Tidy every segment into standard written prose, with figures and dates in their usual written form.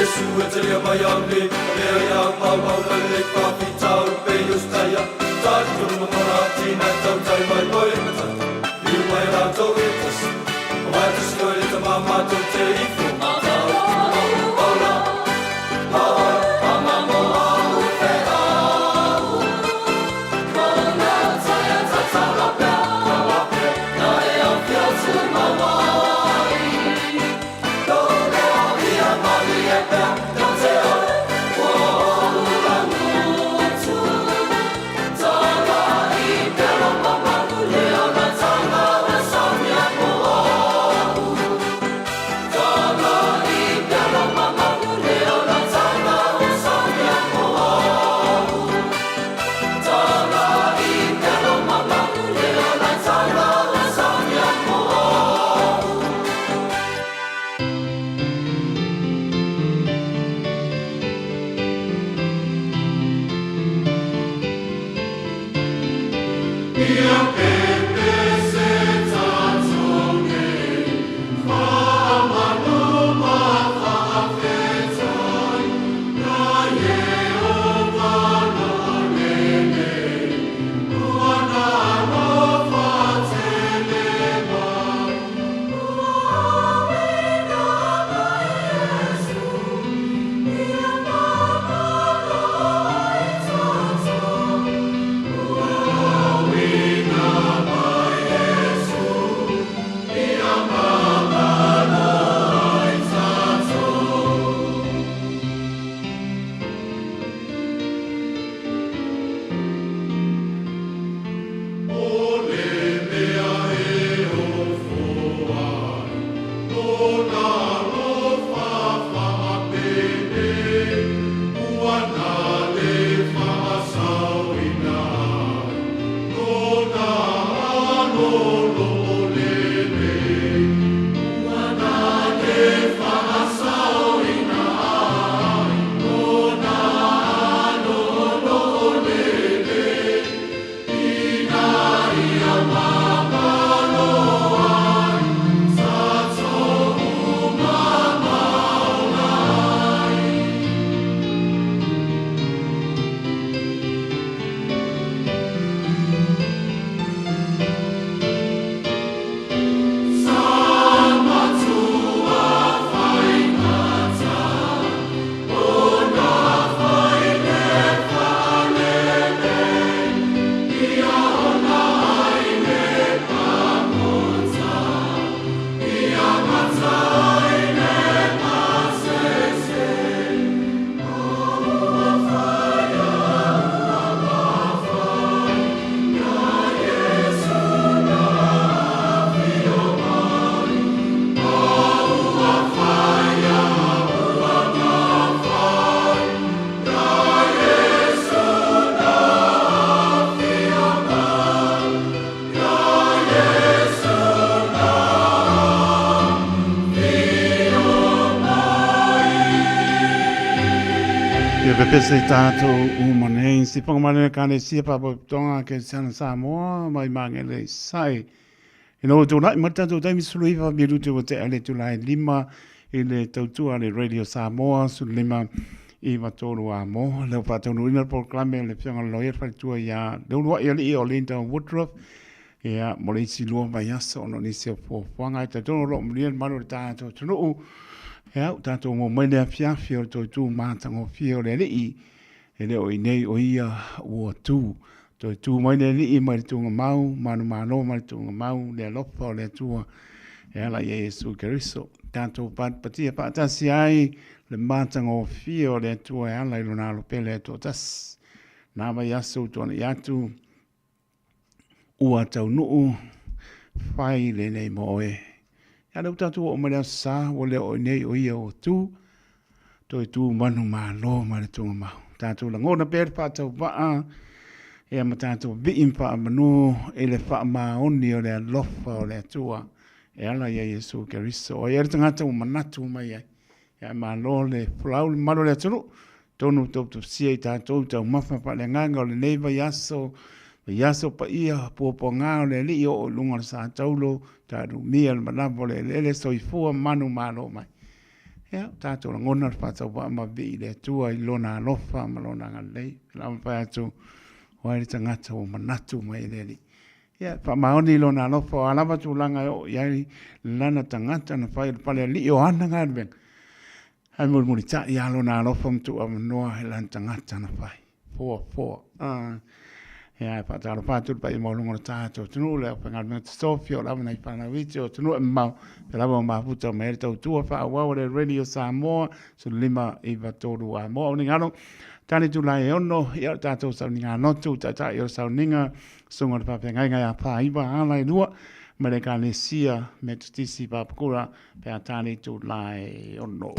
Yesu etelia mayamni Ameria mau le papi tau pe justaya Tatu mamorati na tau tai mai boy mata You mai ra to itas Mai tu skoi ta mama to te ifu Mata ola Mama mo fe au Kona taya tata la pe Na e au pia tu mawai Do le avia mali e pe No te o Ola mutu Tala I pelo mama Leo na tala na samia mo Tala I pelo mama Leo na tala na samia mo Tala I pelo mama Leo na tala na samia mo Pese tato umanei si pangmane kane si papa tonga ke sana Samoa mai mangele sai ino to na mata to dai misului va biru te te ale tu lai lima ile tautu ale radio Samoa su lima I va tolu amo le fa tonu ina proclame le fianga lawyer fa tu ya de lo ile o linda Woodruff ya mo le si lo vai aso no ni se fo fanga te tono lo mlien mano tato tonu ya tato mo mai le fia fio to tu mata ngo fio le I ele o nei o ia o tu tu mai le I mai tu mau manu mano mai tu mau le lopo le tu ya la Yesu Kristo tanto pat patia pata si ai le mata ngo fio le tu ya la luna lo pele to tas na ba yaso to ya tu ua tau no fai le nei moe ya no tatu o mai sa o le o nei o ia o tu tu manu malo mai tu mau tatu la ngona per pa tau va e ma tatu vi impa manu e le fa ma oni o le lofa o le tua e ala ia Yesu Kristo o ia tanga tu manatu mai ya ma lo le flau malo le tunu tonu tu si tatu tau mafa pa le nganga o le nei va yaso pa ia po nga le li o lunga sa taulo tatu miel manavo le soi fu manu malo mai ya tato la ngona fa tau pa ma vi le tua I lona lofa ma lona ngalei la pa atu wai tangata o manatu mai le ya fa maoni lona lofa ala va tu langa o ya lana tangata na fa pale li o ana ngarben ai mo mo ta ya lona lofa tu am noa lan tangata na fa fo ya pa taro pa tu pa I mo longa tato tunu le pa ngal Sofia la na pa na video tunu ma la ma puta me to tu fa wa le radio Samoa so lima I va toru a mo ni ngano tani tu la ono ya tato sa ni ngano tu ta yo sa ninga sunga pa pe ngai ngai pa I va ala lua me le kalesia me tisi pa kura pe tani tu la ono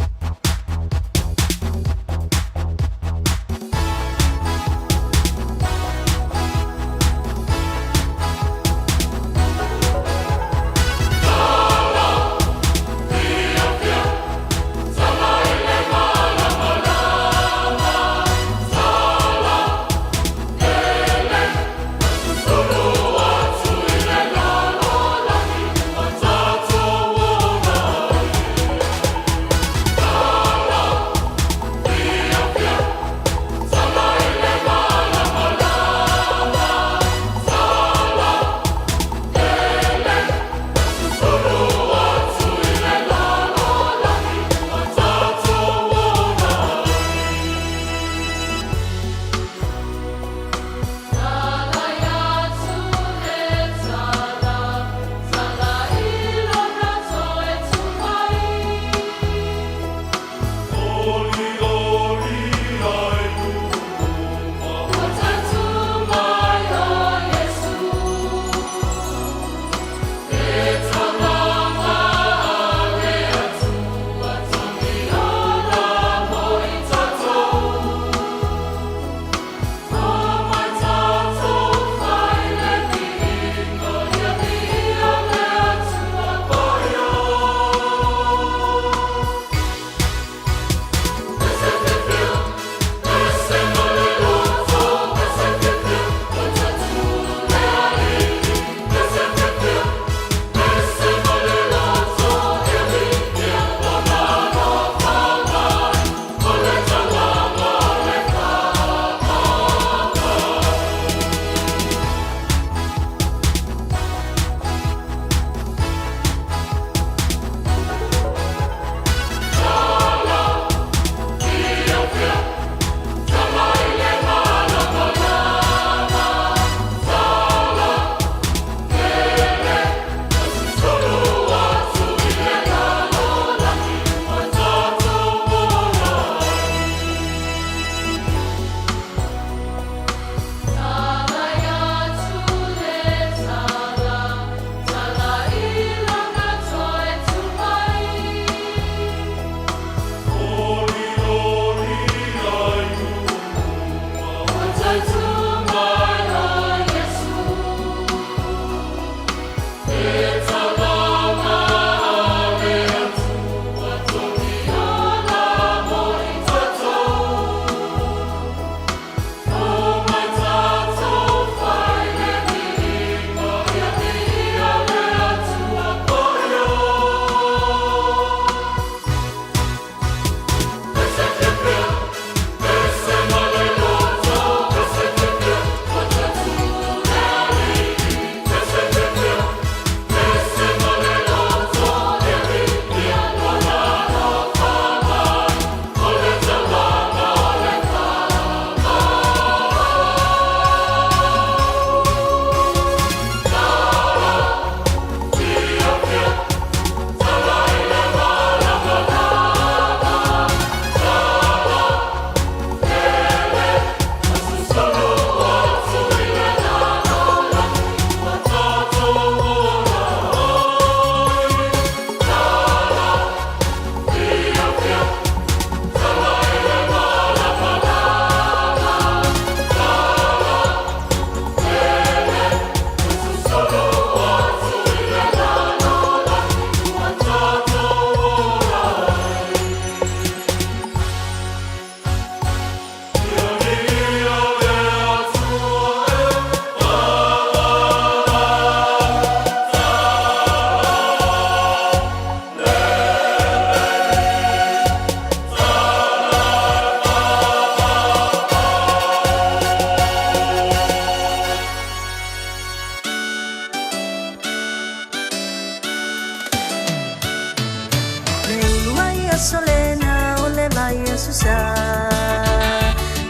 solena ole mai susa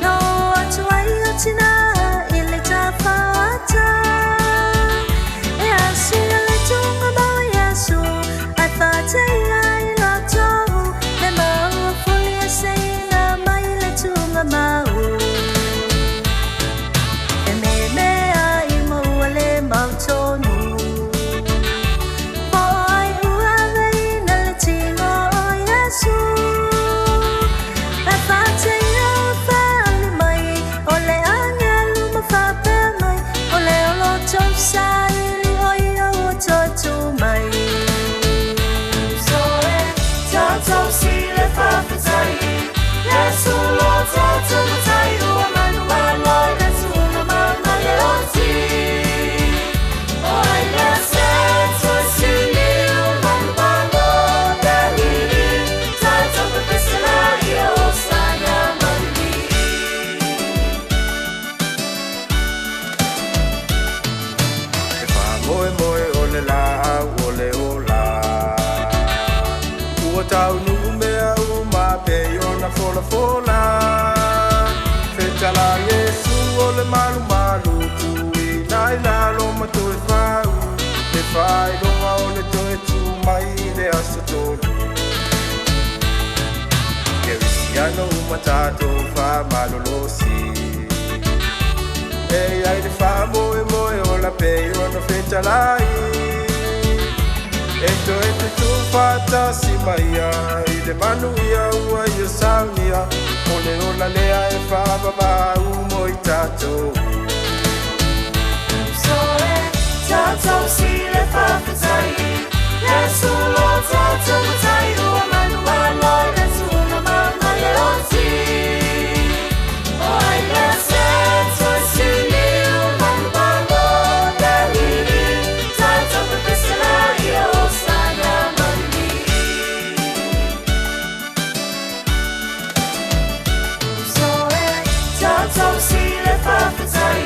no atu ai atina ile tafata e asina le tunga ba Yesu I thought ai loto le mau folia seina mai le tunga mau e me ai mo le mau tonu tau nu mea uma pe ona fola fola fetala Yesu ole malu malu tu i nai la lo ma tu e fau e fai longa ole to e tu mai le aso ke visiano uma tato fa malu lo si e ai de fa moe ola pe ona fetala Eto tu fata si maia I de manu ia ua ia saunia Ole ola lea e whababa umo I tato So e tato si le whawhatai Yesu lo tato matai ua manu alo Yesu na mama le oti O ai le seto si ni o manu alo Daliri tato papesala ia o Tato si le whawhatai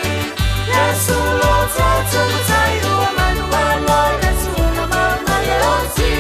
Yesu lo tato matai ua manu alo Yesu na mama le oti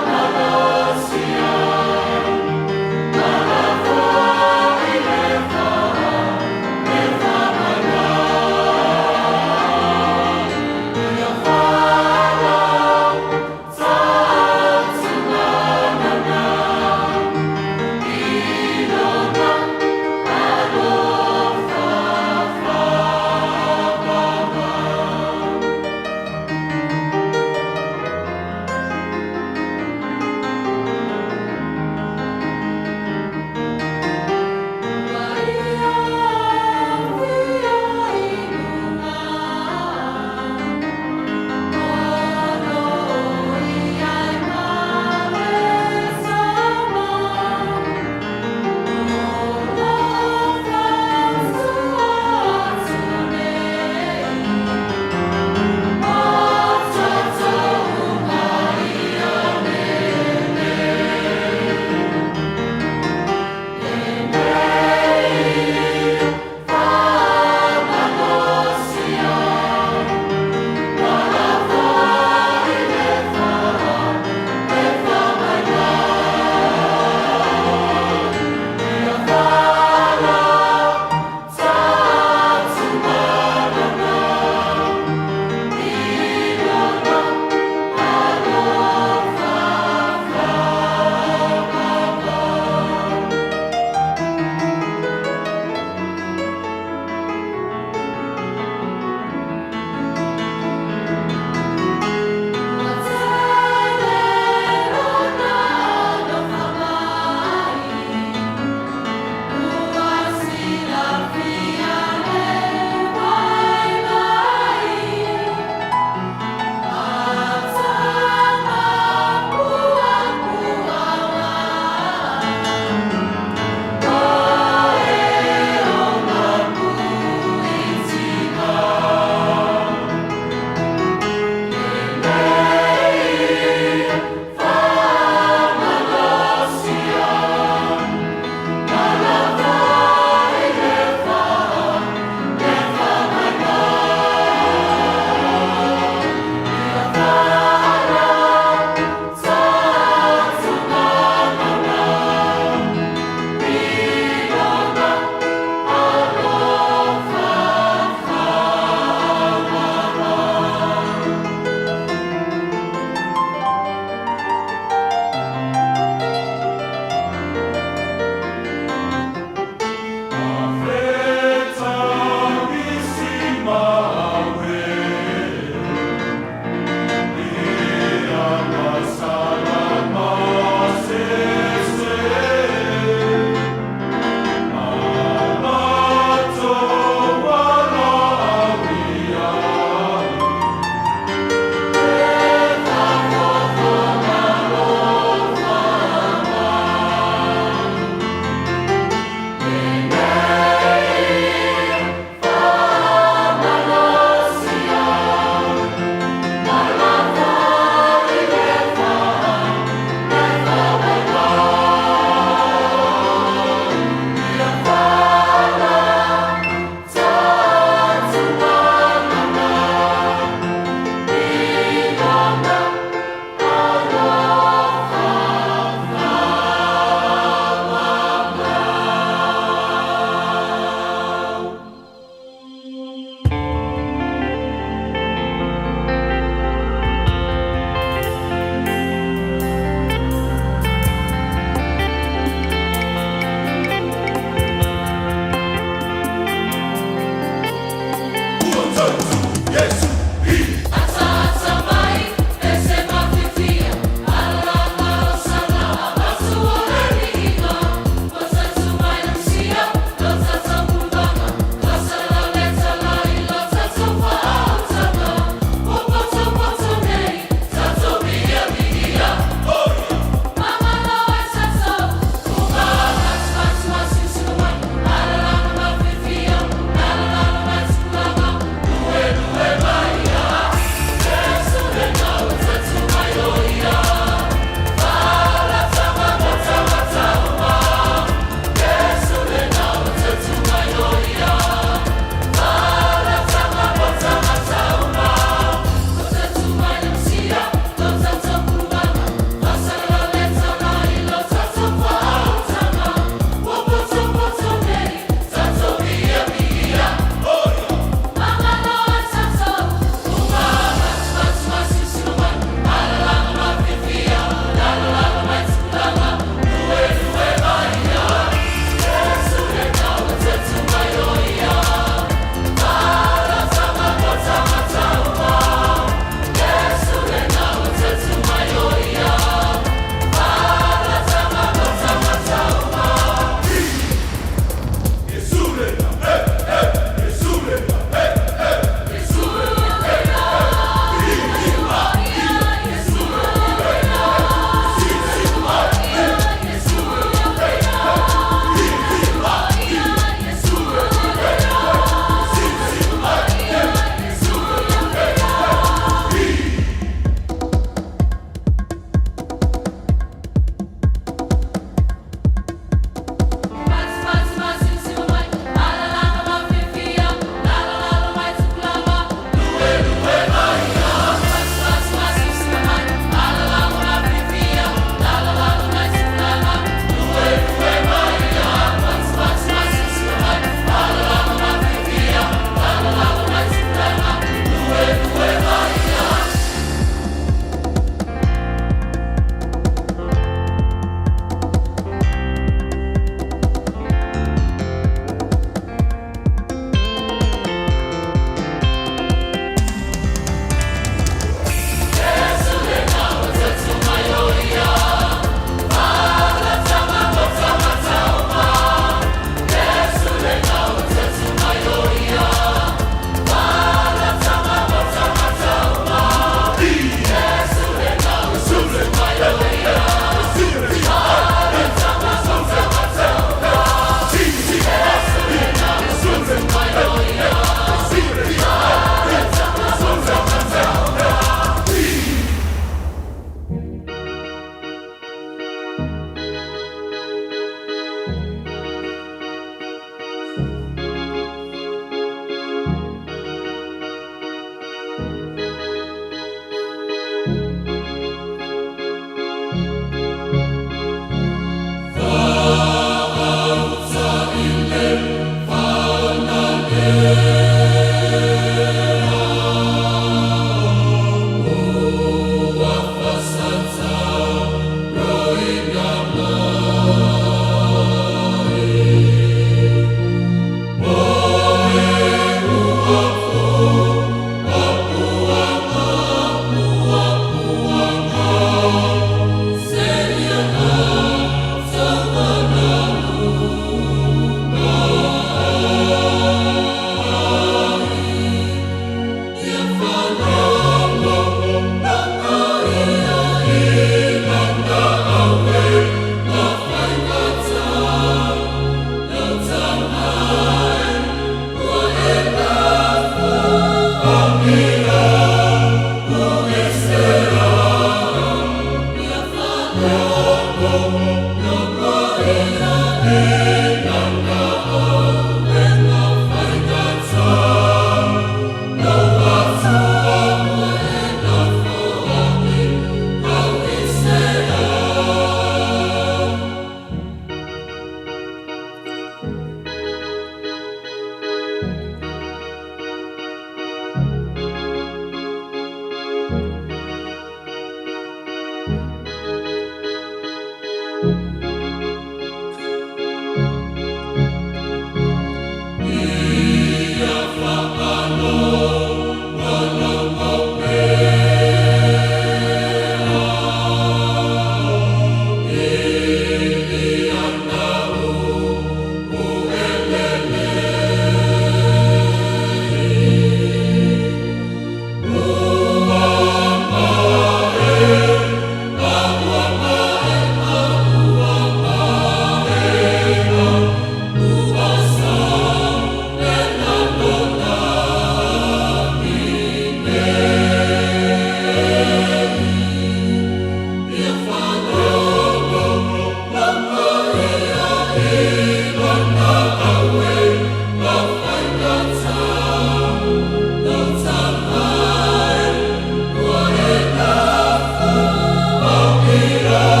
Oh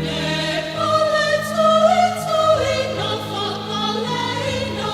E pole tui tui na whakaleina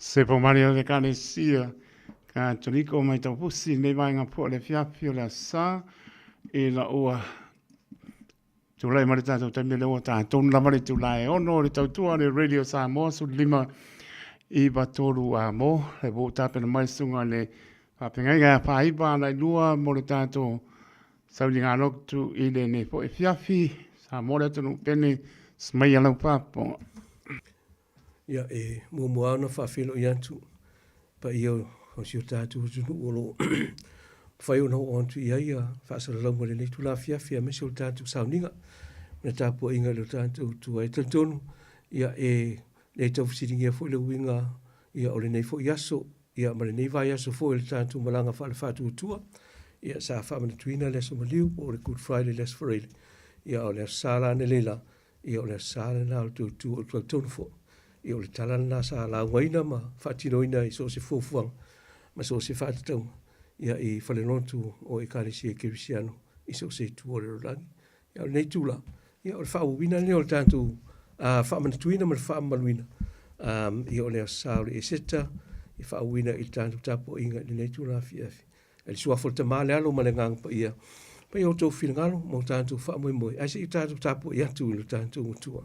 Se po Mario le Kalesia, ka Toriko mai tau pusi, ne vai ngā po le fiafi o le sa, e la ua, tulai mare tātou taimi le ua tātou, la mare tulai ono, le tautua le Radio Samoa, su lima i batoru a mo, le bo tāpena mai sunga le papengai ngā pāiba lai lua, mo le tātou, sauli ngā loktu i le ne po e fiafi, sa mo le tonu pene, smai alau papo. Ia e mua ana whawhelo i antu. Pa ia o si o tātou tunu olo. Whai o nau antu i aia, whaasara launga le leitu la fiafia, me si o tātou sauninga. Mena tāpua inga le tātou tu ai tantonu. Ia e le tau whasiringia fo le uinga, ia o le nei fo i aso, ia ma le nei vai aso fo le tātou malanga whale whātua tua. Ia sa whamana tuina le so maliu, o le Good Friday les Friday. Ia o le sala ne leila, ia o le sala na o tu o tonu fo. I o le talana sa la waina ma whatinoina i so se fufuang, ma so se whatatau, ia i whalenontu o e karisi e kirisiano, i so se tu o le rolangi. Ia o nei tula, ia o le whaawina ne o le tātou whaamanatuina ma le whaamaluina. I o le saole e seta, i whaawina i tātou tapo inga i nei tula fiafi. E le suafo le tamale alo ma le ngang pa ia. Pa i o tau whilangalo, mo tātou whaamoe. Aise i tātou tapo i atu i le tātou mutua.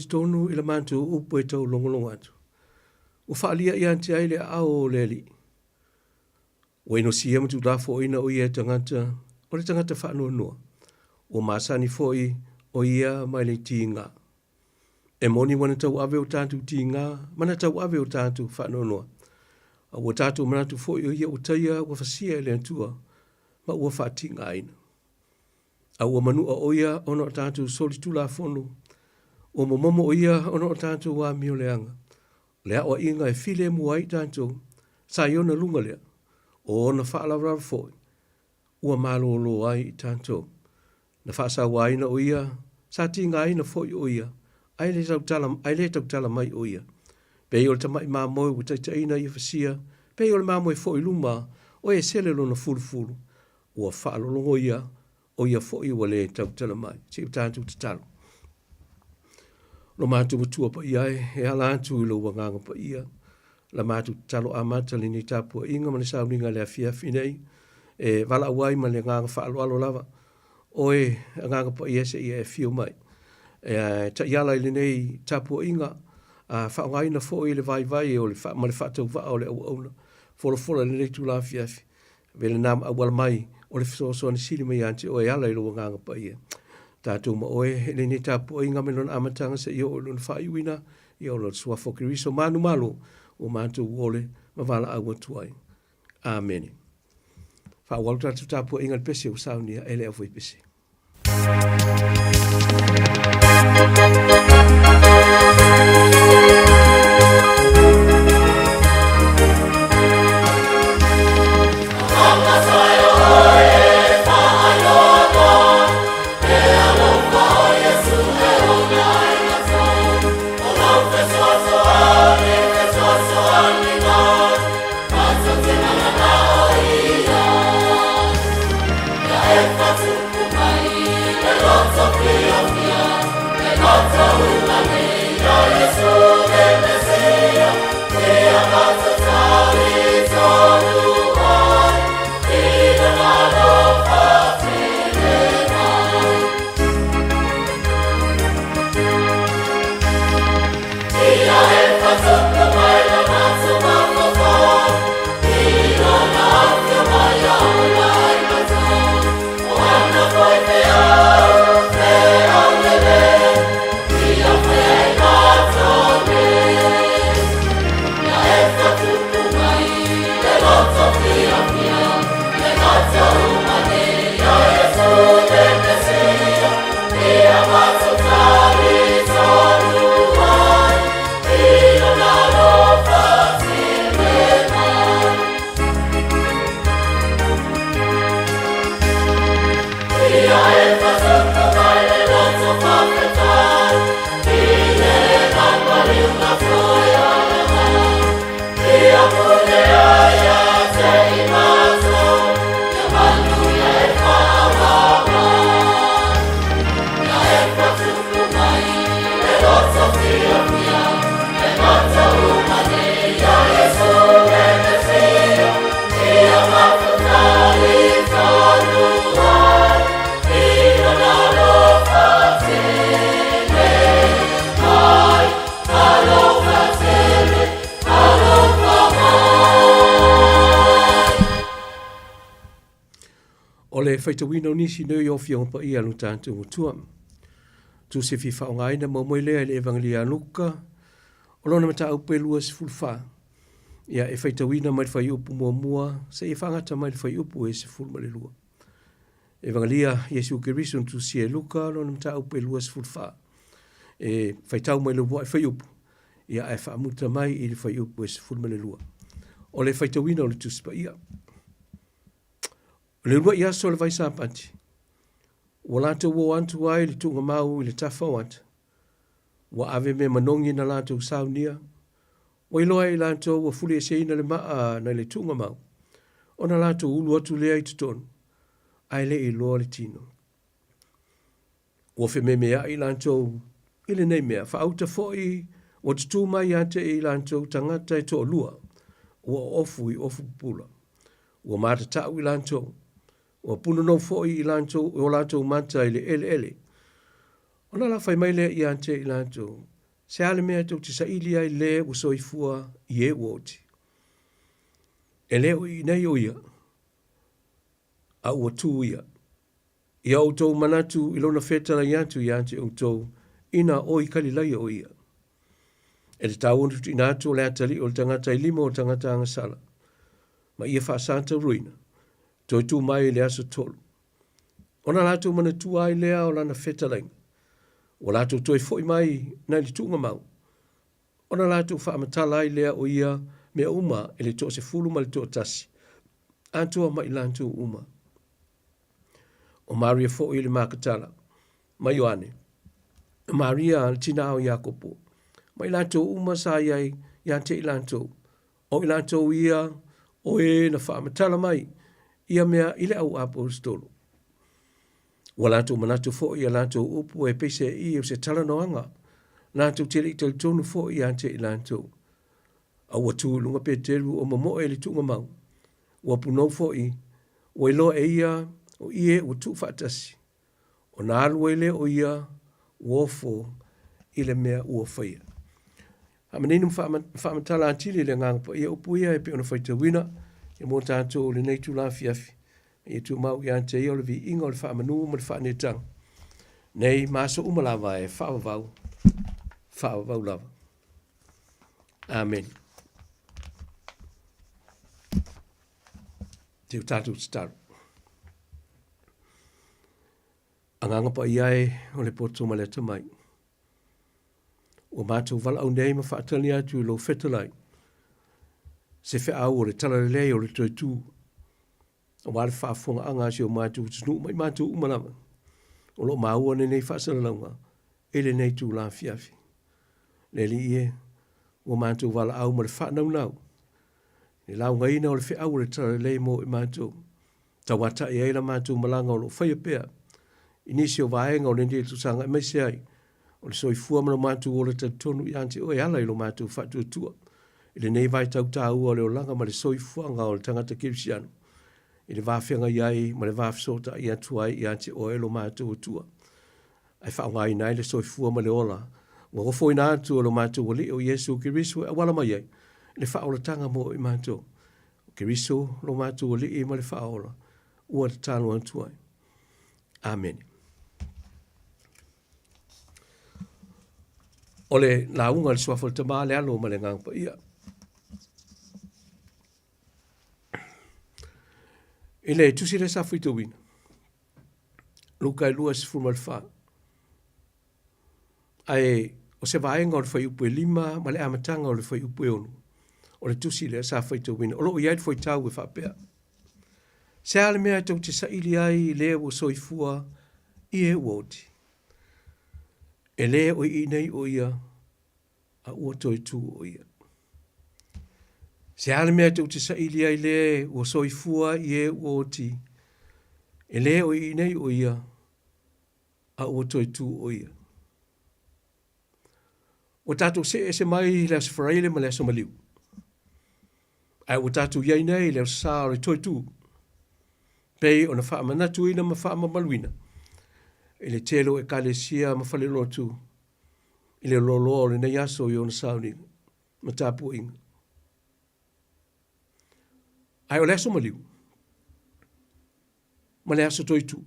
Tonu ila mantu upo e tau longolongo atu. O whaalia i ante aile ao o leli. O ino siya matu lafo ina o ia tangata, o le tangata whanua noa. O masani fo i o ia mai le tinga. E moni wana tau ave o tātu tinga, mana tau ave o tātu whanua noa. O tātu manatu fo i o ia o taia ua whasia ele antua, ma ua whatinga aina. A ua manua o ia ono tātu solitu la fono, o momo o ia ono tātou wā mio leanga. Lea o inga e file mua i tātou, sa iona lunga lea, o ona whaalavra fōi, ua mālolo ai i tātou. Na whaasa waina o ia, sa tinga aina fōi o ia, ai le tau tala mai o ia. Pei o le tamai māmoe u taitaina i whasia, pei o le māmoe fōi luma, o e sele lona fulu, ua whaalolongo ia, o ia fōi ua le tau tala mai, si u tātou tatalo. Lo mātu mutua pa ia e ala atu i lo wanganga pa ia. La mātu talo a mātali ni tāpua inga mani sauninga lea fiafi nei. E wala awai ma le nganga whaaloalo lava. O e nganga pa ia se ia e fio mai. E ta iala ili nei tāpua inga. Whaongaina fo i le vai o le ma le whaatau waa o le au auna. Fola le nei tu la fiafi. Vele nama awala mai o le fisoso ni sili mai anti o e ala i lo wanganga pa ia. Tātou ma oe, ele ni tāpua inga me lona amatanga se i o lona whaiwina, i o lona suafokiriso, manu malo o mātou wole, ma wala aua tuai. Amen. Whawalu tātou tāpua inga le pese o saunia, ele au fai pese. le whaitawina o nisi neu i ofi pa ia lu tātou tua. Tu se fi whaonga ina mo moelea le evangelia Luka, o lona mata au pelua si fulfa. Ia e whaitawina mai whai upu mua, se e whangata mai whai upu e se fulma le lua. Evangelia Yesu Kirisu tu si e Luka, lona mata au pelua si fulfa. E whaitau mai le wai whai upu. Ia e whaamuta mai i le whai upu e se fulma le lua. O le whaitawina o le tuspa ia. Le lua ia so le vai sāpati. Wa lātou wo antu ai le tunga mau i le tafa wata. Wa ave me manongi na lātou saunia. Wa iloa i lātou wa fuli e seina le maa na le tunga mau. O na lātou ulu atu lea i tutonu. Ai le i loa le tino. Wa fe me mea i lātou i le nei mea. Fa auta foi wa tutu mai ate i lātou tangata i to lua. Wa ofu i ofu pula. Wa mata tau i lātou. Wa puna no foi i lātou o lātou mata i le ele. Ona la fai mai le i ante i lātou. Se ale mea tau te saili ai le o soifua i e woti. E leo i nei o ia. A ua tū ia. I au tau manatu i lona whetara i atu i ante o tau ina o i kalilai o ia. E te tau ontu ti nātou le atali o le tangata i lima o tangata angasala. Ma ia wha santa ruina. Toi tū mai le aso tolu. Ona lātou mana tū ai lea o lana whetarainga. O lātou toi foi mai na li tunga mau. Ona lātou wha amatala ai lea o ia mea uma e le tō se fulu ma le tō tasi. Antua mai lātou uma. O Maria fo i le makatala. Mai Ioane. Maria al tina o Iakopo. Mai lātou uma sa iai iante i lātou. O i lātou ia o e na wha amatala mai. Ia mea ile au apostolo. Wa lātou manatu fo i a lātou upu e pese i o se talanoanga. Lātou tere i tali tonu fo i ante i lātou. A ua tū lunga Peteru o mamo e li tunga mau. Ua punou fo i. Ua ilo e ia o ie ua tū whaatasi. O nā alua ele o ia uofo i le mea uofaya. Ha maninu whaamatala antili le nganga pa ia upu ia e pe ona whaitawina. E mō tātou le nei tū la fiafi. E tu mau i ante i o le vi inga o le whaamanu ma le whaanetang. Nei māsa umalawa e whaavavau. Whaavavau lava. Amen. Te tātou staru. Anganga pa iai o le poto ma le tamai. O mātou vala au nei ma whaatani atu i lo whetalai. Se fe au o le tala lei o le toi tū. O wale whaafonga anga si o mātou tunu mai mātou umalama. O lo maua ne nei whaasana launga. E le nei tū la fiafi. Le li ie. O mātou wala au ma le whaanau nau. Ne launga ina o le fe au o le tala lei mo i mātou. Tawata e eila mātou malanga o lo whaia pea. Inisi o vaenga o le ndi tu sanga e meise ai. O le soifua mana mātou o le tatonu i ante o e ala i lo mātou whaatua tua. I le nei vai tau tāu o le o langa ma le soifuanga o le tangata kirisiano. I le wāwhenga iai ma le wāwsota i atuai i ante o elo mātou tua. Ai whaongai nai le soifua ma le ola. Wa gofo ina atu o lo mātou o li o Yesu Kirisu e awala mai ai. Le whaola tanga mo i mātou. Kirisu lo mātou o li i ma le whaola. Ua te tālu atuai. Amen. O le launga le suafo le tamaa le alo ma le ngangpa ia. Ile tusi le sa fito wina. Luka e lua si fumal fa. Ai o se vaenga o le fai upu e lima, ma le amatanga o le fai upu e onu. O le tusi le sa fito wina. O lo o iai fai tau e whapea. Se ale mea tau te saili ai le o soifua i e uoti. E le o i nei o ia a ua toi tu o ia. Se ale mea tau te saili ai le o soifua i e uoti. E le o i nei o ia a ua toi tu o ia. O tātou se mai le as fraile ma le as maliu. Ai o tātou iai nei le as sa o le toi tu. Pei o na wha manatu ina ma wha mamaluina. I le telo e kalesia ma whale lotu. I le lolo le nei aso i o na sauni. Ma tāpu inga. Ai o le aso maliu. ma le aso toitu.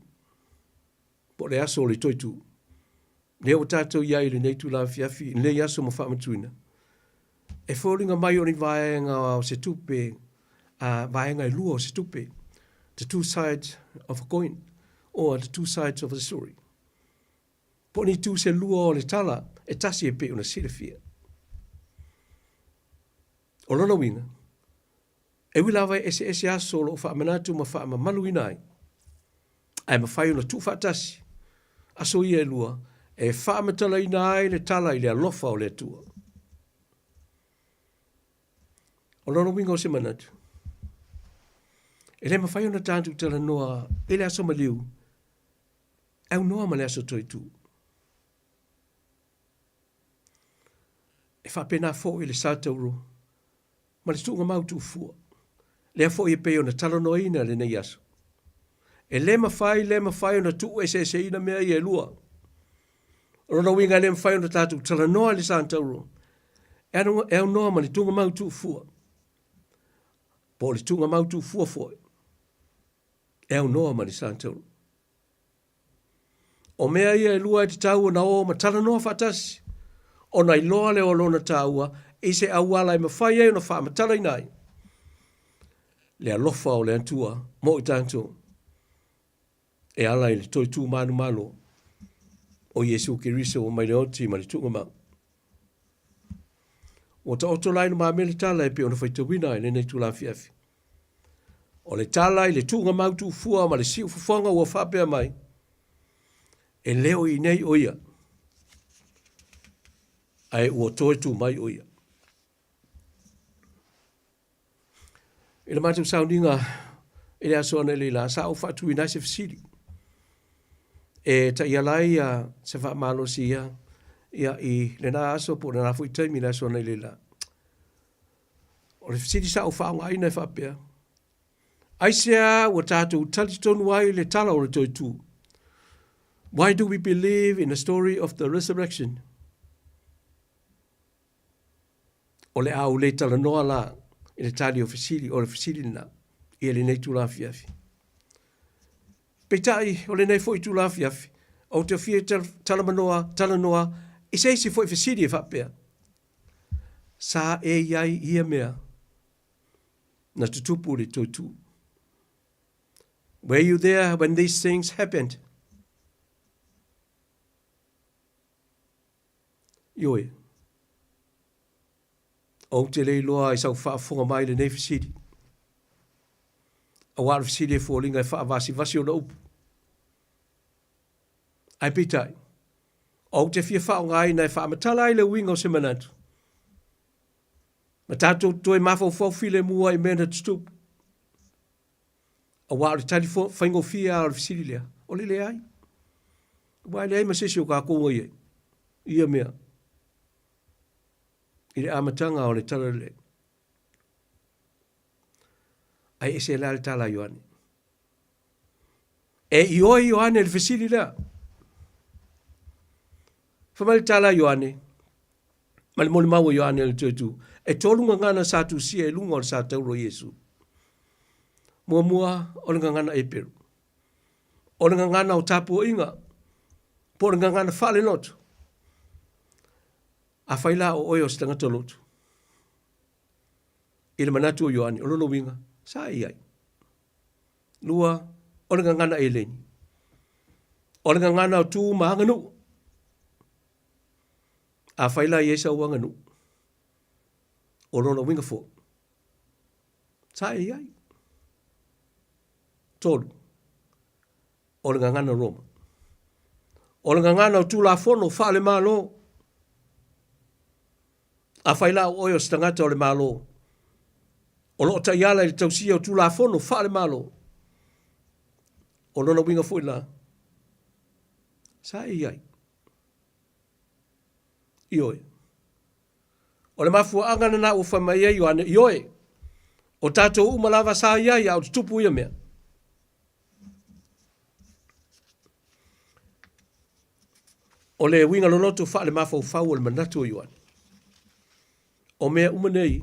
Po le aso le toitu. Le o tātou iai le nei tula fiafi, le aso ma whaamatuina. E whoringa mai o ni vaenga o se tupe, vaenga e lua o se tupe. The two sides of a coin, or the two sides of a story. Po ni tu se lua o le tala, e tasi e pe una sirafia. O lona winga, e wilawa ese aso lo whaamanatu ma whaamamaluina ai. Ai ma whai una tu whaatasi. Aso ia e lua, e whaamatala ina ai le tala i le alofa o le tua. O lona winga o se manatu. E le mawhai ona tātu tala noa, e le aso maliu, au noa ma le aso toi tu. E whapena fo i le sātauro, ma le tunga mautu fua. Le fo i peo na tala noa ina le nei aso. E le mawhai ona tu e se ina mea i e lua. Rona winga le mawhai ona tātu tala noa le sātauro. E au noa ma le tunga mautu fua. Po le tunga mautu fua foi. E au noa ma le sātauro. O mea ia e lua e te tau na o ma tala noa whatasi. O na iloa le o lona tāua, i se awala i mawhai e o na whaamatala i nai. Le alofa o le antua, mo i tātou. E ala i le toi tū manu malo. O Yesu Kiriso o mai le oti ma le tunga mau. O ta oto lai na mamele tala e pe o na whaitawina i le nei tula fiafi. O le tala i le tunga mau tu fua ma le siu fufonga ua whapea mai. E leo i nei oia. Ai ua toe tu mai oia. I le mātou sauninga i le asona le la sa o whatu i nai se fasiri. E ta ia lai se wha malo si ia i le na aso po na fu i taimi le asona le la. O le fasiri sa o whaonga i nei whapea. Aisea wa tātou tali tonu ai le tala o le toi tu. Why do we believe in the story of the resurrection? O le au le tala noa la i le tali o fasiri o le fasiri na i le nei tu la fiafi. Peitai o le nei fo i tu la fiafi o te fie tala noa i se si fo i fasiri e whapea. Sa e iai ia mea na tutupu le toi tu. Were you there when these things happened? Ioe. O te leiloa i sau whaafonga mai le nei fasiri. A wāra fasiri e fōlinga e whaavasi o na upu. Ai pitai. O te fia whaonga ai nei whaamatala ai le winga o se manatu. Ma tātou toi mawhau whauwhile mua i mena tutupu. A wāra tari whaingo fia a fasiri lea. O le ai. Wai le ai masesi o kā konga iei. Ia mea. I le amatanga o le tala le. Ai ese la le tala Ioane. E ioi Ioane le fasiri lea. Whamai le tala Ioane. Ma le mole maua Ioane le tuetu. E tolunga ngana sātu sia e lunga o le sātauro Iesu. Mua o le ngana e peru. O le ngana o tapu o inga. Po le ngana whale lotu. A whaila o oio se tangata lotu. I le manatu o Ioane, o lono winga, sa iai. Lua, o le ngana e leni. O le ngana o tū mahanganu. A whaila i esa wanganu. O lono winga fo. Sa iai. Tolu. O le ngana Roma. O le ngana o tū la fono, whale malo. A whaila o oio stangata o le malo. O lo ta iala i tausia o tu la fono, wha le malo. O lona winga fui la. Sa e iai. Ioe. O le mafua angana na o whamai e Ioane. Ioe. O tātou umalawa sa iai au tupu ia mea. O le winga loloto wha le mafau fau o le manatu o Ioane. O mea umanei,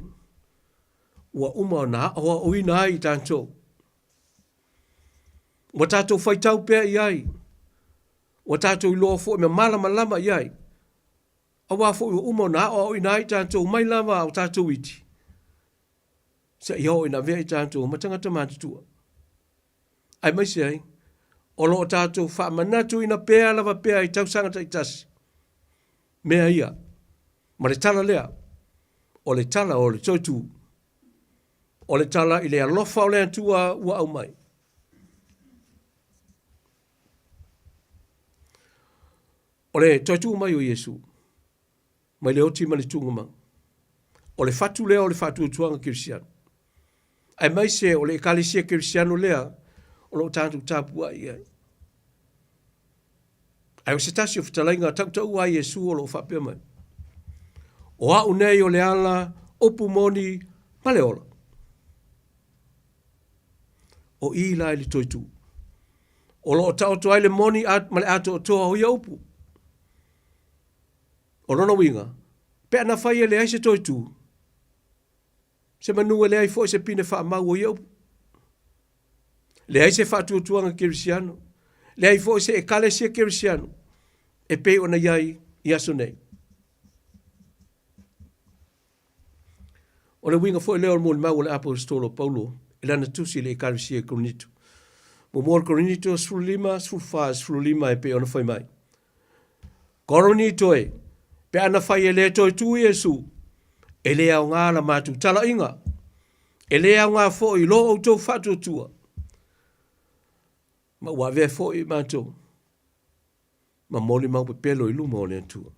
ua uma o na hoa o ina ai tātou. Wa tātou whaitau pēr iai. Wa tātou iloa fo me malama iai. Awa fo i uma na o ina i tātou mai lava o tātou iti. Sa i ho ina vea i tātou matangata mātutua. Ai mai se ai. O lo tātou wha manatu ina pēr lava pēr i tausangata i tasi. Mea ia. Ma le tala lea. O le tala o le toitu. O le tala i le alofa o le atua ua au mai. O le toitu mai o Yesu. Mai le oti ma le tunga ma. O le fatu lea o le fatu tuanga kirisiano. Ai mai se o le ekalisia kirisiano lea o lo tātou tāpua i ai. Ai o se tasi o fitalainga tautau a Yesu o lo whapea mai. O au nei o le ala opu moni ma le ola. O i la ili toitu. O lo tau toa le moni ma le ato o toa hui upu. O rono winga. Pe ana whai le aise toitu. Se manua le ai fo se pine wha mau o iau. Le aise wha tuanga kirisiano. Le ai fo se e kale se kirisiano. E pe ona iai i aso nei. O le winga fo e leo mo le mau le apostolo Paulo. Ilana tusi le ekalisia Korinito. Mo mor Korinito sfulima e pe ona whai mai. Korinito e. Pe ana whai e le toi tu Yesu. E le au ngā la mātu tala inga. E le au ngā fo i lo au tau whatu tua. Ma ua vea fo i mātou. Ma moli mau pe pelo i luma o le tua.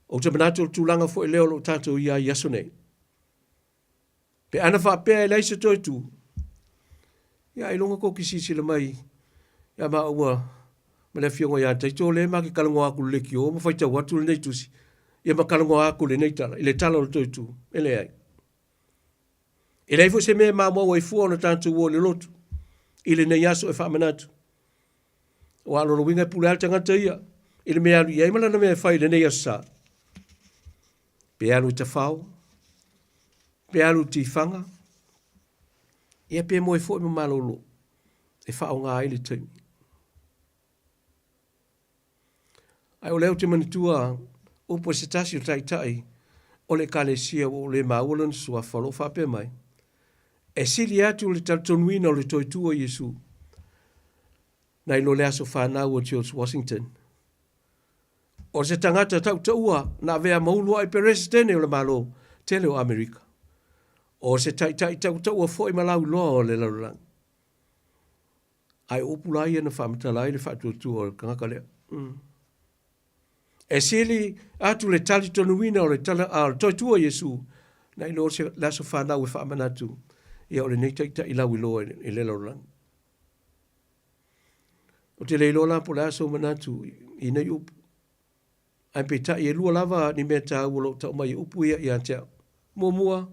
O te manato tūlanga fo i leo lo tātou ia i aso nei. Pe ana wha pēr e leise toi tu. Ia i longa ko kisi sila mai. Ia ma ua. Ma le fionga ia taito le ma ki kalango aku le ki o. Ma whaita watu le nei tusi. Ia ma kalango aku le nei tala. Ile tala o toi tu. Ele ai. Ile ifo se mea ma mua i fua ona tātou o le lotu. Ile nei aso e wha manatu. O alo no winga pule al tangata ia. Ile mea alu ia imala na mea whai le nei aso sa. Pe alu i ta whao. Pe alu ti whanga. Ia pe mo i fua i malolo. E whao ngā ili taimi. Ai o leo te manitua upo se tasi o tai o le kalesia o le maulan sua whalo whape mai. E sili atu le taltonuina o le toitua Yesu. Nai lo le aso whanau o George Washington. O se tangata tautaua na vea maulua i peresidene o le malo tele o Amerika. O se tai tautaua fo i malau loa o le laulang. Ai opulai na whamatalai le whatuatua o le kangakalea. E sili atu le tali tonuina o le toitua Yesu. Na ilo se laso whanau e whamanatu. Ia o le neitaita i lau iloa i le laulang. O te leilo la po laso manatu i nei upu. Ai pe tai e lua lava ni mea tau o lo tau mai upu ia i antea. Mua.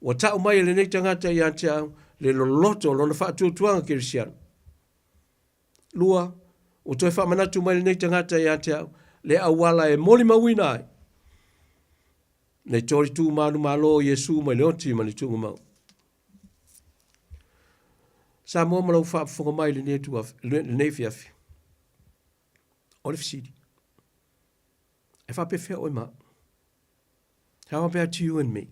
O tau mai le neitangata i antea le loloto lo na whaatuatuanga kirisiano. Lua, o toi whamanatu mai le neitangata i antea le awala e moli mawina ai. Nei tori tū manu malo Yesu mai leoti mani tūnga mau. Sa mua malau whaafonga mai le nefi afi. O le fisidi. E whapewhea oi maa. How about you and me?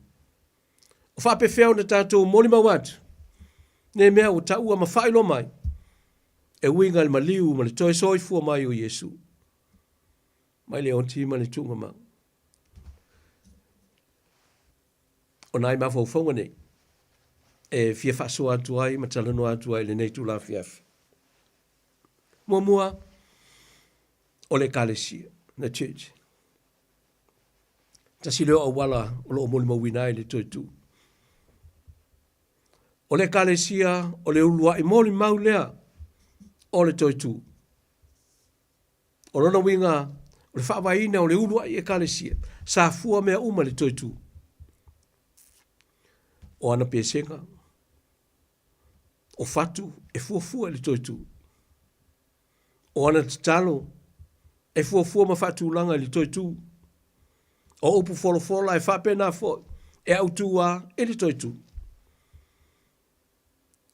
O whapewhea o na tātou moli mawatu. Ne mea o taua ma whailo mai. E winga le maliu ma le toi soifua mai o Yesu. Mai le onti ma le tunga ma. O nai ma faufonga nei. E fia whaso atu ai, ma talano atu ai le nei tu la fiafi. Mua o le kalesia na church. Tasi leo awala o lo omoli mawinai le toi tu. O le kalesia o le ulua i moli mau lea o le toi tu. O lona winga o le whaawaina o le ulua i e kalesia. Sa fua mea uma le toi tu. O ana pesenga. O fatu e fuafua le toi tu. O ana tatalo e fuafua ma fatu langa le toi tu. O upu folofola e whapena fo e autua e le toi tu.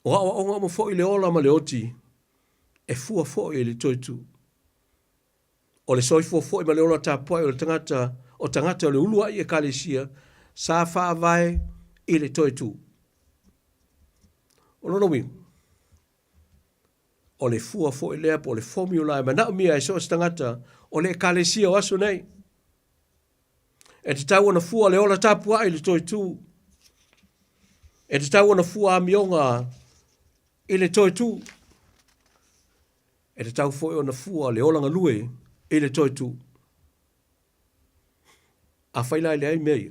O awa onga mo fo i le ola ma le oti, e fua fo i le toitu. O le soi fo fo i ma le ola tapua i o le tangata, o tangata o le ulua i e kalesia, sa faa vai i le toitu. O lono wing. O le fua fo i lea po le formula e manao mia e so tangata, o le kalesia o aso nei. E te tau ana fua le ola tapua i le toitu. E te tau ana fua a mionga i le toitu. E te tau fo i ana fua le ola ngalue i le toitu. A whaila i le ai mei.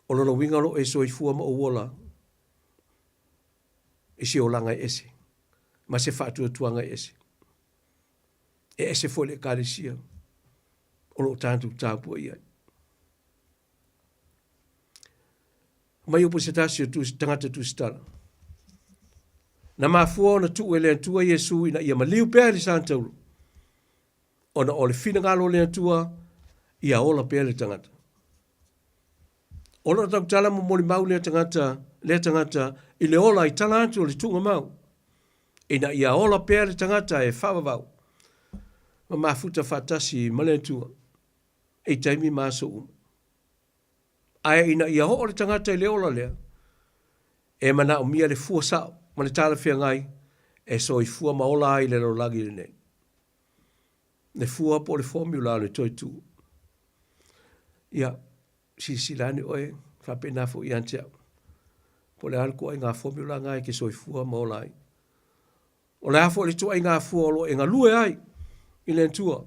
O lona wingalo e so i fua ma o wola. E si o langa ese. Ma se whaatua tuanga ese. E ese fo le kalesia. O lo tātu tāpua iai. Mai upo se tasi o tangata tu stala. Na mafua na tu ele tua Yesu ina ia maliu pea li santaulu. Ona o le fina ngalo le tua ia ola pea le tangata. Ola tau tala mo moli mau le tangata i le ola i tala atu o le tunga mau. Ina ia ola pea le tangata e whawawau. Ma mafuta fatasi ma le tua. E taimi maso uma. Aia ina ia ho o le tangata i le ola lea. E mana o mia le fua sao. Ma le tala fia ngai. E so i fua maola ai le lo lagi le nei. Le fua po le formula le toi tu. Ia, si lani oe, whape nafo i antea. Po le alko ai ngā formula ngai ke so i fua maola ai. O le afo le tua i ngā fua olo e ngā lue ai. I le tua.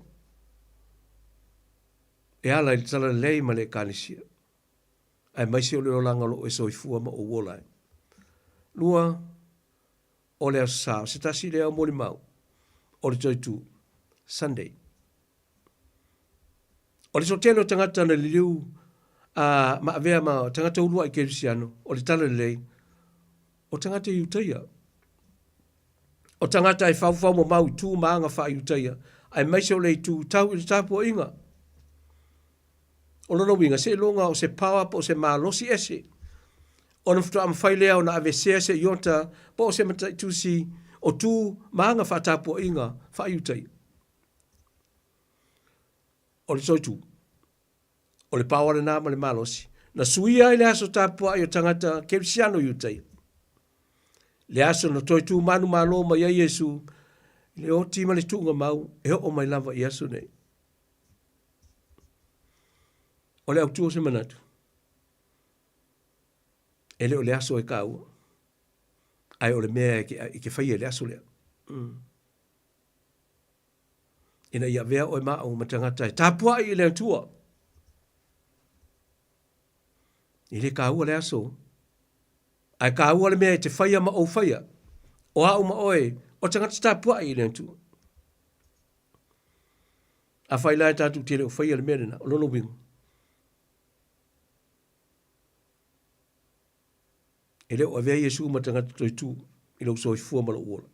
E ala i tala lei ma le kanisia. Ai maisi o le o langa lo e so i fua ma o wola ai. Lua, o le asao, se tasi lea o mori mau. O le toi tu. Sunday. O le sotelo tangata na liliu ma avea ma tangata urua i kerisiano. O le tala lei. O tangata i utaia. O tangata i fau mo mau tu maanga wha i utaia. Ai maise o le tu tau i tapu o inga. O lono winga se longa o se power po se malosi ese. O na futu am whailea o na avesea se iota po se mataitusi o tu maanga wha tapu o inga wha i utaia. O le soitu. O le power na ma le malosi. Na suia i le aso tapua i o tangata kerisiano i utai. Le aso na toi tu manu malo ma ia Yesu. Le o tima le tunga mau e o mai lava i aso nei. O le autua se manatu. E le o le aso e kaua. Ai o le mea i ke whaia le aso lea. Ina ia vea o e maa o matangata e tapua i le autua. I le kaua le aso. Ai kaua le mea e te whaia ma o whaia. O hau ma oe, o tangata tapua i le autua. A whaila e tatu tere o whaia le mea rena, o lono wingu. E leo a vea Yesu matangata toi tu, i lau soi fua mala uola.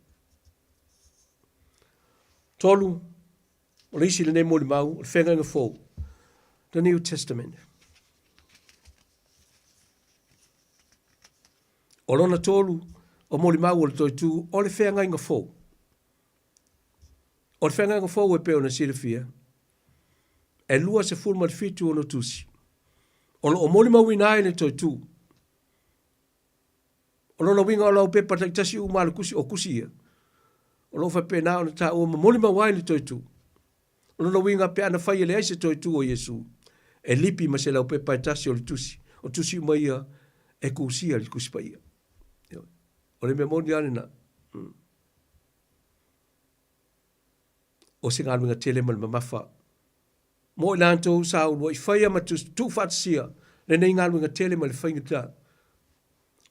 Tolu, o le isi le ne moli mau, o le whenga inga fōu. The New Testament. O lona tolu, o moli mau o le toi tu, o le whenga inga fōu. O le whenga inga fōu e peo na sirifia. E lua se fulma le fitu o no tusi. O moli mau ina le toi tu. O lona winga o lau pepa taitasi umala kusi o kusia. O lo fa pena o ta o moli mau ai le toi tu. O lona winga pe ana whaia le aise toi tu o Yesu. E lipi ma se lau pepa taitasi o le tusi. O tusi umaia e kusia le kusi pa ia. O le mea moni ane na. O se ngā winga tele ma le mamafa. Mo i lantou sa o i whaia ma tu whatsia. Le nei ngā winga tele ma le whainga ta.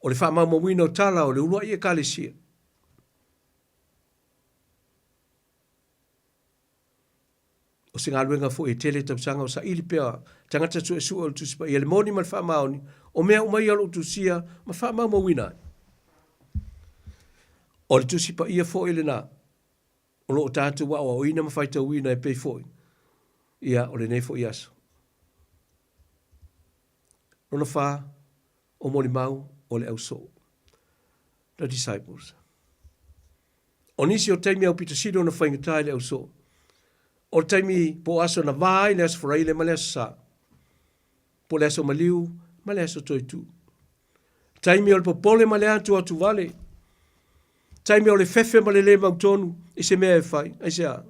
O le wha mau wina o tala o le ulua i e kalesia. O se ngā luenga fo e tele tausanga o sa ili pea tangata tu e sua o le tusipa. I le moni ma le wha maoni. O mea umai alo tusia ma wha mau mawina. O le tusipa ia fo ele na. O lo o tātu wa o ina ma whaita uina e pei fo. Ia o le nei fo i aso. Rona wha o moni mau o le au so. the disciples. O nisi o taimi au pita silo na whaingatai le au so. O taimi po aso na vai le aso wharaile ma le aso sa. Po le aso maliu ma le aso toitu. Taimi o le popole ma le atu atu vale. Taimi o le fefe ma le mautonu i se mea e whai. Ai se a.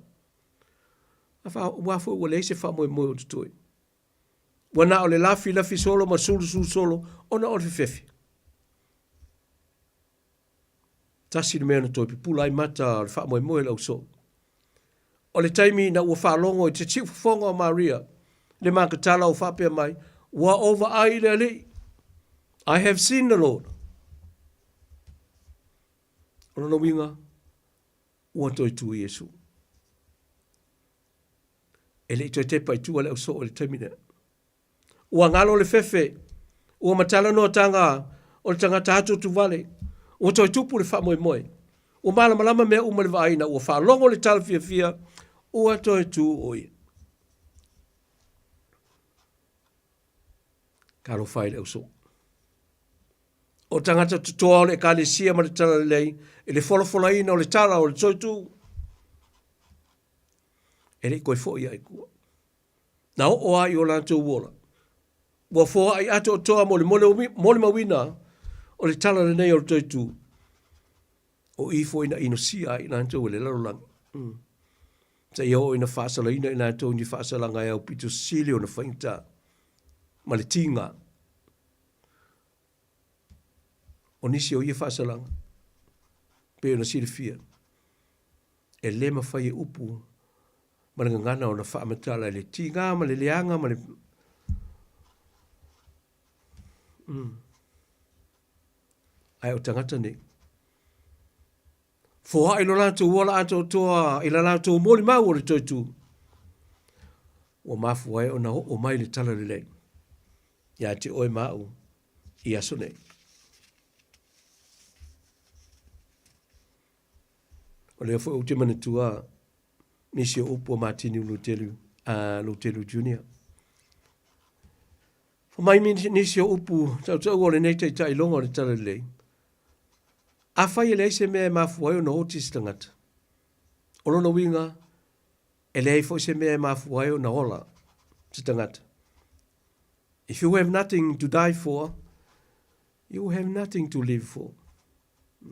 A wha wafo ua le se wha moe moe o tutoi. Wana o le lafi solo ma sulu solo ona o le fefe. Tasi le mea na toi pipula ai mata o le wha moe lau so. O le taimi na ua wha longo i te chifu fonga o Maria. Le makatala o whapea mai. Ua over ai le ali. I have seen the Lord. Ona na winga. Ua toi tu Yesu. E le toi te pai tu ale o so o le taimi nea. Ua ngalo le fefe. Ua matala no tanga. O le tangata hatu tu vale. Ua toi tupu le wha moe. Ua malama mea umale wa aina. Ua wha longo le tala fia. Ua toi tu oia. Karo whai le o so. O tangata tutoa o le kalesia ma le tala le lei. E le wholofola ina o le tala o le toi tu. E le koe fo ia i kua. Na o ai o lantou wola. Ua fo ai ato o toa mo le mole mawina o le tala le nei o le toi tu. O i fo ina ino si ai lantou le larolang. Sa iau ina whaasala ina lantou ni whaasala ngai au pito sili o na whaingta. Ma le tinga. O nisi o ia whaasalanga. Pe o na sili fia. E le mawhai e upu. Ma le ngana o na whaamatala le tinga, ma le leanga, ma le... Ai o tangata ne. Fōha ilo lantou wala ato toa, ila lantou moli mau o le toitu. Wa mafu ai o na o mai le tala le lei. Ia te oi mau i aso nei. O leo fo uti manatua nisi o upo Martini Lutelu Junior. Fo mai nisi o upu tau o le nei tai longa o le tala le lei. A whai ele se mea mafu ai o na otis tangata. O lona winga ele fo se mea mafu ai o na ola se tangata. If you have nothing to die for, you have nothing to live for.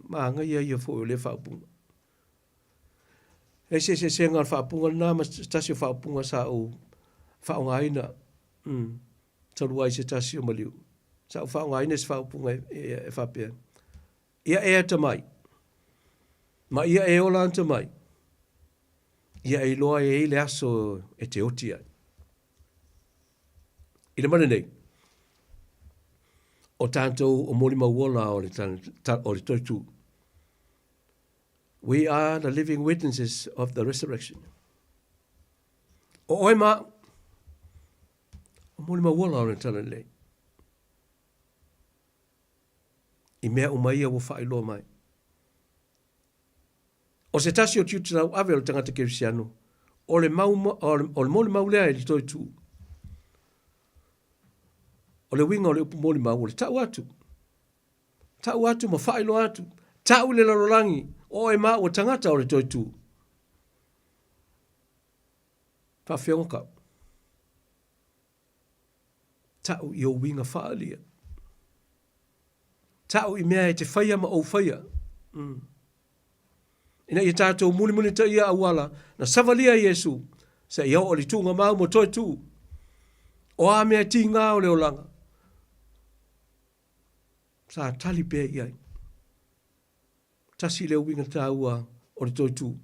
Maanga ia fo o le whaapunga. E se ngal whaapunga nā ma tasi o whaapunga sa o whaonga aina. Taru ai se tasi o maliu. Sa o whaonga aina se whaapunga e whapea. Ia e ata mai. Ma ia e ola anta mai. Ia e loa e le aso e te oti ai. I le mana nei. O tātou o moli mauola o le toitu. We are the living witnesses of the resurrection. O oema, o moli mauola o le tala lei. I mea umaia wo whaelo mai. O se tasi o tiutinau ave o le tangata kerisiano, o le moli maulea e li toitu. O le winga o le upu moli mau, o le tau atu. Tau atu ma whaelo atu. Tau le larolangi, o e maa o tangata o le toitu. Whawhionga kau. Tau i o winga whaalia. Tau i mea e te whaia ma o whaia. Ina i tātou muni ta ia awala, na savalia Yesu, sa iau o li tunga mau mo toitu. O a mea ti ngā o leo langa. Sa tali pē iai. Tasi leo winga tāua o le toitu.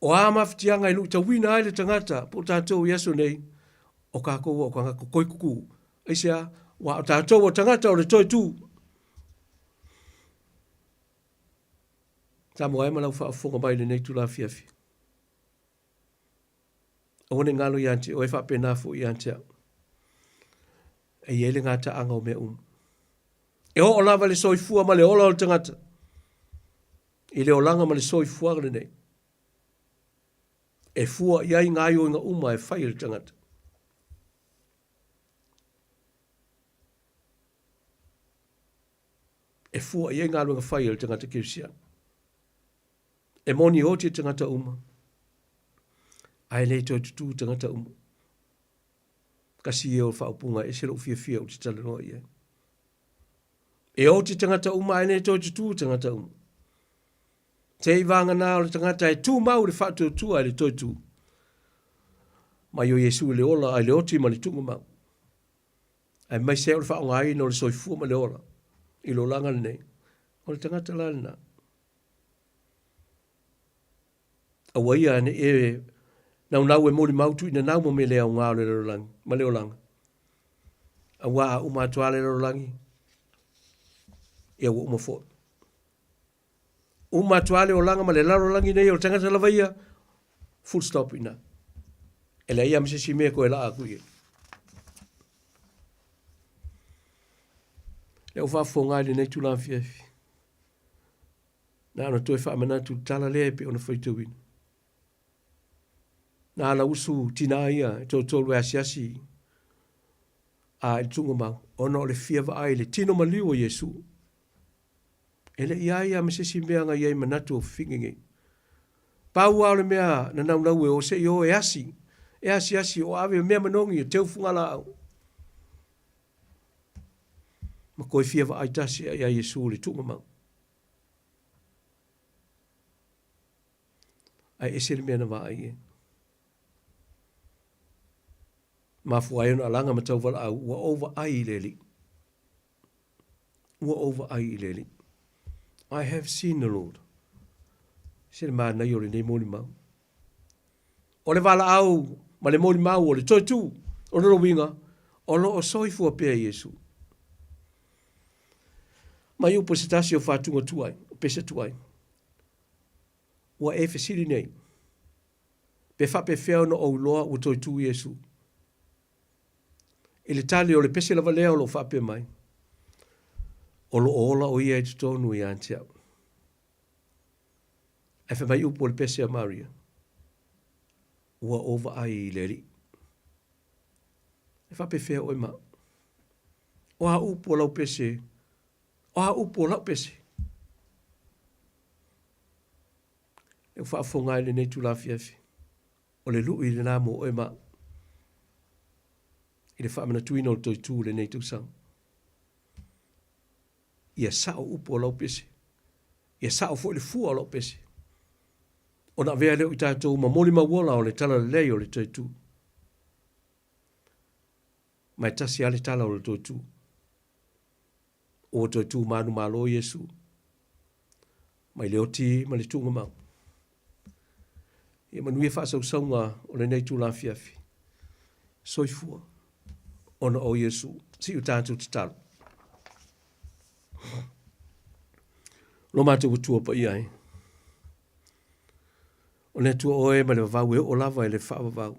O a mawhitianga i luta wina ai le tangata, po tātou Yesu nei, o kākou o kāngako koikuku. Eisea, wa o tātou o tangata o le toitu. Tā moa e malau whaafonga mai le nei tu la fiafi. O ne ngalo i ante, o e whaapenafo i ante au. E iele ngā ta anga o mea E o lava le soifua ma le ola o le tangata. I le olanga ma le soifua le nei. E fua iai ngai o inga uma e whai le tangata. e fua i ngā runga whai o tangata Kirisian. E moni o te tangata uma. Ai le tō tutu tangata uma. Kasi e o whaupunga e sero fia o te talanoa i e. E o te tangata uma ai le tō tutu tangata uma. Te i vanga nā o le tangata e tū mau le whātua tua ai le tō tu. Mai o Yesu le ola ai le oti ma le tunga mau. Ai mai se o le whaonga ai no le soifua ma le ola. I lo langa nei. O le tangata lana. Awa ia ne e nau e mori mautu ina nau mo me lea o ngā le rolangi. Ma le olanga. Awa a umatua le rolangi. Ia wa umafo. Umatua le olanga ma le rolangi nei o tangata lava ia. Full stop ina. Ele ia mse si mea ko e la aku ia. Le o whafo ngai le nei tulan fiafi. Nā ana toi whaamana tu tala lea pe ona whaitawina. Nā ala usu tina ia e tō tōlu e asiasi. A e tunga mau. Ona o le fiawa ai le tino maliu o Yesu. Ele ia mse si mea ngai iai manatu o whingenge. Pau au le mea na nau e o se i o e asi. E asi o ave mea manongi o teu fungala au. Ma koe fiawa ai tasi a Yesu le tunga mau. Ai ese le mea na waa ai e. Ma fuai ona alanga ma tau wala au. Ua over ai leli. Ua over ai leli. I have seen the Lord. Se le maa nai o le nei mōli mau. O le wala au. Ma le mōli mau o le toi tu. O le winga. O lo o soifua pea Yesu. Ma iu po se tasi o whātunga tuai. O pesa tuai. Ua e fesiri nei. Pe whape whea no au loa o toi tu Yesu. I le tali o le pese lava lea o lo whape mai. O lo ola o ia e tutonu i antiau. E wha mai upo le pese a Maria. Ua ova ai i leri. E whape whea oi ma. O ha upo lau pese. O ha upo lau pese. E whaafonga i le nei tu la fiafi. O le luu i le namo oi ma. I le whaamana tuina o toi tū le nei tu sang. Ia sao upo lau pese. Ia sao fo le fua lau pese. O na vea leo i tātou ma moli ma wola o le tala le lei o le toi tū. Mai tasi ale tala o le toi tū. O toi tū manu malo Yesu. Mai leo ti ma le tūnga mau. Ia manuia whaasau saunga o le nei tū la fiafi. Soifua. Ona o Yesu. Si u tātou te talo. Lo mātou utua pa iai. O le tua oe ma le vavau e o lava e le whaavavau.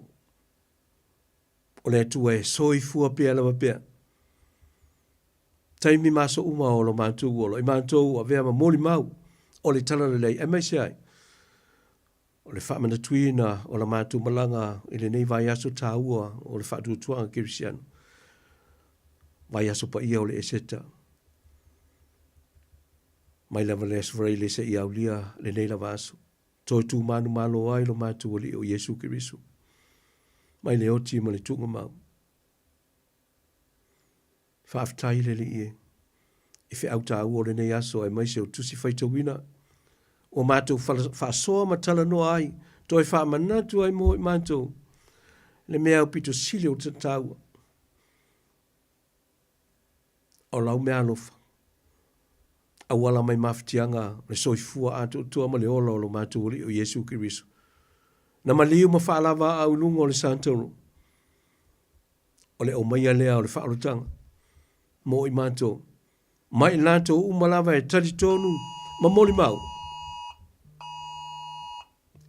O le tua e soifua pia lava pia. Taimi maso uma o lo mātou olo. I mātou a vea ma moli mau. O le tala le lei. E mai se ai. O le whaamana tuina o la mātou malanga i le nei vai aso tā ua o le whaatu tuanga Kirisiano. Vai aso pa ia o le eseta. Mai lava le asvarai le se i aulia le nei lava aso. Toi tu manu malo ai lo mātou o li o Yesu Kirisu. Mai le oti ma le tunga mau. Whaaftai le li e. I whi au tā ua o le nei aso e mai se o tusi whaitawina. O mātou whaasoa matala noa ai. Toi whaamanatu ai mo i mātou. Le mea o pito sile o tāua. O lau mea alofa. Awala mai maftianga le soifua ato tua ma le ola o lo mātou o Yesu Kirisu. Na maliu ma whaalava au lungo o le santoro. O le o maia lea o le whaalotanga. Mo i mātou. Mai lātou umalava e talitonu ma moli mau.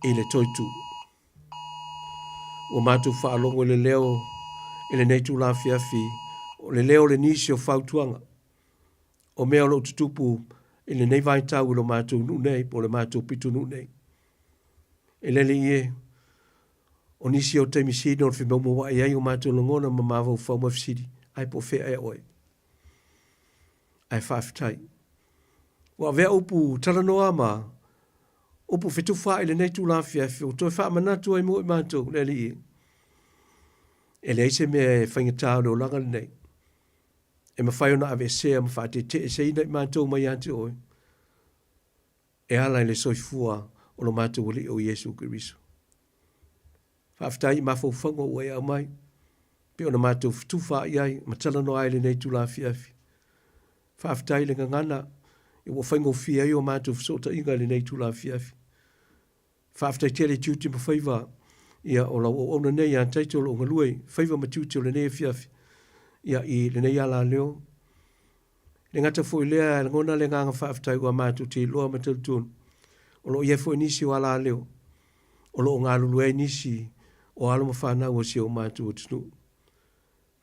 E le toitu. O mātou whaalongo le leo e le neitu la fiafi. O le leo le nisi o whautuanga. O mea lo tutupu e le nei vai tau lo mātou nu nei po le mātou pitu nu nei. E le ie o nisi o te misino o whimau mo wa ai o mātou longona ma mawau whau mawhisiri. Ai po whea e oe. Ai whaafitai. Wa vea upu talanoa ma. Upu fitu wha ele nei tu la fiafi. O toi wha manatu ai mo i mātou le li. E le eise mea e whaingatau leo langa nei. E ma whai ona ave sea ma whaate te e seina i mātou mai ante oi. E ala le soifua o lo mātou wali o Yesu Kiriso. Whaaftai i mawhauwhanga o e au mai. Pe ona mātou fitu wha iai ma talano ai le nei tu la fiafi. Whaaftai le ngangana i wa whaingo fia i o mātou fisota inga le nei tu la fiafi. Whaaftai te le tiuti ma whaiva ia o la o ona nei an taitolo o ngaluei. Whaiva ma tiuti o le nei fiafi. Ia i le nei ala leo. Le ngata fo lea le ngona le nganga whaaftai ua mātou te loa ma talutun. O lo ia fo nisi o ala leo. O lo ngā lulue nisi o alo ma whanau o si o mātou o tunu.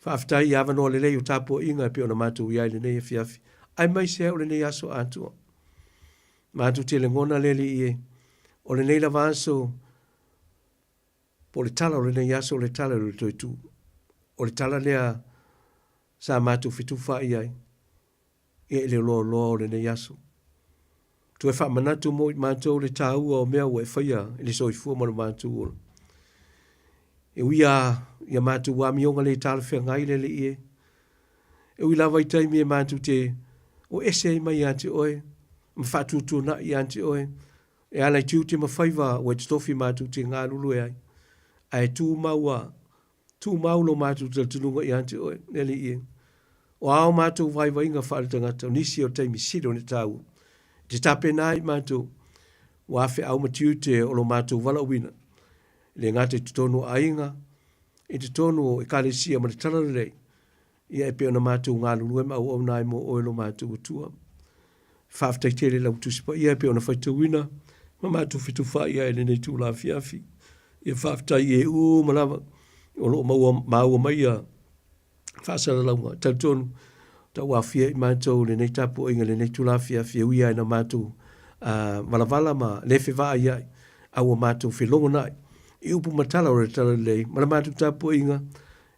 Whaaftai i awanoa le lei o tāpua inga pe o na mātou iai le nei fiafi. Ai mai se o le nei aso atua. Mātou te le ngona le li ie. O le nei la vanso. Po le tala o le nei aso o le tala o le toitu. O le tala lea sa mātou fitu wha iai. E le loa loa o le nei aso. Tu e wha manatu mo i mātou le tāua o mea ua e whaia e le soifua mo le mātou o. E uia ia mātou wa mionga le tāla whea ngai le ie. E ui lawa i taimi e mātou te o ese i mai ante oe. Ma whatutu na i ante oe. E ala i tiu te mawhaiva o e tofi mātou te ngā lulu e ai. A e tū maua. Tū maulo mātou te tununga i ante oe. Nele ie. O ao mātou vaiva inga whaale tangata. O nisi o taimi siro ne tāua. Te tape nai mātou. Wafe au matiu te o lo mātou wala wina. Le ngate te tonu ainga. E te tonu e kālesia ma te talarelei. Ia e peo na mātou ngā lulu e mau au nai mo oelo mātou utua. Whaaftai tere lau tusipa. Ia e peo na whaitawina. Ma mātou fitu wha ia e nei tū la fiafi. Ia whaaftai e malawa. O lo maua mai a whaasara launga. Tau tonu. Tau wafia i mātou le nei tapu inga le nei tū la fiafi. E uia e na mātou walavala ma lefe waa iai. Aua mātou whilongo nai. I upu matala o re tala lei. Mana mātou tapu inga.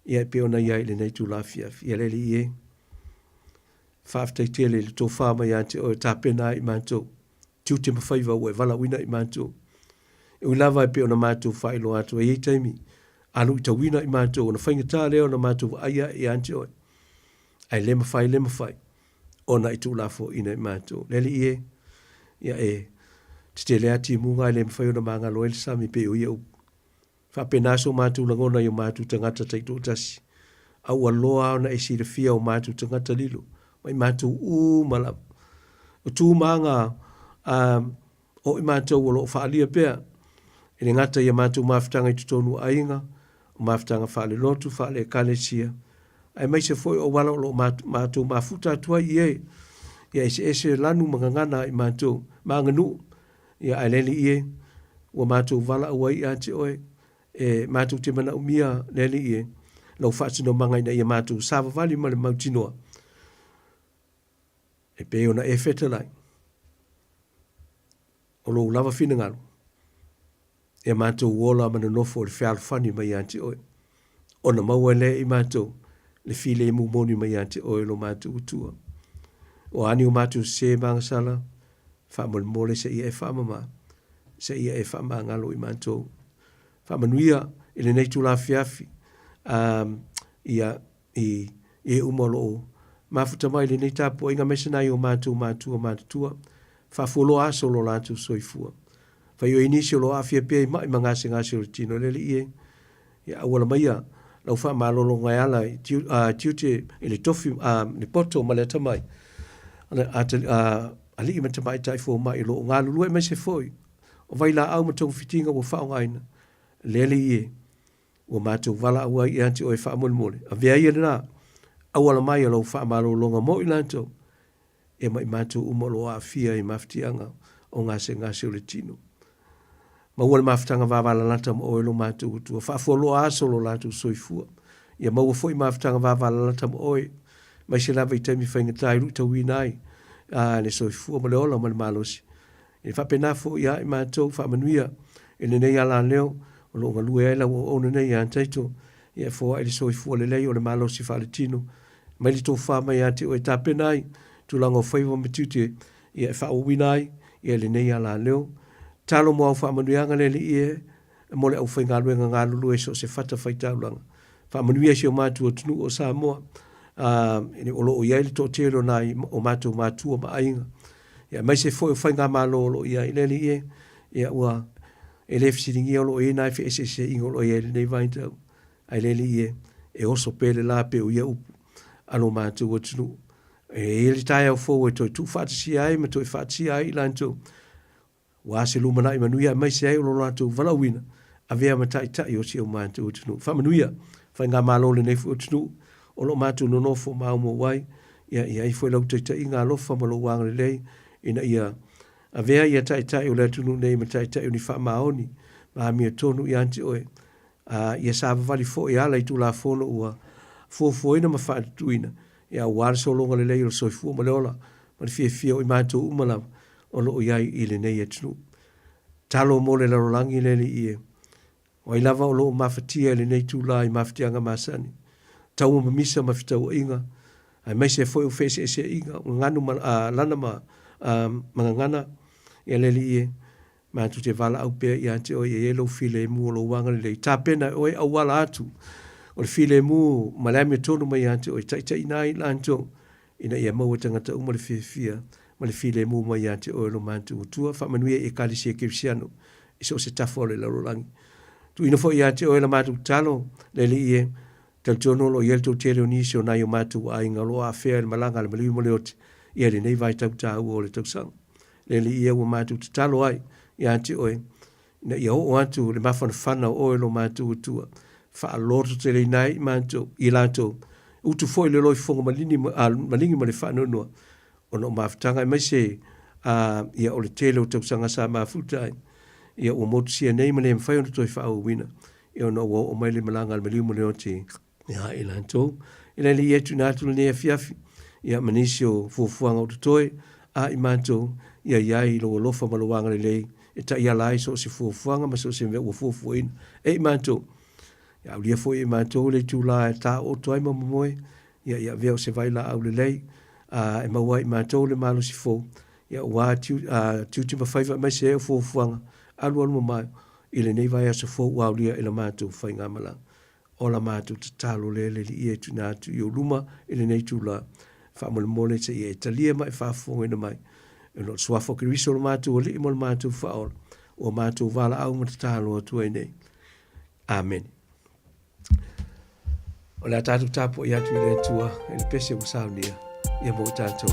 Ia e peo na iai le nei tū la fiafi. Ia lele ie. Whaaftai tele le tō whāma i ante o e tāpena i mātou. Tiu te mawhaiva o e wala wina i mātou. E ui lava e peo na mātou whaelo atu e taimi. Alu i ta wina i mātou. O na whaingatā leo na mātou aia i ante o. Ai le mawhai. O na i tū lafo ina i mātou. Lele ie. Ia e. Te lea ti munga i le mawhai o na mga loel sami pe o ia upu. Whapena so mātou langona i o mātou tangata taito tasi. Au aloa ona e sira fia o mātou tangata lilo. Mai mātou mala. O tū manga o i mātou o lo whaalia pea. E le ngata i a mātou mawhitanga i tutonu ainga. O mawhitanga whaale lotu, whaale kalesia. Ai mai se foi o wala o lo mātou mawhuta atua i e. Ia ese lanu mga ngana i mātou. Mga nu. Ia aileli i e. Ua mātou wala awai i ate oe. E mātou te mana umia leli i e. Lau whaatino manga ina i a mātou. Sāwa wali ma le mautinoa. E pe ona e whetalai. O lo lava whina ngaro. E mātou uola mana nofo le whialu whani mai ante oe. Ona maua le i mātou. Le file e mumoni mai ante oe lo mātou utua. O ani o mātou se manga sala. Whamole mole se ia e whamama. Se ia e whamama ngalo i mātou. Whamanuia i le nei tūla fiafi. Ia i umolo o. Mafuta mai le nei tapu inga mesenai o mātou mātua. Whafolo aso lo lātou soifua. Whai o inisi o lo afia pia i mai mangase ngase o le tino lele i e. Ia awala mai a. Lau wha malolo ngai ala i tiute i le tofi, le poto ma le tamai. Ali i matamai tai fo mai lo ngā lulu e mai se foi. O vai la au matongu fitinga o whao ngaina. Lele i e. O mātou wala aua i anti o e wha mole. A vea i e nā. Awala mai alo wha malolonga mo i lantou. E mai mātou umolo a fia i maftianga o ngase o le tino. Maua le maftanga wawala lata mo oe lo mātou utua. Whaafolo aso lo lātou soifua. Ia maua foi maftanga wawala lata mo oe. Mai se lava i taimi whaingatai ruta winai. Le soifua ma le ola ma le malosi. E whapena fo ia i mātou whamanuia. E le nei ala leo. O lo ngalue ai lau o nei an taito. Ia fo ai le soifua le lei o le malosi wha le tino. Mai li tō wha mai ate o e tapenai. Tulango whaiva matute. ia e whaowina ai, ia le nei ala leo. Talo mo au whaamanuianga le li e, mo le au whaingaluenga ngā lulu e so se whata whaitaulanga. Whaamanuia si o mātua tunu o Samoa, ene olo o iai le tō tero nai o mātua maainga. Ia mai se foi o whainga malo olo ia i le li e, ia ua e le fisiringi olo e nai fi se ingo olo ia le nei vaintau. Ai le li e oso pele la pe o ia upu, alo mātua tunu. E li tai au fōu e toi tu whatasi ai, ma toi whatasi ai lantou. Wa se lumana i manuia mai se ai o lantou valawina, a vea matai tai o si o mātua tunu. Whamanuia, whainga malo le nefu o tunu, o lo mātua no nofo maumo wai, ia i foi lau tai tai ngā lofa malo wanga le lei, ina ia a vea ia tai tai o le tunu nei ma tai tai o ni wha maoni, ma mia tonu i anti oe. Ia sāwa vali fo i ala i tu la fono ua fuofuoina ma whaatuina, ia wāre so longa le lei o soi fua ma leola, ma le fia o i mātua umalawa, o lo o iai i le nei atunu. Talo mo le larolangi le li ie, o i lava o lo o mawhatia le nei tu la i mawhatianga masani. Tau o mamisa mawhitau inga, ai mai se foi o fese e se inga, o nganu lana mga ngana, ia le li ie, ma tu te vala au pea i ante o i e lo file mu o lo wanga le lei. Tā pena o e awala atu, o le file mu malame tonu mai ante o i tai nai lanto, ina ia maua tangata uma le fia, ma le file mu mai ante o lo mantu utua, whamanuia e kalisi e kipsiano, iso se tafo le larolangi. Tu ina fo i ante o e la matu talo, le li ie, tal tono lo iel to tere o nisi o nai o matu a inga lo a fea le malanga le maliu mo le oti, ia le nei vai tau tau o le tau sang. Le li ie o matu talo ai, ia ante oe, na ia o atu le mafana whana o e lo matu utua, wha a loto te rei nai manto, i lanto, utu foi le loi fonga malingi ma le whana unua, o no mawhitanga, mai se, ia o le tele o tau sanga sa mafutai, ia o motu sia nei ma le mwhai ono toi wha au wina, ia o no o mai le malanga le maliu mo le oti, ia i lanto, ina li etu na atu le nea fiafi, ia manisi o fuafuanga o tutoi, a i manto, ia iai lo lofa malawanga le lei, e ta ia lai so se fuafuanga ma so se mea ua fuafuina, e i manto, ia au lia foi i manto le tu la e ta o toai ma mamoe, ia veo se vai la au le lei, e maua i manto le malo si fo, ia ua tiuti ma whaiva mai se e fuafuanga, alu mamai, i le nei vai asa fo ua au lia i la manto whai ngā malanga. O la manto te talo le li i e tu nā tu i o luma i le nei tu la, wha mole se i e talia mai whafonga ina mai, e no suafo ki riso lo mātou o li mo le mātou whaola, o mātou wala au matatalo atua i nei. Amen. O le tātou tāpo i atu i le tua, e le pese o saunia, i a mo tātou.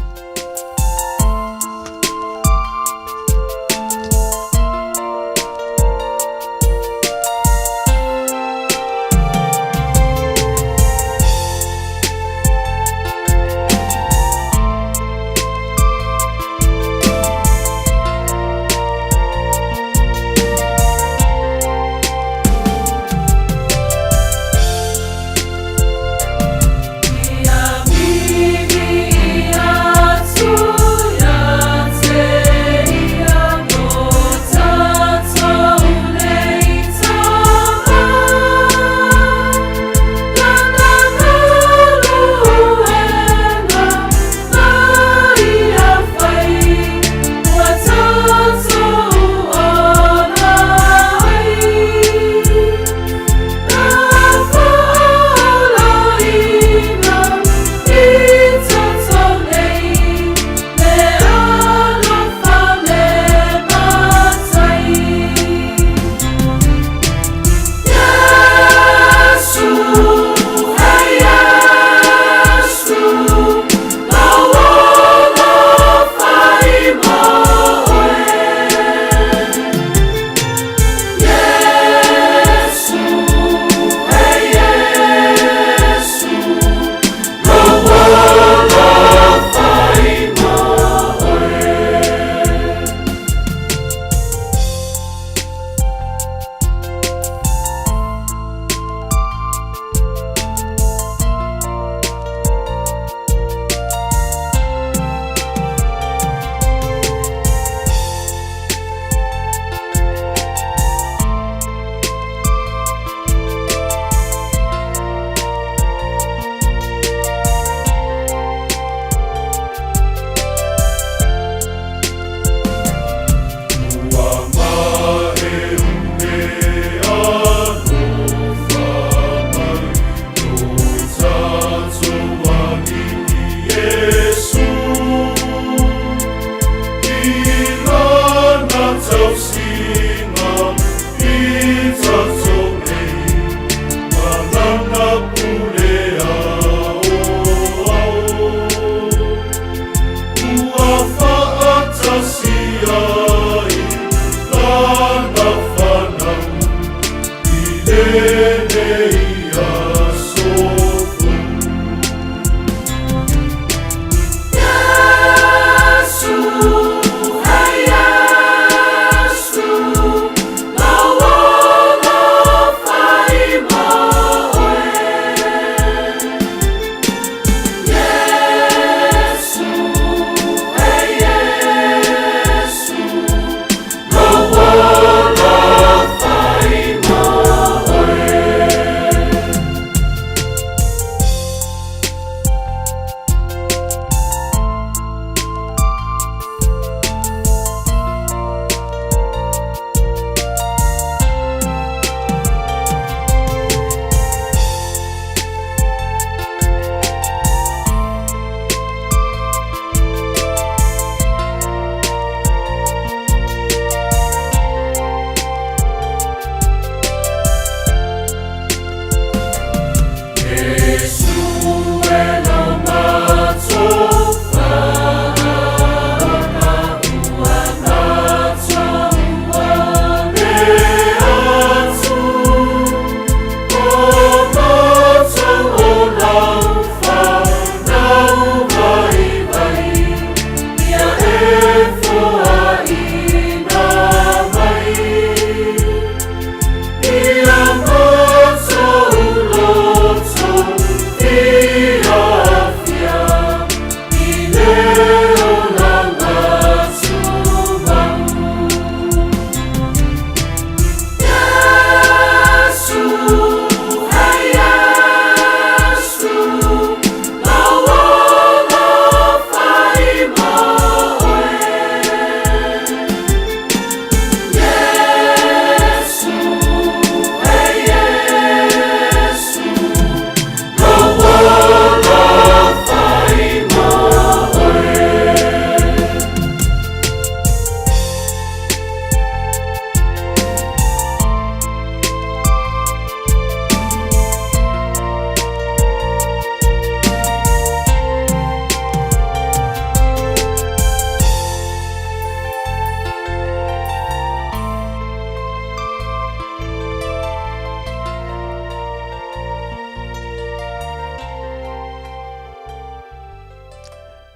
Ia vivi ia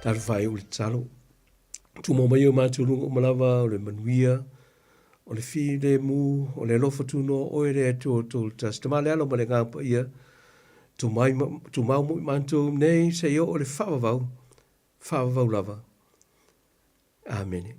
Taru whai o le talo. Tu mo mai o mātulunga o malawa o le manuia, o le fi le mu, o le lofa tuno o e rea tu o tolu tas. Te male alo ma le ngāpa ia, tu mau mo i mātou nei se o le whawavau lava. Amen.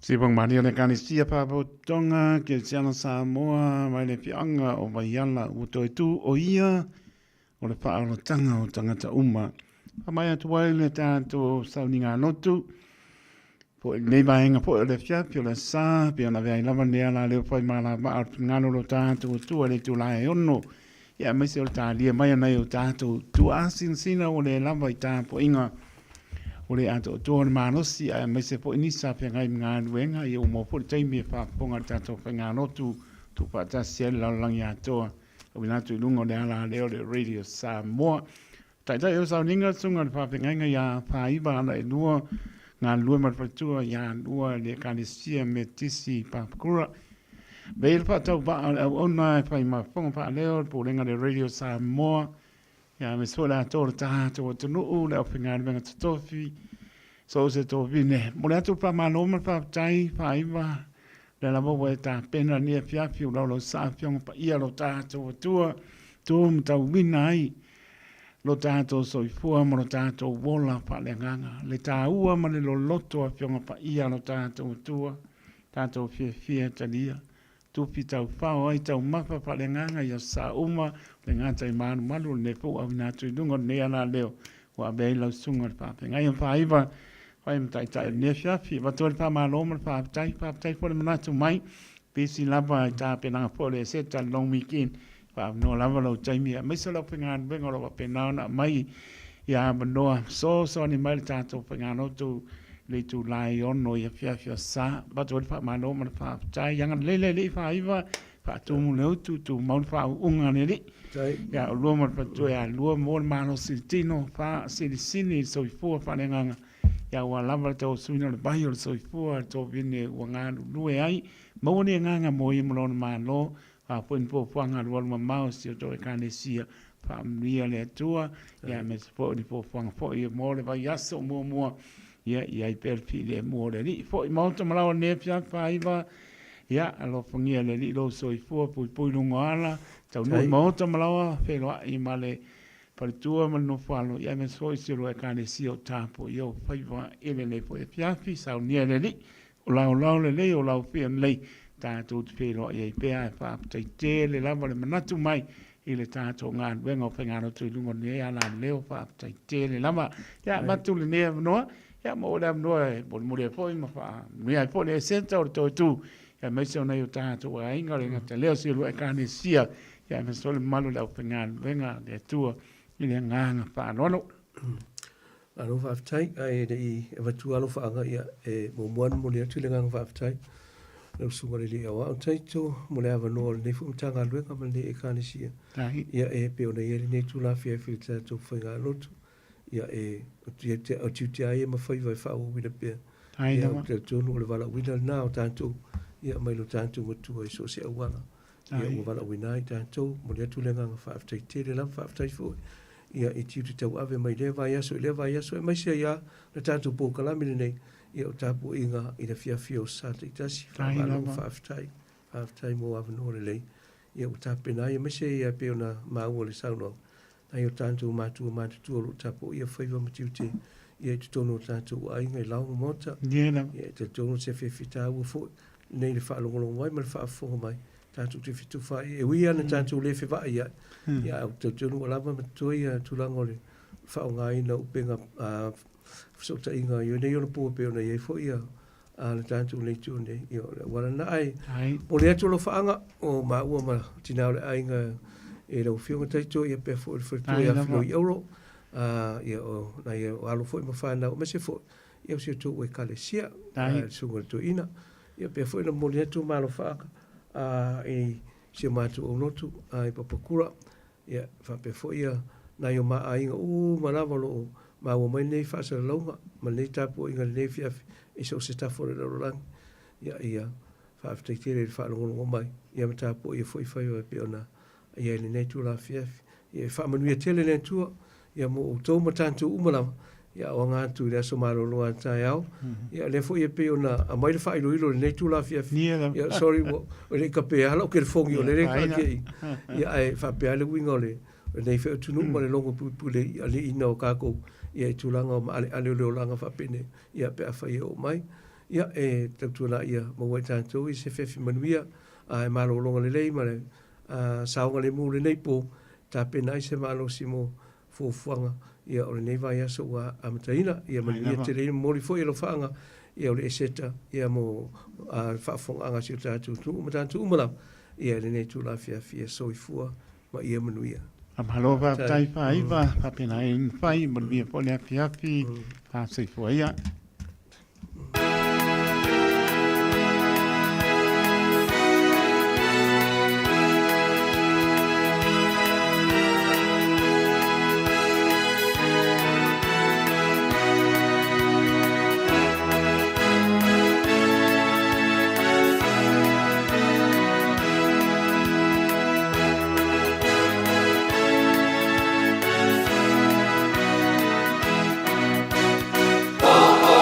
Sipong mani o le kanisia papotonga ke siana Samoa mai le pianga o vaiala utoitu o ia o le whaarotanga o tangata uma. Pamai atu wai le tātou sauninga notu po nei vaenga po le fiapi o le sā pe ona vea lava nea la leo pai mala maa ngano lo tātou tua le tu lae ono. Ia maise o le tālia mai anai o tātou tu asin sina o le lava i tāpo inga o le ato o le manosi a mai se po inisa pe ngai ngā luenga i o mo po taimi e whaponga tato pe ngā notu tu patasi e laulangi atoa o winatu i lungo le ala leo le Radio Samoa. Tai o sau ninga sunga le whape ngai a whaiba ana e lua ngā lua marfatua i a lua le kanisia me tisi papakura. Veil patau ba o ona e whai mafonga pa leo po lenga le Radio Samoa. Ya me sola tōra tātou o tunu le o whingāri menga tatofi. So se tō vine. Mo le atu pa maloma pa tai pa iwa. Le la mowa e tā pena ni e fiafi o laulo sāpionga pa ia lo tātou o tua. Tō mtau wina ai. Lo tātou soifua mo lo tātou wola pa le nganga. Le tā ua ma le lo loto a fionga pa ia lo tātou o tua. Tātou fia talia. tupi tau whao ai tau mapa pa le nganga ia sa uma le ngata i manu malu le pu au nā tui dungo ne ana leo wa bei lau sunga le pape ngai am whaiva whai mtai tai ne fiafi wa tōre pa malo ma pa tai po le manatu mai pisi lava i tā penanga po le se ta long weekend pa no lava lau taimi a misa lau pengan bengo lau penao na mai ia manoa so ni mai le tātou pengano tu le tu lai ono ia fiafia sa ba tōre pa malo ma pa tai yanga le whaiva pa tumu leo tu maun pa unga ne li ya lua ma pa tu ya lua mo mano sitino pa sini so i fu pa nganga ya wa lava to suino le baio so i fu to vine wanga lue ai mo ne nganga mo i mo ma lo pa pun po fanga lo ma mau si to kanesia pa mia le tua ya me po ni po fanga po i mo le vai aso mo ya i per file mo le ni fo i mo to mala ne fia fa iva ya alo fungia le li lo so i fu pu lunga ala tau no mo to mala fe lo i male per tua ma no falo ya me so i si lo kanesia o tapo yo fa iva ele le po fia fi sa ni le li o la le o la fi le ta tu fe lo i pe a fa te le la le manatu mai ile tātou ngā wenga o whengano tui lungo ne ala leo wha tai tēle lama. Ia matu le nea mnoa, ia mo ora mnoa e boni mure poi ma wha mea po le senta o toi tu. Ia meiseo nei o tātou a inga ringa te leo si lua e kāne sia. Ia me sole malu lau whengano wenga le tua ile nganga wha anono. Alo whaftai, ai e watu alo whaanga ia e mo muan mo lea tui le nganga whaftai. Lau sunga le lea wa o taito mo le awa noa le nefu mtanga luenga ma le e kāne sia. Ia e peo na ieri nei tū la fia whita tō whainga lotu. Ia e o tiuti aia ma whaiva e whao wina pia. Ia o te tōnu o le wala wina nā o tātou. Ia mai lo tātou matua i so se awala. Ia o wala wina i tātou mo le atu le nganga whaaftai tere lam whaaftai fōi. Ia e tiuti tau ave mai le vai aso e mai sia ia na tātou pō kalamine nei. Ia o tāpu inga i le fia o sata i tasi. Whaaftai mo avanoa le lei. Ia o tāpena ia mese ia peo na maua le sauno. Ai o tātou mātua mātutua lo tāpo ia whaiva matiute. Ia i tutono o tātou ainga i launga mota. Ia i tutono se whiwhita ua fo. Nei le whaalongolongo mai ma le whaafonga mai. Tātou te whitu whai. E ui ana tātou le whiwa ia. Ia au tutono o lava matua ia tulango le whaonga ina upenga sota inga. Ia nei ona pua peo na iei fo ia. Le tātou nei tū nei. Ia wala na ai. O le atu lo whaanga o maua ma tinao le ainga e rau whiunga taito ia pia fo i ia whio i euro. Ia o na ia o alo fo i mawhana o mese fo. Ia o si tō ue kale sia. Sunga tō ina. Ia pia fo i na moli atu malo whaaka. E sia mātu o notu. I papakura. Ia whapia fo ia na i o maa inga. Manawa lo maua mai nei whaasa launga. Ma nei tāpo inga nei fiafi. I so se tafo le rolang. Ia whaaftai tere le whaalongo mai. Ia mata po ia foi o pe ona. Ia le nei tu la fiafi. Ia whaamanuia tele le tua. Ia mo o tau matantu umalama. Ia o ngā tu le aso maro loa tai au. Ia le foi pe ona a mai le whailo ilo le nei tu la fiafi. Ia sorry o le ka pe hala o ke le fongi o le re ka kei. Ia e whapea le winga o le. Nei wheo tunu ma le longo pupule. Ia le ina o kako. Ia i tūlanga o maale ale leo langa whapene. Ia pe a whai o mai. Ia e tautua ia mawai tātou i se whewhi manuia. E malo longa le lei ma le saonga le mū le nei pō. Tā pena i se malo si mo fōfuanga. Ia o le nei vai aso wa amataina. Ia manuia te reina mori fo i lo whaanga. Ia o le eseta. Ia mo whaafonga anga si o tātou tu. Ma tātou umalam. Ia le nei tūla fia soi fua. Ma ia manuia. Amalo va tai fai va papena in fai mo via pole afi fa sei fuia. Oh,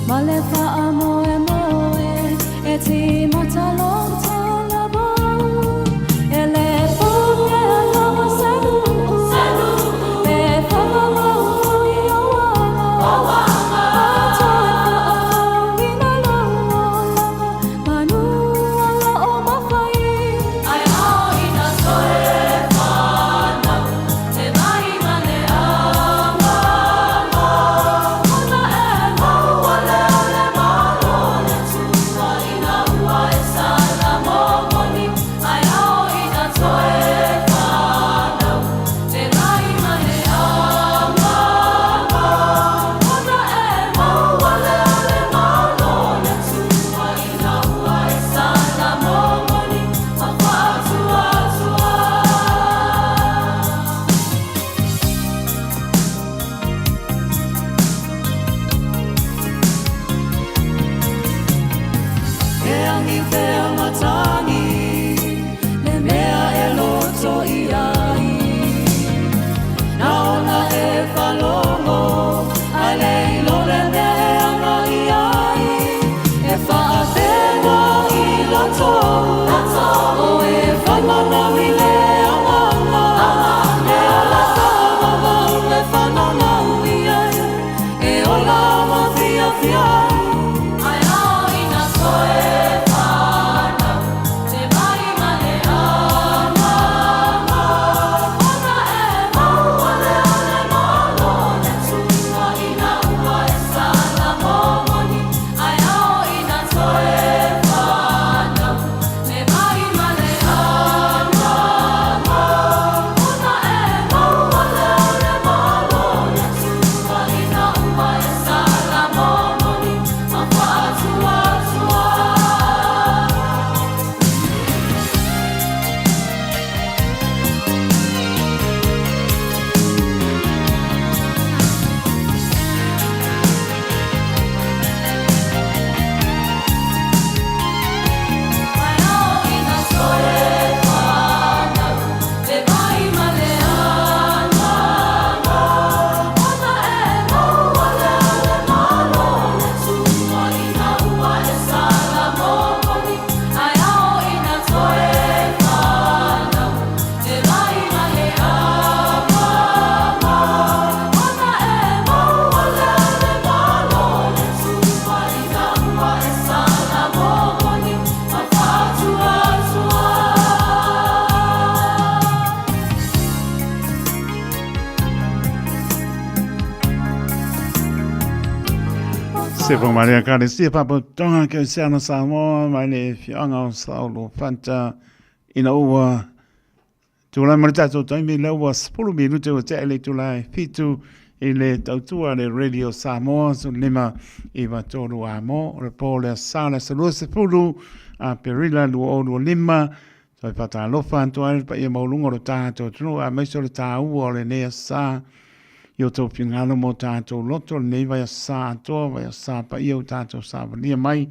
Malefa amoe moe e ti matalong talabo ele poke alama sanu e whamama ui awanga toe whaawina lau langa manu ala o mawhai ai ao ina toe whanau te mai mane ama ona e mau ale ale malo le tua ina ua e sala momoni ai ao ina toe whanau te mai mane ama ona e mau ale ale malo le tua ina ua e sala momoni ma whaatua tua E angi pea matangi le mea e loto i ai na ona e whalongo ai le ilo le mea e anga i ai e whaatena i loto o e whanau i le anganga e ola whaamau e whanau i ai e ola mawhia whiai ai ao ina toe whanau te mai mane ama ona e mau ale ale malo le tua ina ua e sala momoni ai ao ina toe whanau te mai mane ama ona e mau ale ale malo le tua ina ua e sala momoni ma whaatua tua ai ao ina toe whanau te mai mane ama ona e mau ale ale malo le tua ina ua e sala momoni ai ao ina toe whanau te mai mane ama ona e mau ale ale malo le tua ina ua e sala momoni ma whaatua tua Se pong Maria ka le sia papa tonga ke se ana Samoa mai le fianga o Saulo Fanta ina ua tula marita to taimi le ua 10 minute o te ele tula fitu i le tautua le Radio Samoa so lima i watoro a mo le pole sala se lo se pulu a perila lu o lu lima so i pata lofa antoa pa i maulunga ro tato tunu a meiso le ta ua le nea sa io to pingano mo tato loto nei vai a sa to vai a sa pa io tato sa lia mai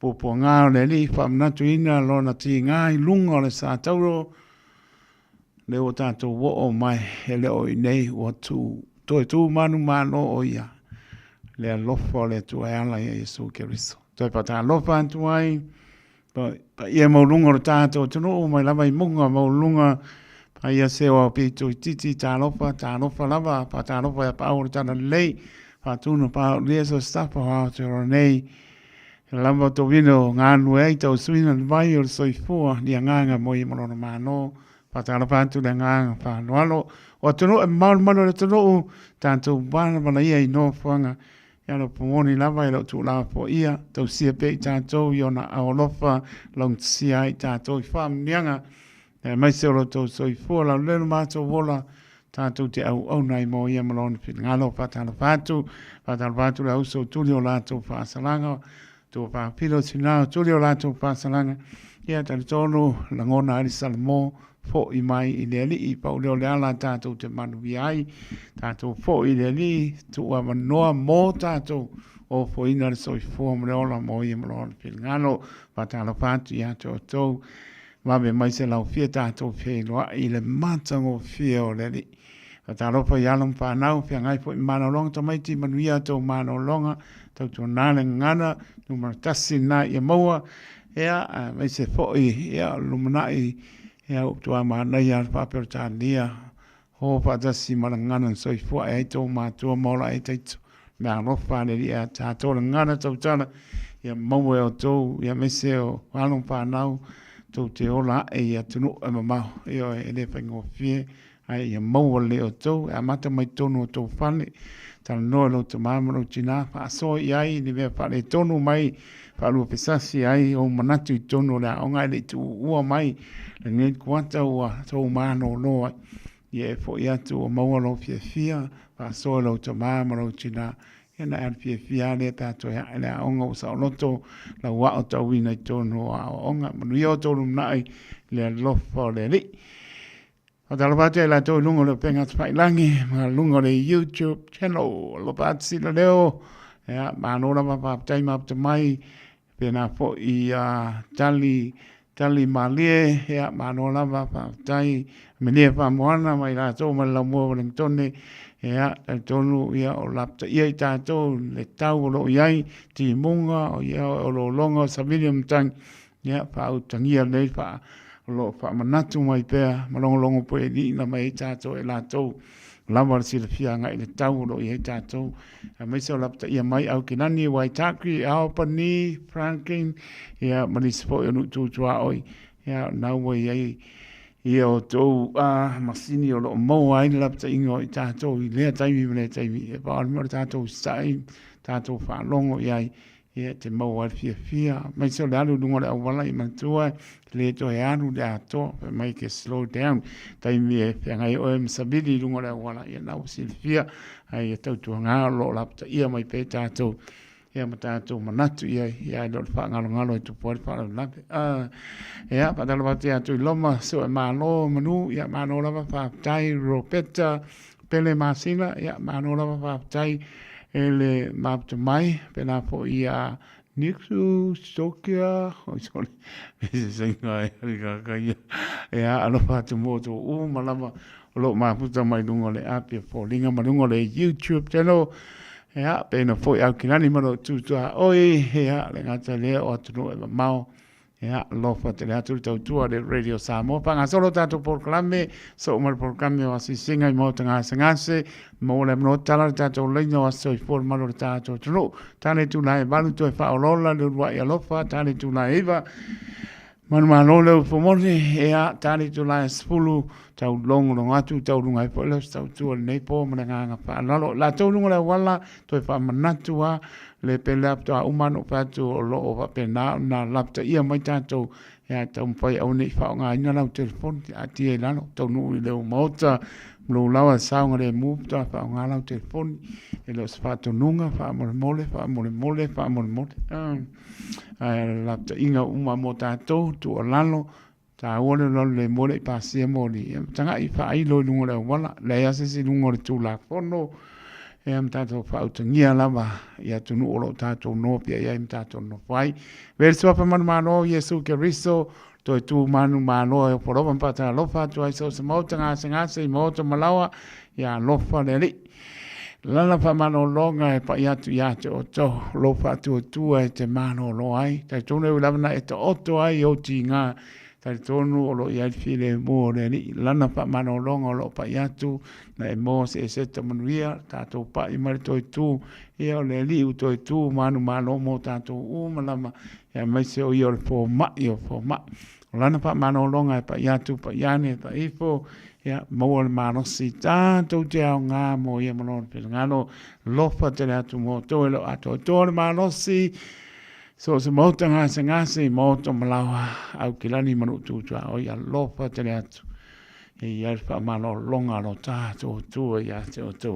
po nga le li fa na tu ina lo na ti nga i lunga le sa tauro le o tato wo o mai ele o nei o tu manu mano o ia le lofo le tu ala ia Yesu Keriso to pa ta lofa antu ai pa ia mo lunga tato tu no mai lava i munga mo lunga Aia se o pitu titi talofa lava pa talofa ya pa o tana lei pa tunu pa leso stapa ha te nei lava to vino nganu e to suina vai o soifua ni nganga mo i mono mano pa talofa tu le nganga pa no o tunu e mal malo le tunu tanto bana bana ia i no fanga ya lo pomoni lava lo tu la po ia to sia pe tanto yona aolofa long sia i tanto fam nianga mai se ro to so i fola le mato vola tanto te au nai mo ia malon fi ngalo patala fatu la uso tulio lato fa salanga to fa pilo sina tulio lato fa salanga ia tal tonu la ngona ali salmo fo i mai i le i pa le ala tanto te manu ai tanto fo i le tu wa no mo tanto o fo ina so i fo mo ola mo ia malon fi ngalo patala fatu ia to Mabe mai se lau fia tātou fia loa i le matango fia o le li. Talo pa yalam pa nau pia ngai po mano longa to mai ti manuia to mano longa to to nale ngana tu martasi na ia maua ea mai se fo ea lumanai ea to ama na ia pa per tania ho pa tasi malangana so fo e to ma to mola e te me ano fa le ia ta to ngana to tana ia maua o to ia mai se o alon pa nau to te ola e ia tunu ama io e le pengo fie ai ia maua le o tau, a mata mai tonu o tau whane, tala noa lo te mamaro tina, pa aso i ai, ni mea whane tonu mai, pa alua pesasi ai, o manatu i tonu le aonga le tu ua mai, le ngai kuata ua tau mano loa, ia e fo i atu o maua lo fia fia, pa aso lo te mamaro tina, ia na ar fia fia le tato ya le aonga o sao loto, la ua o tau ina i tonu o aonga, manu ia o tonu nai, le lofa le li. O tala pate la tō lungo le penga Whailangi, ma lungo le YouTube channel, lo pate sila leo, ea, ma anora ma papatai ma apta mai, pena po i tali malie, ea, ma anora ma papatai, menia whamoana, mai la tō ma la mua Wellingtone, ea, tonu ia o lapta ia i tātou, le tau o lo iai, ti munga, o ia o lo longa, sa William Tang, ea, wha utangia nei wha, lo fa manatu mai pea malongo po e ni na mai tato e la to lava si le fia ngai le tau lo e tato a mai so lapta ia mai au kinani wai taki au pani Franklin ia manis po e no tu tua oi ia na wai ai ia o to a masini o lo mo ai lapta ingo i tato i le tai e pa mo tato sai tato fa longo ia ia te mau fia mai so le alu dungo le awala i mantua le to e anu le ato mai ke slow down tai mi e ngai o sabili dungo le awala ia na usilfia ai e tau tu nga lo lapta ia mai pe tato ia matato manatu ia do fa ngalo tu por fa lape ia pa dalo batia tu loma so e malo manu ia mano lava fa tai ropeta pele masina ia mano lava fa tai ele mapta mai pena po ia Nixu Stokia o sole ese singa ia alo patu moto o malama lo maputa mai dungo le api po linga malungo le YouTube channel ia pena po ia kinani malo tutua oi ia le ngata le o tunu e mau ia lo fate le atu tau tua le Radio Samoa panga solo tato proclame so mal proclame o si singa i mo tanga sangase mo le no tala tato leino aso i for malo tato tunu tane tu lai balu to fa olola le wa ia lo fa tane tu lai eva man malo le fo moni ia tane tu lai spulu tau long long atu tau lunga i po le tau tu nei po mana nga fa lalo la tau lunga le wala to fa manatua le pele apto a umano patu o lo o pena na lapta ia mai tato ya tau pai au nei fa nga ina lau telefon a tie lano tau nu le mota lo lawa saunga le mupta fa nga lau telefon e lo sfato nunga fa mole lapta inga uma mo tato tu o lalo ta ole lo le mole pasia moli tanga i fa ai lo lungo le wala le ase si lungo le tu la fono e am tato fa utangia lava ia tunu olo tato no pia ia am tato no fai verso fa man mano Yesu Kristo to tu manu mano e por oban pata lo fa tu ai so se motanga singa se moto malawa ia lo fa le lala fa mano longa e pa ia tu o to lo fa tu e te mano lo ai ta tonu e lava e to oto ai o tinga tai tonu o lo ia file mo le ni lana pa mano longa o lo pa ia tu na e mo se te manuia tato pa i mari toi tu ia o le li u toi tu manu malo mo tato u malama ia mai se o ia o fo ma lana pa mano longa e pa ia tu pa ia ne pa ifo ia mo o mano si tato te au ngā mo ia malon pe ngano lofa te le atu mo to lo ato to le mano si so se mota ngase moto malawa au kilani manu tutua o ia lofa te le atu e ia fa malo longa lo tato tu ia te o tu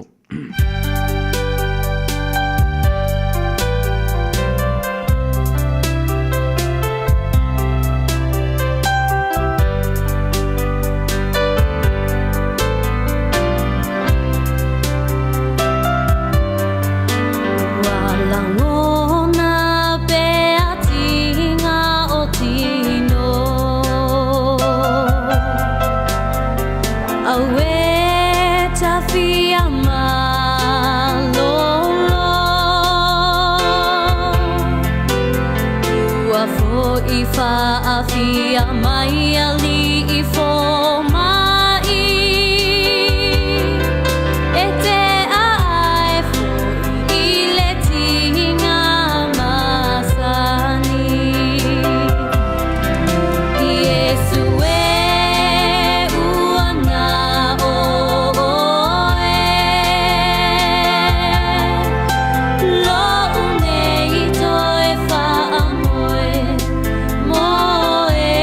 Away Fa'afia mai ali I fo mai E te ae fo I le tinga masani Yesu e uana o oe Lo unei toe fa'amoe Moe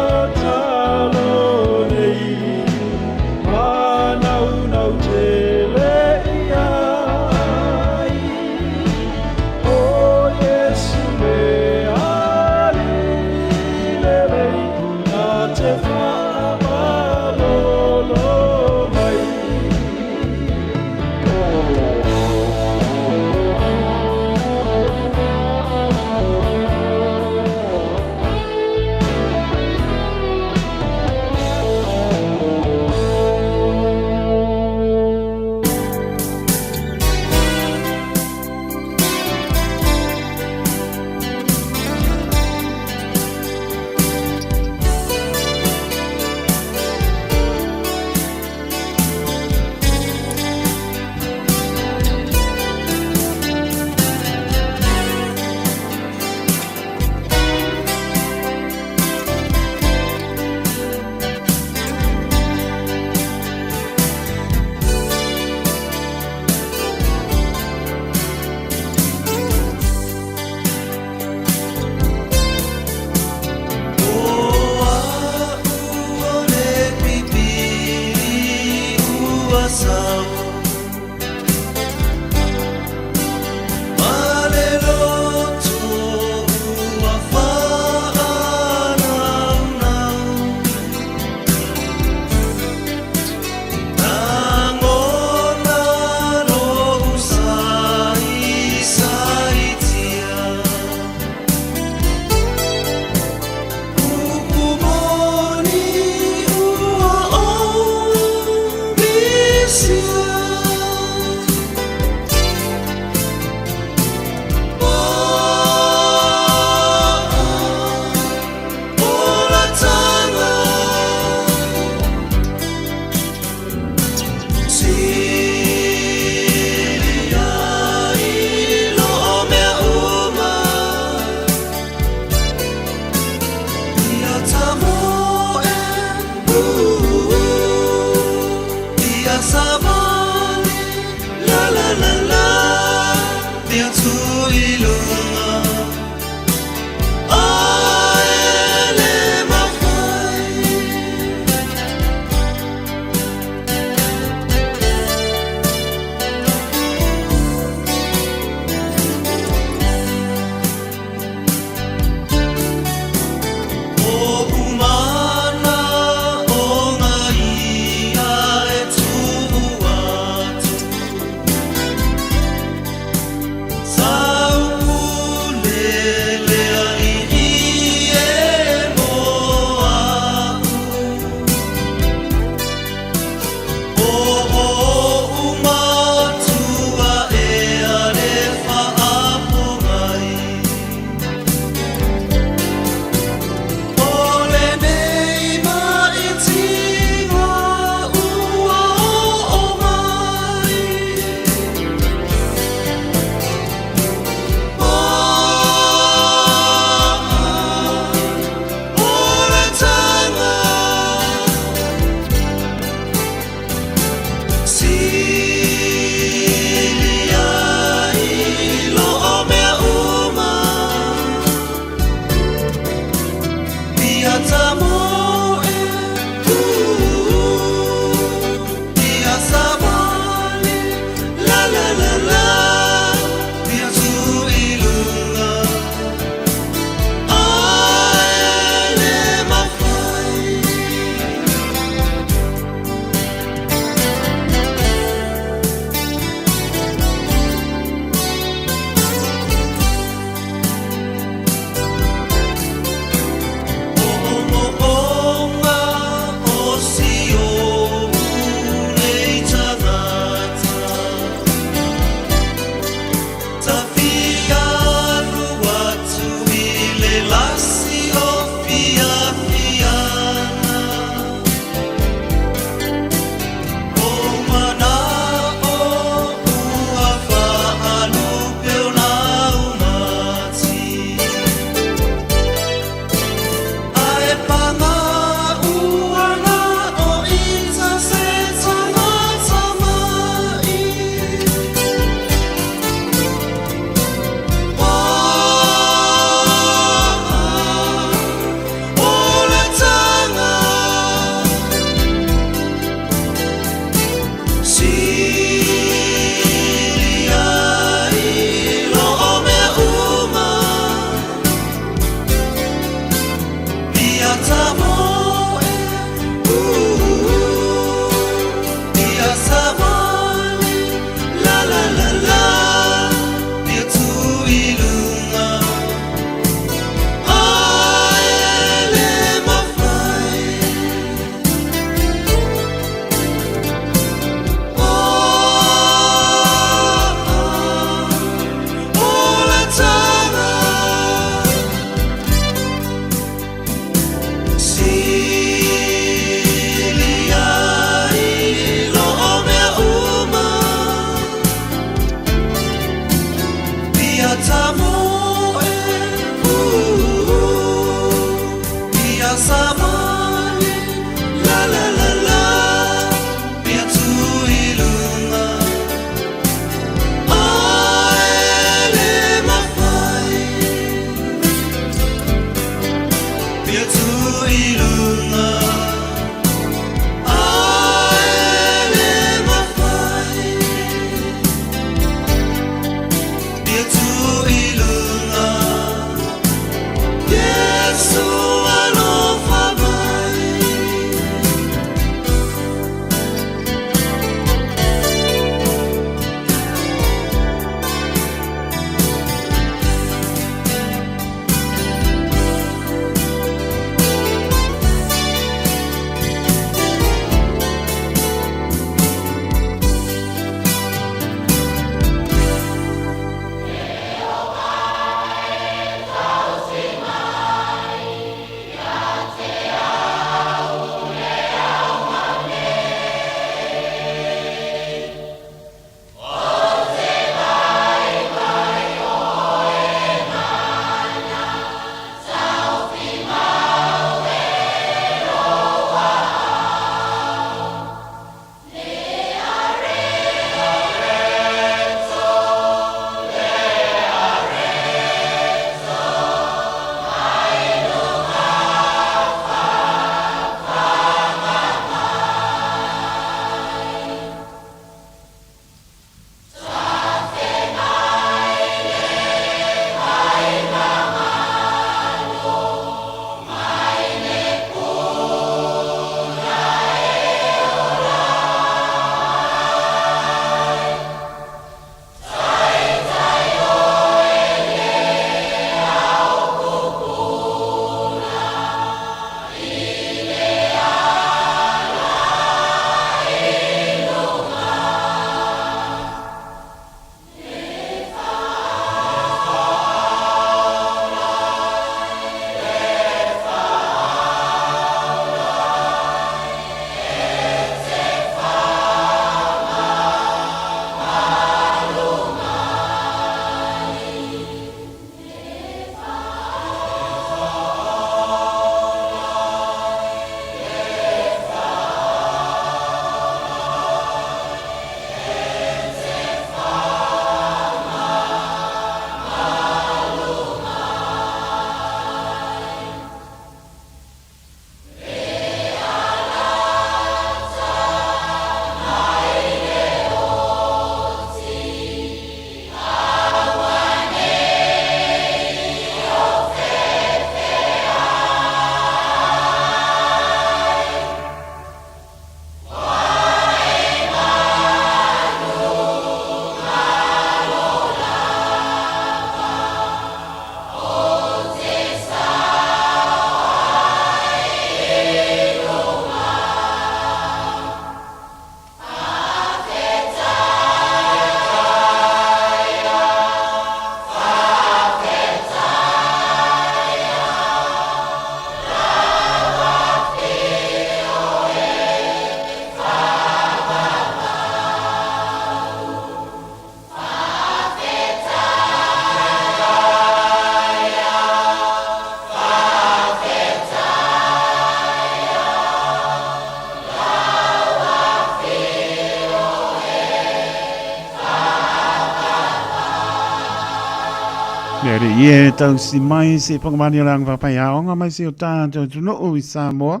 Nere ie tau si mai si pangamani lang papai aonga mai si o tātou tuno ui Samoa.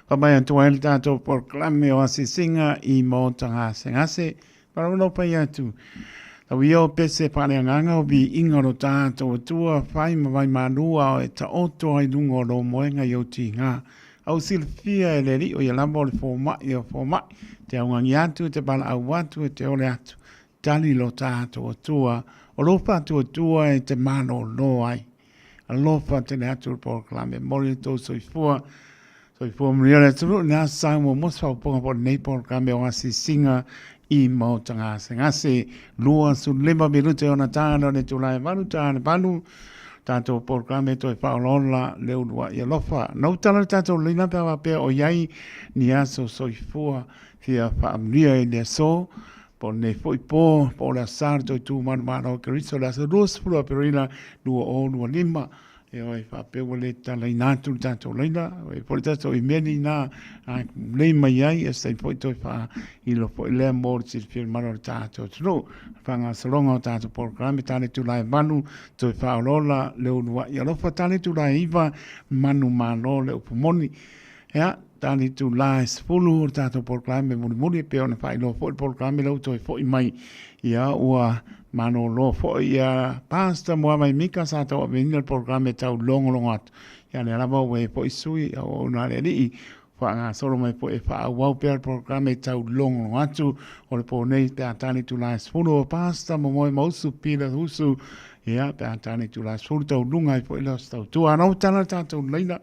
Papai atu el tātou porklame o asisinga I mo tangase ngase. Parauno pai atu. Tau ia o pese pare anganga o bi inga ro tātou tua whai mawai manua o e ta oto ai lungo ro moenga i o ti ngā. Au silfia e le ri o ia lambo le fōmai o fōmai. Te aungangi atu, te bala au atu, te ole atu. Tali lo tātou tua. O lofa tua e te mano lo ai. A lofa te le atu porklame. Mori tō soifua. Soifua mria le turu. Nā saimo mosfa o ponga po nei porklame o asi singa I mau tangase. Ngase lua su lima minute o na tāna ne tulai manu tāna panu. Tātou porklame to e whaolola leo lua I a lofa. Nau tala tātou lina pewa pia o iai ni aso soifua. Fia whaamria I le so. Po ne foi po le sarto tu mano Cristo la dos pro perina duo o duo lima e oi fa pe wole tala inatu tanto lina e por tanto I meni na le mai e stai poi to fa I lo po le mor si firmano tanto no fanga salonga tanto por grande tale tu la manu to fa lola le unwa ia lo fa tale tu la iva manu mano le upomoni ya tani tu lais fulu tato porklame muri pe ona fai lo fo porklame lo to fo mai ia ua mano lo fo ia pasta mo mai mika sa to venir porklame tau longo at ia le lava we fo sui o na le ni fa nga solo mai fo e fa wa per porklame tau longo atu o le po nei te tani tu lais fulu pasta mo mo su pila husu ia pe tani tu lais fulu tau lunga fo ilo sta tu ana tana tato leina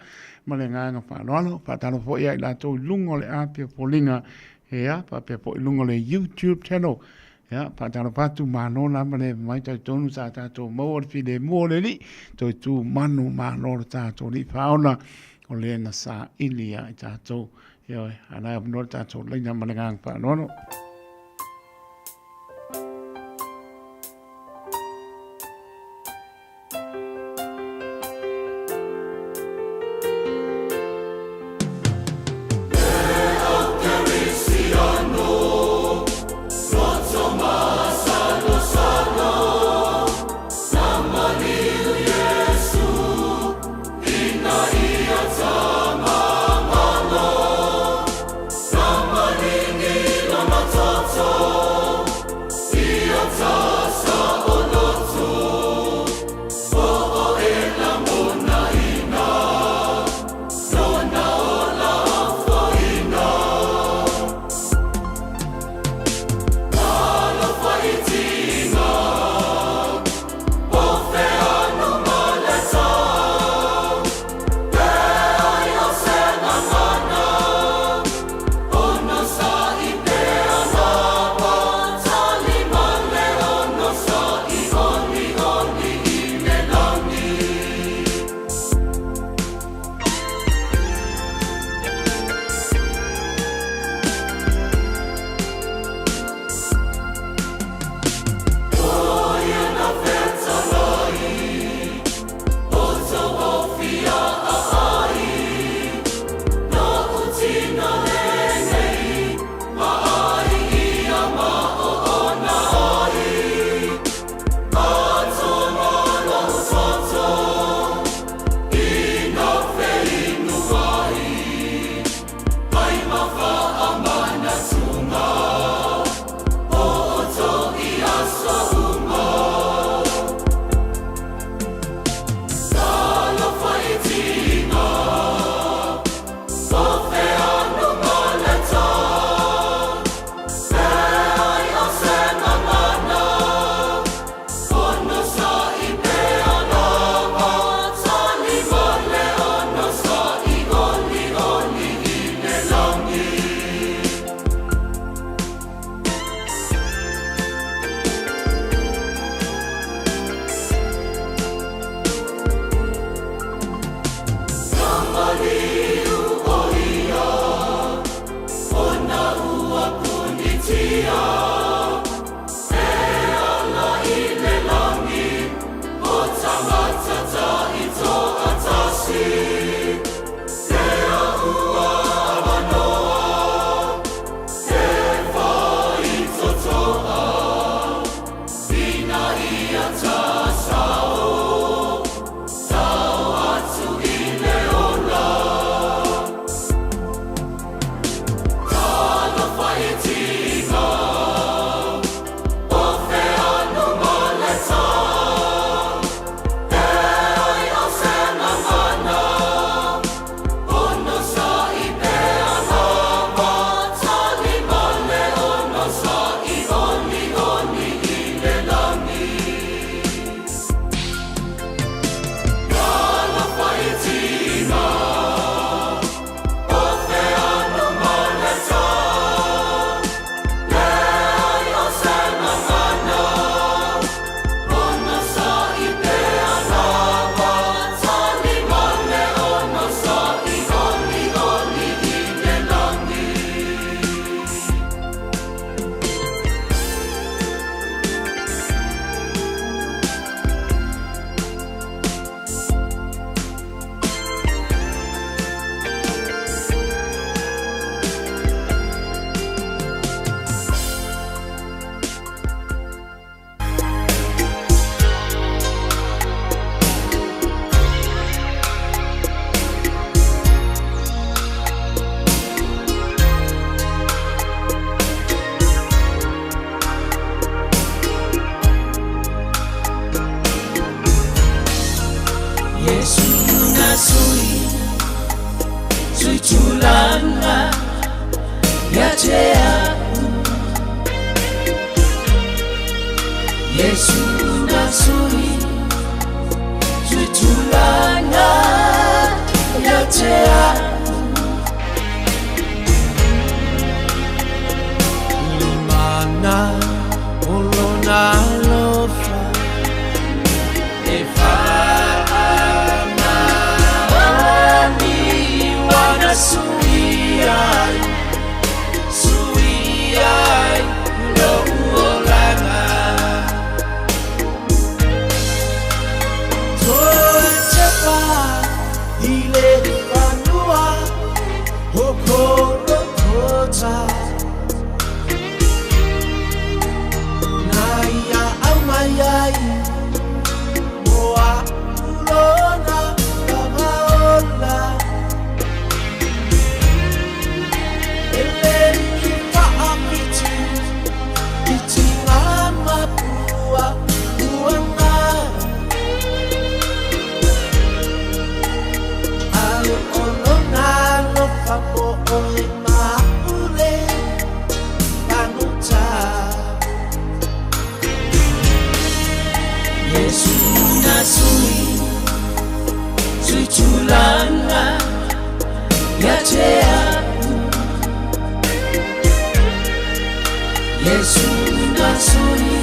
malenga nga fa no fa tano fo ia la to lungo le apia polinga ia pa pe po lungo le YouTube channel ia pa tano patu mano na mane mai ta tonu sa ta to mo fi de mo le ni to tu manu mano ta to ni fa ona o le na sa ilia ta to ia ana no ta to le na malenga fa no Somebody need Yesu na sui tulanga yatea Yesu na sui tulanga yatea Lumana olona lofa Efana oni wana suiai lo uolanga Toetepa ile vanua Hokoro kota Naya au mayai Moa ulona kamaola Ele kipa apiti Iti ngama pua Uanga Al olona lo fapo oe maule Panuta Yesu na sui tulanga yatea Yesu na sui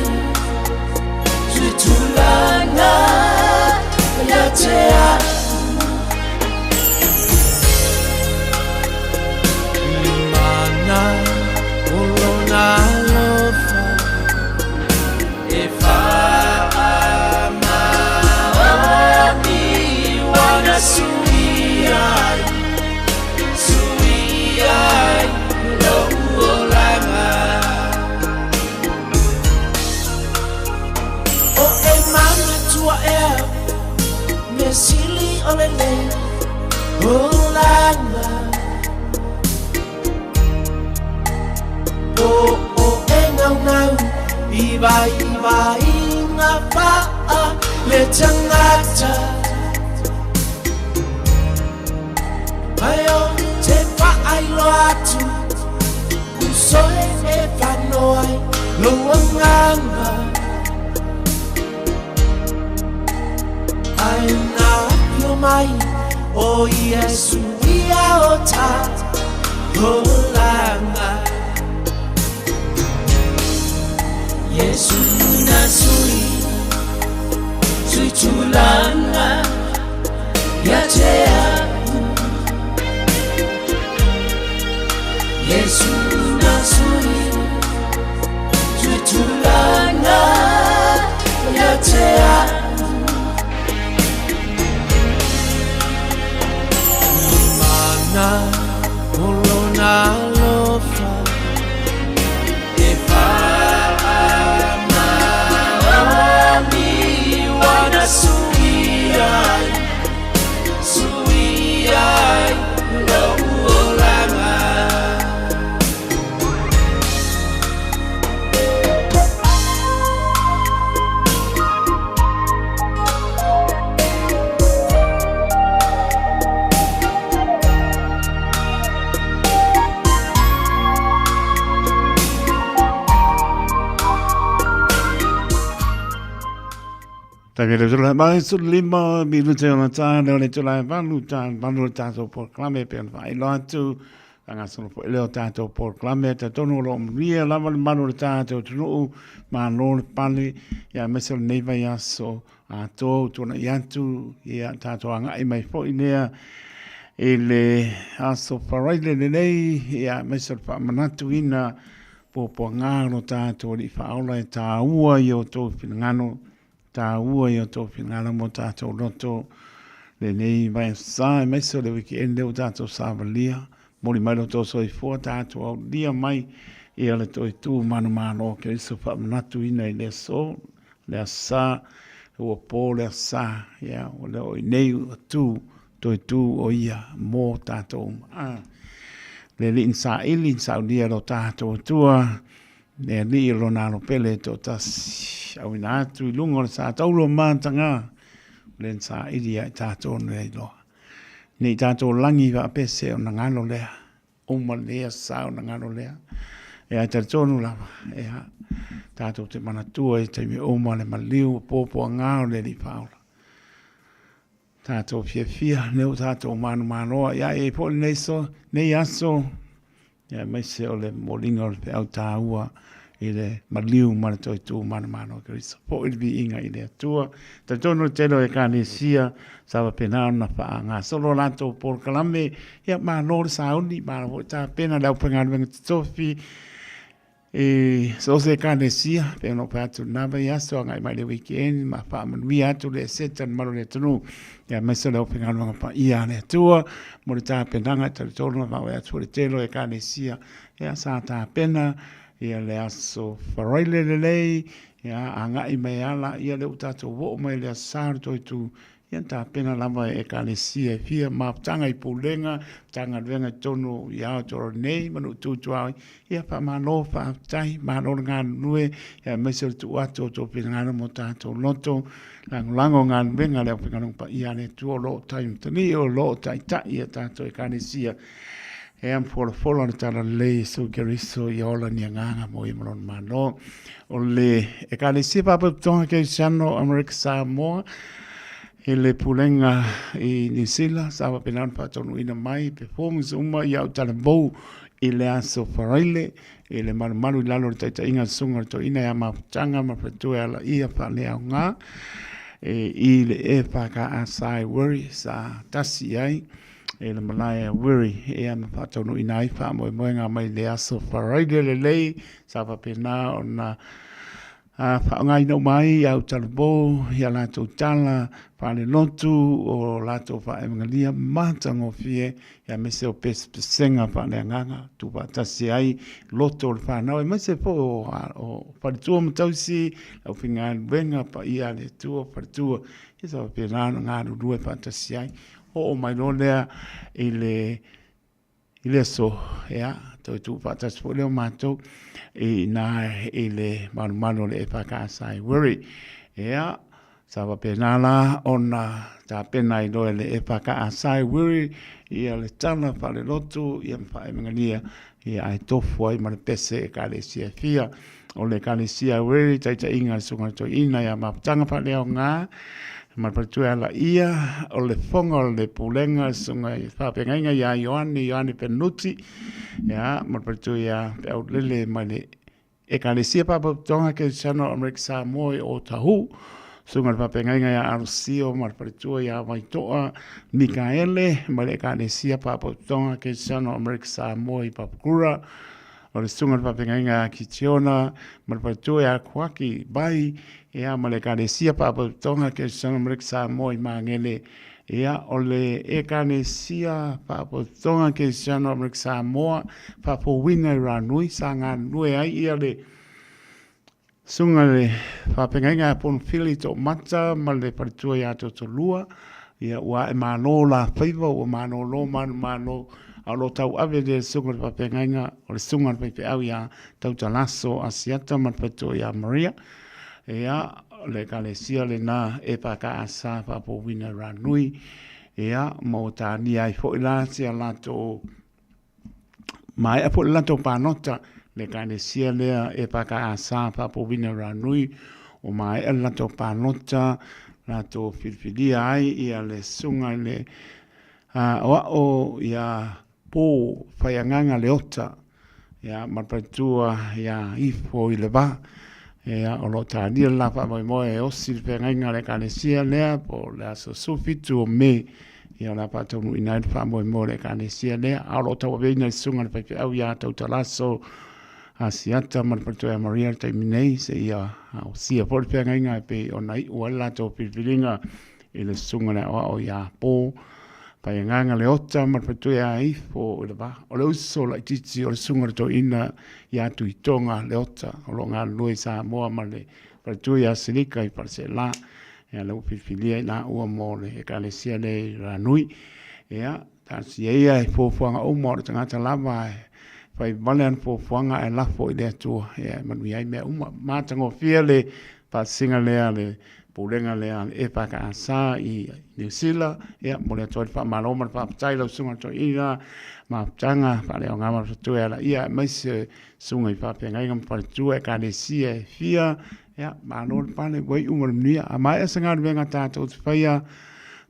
tulanga yatea Mana olona lofa Suiai lo uolanga O e mana tua Mesili olele Olanga O e ngau Iba inga paa Le tangata Ayo te paai loatu Usoe e whanoai Loanganga Ai nā pio mai O Iesu ia o tā Holanga Yesu na sui tulanga yatea Yesu na sui tulanga yatea Mana olona lofa Efana oni wana suiai lo uolanga Tavere sulla mai sul limo minuto na tana le tula vanu tato por clame per vai lotu anga sono po le tato por clame ta tono lo mia la manu tato tu ma non pali ya mesel neva ya so a to na yantu ya tato anga i mai fo inea ele aso paraile nei ya mesel pa manatu ina po ngano tato li fa ola ta ua yo to ngano ta ua yo to finala mo tato roto le nei vai sa messo le weekend o tato savalia moli mai to so i fo tato o dia mai e ale to tu mano che isso fa natu ina le so le sa o po le sa ya o le nei tu o ia mo tato le lin sa dia lo tato tua ne li lo na lo pele to tas au ina tu lungo sa taulo mantanga len sa idia tātou nei loa. Nei tātou langi wa apese o na ngano lea. O ma lea sa o na ngano lea. E ai tātonu lava. E ha tātou te manatua e te mi o ma le maliu pōpō a ngāo le li paula. Tātou fia neu tātou manu manoa. Ia e po nei so, nei aso. Ia mai se o le molinga o le pe au tāua. I le maliu mana toi tū mana mano Keriso. Po i bi inga i le atua. Ta tono telo e kāne sia sawa pena na wha ngā solo lanto por kalame. Ia maa lor sauni maa ho ta pena lau penganu wenga tofi. E so se kāne sia pena pa atu nava i aso ngai mai le weekend ma wha manui atu le setan maro le tunu. Ia mai se lau penganu wenga pa ia le atua. Mo le ta penanga ta tono ma we atu le telo e kāne sia. Ia sa ta pena. Ia le aso wharaile le lei, ia anga i mei ala, ia le utato wo mai le asar toi tu, ia ta pena lama e ka le sia e fia, ma tanga i pulenga, tanga luenga tonu i ao toro nei, manu tutu au, ia pa mano pa tai, mano ngā nue, ia mesel tu ato to pina ngana mo tato loto, lango ngā nuenga leo pina ngana pa ia le tuo lo tai mtani o lo tai tai, ia tato e ka le sia, e am folo na tala le so Keriso i ola ni nganga mo i malon mano o le e ka le si papa tonga ke sano America Samoa e le pulenga i New Zealand sa pa penan pa tonu ina mai performance uma i au tala bou i le aso faraile e le malu lalo taita inga sunga to ina ya ma tanga ma petu ala ia pa le au ngā i le e pa ka asai worry sa tasi ai e le malaya wiri e ama patonu inai pa mo ngā mai le aso wharaide le lei sa pa pena o na whaongai no mai au talabo ia lātou tala whane lotu o lātou wha emangalia mātango fie ia me se o pesenga whane anganga tu patasi ai loto le whanau e mai se po o wharitua matausi au whingā wenga pa ia le tua wharitua ia sa pa pena ngā rurue patasi ai o mai no lea i le so ya to tu patas po le mato i na i le manu le paka sai worry ya sa va penala ona ta pena i do le paka sai worry i le tana pa le lotu i fa ngania i ai to foi ma le pese ka le sia fia o le ka le sia worry ta inga sunga to ina ya ma tanga pa le nga ma patu ala ia o le fonga o le pulenga sunga i whapengainga ia Ioani Penuti ia ma patu ia pe au lele ma le e ka le sia papa tonga ke sano America Samoa o tahu sunga le whapengainga ia Arusio ma patu ia Waitoa Mikaele ma le ka le sia papa tonga ke sano America Samoa i Papakura o le sunga le whapengainga ki Tiona ma patu ia Kwaki Bai ia ma le kanesia papa tonga ke sana America Samoa i mangele ia o le e kanesia papa tonga ke sana America Samoa papa wina ranui sanga nui ai ia le sunga le whapengainga pon fili to mata ma le paritua ia to lua ia ua e mano la whaiva ua mano lo mano a lo tau ave de sunga le whapengainga o le sunga le pepe au ia tau talaso asiata ma le paritua ia Maria ea le kalesia le na e pa ka asa pa po wina ranui ea mo tani ai fo ila sia lato mai a po lato panota le kalesia le e pa ka asa pa po wina ranui o mai a lato panota lato filfilia ai ia le sunga le o ia po faianganga le ota ia marpatua ia ifo i le ba ia o lo tānia lapa moi e osi le pengainga le kanesia lea po le aso sufitu o me ia la pa tonu ina fa moi le kanesia lea a lo tau veina i sunga le pepe au ia tau talaso asiata ma le patoa Maria tai minei se ia o sia po le pengainga pe o nai ua la tau pilpilinga i le sunga le o ia po painganga le ota ma patu ia ifo le ba o le uso la titi o le sunga to ina ia tu itonga le ota o lo nga lui sa moa ma le patu ia silika i parse la ia le upifilia na ua mo le ekalesia le ranui ia ta si ia fo fuanga o mo tangata lava fai valen fo fuanga e lafo i le tu ia manu ia me uma matango fia le pa singa le pulenga le e paka asa i New Zealand ia mo le toi fa maloma fa tai lo sunga to ina ma tanga fa le nga ma tu ala ia mai se sunga i fa pe ngai ngam fa tu e ka le sia fia ia ma no pa le wei umor nia a mai asa nga venga ta to fa ia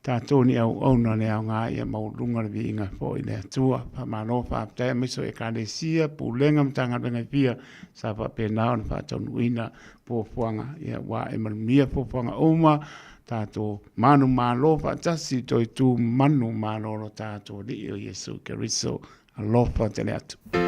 ta to ni au ona le nga ia mo lunga le vinga fo i le tua fa ma no fa tai mai so e ka le sia pulenga mtanga venga fia sa fa pe na on fa to uina po fuanga ia wa e mia po fuanga oma tato manu malo fa tasi toi tu manu malo lo tato di o Yesu Keriso alofa tele atu. La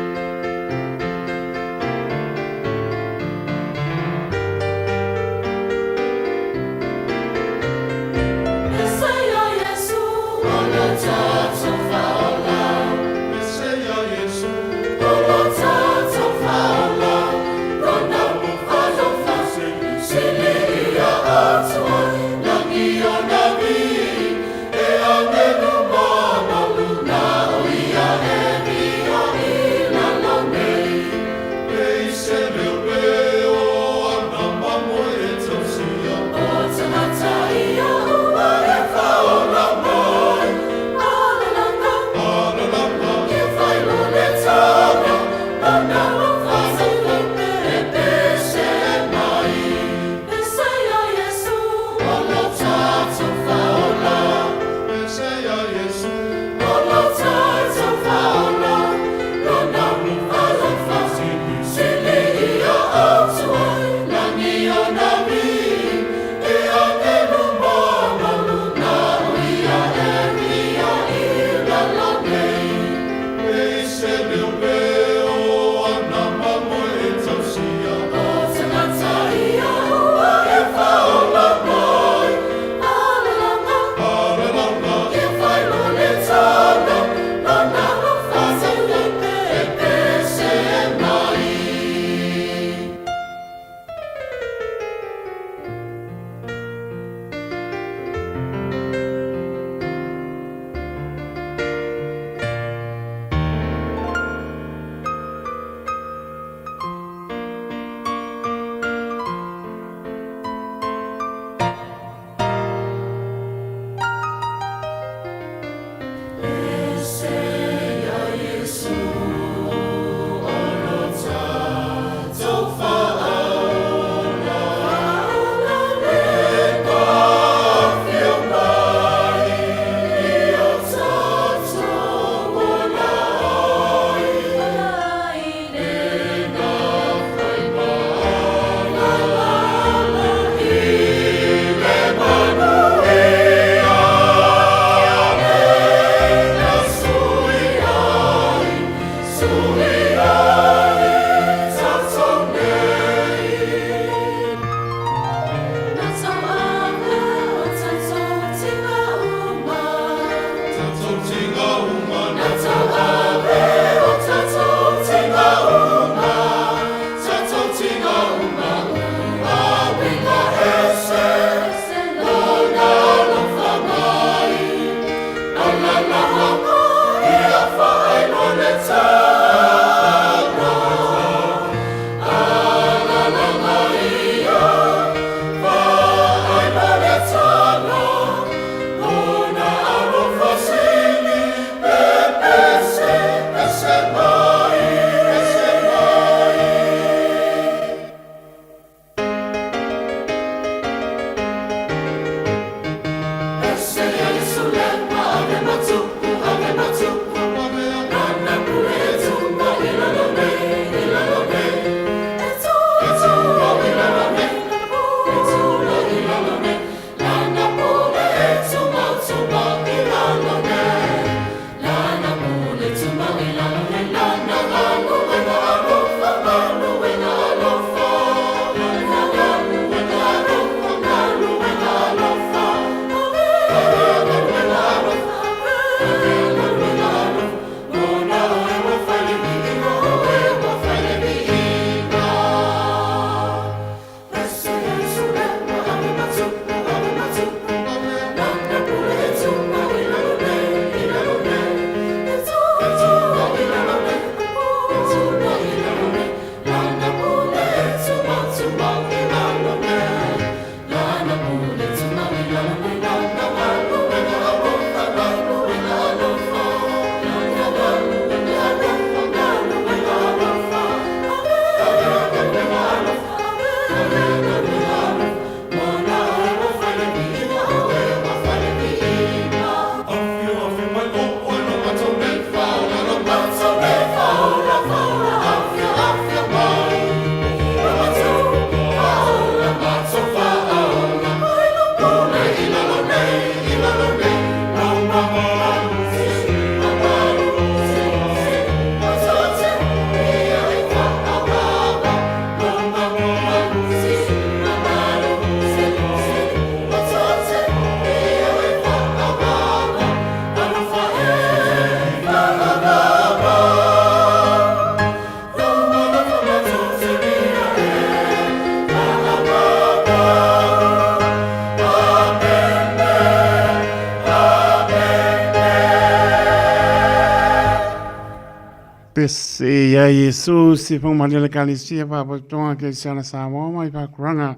pese ia Yesu si pong manele kalisia pa tonga ke sana Samoa mai pa kuranga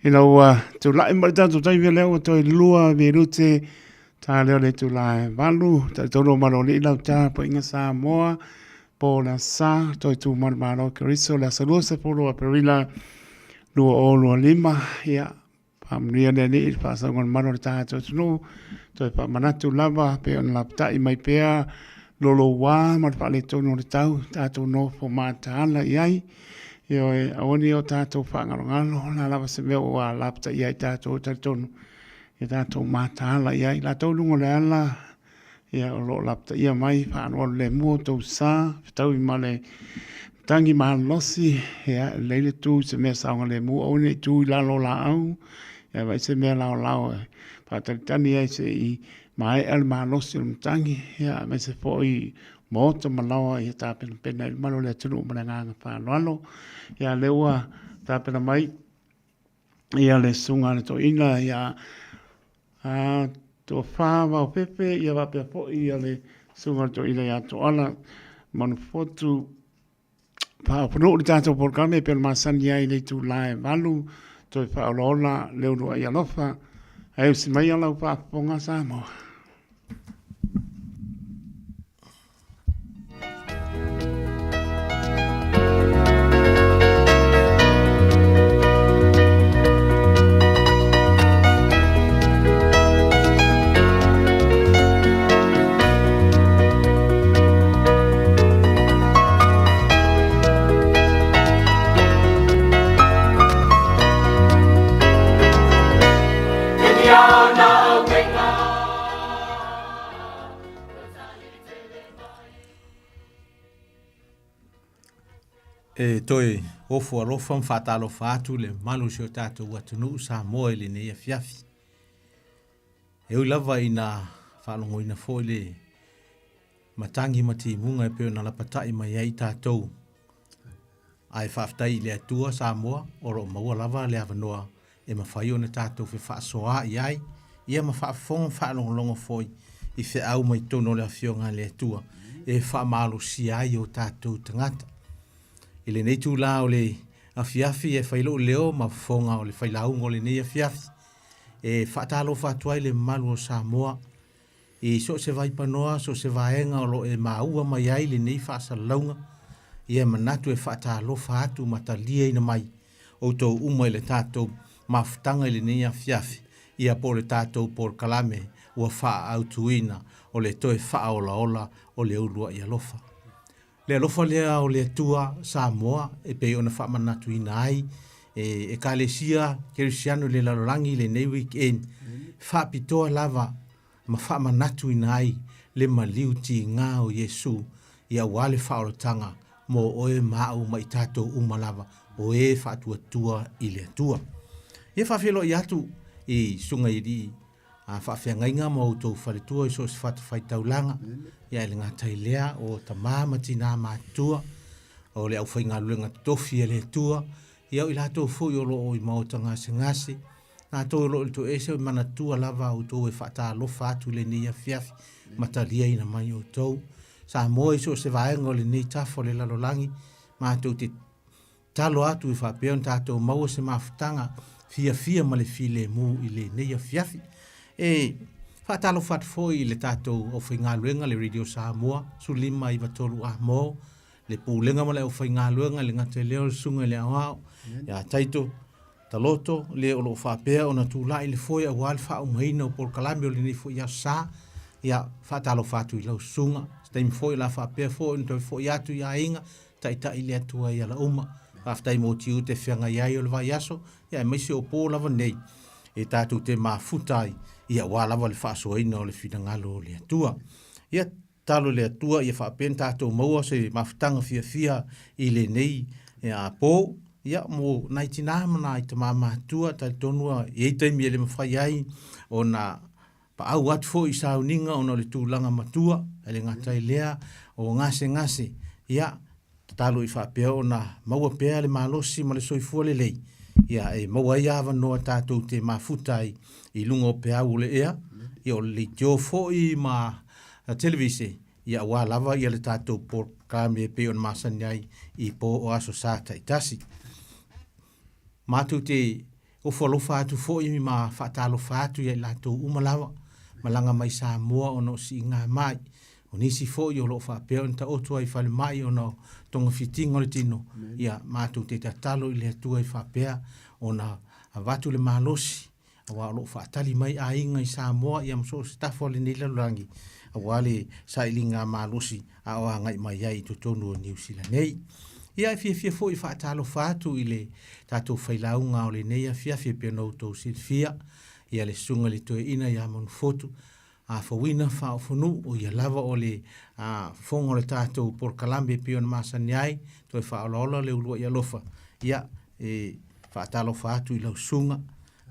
ina ua tu lai mai tu tai vele o toi lua virute ta le tu lai valu ta toro maloli lau ta po inga Samoa po la sa toi tu mar malo kristo la salu se po lo perila lua o lua lima ia pamria de ni pa sa ngon maro ta to no toi pa manatu lava pe on lapta i mai pea lolo wa mar pa le tono le tau tato no fo mata ala iai io e oni o tato fa ngalo la lava se me o lapta iai tato tono e tato mata ala iai la to lungo le ala ia o lo lapta ia mai fa no le mo to sa tau i male tangi ma losi ia le tu se me sa ngale mo oni tu la lo la au ia vai se me la la pa tani ai se i mai el malos un tangi ya me se foi moto malawa ya ta pena el malo le tunu mananga fa lalo ya lewa ta pena mai ya le sunga le to ina ya a to fa va pepe ya va pe foi ya le sunga to ina ya to ala man fotu pa no ta to por kame per masan ya ile tu la valu to fa lola le ro ya lofa ai si mai ala pa ponga sa mo E toi ofo alofa mfata alofa atu le malu si o tātou atunu sa moe le nei a fiafi. E ui lava ina whalongo ina fo le matangi mati munga e peo na lapatai mai ai tātou. Ai whaftai le atua sa moa oro maua lava le avanoa e mawhai o na tātou fe whaasoa i ai. Ia ma whaafonga whaalongolongo foi i whi au mai tono le awhionga le atua e whaamalo si ai o tātou tangata. Ile nei tu la o le afiafi e failo leo ma fonga o le failaunga o le nei afiafi. E whaatalo whaatuai le malu o Samoa. E so se vai panoa, so se vaenga o lo e maua mai ai le nei whaasa launga. Ia manatu e whaatalo whaatu matalia ina mai. O tau uma i le tātou mafutanga i le nei afiafi. Ia po le tātou por kalame ua wha autuina o le toe wha ola ola o le ulua i alofa. Le alofa lea o le atua Samoa e pe ona wha manatu ina ai e kalesia kerisiano le lalorangi le nei weekend wha pitoa lava ma wha manatu ina ai le maliu ti ngā o Yesu ia wale wha orotanga mo oe mau mai tātou umalava o e wha tua i le atua. Ia wha whilo i atu i sunga i ri a whawhiangainga mo utou whaletua i so se whata whaitaulanga ia ele ngā tailea o ta māmati nā mātua o le au whainga luenga tofi e le tua ia i lato fui o loo i maota ngase ngase nā tō lo i to ese o mana tua lava o tō e whata alofa atu le nei a fiafi matalia ina mai o tō sa moe so se vaenga o le nei tafo le lalolangi mātou te talo atu i whapeon tātou maua se mafutanga fia ma le file mu i le nei a fiafi e whaatalo what foi le tātou o whainga luenga le Radio Samoa, sulima i watolu a mo, le pūlenga ma le o whainga luenga le ngate leo le sunga le awao, ia taito, taloto, le o lo whapea o na tūla i le foi a wale wha umheina o por kalami o le ni foi a sa, ia whaatalo whatu i lau sunga, staim foi la whapea foi, nto foi atu i a inga, taita i le atua i ala uma, aftai mo tiu te whianga iai o le vai aso, ia meisi o pō lava nei, e tātou te mafutai, ia walawa le whaasoaina o le whingalo o le atua. Ia talo le atua, ia whaapen tātou maua se mafutanga fia i le nei a pō. Ia mo naitinamana i ta mātua, tai tonua i eitaimi e le mawhai ai o na pa au atfo i sauninga o na le tūlanga matua, e le ngatai lea o ngase. Ia talo i whaapea o na maua pea le malosi ma le soifua le lei. Ia e maua ia noa tātou te mafutai i lunga o pe au le ea, i o le tio fo i ma televise, ia ua lava ia le tātou porkalame pe on masani ai i po o aso sa taitasi. Mātou te ofalofa atu fo i ma whaatalofa atu ia i lātou umalawa, malanga mai sa mua ono si ngā mai, o nisi fo i o loo whaapea on ta otua i whale mai ono tonga fitinga le tino, ia mātou te tatalo i le atua i whaapea ona a watu le malosi, a wā loo whaatali mai a inga i sa mua ia mso stafo le nila lurangi, a wale sa ili ngā malosi a oa ngai mai ai to tonu o New Zealand nei. Ia fia fo i whaatalo whaatu i le tātou whailaunga o le neia fia pia nou tau silfia, ia le sunga le toe ina ia manu fotu, a whawina whaofunu o ia lava o le whongo le tātou porkalambe pia na masani ai, toi whaolola le ulua ia lofa, ia whaatalo whaatu i lau sunga,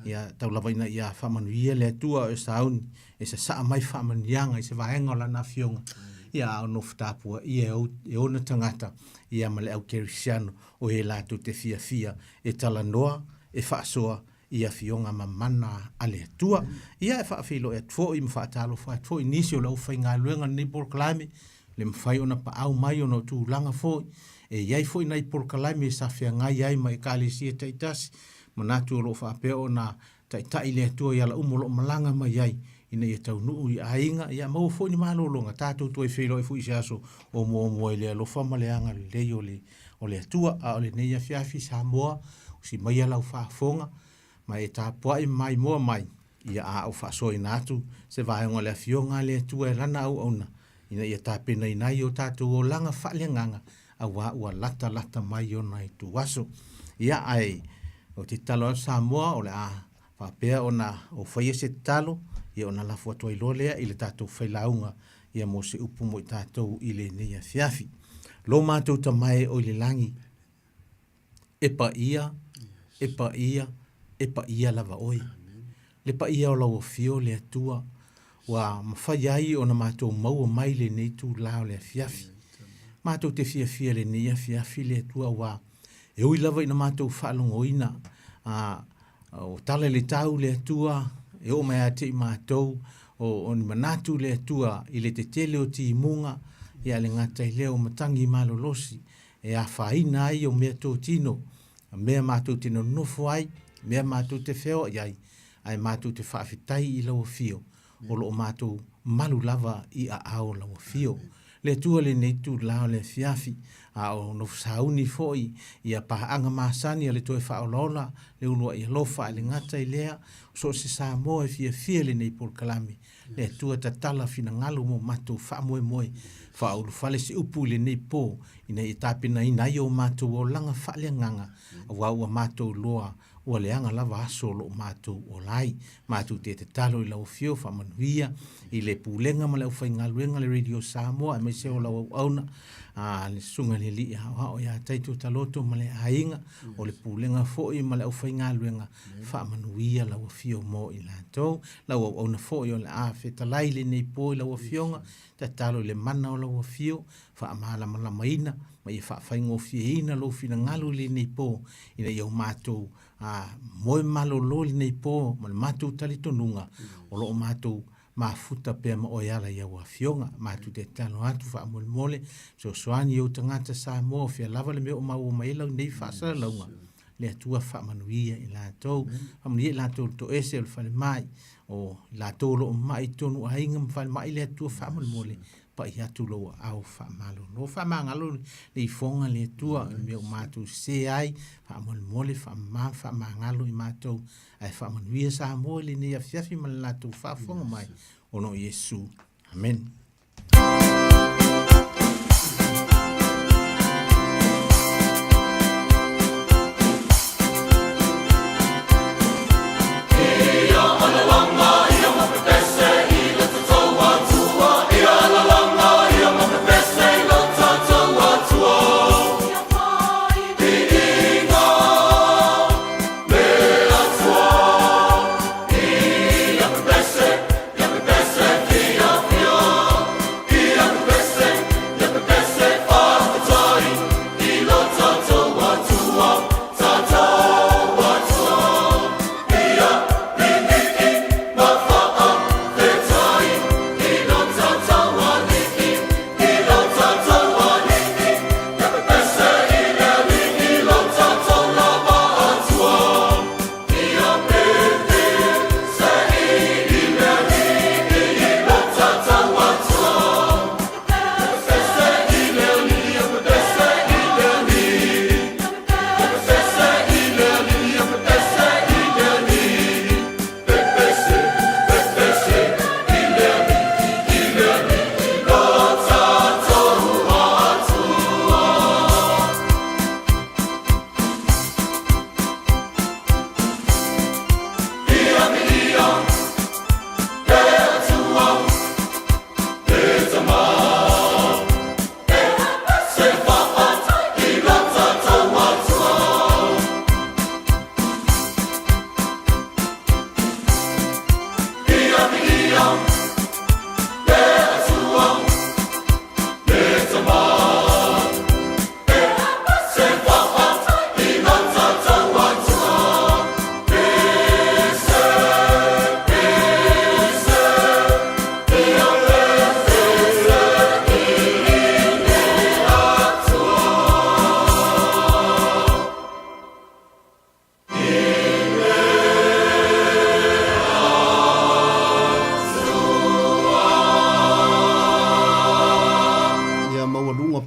ia tau lava ina ia whamanuia le atua o sauni, e sa saa mai whamanianga i se vaenga o lana fionga, ia au no whatapua, ia e ona tangata, ia male au kerisiano o he lātou te fia e tala noa, e whaasoa, ia fionga mamana ale atua, ia e whaafilo e atfo i mwhaatalo whaatfo i nisi o lau whai ngā luenga ni porkalame, le mwhai ona pa au mai ona tu langa fo, e iai fo i nai porkalame e sawhia ngai ai mai kālesi e taitasi, manatu o lo whaapea ona taitai le atua i ala umolo malanga mai ai, ina ia tau nuu i ainga, ia mau fo ni malolonga, tātou tuai whilo e fu i seaso o mua le alofa ma le anga le o le atua, a o le neia fiafi sa moa, o si mai alau whaafonga, ma e tāpua i mai moa mai, ia a au whaaso i nātu, se vaenga le afionga le atua e lana au auna, ina ia tāpena i nai o tātou o langa whaaleanganga, a wā ua lata mai o nai tu waso, ia ai, o te talo sa moa o le a whapea ona o whaia se talo, ia ona lafu atua i lolea i le tātou whailaunga ia mo se upu mo i tātou i le neia fiafi. Lo mātou ta mai o le langi, e pa ia lava oi. Le pa ia o lau fio le atua, wa mawhai ai o na mātou maua mai le nei tū lao le fiafi. Mātou te fia le neia fiafi le atua wa, e ui lava i na mātou whaalongo ina, o tala le tau le atua, e o mai ate i mātou, o ni manatu le atua i le te tele o ti imunga, i ale ngata i leo matangi malolosi, e a whaina ai o mea tō tino, mea mātou tino nofo ai, mea mātou te wheo ai, ai mātou te whaafitai i lau fio, o lo mātou malu lava i a ao lau fio. Le tua le neitu lao le fiafi, a o no sauni foi, i a paanga masani a le toe whaolola, le unua i alofa a le ngata i lea, so se sa moe fia le nei porkalame, le tua tatala fina ngalu mo matou whaamoe whaolu fale se upu le nei po, ina i tāpina ina i o matou o langa whaale nganga, a wau a matou loa, ua leanga lava aso lo mātou o lai, mātou te talo i lau fio whamanuia, i le pūlenga ma lau whaingaluenga le Radio Samoa, e mai se o lau auna, le sunga le li o ia taitu taloto ma le ainga, o le pūlenga foi ma lau whaingaluenga, whamanuia lau fio mo i lātou, lau auna foi o le a whetalai le nei po i lau fionga, te talo le mana o lau fio, whaamala malamaina, ma i whaingo fieina lo fina ngalu le nei po, ina iau mātou, moe malo loli nei po, ma le mātou talitonunga, o loo mātou mafuta pea ma oiala iau a fionga, mātou te tano atu wha mole, so soani iau tangata sa mo, fia lava le meo mau mailau nei whaasara launga, le atua wha manuia i lātou, manuia i lātou to ese o le whale mai, o lātou loo mai tonu a inga mwhale mai le atua wha mole, pa i atu loa au wha malo. No wha mangalo le i fonga le atua, meo mātou se ai, wha mole, wha mangalo i mātou, ai wha manuia sa mo le nei a fiafi ma le lātou wha fonga mai, ono Yesu. Amen. Ia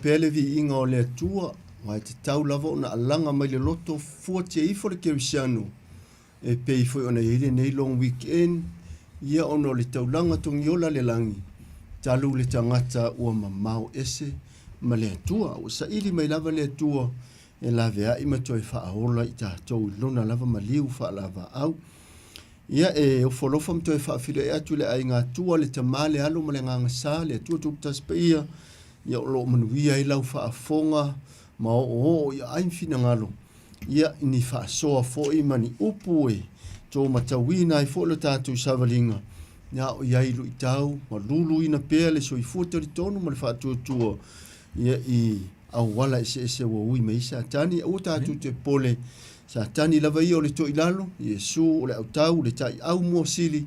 pele vi inga o le atua, mai te tau lava o na alanga mai le loto fua te ifo le kerisiano. E pei foi ona ile nei long weekend, ia ono le taulanga tongi ola le langi. Talu le tangata ua mamau ese, ma le atua, o sa ili mai lava le atua, e lavea ima toi whaahola i tātou lona lava maliu wha lava au. Ia e o wholofa mtoi whaafile e atu le ai ngā tua le tamale alo ma le nganga sā, le atua tukutas pa ia, ia o lo manuia i lau whaafonga, ma o ia aimfina ngalo. Ia ni whaasoa fo i mani upu e, tō matawina i fo le tātou savalinga. Ia o iailu i tau, ma lulu ina pēa le so i fuatari tonu ma le whaatua ia i au wala ese wa ui me isa tani au tātou te pole sa tani lava ia o le to ilalo Iesu o le au tau le tai au mua sili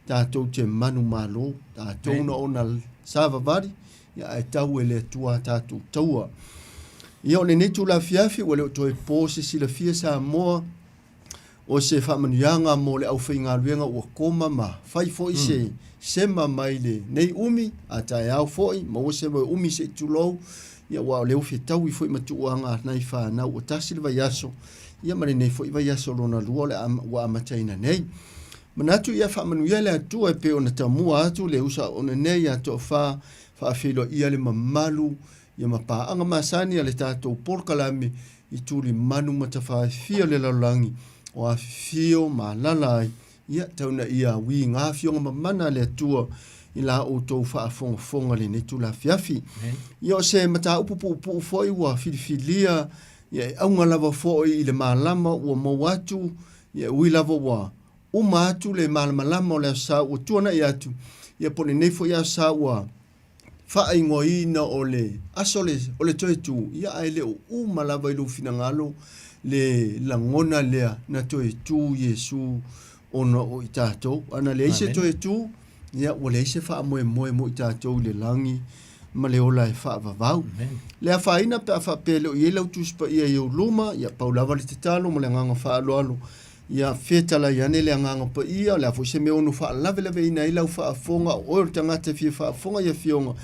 tātou te manu malo tātou na ona sava vari ia e tau e le tua tātou taua ia o le netu la fiafi o le to e pose sila fia sa moa o se whamanuianga mo le au whainga luenga ua koma ma whai foi se sema mai le nei umi a tai au foi ma o se umi se tulou ia wa leo fe tau i foi matuanga nai fa na o tasi le vaiaso ia mare nei foi vaiaso lona lua le wa mataina nei manatu ia fa manuia le atu e pe ona tamua atu le usa ona nei ato fa filo ia le mamalu ia mapa anga masani le tatou porkalame i tuli manu matafa fia le lalangi o a fio malala ia tauna ia wi nga fio mamana le atua i la o tau whaafonga le netu la fiafi. Ia se mata upu foi ua filifilia, ia aunga lava foi i le malama ua mawatu, ia ui lava ua uma atu le malama le sa ua tuana i atu, ia pone neifo ia sa ua whaingoina o le asole o le toe tu, ia ai le uma lava i lo finangalo le langona lea na toe tu Iesu ona o i tātou, ana le ise toe tu, ia o le se fa mo i tātou le langi ma le ola e fa vavau le afaina pe fa pele o yelo tuspa ia yo luma ia paulava le talo mo le nganga fa alo ia feta la yane le nganga pa ia le fo se me onu fa lave lave ina ila fa fonga o tangata fi fa fonga ia fionga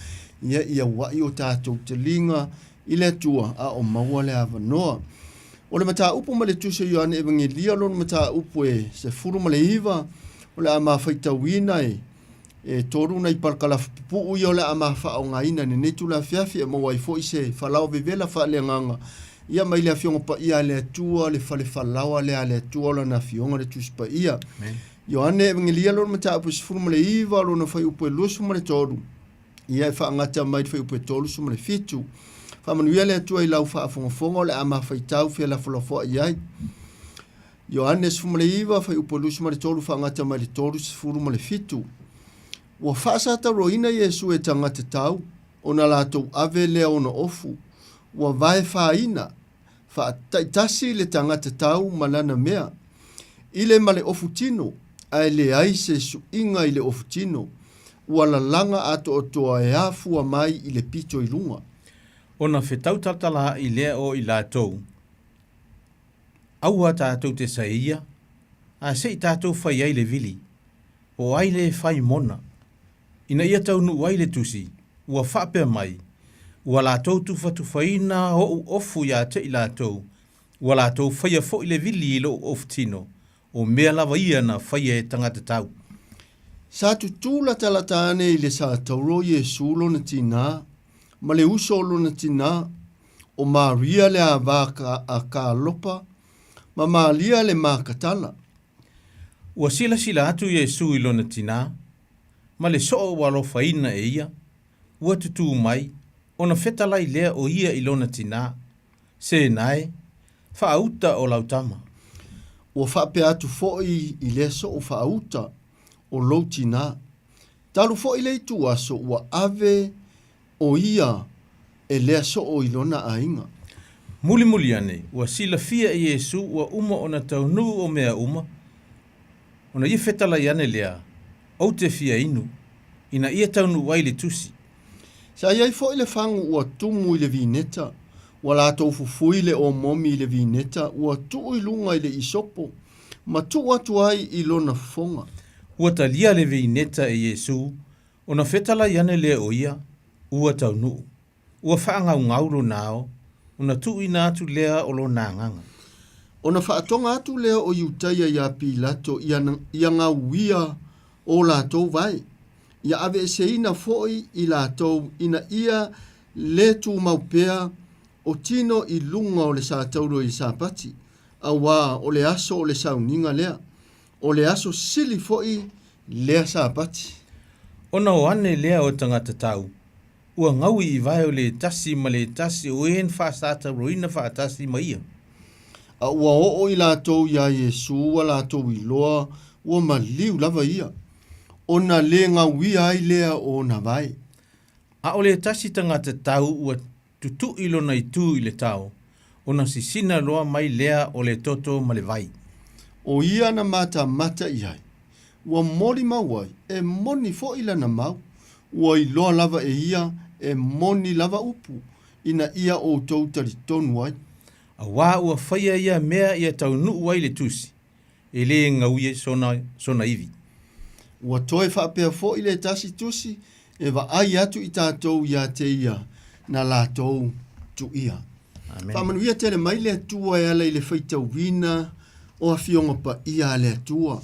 ia wa i o tātou te linga ile tua a o maua le avanoa o le mata upu ma le tuse yoane evangelia lon mata upu e se furu ma le iva o le ama faita wina e toru na i parkala pu yo le ama fa o ngaina ne netu la fiafi e mo wai fo ise fa lao vevela fa le nganga ia mai le afionga pa ia le tua le falao le tua la na fionga le tuspa ia Yohane evangelia lor mata upu sifuru ma le iva lo na fai upu e lusu ma le toru ia e fa ngata mai fai upu e toru su ma le fitu fa manuia le tua i lau fa afonga le ama fai tau fia la folafo iai Yohane sifuru ma le iva fai upu e lusu ma le toru fa ngata mai le toru sifuru ma le fitu Wa fasa ta roina Yesu e tangata tau, ona lato ave lea ona ofu, wa vai faina, fa taitasi le tangata tau malana mea, ile male ofu tino, ai le aise su inga ile ofu tino, wala langa ato o toa e afu wa mai ile pito ilunga. Ona fetau tatala i lea o i latou. Aua tātou te saia, a se i tātou fai ai le vili, o ai le fai mona. Ina ia tau nu wai le tusi, ua whapea mai, ua lātou tufaina o ofu ia te i lātou, ua lātou whaia fo i le vili i lo ofu tino, o mea lava ia na whaia e tangata tau. Sa tu tūla talatane i le sa tauro Yesu lo na tina, ma le uso lo na tina, o Maria le avaka a ka lopa, ma Maria le makatala. Ua sila atu Yesu i lo na tina, ma le soo walo faina e ia, ua tutu mai, ona fetalai lea o ia i lona tina, se nae, whaauta o lautama. Ua whape atu foi i le so o whaauta o lau tina. Talu foi le tu aso ua ave o ia e lea so o i lona ainga. Muli ane, ua sila fia i Yesu ua uma ona taunu o mea uma, ona ia fetalai ane lea, o te fia inu, ina ia taunu wai le tusi. Sa iai fo le fangu ua tumu i le vineta, ua lātou fufui le o momi i le vineta, ua tuu i lunga i le isopo, ma tuu atu ai i lona fonga. Ua talia le vineta e Yesu, ona fetala iane le o ia, ua taunu. ua whaangaungau nao, una tuuina atu lea o lo nanganga. Ona whaatonga atu lea o Iutaia ia Pilato ia ngā wia o lātou vai. Ia ave e seina foi i lātou ina ia le tu maupea o tino i lunga o le sātauro i sāpati. A wā o le aso o le sauninga lea. O le aso sili foi lea sāpati. Ona o ane lea o tangata tau. Ua ngaui i vai o le tasi ma le tasi o en whaasata roina whaatasi ma ia. A ua o i lātou ia Yesu wa lātou i loa ua maliu lava ia. Ona le ngā wia ai lea o na vai. A o le tasi tangata tau ua tutu ilo na itu i le tau. Ona sisina loa mai lea o le toto ma le vai. O ia na mata iai. Ua mori mau ai, e moni fo ila na mau. Ua i loa lava e ia, e moni lava upu. Ina ia o tau tari tonu ai. A wā ua whaia ia mea ia tau nuu wai le tusi. E le ngauie sona iwi. Ua toe whaapea fo i le tasi tusi, e wa ai atu i tātou ia te ia, na lātou tu ia. Amen. Whamanuia tere mai le atua e ala i le whaitau wina, o a fionga pa ia le atua.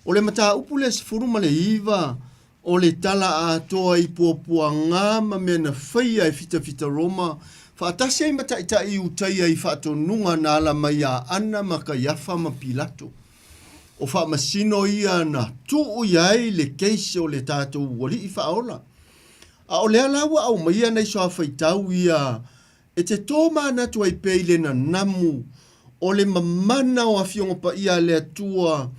O le mata upu le sifuruma le iwa, o le tala a toa i puapua ngā ma mea na whaia e fita roma, whaatasi ai mata ita i utaia i whaatonunga na ala mai a ana maka iafa ma Pilato. O whaamasino ia na tuu iai le keisi o le tātou wali i whaola. A o le alawa au maia nei soa whaitau ia, e te tōma natu ai peile na namu, o le mamana o a fionga pa ia le atua,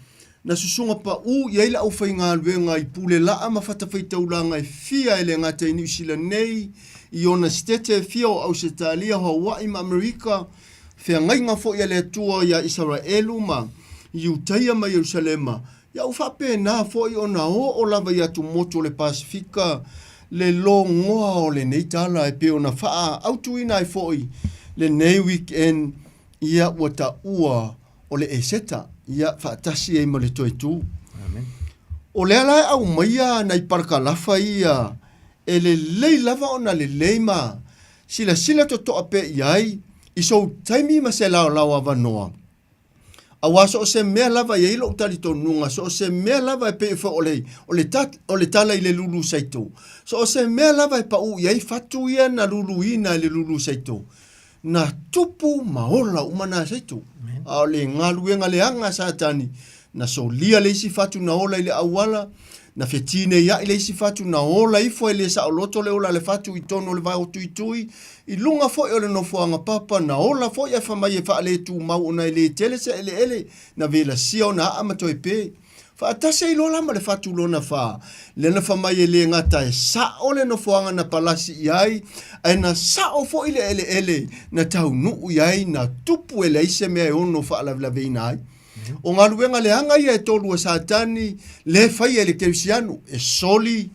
na susunga pa u iaila au whai ngā luenga i pule laa ma whatawhaitaulanga e fia ele ngata i New Zealand nei, i ona stete fia o Australia, Hawaii ma Amerika, whea ngai ngā fo ia le atua ia Israelu ma, i Utaia ma Jerusalema, ia u whape nā fo i ona o lava i atu moto le Pasifika, le lo ngoa o le neitala e pe ona whaa autuina e fo i, le nei weekend ia ua ta ua o le eseta, ia whaatasi e ma le toi tū. Amen. O le alai au maia nei parka lafa ia, e le lei lava ona le leima, sila to toa pe iai, i so taimi ma se lao lau avanoa. Awa so se mea lava ia ilo utali tonunga, so se mea lava e pe ifa o le tala i le lulu saito. So se mea lava e pa u iai fatu ia na lulu ina le lulu saito. Na tupu maola umana saito. A le ngaluenga le anga satani. Na so lia le isi fatu na ola ile awala. Na fetine ia ile isi fatu na ola ifo ile sa oloto le ola le fatu i tono le vai o tuitui. I lunga fo ole no fuanga papa na ola fo ia famai e fa le tu mau ona ile tele se ele na vela sia ona amato e pe. Fa atase i lola ma le fatu lona fa. Le na famai e le ngata e sa ole no fuanga na palasi iai. E na sa o fo ile ele na tau nuu iai na tupu ele ise mea e ono fa la veina ai. O ngā luenga le hanga ia e tolu a satani, le whai e le kerisianu, e soli,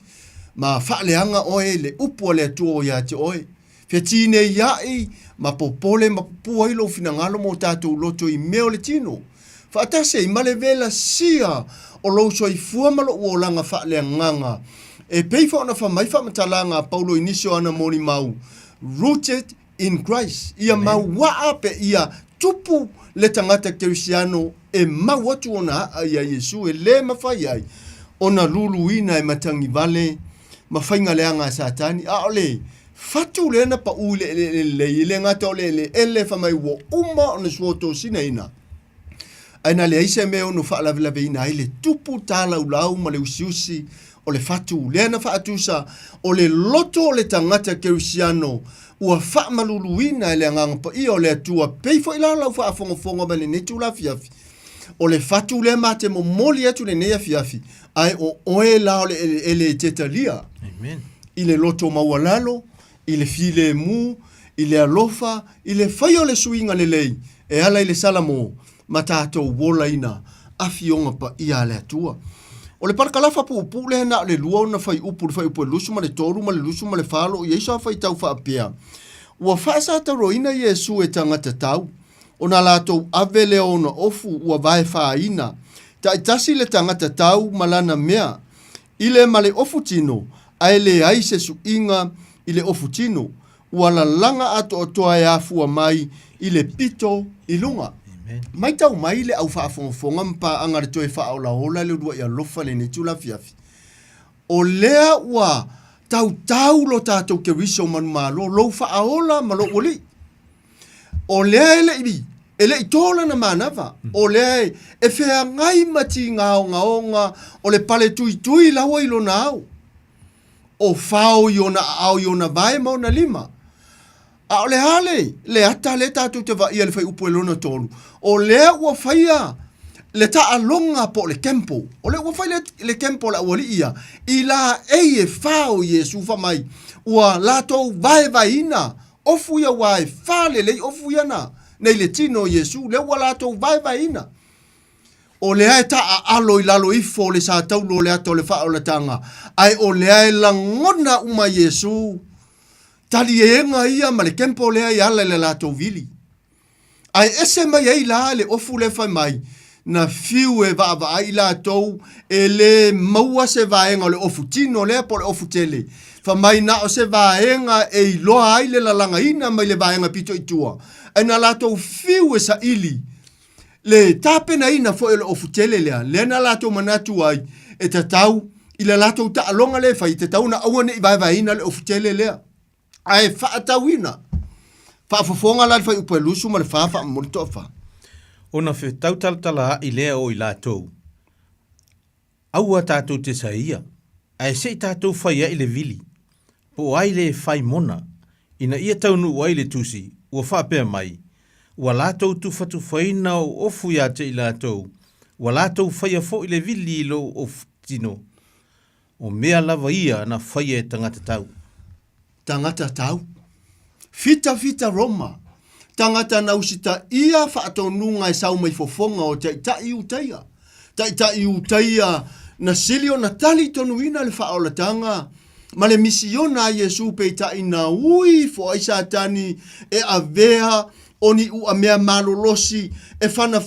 ma wha le hanga oe, le upu le atua o ia te oe. Fetine iai, ma popole, ma pupua ilo fina ngalo mo tātou loto i meo le tino. Whaatase i male vela sia, o louso i fuamalo ua langa wha le nganga. E peifa ona wha mai wha matalanga, Paulo inisio ana moni mau, rooted in Christ. Ia mau waa pe ia tupu le tangata kerisiano, e mawatu ona ia Yesu e le mawhai ai ona luluina e matangi vale mawhainga leanga satani a ole fatu lena pa ule le ngata ole ele whamai wo uma ona suoto sinaina aina le aise me ono whaalavelave ina ele tupu tala ulau ma le usiusi o le fatu lena whaatusa o le loto o le tangata kerisiano ua whaamaluluina e le anganga pa i o le atua peifo ila lau whaafongafonga ma le netu la fiafi o le fatu le mate mo moli atu le nea fiafi ai o oe lao le ele tetalia. Amen. Ile loto maualalo, ile file mu, ile alofa, ile faio le suinga le lei, e ala ile salamo matato wola ina afionga pa ia le atua. O le parkalafa pu le na le lua na fai upu lusu ma le toru ma le lusu ma le falo i eisa fai tau fa apea. Ua fasa ta roina Yesu e tangata tau. Ona lato avele ona ofu ua vai faina. Ta itasi le tangata tau malana mea. Ile male ofu tino, aile aise su inga ile ofu tino. wala langa ato o toa e afua mai i le pito i lunga. Mai tau mai le au whaafonga mpa angare toi whaola hola le udua i alofa le ne tula fiafi. O lea ua tau lo tātou ke riso manu malo, lo whaola malo uli. O lea ele i tola na manava. O lea e whea ngai mati ngaonga o le pale tui lawa ilo na au. O whao iona au iona vai mau na lima. A o le hale, le ata le tātou te vai le whai upo e lona tolu. O lea ua whaia le ta alonga po le kempo. O le ua whai le kempo la ua li ia. I la e whao Yesu whamai. Ua latou vai ina. Ofu ia wae whale le ofu ia na. Nei le tino Yesu, le ua latou vai ina. O le ae ta a alo i lalo ifo le sa taulo le ato le whao le tanga. Ai o le ae langona uma Yesu. Tali e nga ia ma le kempo lea i ala le latou vili. Ai ese mai ei la le ofu le whai mai. Na fiu e va ai latou e le maua se vaenga le ofu tino lea po le ofu tele. Fa mai na o se vaenga e iloa ai le lalanga ina mai le vaenga pito itua. Ai na latou fiu e sa ili. Le tape na ina fo e le ofu tele lea. Le na latou manatu ai e tatau i le latou ta alonga le fai. Tatau na awane i vai ina le ofu tele lea. Ai whaatawina. Whaafafonga lai whai upo e lusu ma le whaafa mo le tofa. Ona whi tautaltala i lea o i lātou. Aua tātou te saia. Ai sei tātou whaia i le vili. Po ai le whai mona. Ina ia taunu wai le tusi. Ua whaapea mai. Ua lātou tu whatu whaina o ofu ia te i lātou. Ua lātou whaia fo i le vili i lo o tino. O mea lava ia na whaia e tangata tau. Tangata tau. Fita Roma. Tangata nausita ia whaatonunga e sau mai fofonga o te tai utaia. Tai utaia na silio na tali tonuina le whaolatanga. Ma le misiona Yesu pe tai na ui fo aisa tani e avea oni u a mea malolosi e whana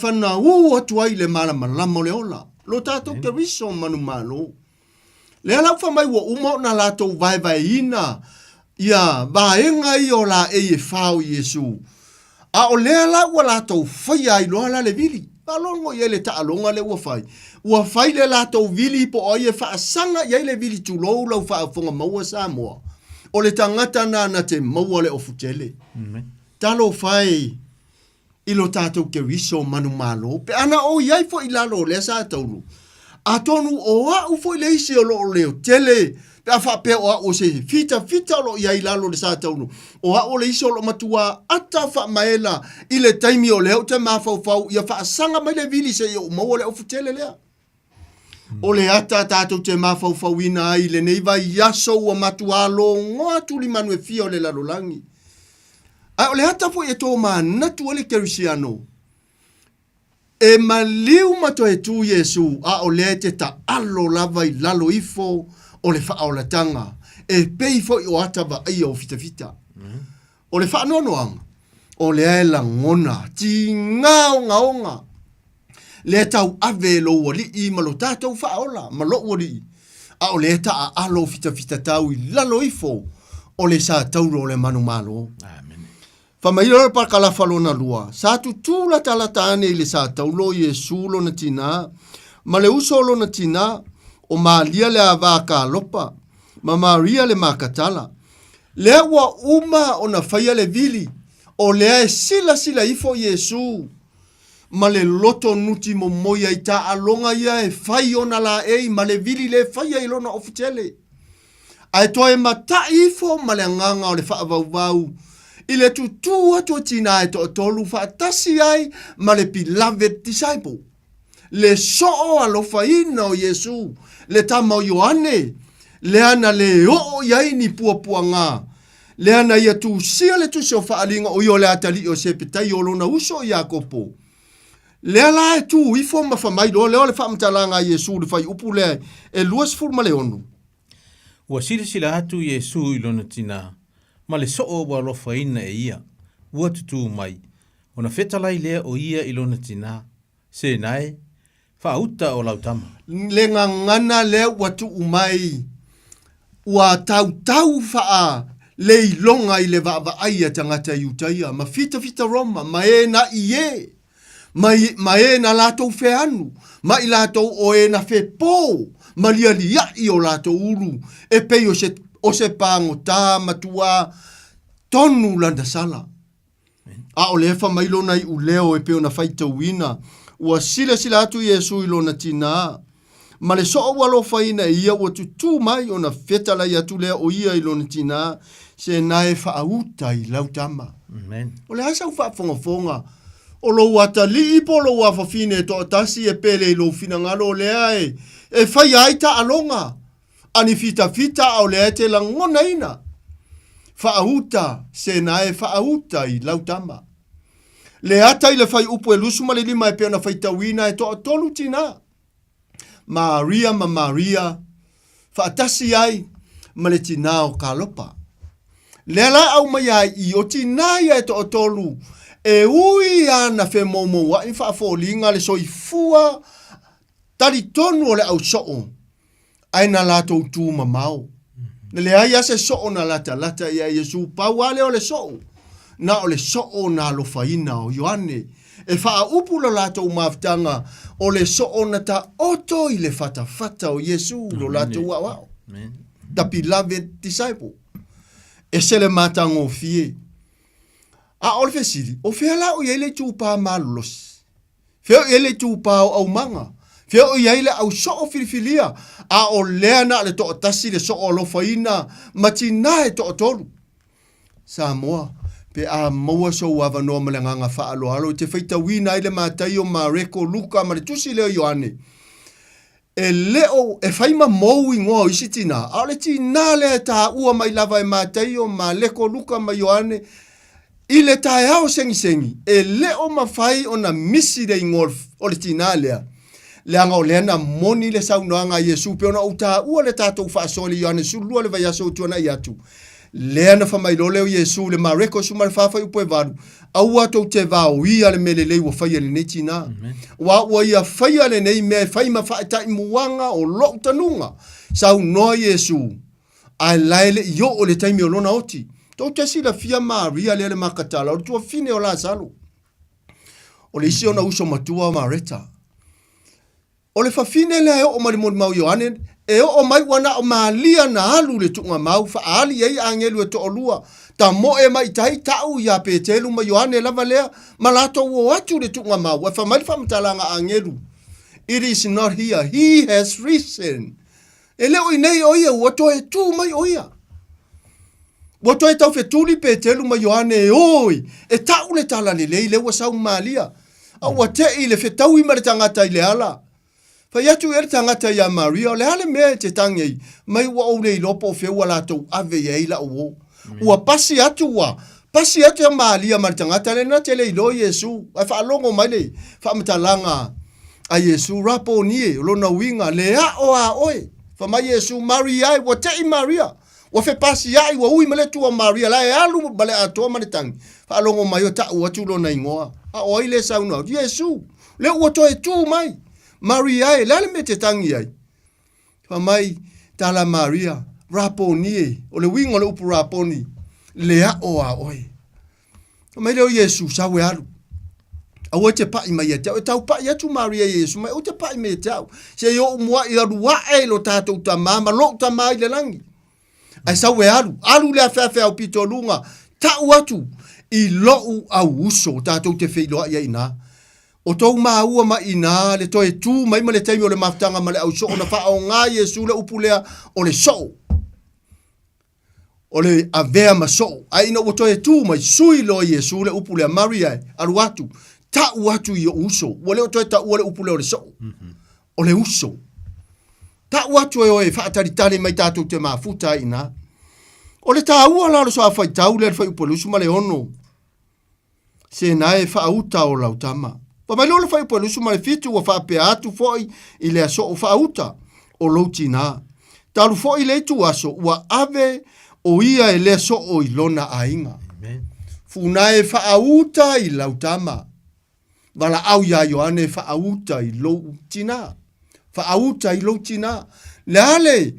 atuai le malama le ola. Lo tātou te riso manu malo. Le alau whamai wa umau na lātou vai ina. Ia, vaenga i o la e whao Yesu. A o lea la ua lātou whaia i loa la le vili. Alongo i ele ta alonga le ua whai. Ua whai le lātou vili po o i e whaasanga i le vili tu lou lau whaafonga maua Samoa. O le tangata na te maua le ofutele. Talo whai i lo tātou ke riso manu malo. Pe ana o iai fo i lalo le sa taunu. A tonu o a u fo i le isi o lo leo tele. Pe a whapea o a o se fita lo iai lalo le sa taunu. O a o le isi o lo matua ata wha maela i le taimi o leo te mawhau ia wha asanga mai le vili se i o maua le ofutele lea. O le ata tātou te mawhau ina ai le neiva iaso ua matua lo ngoa tuli manu e fia o le lalolangi. Ai o le ata po e tō manatu o le kerisiano. E maliu mato e tu Yesu a o le te ta alo lava i lalo ifo o le whaolatanga. E pei fo i o atava ai o fita. O le whaanoanoanga. O le aela ngona. Ti ngaonga. Le tau ave lo wali i malo tātou whaola. Malo wali. A o le ta a alo fita tau i lalo ifo o le sa tauro o le manu malo. Whamaira pa kalafalo na lua. Sa tu tūla talata ane i le sa taulo Yesu lo na tina. Ma le uso lo na tina. O Maria le avaka lopa. Ma Maria le makatala. Lea ua uma o na whaia le vili. O lea e sila ifo Yesu. Ma le loto nuti mo moia i ta alonga ia e whai o na la ei. Ma le vili le whaia i lona ofutele. Ai toa e mata ifo ma le nganga o le whaavau. I le tutua tua tina e to tolu whaatasi ai ma le beloved disciple. Le soo alofa ina o Yesu. Le tama o Ioane. Le ana le o iai ni puapua ngā. Le ana ia tu sia le tu seo whaalinga o io le atali o se petai o lona uso i Akopo. Le ala e tu ifo ma whamai do leo le whaamtalanga Yesu le whai upu le e luas furma le onu. Ua sila atu Yesu i lona tina. Ma le soo wa lofa ina e ia. Ua tutu mai. Ona whetalai lea o ia i lona tina. Se nae. Whauta o lautama. Le ngangana lea watu umai. Ua tau wha le ilonga i le va ai tangata iutaia, ma fita roma, ma e na ie, ma e na lato fe anu, ma i lato o e na fe po, ma lia i o lato uru, e pei o se pango tā matua tonu landa sala. A o le fa mai lona i uleo e peo na faita wina, ua sila atu Yesu i lona tina, ma le so walo faina ia ua tutu mai o na fetala i atu lea o ia i lona tina, se nae faauta i lautama. Amen. O le asa ufa fonga, o lo wata li ipo lo wafa fine to atasi e pele i lo fina ngalo o lea e fai aita alonga, ani fita o lea te la ngona ina. Faauta, se nae faauta i lautama. Le ata i le fai upo e lusu ma le lima e peo na fai tawina e to atolu tina. Maria, faatasi ai, ma le tina o kalopa. Le la au mai ai i o tina ia e to atolu, e ui ana fe momo wa i faafolinga le soifua, tali tonu o le au soo, ai na lato utu mamau. Le ai ase soo na lata ia Yesu pauale o le soo, na o le soo na lofaina o Ioane, e faa upu lo lato umaftanga o le soo na ta oto i le fata o Yesu lo lato wawao. The beloved disciple. E se le matango fie. A o le fesiri, o fea la o iele tupa malulos. Fea iele tupa au manga. Fea o iele au soo filifilia. A o lea na le to tasi le soo lofaina, matina e to tolu. Samoa. Pe a maua so wava no malanganga fa alo te feita wina ile matai o Mareko Luka ma le tusi leo Ioane. E leo e faima mou ingoa isi tina. A le tina le ta ua mai lava e matai o Mareko Luka ma Ioane. Ile ta e ao sengi. E leo ma fai o na misi de ingoa o le tina lea. Leanga o leana moni le saunoanga Yesu pe ona uta ua le tatou fa soli Ioane sulua le vai aso tuana i atu. Lea na whamailole o Yesu le Mareko sumare whawhai upo e varu. Aua tau te vau ia le melelei wa whaia le neti nā. Wa ia whaia le nei mea whai ma whaetai muanga o lok tanunga. Sau noa Yesu. Ai laele i o le taimi o lona oti. Tau te si la fia Maria le makatala. O tua fine o la salo. O le isi o na uso matua o Mareta. O le whawhine le o marimoni mau Ioane. E o mai wana o maalia na alu le tunga mau fa ali ei angelu e to olua ta mo e mai tai tau ya petelu ma Ioane lava lea malato o atu le tunga mau fa mai fa mtalanga angelu. It is not here, he has risen. E leo inei oia wato e tu mai oia wato e tau fe tuli petelu ma Ioane e oi e tau le tala le lewa sau maalia a wate i le fe tau i maritangata i le ala. Fa yatu er tangata ya Maria le hale me te tangi mai wa o le lopo fe wala to ave ye la o wa pasi atu ya Maria mar tangata le na tele lo Yesu fa longo mai le fa mtalanga a Yesu rapo ni lo na winga le a oi fa mai Yesu Maria wa te Maria wa fe pasi ai wa ui male tu Maria la alu bale ato male tangi fa longo mai ta wa tu lo na ingoa a oi le sa no Yesu le o to e tu mai Maria e lale me te tangi ai. Fa mai tala Maria raponi o le wingo le upu raponi le a oi. Fa mai leo Yesu sa we alu. A o te pai mai e tau pai atu Maria Yesu mai o te pai me tau. Se yo mua i alu wa e lo tatou ta mama lo ta mai le langi. Ai sa we alu le afeafe au pito lunga tau atu i lo au uso tatou te feiloa ia ina. O tau maua ma ina le toe tu mai ma le taimi o le maftanga ma le au so na wha o ngā Yesu le upulea o le so. O le avea ma so. A ina o toe tu mai sui lo Yesu le upulea Maria aru atu. Ta atu i o uso. O le o toe ta ua le upulea o le so. O le uso. Ta atu e oe whaataritane mai tātou te mafuta ina. O le ta ua laro so a whai tau le whai upolusu ma le ono. Se nae whaauta o lautama. Pa mai lolo fai polusu ma le fitu wa whape atu foi i le aso o whauta o loutina. Talu foi le tu aso wa ave o ia e le aso o ilona ainga. Funae whauta i lautama. Wala au ia Ioane whauta i loutina. Whauta i loutina. Le ale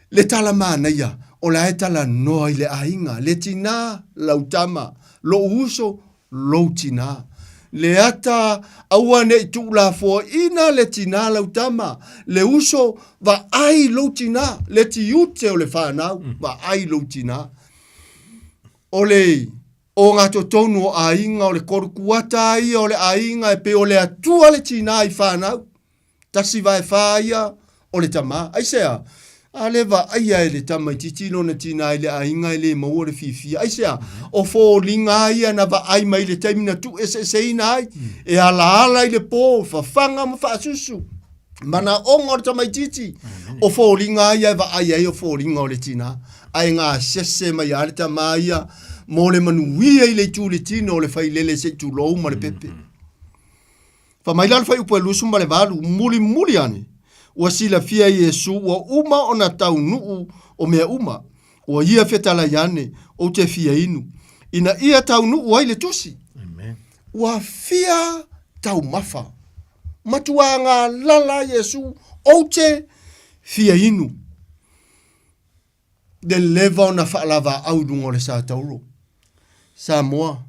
le talamana ia o la etala noa i le ainga, le tina lautama, lo uso lo tina. Le ata awane i tu la fo ina le tina lautama, le uso va ai lo tina, le ti ute o le whanau, va ai lo tina. Ole o ngā tonu o ainga o le korukuata ia o le ainga e pe o le atua le tina i whanau. Tasi vai whaia o le tama. Aisea, a lewa aia e le tama i titino na tina i le ainga i le maua le fifia. Aisea, o fo linga ia na va ai mai le taimina tu e se ina ai. E ala ala i le po, whawhanga ma whaasusu. Mana onga o le tama i titi. O fo linga ia e va ai o fo linga o le tina. Ai ngā sese mai a le tama ia. Mo le manuia i le tū le tino o le whai lele se tū lou ma le pepe. Fa mai lal fai upo e lusu ma le valu, muli ane. Ua sila fia i Yesu, ua uma o na tau nuu o mea uma. Ua ia fetala iane o te fia inu. Ina ia tau nuu ai le tusi. Amen. Ua fia tau mafa. Matua ngā lala Yesu o te fia inu. De leva o na whaalava au dungo le sa tauro. Samoa.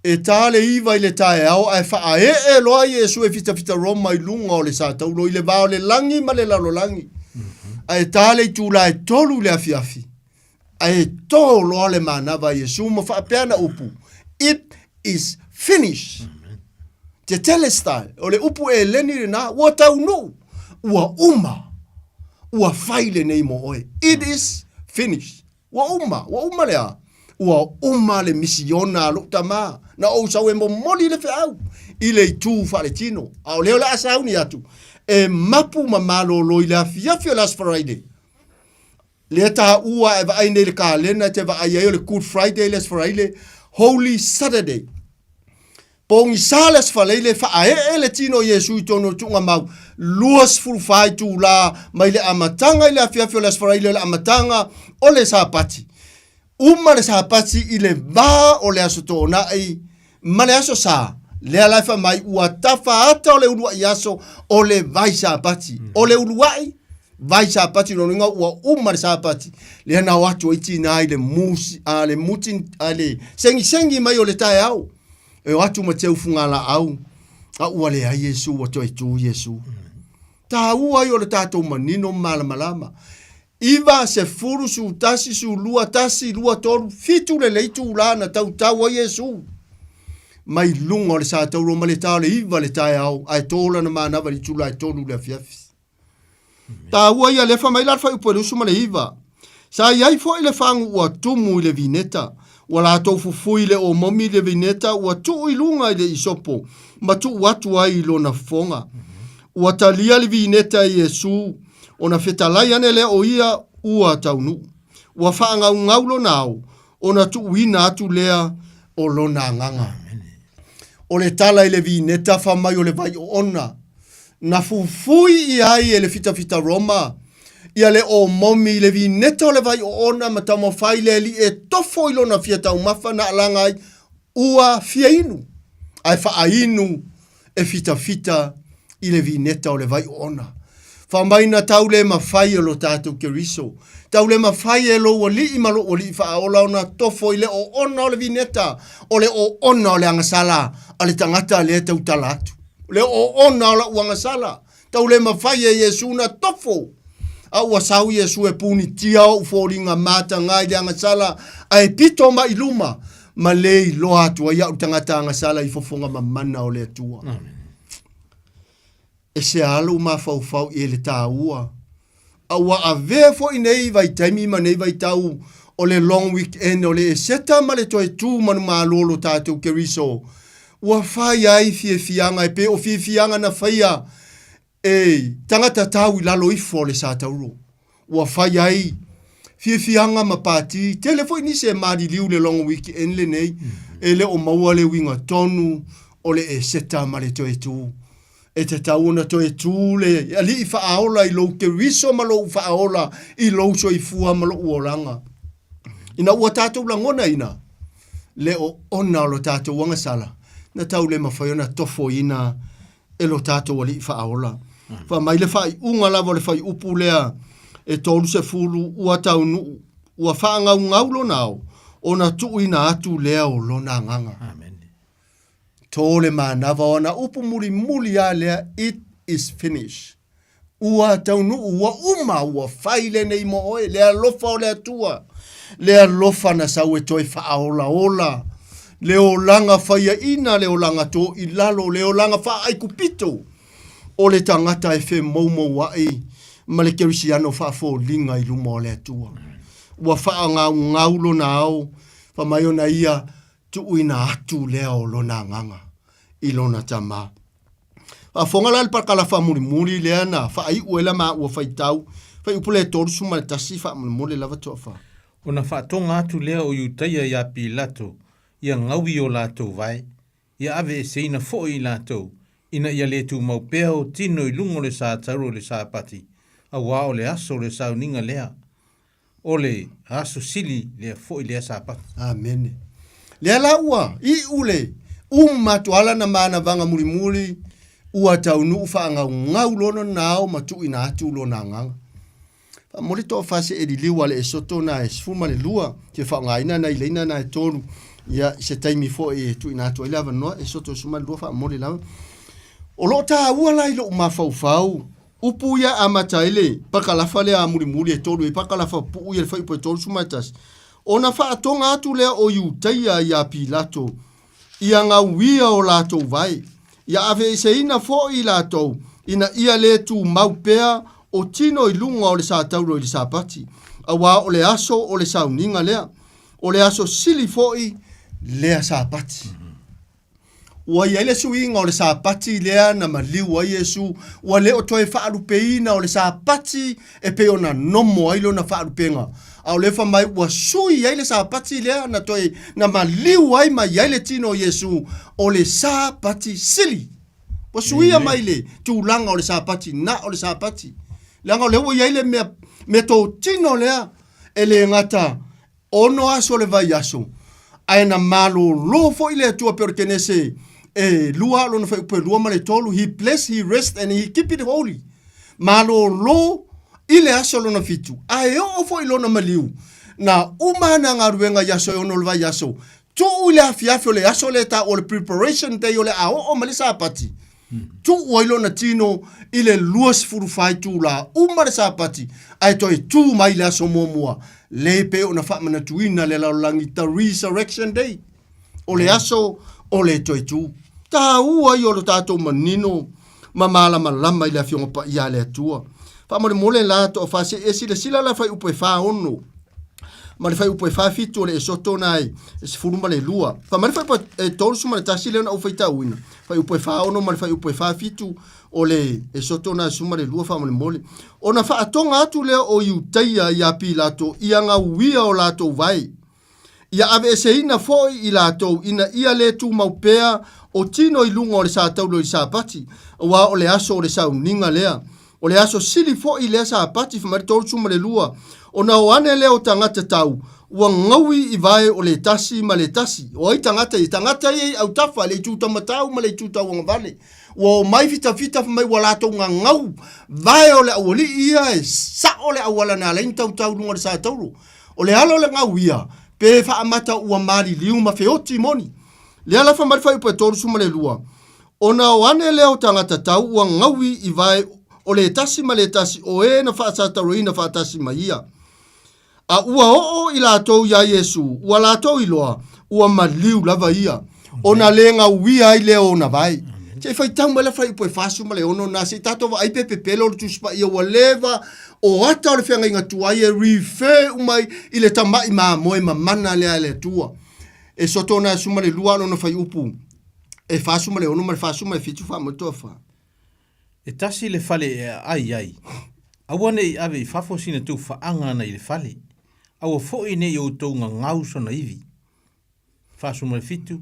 E tā le iwa i le tae au, ai wha e loa Yesu e fita Roma i lunga o le sa tauro, i le vao le langi ma le lalo langi. Ai tā le tūla e tolu le afi. Ai tō loa le manava Yesu ma wha peana upu. It is finished. Te telestai, o le upu e leni le na, ua tau no, ua uma, ua whaile nei mo oe. It is finished. Ua uma lea. Ua uma le misiona a lukta maa. Na o sau e mo moli le whiau. I le tū whare tino. Ao leo le asau ni atu. E mapu ma malo lo i le afiafi o last Friday. Le taha ua e vaai nei le kālena te vaai e o le Good Friday last Friday. Holy Saturday. Pongi sales faleile wha le tino Yesu i tono tunga mau. Luas fulfai tu la mai le amatanga i le afiafi o last Friday le amatanga o le sapati. Uma le sapati i le va o le aso tōna ai, ma le aso sa, le alaifa mai ua tafa ata o le ulua i aso o le vai sapati. O le uluai, vai sapati no ringa ua uma le sapati. Le ana watu i tina ai le musi, le mutin, le sengi mai o le tae au. E watu ma teu fungala au, a ua le a Yesu, wa toi tu Yesu. Ta ua i o le tatou manino malama. Iwa se furu su tasi su lua tasi lua toru fitu le leitu lana tau tau a Yesu. Mai lunga le sa tau roma le tau le iwa le tae au ai tola na manawa li tula ai tolu le afiafi. Ta ua ia lefa mai larfa upo le usuma le iwa. Sa iai fo i le fangu ua tumu i le vineta. Ua la tau fufui le o momi le vineta ua tuu i lunga i le isopo. Ma tuu watu ai lo na fonga. Ua talia le vineta i Yesu. Ona fetalai ane le o ia ua taunu. Ua whaanga ngaulo nao. Ona tu uina atu lea o lona nganga. O le tala i le vineta whamai o le vai o ona. Na fufui i ai e le fita Roma. Ia le o momi le vineta o le vai o ona ma tamo whai le li e tofo i lona fia tau mafa na alangai ua fia inu. Ai wha inu e fita i le vineta o le vai o ona. Whamaina tau le mawhai e lo tātou keriso. Tau le mawhai e lo wali i malo wali i whaaola ona tofo i le o ona o le vineta. O le o ona o le angasala. A le tangata le tau talatu. Le o ona o la uangasala. Tau le mawhai e Yesu na tofo. A ua sau Yesu e puni tia o uforinga mata ngai le angasala. A e pito ma iluma. Ma le i loa atua ia u tangata angasala i fofonga mamana o le atua. Amen. E se alu ma fau i le tāua. A ua a vefo i nei vai taimi ma nei vai tau o le long weekend o le e seta ma le toi tū manu maa lolo tātou keriso. Ua whai ai fianga e pe o fianga na whaia e tangata tau i lalo ifo le sa tauro. Ua whai ai fianga ma pāti. Telefo i nise maari liu le long weekend le nei. E le o maua le winga tonu o le e seta ma le toi tū. E te tauna to e tūle, ali i whaaola i lou ke riso ma lou whaaola i lou so i fua ma lou oranga. Ina ua tātou langona ina, le o ona lo tātou wangasala, na tau le mawhaiona tofo ina e lo tātou ali i whaaola. Wha mai le whai unga lava le whai upu lea e tolu se fulu ua tau nu, ua whaangau lo nao, o na tuu ina atu lea o lona nganga. Amen. Tole manawa ona upu muli a lea, it is finished. Ua taunu ua ua whaile nei mo oe, lea lofa o lea tua. Lea lofa na sau e toi whaaola ola. Leo langa whaia ina, leo langa tō i lalo, leo langa wha ai kupito. O le tangata e whe maumo wai, ma le kerisiano wha fō linga i luma o lea tua. Ua wha ngaulo na au, wha mai ona ia, tu uina atu lea o lona nganga, i lona tama. A whongala le pakala wha muri lea na, wha ai uela maa ua whaitau, wha upule toru suma le tasi wha muri lava toa wha. Ona whaatonga atu lea o iutaia ia Pilato, ia ngawi o lātou vai, ia ave e seina fo i lātou, ina ia le tu maupea o tino i lungo le sā tauro le sā pati, a wā o le aso le sā uninga lea, o le aso sili lea fo i lea sā pati. Amen. Lea la ua, i ule, matuala na mana vanga muri, ua taunu ufa ngau lono nao matu ina atu lona nganga. Mori to fase e liwa le soto na e sfuma le lua ke fa ngaina na ilaina na tolu ya se taimi fo e tu ina to lava no e soto suma lua fa mori lava o lo ta ua lai lo ma fau upu ya amata ile pakala fale a muri e tolu e pakala fa pu ya fa ipo tolu suma tas ona fa tonga atu le o yu taia ya Pilato ia nga wia o lato vai ya ave se ina fo i lato ina ia le tu maupea o tino i lunga o le sa tauro i le sa pati. A wā o le aso o le sa uninga lea. O le aso sili foi lea sa pati. Ua ia le suinga o le sa pati lea na maliu a Yesu. Ua le o toe whaarupeina o le sa pati e pe ona nomo ailo na whaarupenga. A o le wha mai ua sui ai le sa pati lea na toe na maliu ai mai ai le tino o Yesu o le sa pati sili. Ua suia mai le tūlanga o le sa pati na o le sa pati. Langa lewo yaile me to tino lea ele ngata ono aso le vai aso aina malo lo fo ile tua pertenece e lua lo no fa pe lua male tolu he bless he rest and he keep it holy malo lo ile aso lo no fitu ai o fo ilo no maliu na umana ngaruenga yaso ono le vai aso tu ile afiafio le aso le ta o le preparation day ole a o malisa pati tu oilo na tino ile luas furufai tu la umare sapati ai toi tu mai la so momua le pe ona fa mana tuina le la langi ta resurrection day o le aso o le toi tu ta ua yo lo tato manino mamala malama ile afio pa ia le tua fa mo le mole la to fa se esi le sila la fa upo fa ono ma le fai upo e fa fitu le soto nai e se furuma le lua fa ma le fai pa tolu suma le tasi le na ufaita uina fai upo e fa ono ma le fai upo e fa fitu o le e soto nai suma le lua fa ma le mole ona fa atonga atu le o iutaia ia Pilato ia nga uia o lato vai ia ave se ina foi i lato ina ia le tu maupea o tino i lunga o le sa taulo i sa pati wa o le aso o le sa uninga lea o le aso sili foi i le sa pati fa ma le tolu suma le lua ona o ane leo tangata tau, ua ngawi i vai o le tasi ma le tasi. O ai tangata i au tafa le tuta matau ma le tuta wanga vale. Ua o mai fita mai walato nga ngau, vai o le awali ia e sa o le awala na lein tau tau lunga le sa tauru. O le alo le ngau ia, pe fa amata ua mari liu ma feoti moni. Le ala fa marifa upa toru suma le lua. Ona o ane leo tangata tau, ua ngawi i vai o le tasi ma le tasi, o e na fa sa tauru ina fa tasi ma ia. A ua o i lātou ia Yesu, ua lātou iloa, ua maliu lava ia. Ona le ngā uia i leo na vai. Te fai tau mele fai upo e fasu ma le ono na se tato wa ai pepe pelo le tuspa ia ua leva o ata o le whenga inga tua ia rife umai i le tamai maa moe ma mana lea le tua. E soto na suma le lua no fai upu. E fasu ma le ono ma le fasu ma e fitu fa mo tofa. E tasi le fale e ai. Awane i ave i fafo sina tu faanga na i le fale. Awa foi ne yo tau ngau so na ivi. Fasu mo le fitu.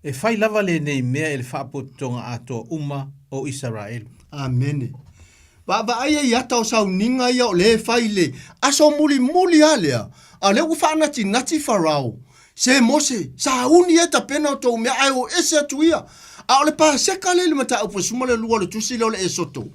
E fai lava le nei mea e le whaapotonga ato uma o Israel. Amene. Ba aia i ata o sau ninga ia o le fai le. Aso muli alea. A le ufa nati farao. Se mose. Sa uni eta pena o tau mea ai o ese atu ia. A o le pa seka le mata upo suma le lua le tusi leo le e soto.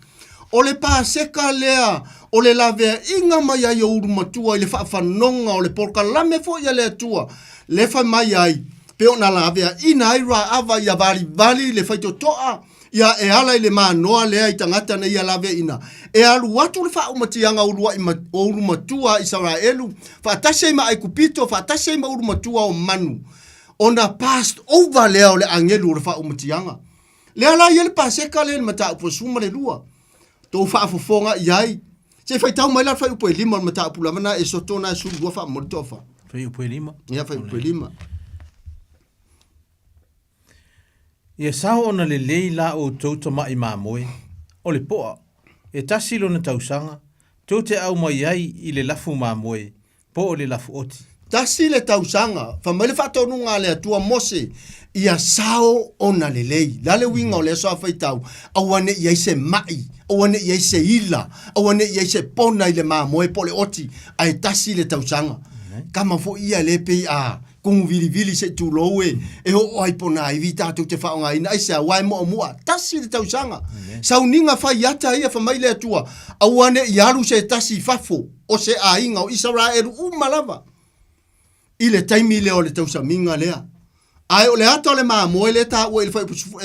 o le paseka lea, o le lavea inga mai ai o uru matua, i le whaafanonga, o le porka lame fo ia le atua, le whai mai ai, pe o na lavea ina ai ra ava ia vali le whaito toa, ia e ala i le maa noa lea i tangata na ia lavea ina. E alu watu le wha umatianga urua o uru matua i Saraelu, whaatase ima ai kupito, whaatase ima uru matua o manu, ona passed over lea o le angelu le wha umatianga. Lea la ia le paseka le mata upo suma le lua. Tō whaafofonga iai. Se whai tau mai la whai upo e lima mata upo lamana e sotona e suru dua wha mori tofa. Whai upo e lima? Ia whai upo e lima. Ia sao ona le lei la o tauta mai mamoe. O le poa. E tasilo na tausanga. Tō te au mai ai i le lafu mamoe. Po o le lafu oti. Tasi le tausanga. Whamaile whatonu ngā le atua mose. Ia sao ona le lei. Lale winga o le soa whai tau. Awane iai se mai. Awane iai se ila. Awane iai se pona i le mamoe po le oti. Ai tasi le tausanga. Kama fo ia le pei a. Kungu vili se tu loe. E ho ai pona i vita tu te whaonga ina. Ai se a wai moa mua. Tasi le tausanga. Sau ninga whai ata ia whamaile atua. Awane iaru se tasi fafo. O se a inga o Israelu umalava. I le taimi leo le tausaminga lea. Ai o le ato le maa moe le ta ua e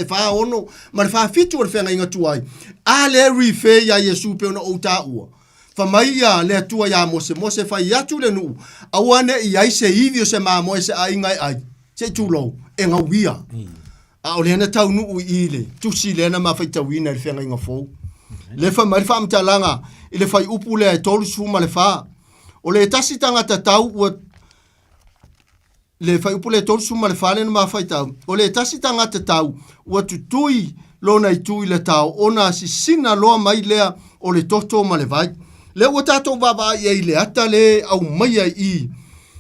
wha ono. Ma le wha fitu o le whenga inga tuai. A le rife ya Yesu pe ona o ta ua. Whamai ia le atua ya mose whai atu le nuu. Awane i ai se iwi o se maa moe se a ingai ai. Se tūlou. E ngau wia. A o le ana tau nuu i le. Tusi le ana maa whai tauina le whenga inga fōu. Le whamai wha amtalanga. I le whai upu le ai tolu suma le wha. O le tasi tangata tau ua le fai upule tolu suma le fale na mawhai tau. O le tasi tangata tau, ua tutui lona i tui le tau, ona si sina loa mai lea o le toto ma le vai. Le ua tato baba i le ata le au maia i.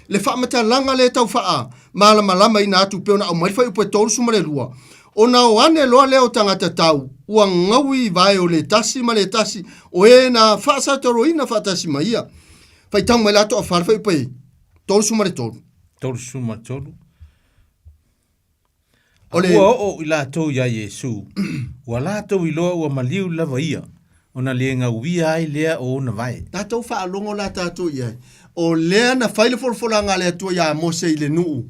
Le whaamata langa le tau whaa, malama i nātu peona au mai fai upule tolu suma le lua. Ona o ane loa leo tangata tau, ua ngawi vai o le tasi ma le tasi, o e na whaasa toro ina whaatasi maia. Fai tau mai lato a wharfai upule tolu suma le tolu. Tolu suma tolu. Ua o i lātou ia Yesu. Ua lātou i loa ua maliu lava ia. Ona le ngauia ai lea o na vai. Tātou whaalongo la tātou iai. O lea na whaile folfolanga lea tua ia Mose i le nuu.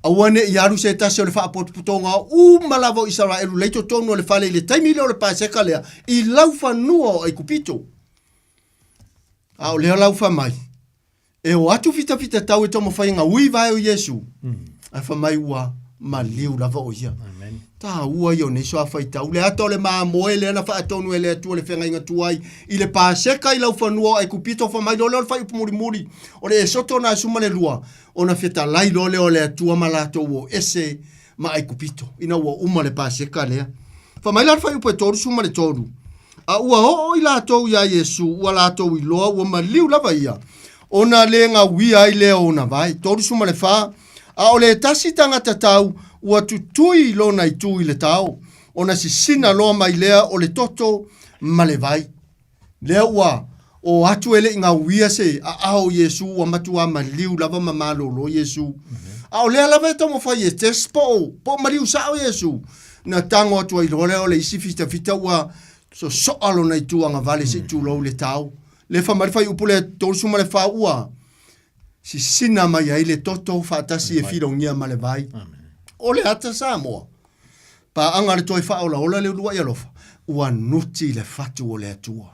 Awane i aru se tase o le whaapotonga u malavo Israelu leito tonu o le whale i le taimi leo le paseka lea. I laufa nua o ai kupito. A o lea laufa mai. E o atu fita tau e tomo whainga ui vai o Yesu. A whamai ua maliu lava o ia. Amen. Tā ua i o neso a whai tau. Le ato le maa moe le ana whaatonu e le atua le whenga inga tuai. I le pāseka i lau whanua ai kupito whamai lo leo le whai upumuri. O le e soto na suma le lua. O na whita lai lo leo le atua malato o ese ma ai kupito. Ina ua uma le pāseka lea. Whamai la whai upo e toru suma le toru. A ua o i lato ia Yesu. Ua lato i loa ua maliu lava ia. Ona le nga wia i leo ona vai. Toru suma le wha. A o le tasi tangata tau, ua tutui lona i tui le tau. Ona si sina loa mai lea o le toto ma le vai. Lea ua o atu ele nga wia se a ao Yesu ua matua maliu lava mamalo lo Yesu. A o lea lava e tomo whai e tespo po maliu sao Yesu. Na tango atua i lore o le isi fita ua so soalo na i tuanga vale se tu lo le tau. Le whamarifai upule tolu suma le wha ua. Si sina mai ai le toto whaatasi e whirongia ma le vai. O le ata sa moa. Pa anga le toi wha ola le urua i alofa. Ua nuti le fatu o le atua.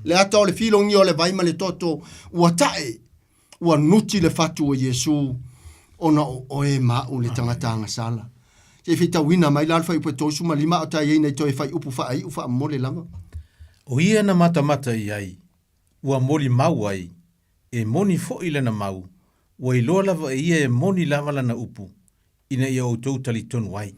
Le ata o le whirongia o le vai ma le toto. Ua tae. Ua nuti le fatu o Yesu. Ona o e mau le tangatanga sala. Se whita wina mai lalfa upe tolu suma lima o tae ei nei toi whai upu wha ai ufa mole lama. O ia na mata i ai. Ua moli mau ai. E moni fo ila na mau. Ua i loa lava e ia e moni lava lana upu. Ina ia o tau tali tonu ai.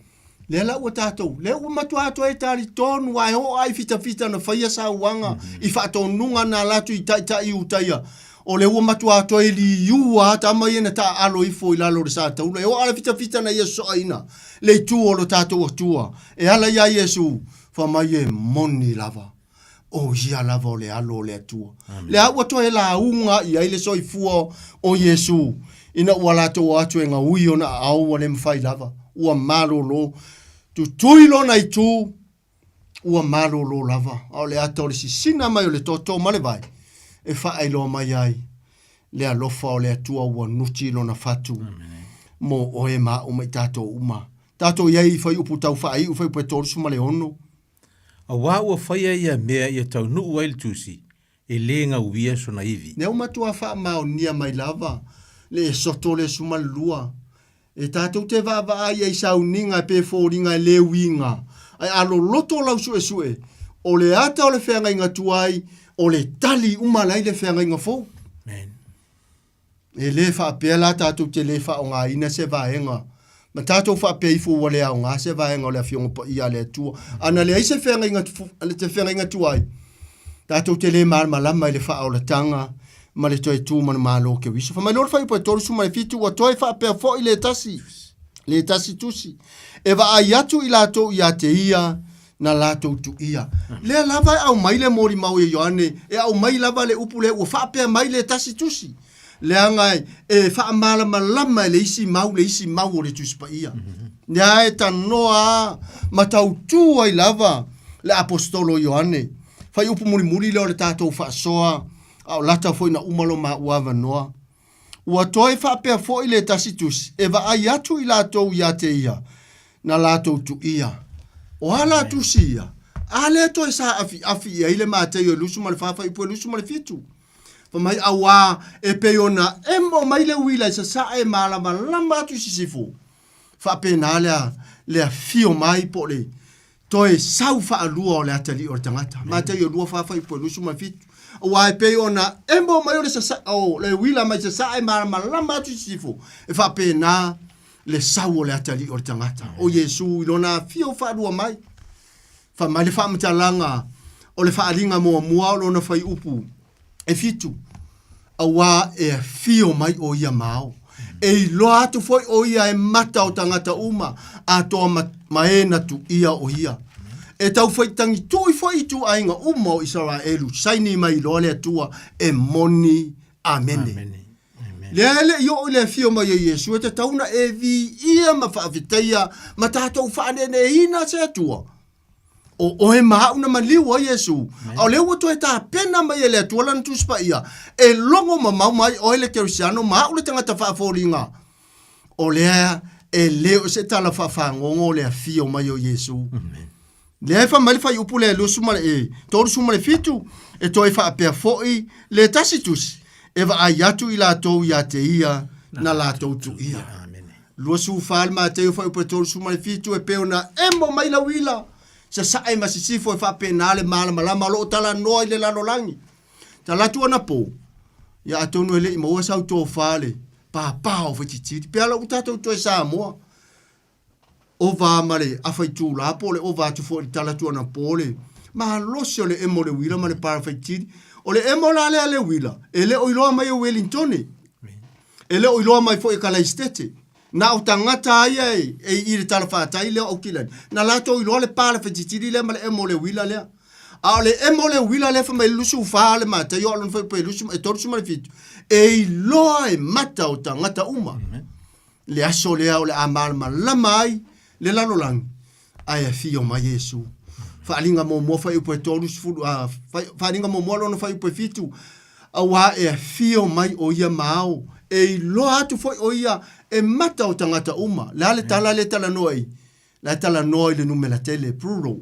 Lea la ua tātou. Lea ua matua atua e tali tonu ai ho ai fita na whaia sa uanga. I whaatou nunga na latu i tai utaia. O le ua matua atua e li iua tama i na ta alo ifo i lalo re sa taula. E o ala fita na ia soa ina. Le tu o lo tātou atua. E ala ia Yesu. Whamai e moni lava. O ia lava o le alo le atua. Le aua toa e la unga i aile soi fua o Yesu. Ina ua lato o atu e ngā ui o na au o le mwhai lava. Ua malo lo. Tu tui lo na i tu. ua malolo lava, o le ata o le sisina mai o le toto ma le vai, e whaailoa mai ai, le alofa o le atua ua nuti lo na fatu, mo o e ma o mai tato uma. Tato iai fai upu tau whaai, ufai upu e torusu ma le ono. A wā ua whaia ia mea ia tau nuu wail tusi, e le ngā uia so na iwi. Ne umatua wha mao nia mai lava, le e soto le sumalua. E tātou te vava ai ai sauninga pe fōringa le winga. Ai alo loto lau sue sue. O le ata o le whenga inga tuai, o le tali umalai le whenga inga fō. Amen. E le wha pēr la tātou te le wha o ngā ina se vaenga. Ma tātou wha pēr ifu o le au ngā se vaenga o le whionga pa ia le tua. Ana le aise whenga inga tuai. Tātou te le malama i le wha o le tanga. Ma le toi tu mana malo ke wiso. Fa mai lor fai po toru su mai fitu wa toi fa pe fo i le tasi tusi. E va ai atu i lato ia te ia na lato tu ia. Le lava au mai le mori mau e Ioane e au mai lava le upu le u fa pe mai le tasi tusi. Le angai e fa mala malama le isi mau o le tusi pa ia. Nia e tanoa ma tau tu ai lava le apostolo Ioane. Fai upu muri le o le tatou fa soa. Au lata foi na umalo ma uava noa. Ua toi whapea foi le tasitus, e va ai atu i latou ia te ia, na latou tu ia. O hala tu si ia, a le toi sa afi ia ile ma te ia lusu ma le whawha i pua lusu ma le fitu. Pa mai awa e peona embo mai le wila i sa e malama lama atu si sifu. Whapea na lea fio mai po le, toi sau wha alua o le atali o le tangata. Ma te ia lua whawha i pua lusu ma le fitu. Wa pe ona embo mai le sa o le wila mai sa e mara lama tu sifu e fa pe na le sawo le atali o tangata o Yesu lona fio fa lua mai fa mai le fa mtalanga o le fa alinga mo lona fai upu e fitu awa e fio mai o ia mao e lo atu foi o ia e mata o tangata uma a to maena tu ia o ia. E tau whaitangi tui whai tu ainga umo Israelu, saini mai loa lea tua e moni amene. Lea le io le fio mai Yesu, e te tauna e vi ia ma whaaviteia, ma tātou whaanene hina se tua. O e mahauna ma liu a Yesu, au leo to e tā pena mai lea tua lana tuspa ia, e longo ma mau mai o ele kerisiano, mahaule tangata whaaforinga. O lea e leo se tala whaafangongo lea fio mai o Yesu. Amen. Le fa mai fa upu le lusu ma e toru su ma le fitu e toi fa pe foi le tasitus e va ayatu ila to ya te ia na la to tu ia. Lusu fa ma te fa upu toru su ma le fitu e pe ona embo mai la wila sa e masisifo e fa pe na le mala mala lo tala no ile la no langi. Tala tu na po ya atonu ele mo sa to fa le pa o fititi pe ala utato to sa mo. O va mare a fai tu la pole o va tu fo tala tu na pole ma losio le emo le wila mare para fai ti o le emo la le wila ele o ilo mai o Wellington ele o ilo mai fo e kala estete na o tangata ia e i tala fa tai le o kilan na la to ilo le para fai ti le mare emo le wila le a le emo le wila le fa mai lusu fa le mata yo lo fa pe lusu e torsu mare fit e ilo e mata o tangata uma le aso le o le amal la mai le lalo lang ai a fio mai Yesu fa alinga mo fa upo torus fu fa alinga mo no fa upo fitu awa e fio mai o ia mao e lo atu foi o ia e mata o tangata uma le tala noi le numela tele plural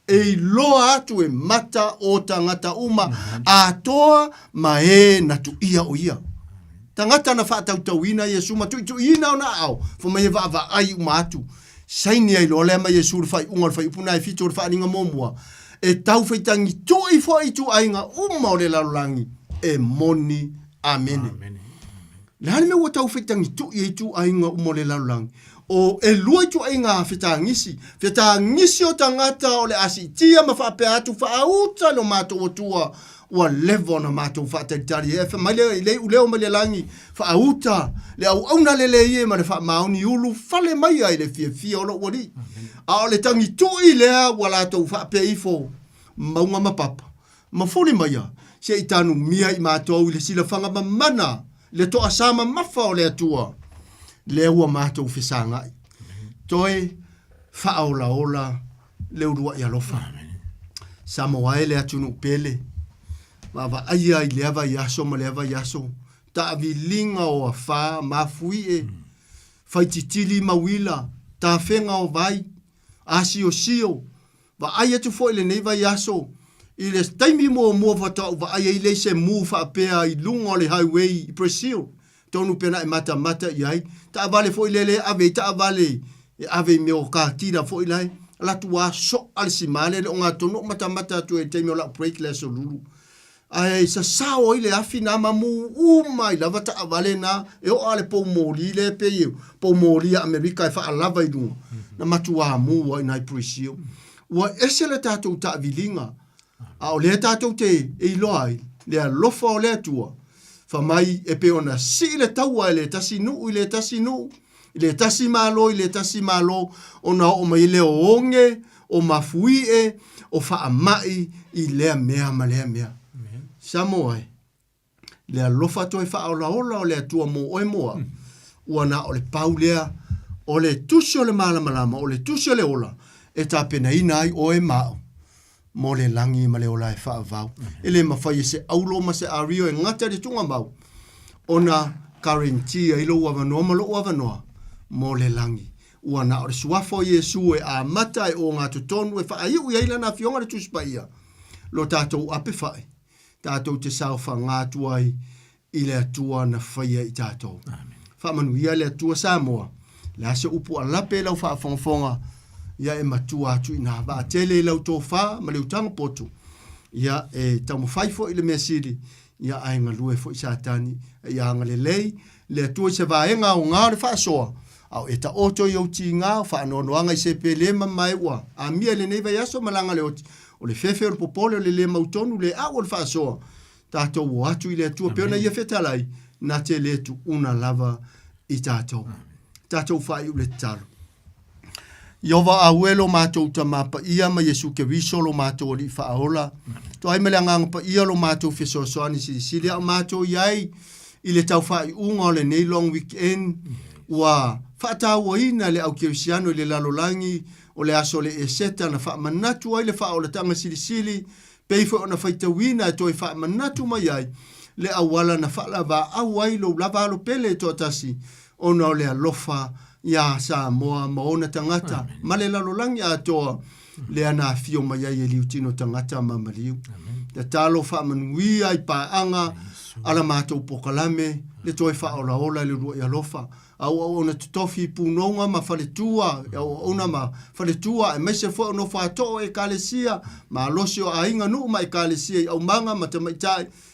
e lo atu e mata o tangata uma a toa mae na tu ia o ia tangata na fa tauina Yesu ma tu ina na au fo mai va ai uma atu saini ai lo le mai Yesu fai unga fai puna e fitu fa ninga momua e tau fai tangi toi foi tu ainga uma le lalangi e moni amene la me wo tau fai tangi tu ainga uma le lalangi o e lua tu ainga fita ngisi o tangata o le asitia ma fa pe atu fa uta lo mato o tua o levo na mato fa te tari e fa mai le uleo mai le langi fa uta le au na le ye ma fa mauni ulu fale mai ai le fie o lo wori a le tangi tu i le wala to fa pe ifo maunga mapapa ma foli mai se itanu mia i mato le sila fanga mana le to asama mafa o le atua le ua mato fisanga toi fa ola le urua ia lofa Samoa le atunu pele. Ma va aia I le ava yaso ma le ava yaso. Ta avilinga o a wha mafui e. Whaititili mawila. Ta whenga o vai. Asi o sio. Va aia tu fo ile nei vai yaso. I le taimi mo wata va aia I le se mu wha apea I lunga o le highway I Brazil. Tonu pena e mata I ai. Ta avale fo ile le ave ta avale. E ave me o ka tira fo ile. La tua so al simale le onga tonu mata tu e taimi o la break le so lulu. Ai sa sao ile afina mamu umai lava ta avale na e o ale po moli le pe eu po moli America e fa lava I dunga na matua mu wa ina Brazil wa esele tatou ta vilinga a o le tatou te e loai le lofa o le tua fa mai e pe ona si le taua le tasinu ile tasinu ile tasimalo ile tasimalo ona o mai le onge o mafui e o fa amai I le mea mea Samoa, le alofa toi whaolaola o le atua mo oe moa, ua o le paulea, o le tusi o le malamalama, o le tusi o le ola, e ta pena ina ai oe mao, mo le langi ma le ola e whaavau. E le mawhai se aulo ma se ario e ngata le tunga mau, ona karentia ilo wavanoa ma lo wavanoa, mo le langi. Ua o le suafo Yesu e a mata e o ngā tutonu e whaaiu ia ila na fionga le tuspa ia, lo tātou ape whai. Tātou te sauwha ngātua I le atua na whaia I tātou. Whamanuia le atua Samoa. Le ase upu a lape lau whaafonga ia e matua atu I nā wā tele lau tō wha ma leu tanga potu. Ia e tau mawhaifo I le mea siri. Ia ainga lue fo I sātani. Ia anga le lei. Le atua I se vāenga o ngā re whaasoa. Au e ta oto I au ti ngā whaanoanoanga I se pelema mai ua. A mia le neiva yaso malanga le oti. O le fefe o le popole o le mautonu le au o le whaasoa. Tātou o atu I le atua peona ia whetalai na te le tu una lava I tātou. Tātou whai u le talo. Iova a uelo mātou ta mapa ia ma Yesu ke risolo mātou o li whaaola. To ai mele anganga pa ia lo mātou whesoasoani sili a mātou iai I le tau whai unga o le nei long weekend ua whaatau o ina le au kirisiano I le lalolangi o le aso le e seta na wha manatu ai le wha o le tanga sili peifo o na whaitawina e toi wha manatu mai ai le awala na wha lava au ai lo lava alo pele to atasi o na o le alofa ia Samoa maona tangata ma le lalolangi a toa le ana fio mai ai e liutino tangata mamaliu le talo wha manuia I paanga ala mātou pokalame le toi wha ola le rua I alofa au ona tofi punonga ma faletua au ona ma faletua e mese fo no fato e kalesia ma losio ainga no ma e kalesia au manga ma te mai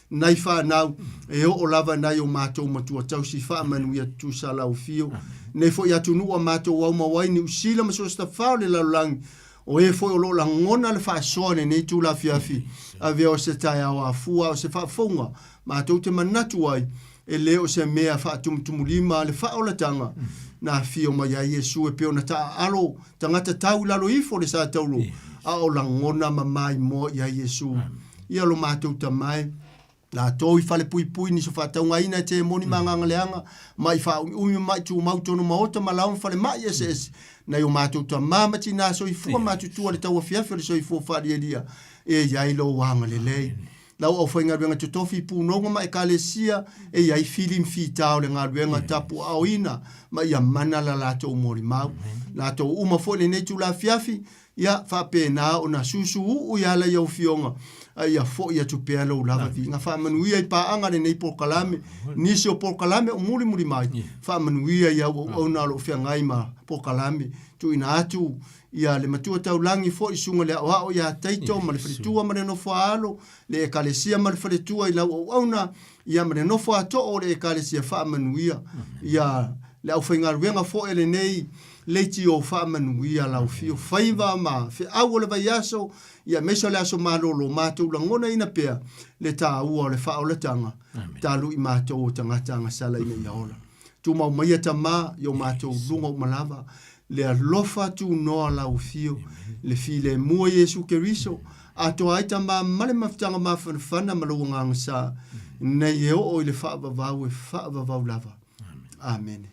nai fa nau e o lava nai o mato matua tau si fa manu ia tu sala o fio nei fo ia tu no mato au ma wai ni usila ma so sta fa le la lang o e fo o lo la ngona le fa sone nei tu la fiafi ave o se tai au afua o se fa fonga ma to te manatu ai e leo se mea wha tumulima le wha o la tanga na fio mai a Yesu e peo na ta alo tangata tau lalo ifo le sa taulo a o la ngona mamai mo i a Yesu ia lo mātou tamai la toi fale pui ni so fa tau ngaina te moni manganga leanga mai fa umi mai tu mautono maota malaun fale mai SS na yo mātou tamama tina so i fua mātou tua le tau afiafi le so i fua whari elia e iai lo wanga le lei lau au whainga ruenga te tofi pūnonga ma e kalesia e iai filim fitao le ngā ruenga tapu au ina ma ia mana la lato umori mau. Lato uma fo le netu la fiafi ia whape nā o na susu u ia la iau fionga ia fo ia tupea lau lava vi. Ngā whamanuia I paanga le nei porkalame nisi o porkalame o muri mai. Whamanuia ia o na lo whiangai ma porkalame tu ina atu ia le matua tau langi fo I sunga le au ia taito ma le whaletua ma le nofo alo le e kalesia ma le whaletua I lau au na ia ma le nofo ato o le e kalesia whaamanuia ia le au whainga ruenga fo ele nei leiti o whaamanuia lau fio whaiva ma whi au le vai aso ia meso le aso malolo mātou la ngona ina pea le tā ua o le wha o le tanga tā lui mātou o tangata sala ina iaola tu mau maia ta ma yo mātou lunga o malava le alofa tu noa lau fio le fi le mua Yesu Keriso a to aita ma male maftanga ma fana ma lo nganga sa nei o le fa vau lava amen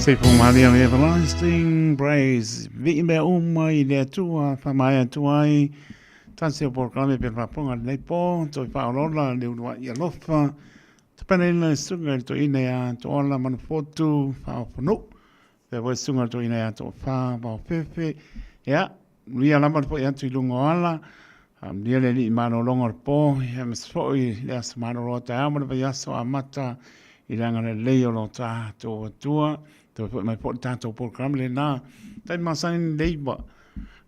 Say for Maria everlasting praise. Vi me umai le tua famaya tuai. Tanse por clame per paponga le po to fa rola le ua ia lofa. Tapane na sunga to ina ya to ola man fotu fa no. There was sunga to ina ya to fa ba pepe. Ya, ria la man po ya tu lungo ala. Dia le ni mano longa po ya msoi le as mano rota amor ba ya so amata ilanga le leo lo ta to tua. To mai po tanto program le na tai masain leiba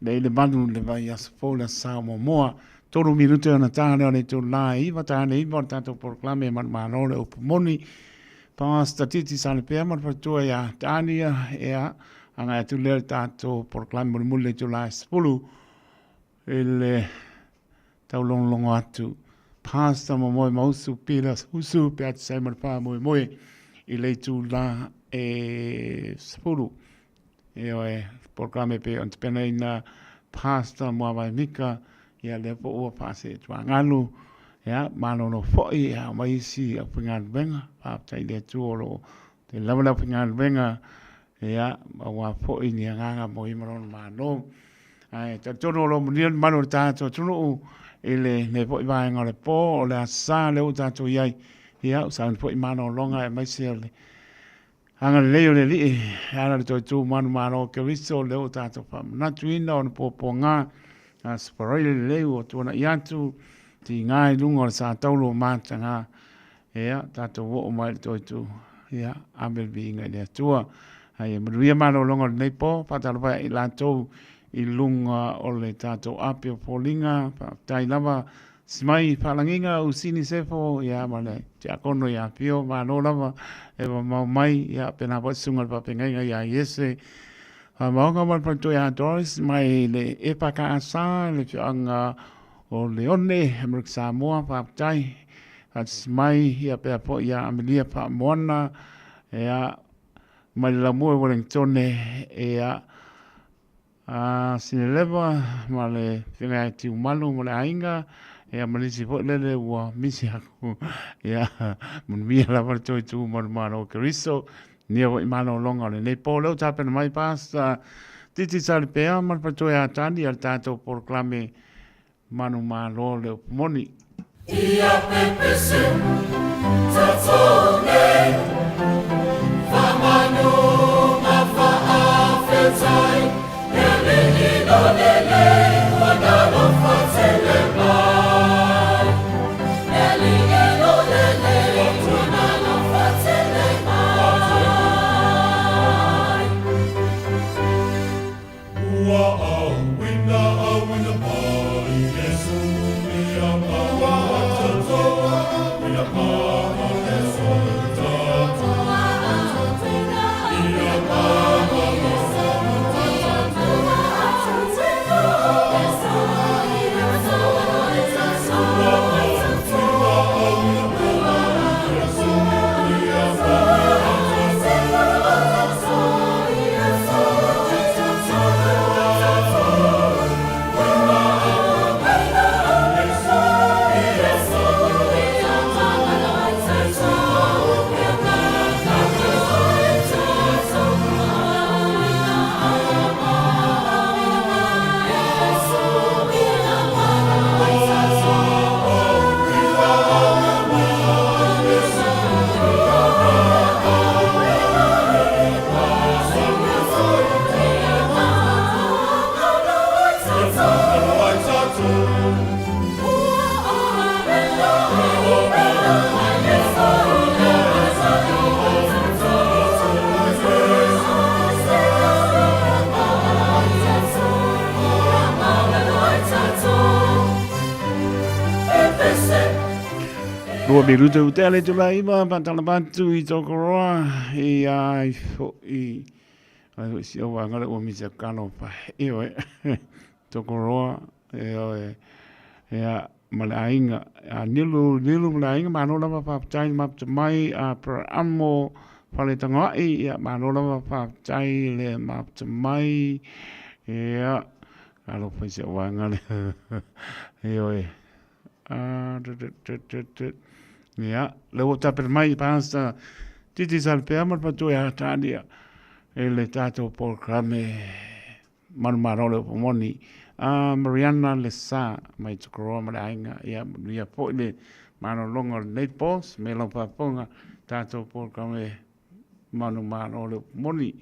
le bandu le vai as fola sa mo toro minuto na tane le to lai va tane i va tanto program e man le opmoni pa statiti san pe mar per to ya tania ya anga tu le tanto program mo le to lai spulu il tau long atu pasta mo su pila su pe at sai mar pa mo i le tu la spulu programe pe on pena ina pasta mo vai mika ia le po o pase tuangalu ya mano no foi ya mai si a pingan venga pa tai le tuolo te lava pingan venga ya wa foi ni nga mo i maron mano ai ta tono lo munien mano ta to tuno ele ne foi vai ngale po le sa le uta to yai ya sa foi mano longa mai sele anga leo le li ana le tu mano ke viso le o tato fa na tuina on poponga as parole le o tu na yatu ti ngai lungo sa taulo matanga ya tato wo mai tu ya abel bi ngai le tua ai mruia mano longo nei po pata va la to i lunga o le tato apio polinga pa tai lava smai falanginga usini sefo ya male ja kono ya pio mano lava e mau mai ya pena po sungal pa penga ya yese mau ka mal panto ya Doris mai le epaka asa le anga o leone Amerik Samoa pa tai at mai ya pe po ya Amelia pa mona ya mai la mo Wellington ya sineleva male penga ti malu mole ainga ya malisi po lele wa misi aku ya mun mia la par toi tu mon mano Cristo ni o mano longa le polo tapen mai pasta titi sal pe mal par toi atandi al tato proclame manu malo le moni Ia pepese tatone famanu mafa afetai ele ino lele wana lo fatele mai ele ino lele wana lo fatele mai Ua au wina pai Yesu ia mawa tato ia mawa Yesu tato ia mawa Yesu Rua biruta utele tu la iba pantala bantu I toko roa I ai fo I ai si o ngale o misa kano pa I o toko roa e o e mala ainga a nilu mala ainga mano lava pa tai map te mai a per amo pale tanga I mano lava pa tai le map te mai e alo pa si o ngale e o ya le wota per mai pasta titi salpeamol pa tu ya tadia e le tātou programe marumaro le pomoni. Mariana le sa mai tukoroa ma le ainga ia po le manolonga le pos me lo paponga tātou programe marumaro le pomoni.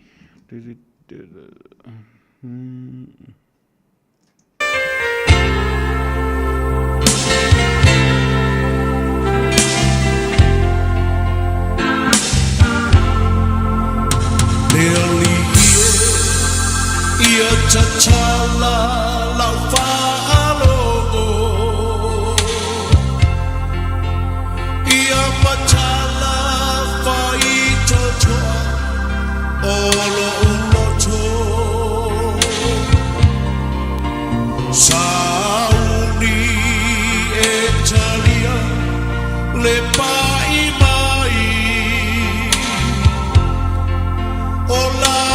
Ia tachala lau whaalo Ia matala whai totoa Olo uloto Sauni e talia Le pai mai O lau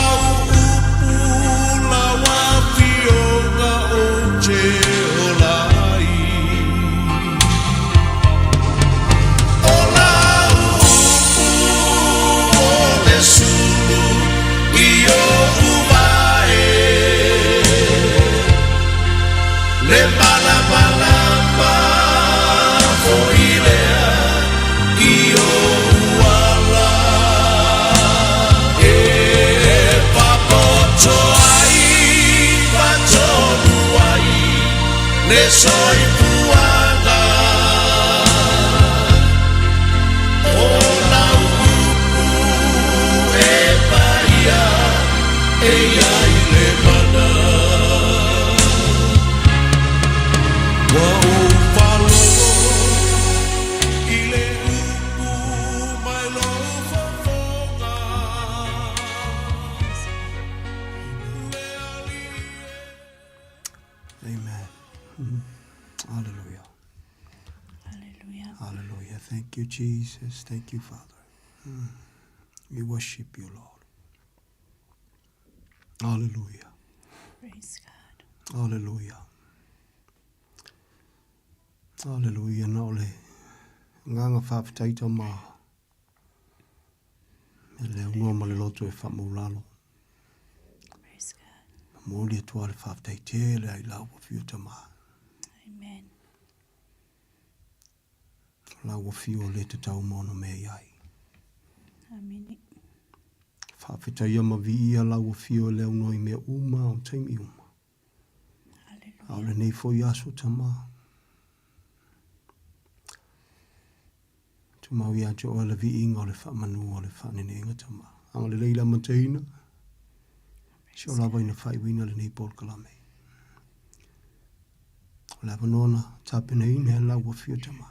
soy puana Ola upu e paia e ai le mana Wa o palo i le upu mai lo fofonga Amen. Hallelujah. Hallelujah. Hallelujah. Thank you, Jesus. Thank you, Father. We worship you, Lord. Hallelujah. Praise God. Hallelujah. Hallelujah. Nole. Nganga whawhitaita ma. Me leo ngua ma le loto e whamulalo. Praise God. Mōli atua le whawhitaite le ai lau wa whiuta ma. Amen. Lau wa whio le te tau mono me iai. Amen. Whawhitaia ma vi ia lau wa whio leo noi mea uma o taimi uma. Hallelujah. Aole nei fo yaso tama. Tu mau ia jo ala vi inga o le whamanu o le whanenenga tama. Anga le leila mateina. Si o lawa ina whaiwina le nei Paul Kalame. Lawa nona tapena ina lau wa whio tama.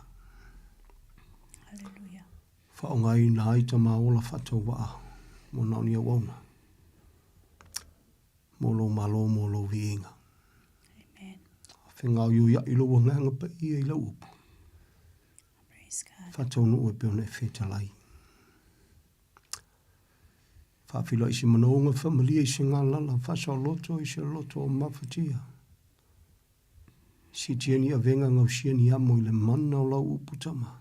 Hallelujah. Whaonga ina ai tama ola whatau waa. Mo nauni a wauna. Molo malo molo vi inga. Amen. Whengau yu ia ilo wa nganga pa ia ila upu. Praise God. Whatau no ue peona e whetalai. Whawhila isi manaonga familia isi ngā lala. Whasa loto isi loto o mawhatia. Si tieni a venga ngau siani amo i le mana o lau upu tama.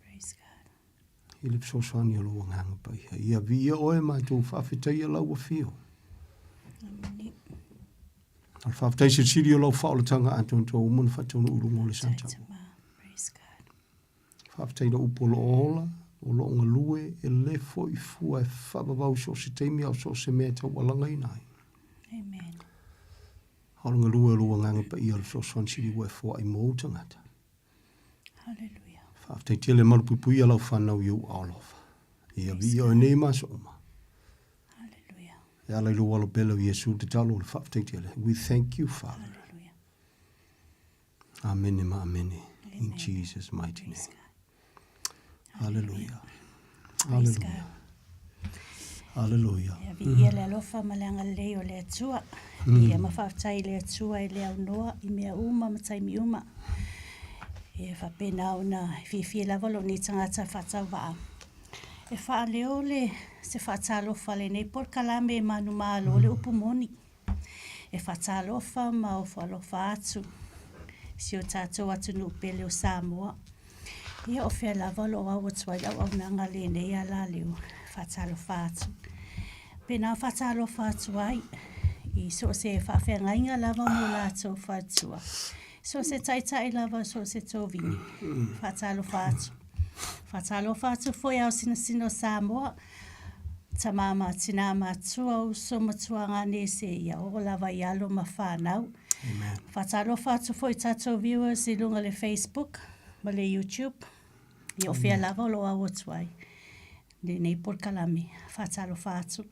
Praise God. I le psoswani o lo nganga pa ia. Ia via oe mai tō whawhitai a lau a whio. Amen. Al whawhitai se siri o lau whaolatanga ato tō umana whatau no urungo le santau. Taitama. Praise God. Whawhitai na upo lo ola. O lo nga lue e le fo i fua e whabawau so se teimi au so se mea tau walanga i nai. Amen. Haronga lue o lua nganga pa ia le so swan siri ue fua i mō tangata. Hallelujah. Whawhitai tele marupupui a lau whanau iu aolofa. Ia vi o nei maso oma. Hallelujah. E alai lo walo belo Yesu te talo le whawhitai tele. We thank you, Father. Hallelujah. Amen ma amen. In Amen. Jesus' mighty name. Praise God. Hallelujah. Praise Hallelujah. God. Hallelujah. Ia vi ia le alofa ma le anga leo le atua. Ia mawhawhtai le atua i le au noa i mea uma ma taimi uma. Ia whapena ona whiwhi lava lo ni tangata whatau waa. E wha leo le se whatalofa le nei Paul Kalame manu malo le upumoni. E whatalofa ma o whalofa atu. Si o tātou atu nupele o Samoa. Ia o whea lava lo au atua i au nanga le nei ala leo whatalofa atu. Pena whatalo whātua I so se whawhengainga lava mo lātou whātua. So se taitai lava so se tōvini. Whatalo whātu. Whatalo whātu foi au sino Samoa. Ta mama tina matua o so matua ngane se ia o lava I alo ma whanau. Amen. Whatalo whātu foi tātou viewers I lunga le Facebook, ma le YouTube. I o whea lava o lo au tuai. Le nei Port-Kalami. Whatalo whātu.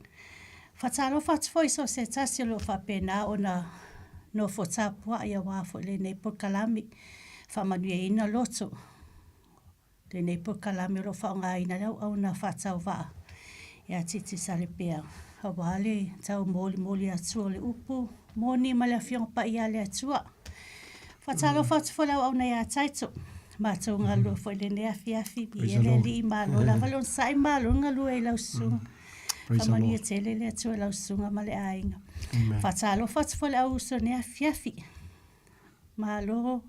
Whatalo whātu foi so se tasi lo whapena o na no whotapua ia wāfo le nei Port-Kalami. Whamanuia ina loto. Le nei Port-Kalami lo whaonga ina lau au na whatau waa. Ia titi sarepea. Hawale tau moli atua le upu. Moni ma le whiong pa ia le atua. Whatalo whātu foi lau au na ia taito. Mātou ngalu foi le nea fiafi. Biele li I malo. Lava lon sai malo ngalu e lau sunga. Whamani te le atua lau sunga ma le ainga. Whatalo whātu foi lau uso nea fiafi. Malo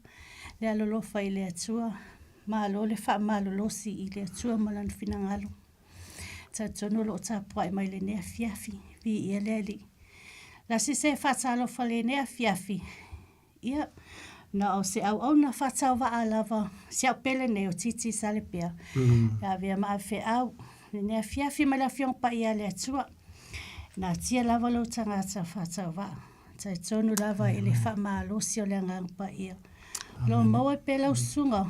le alolo fai le atua. Malo le wha malolosi I le atua malan finangalo. Ta tono lo tapua mai le nea fiafi. Vi ia leli. La si se whatalo fa le nea fiafi. Ia. Na o se au na whatau wa alava. Se au pele ne o titi salepea. Ia via maa fe au. Le nea fiafi ma la fiong pa ia le atua. Na tia lava lo tangata whatau wa. Ta tono lava ele wha maalosi o le angang pa ia. Lo maua pele o sunga.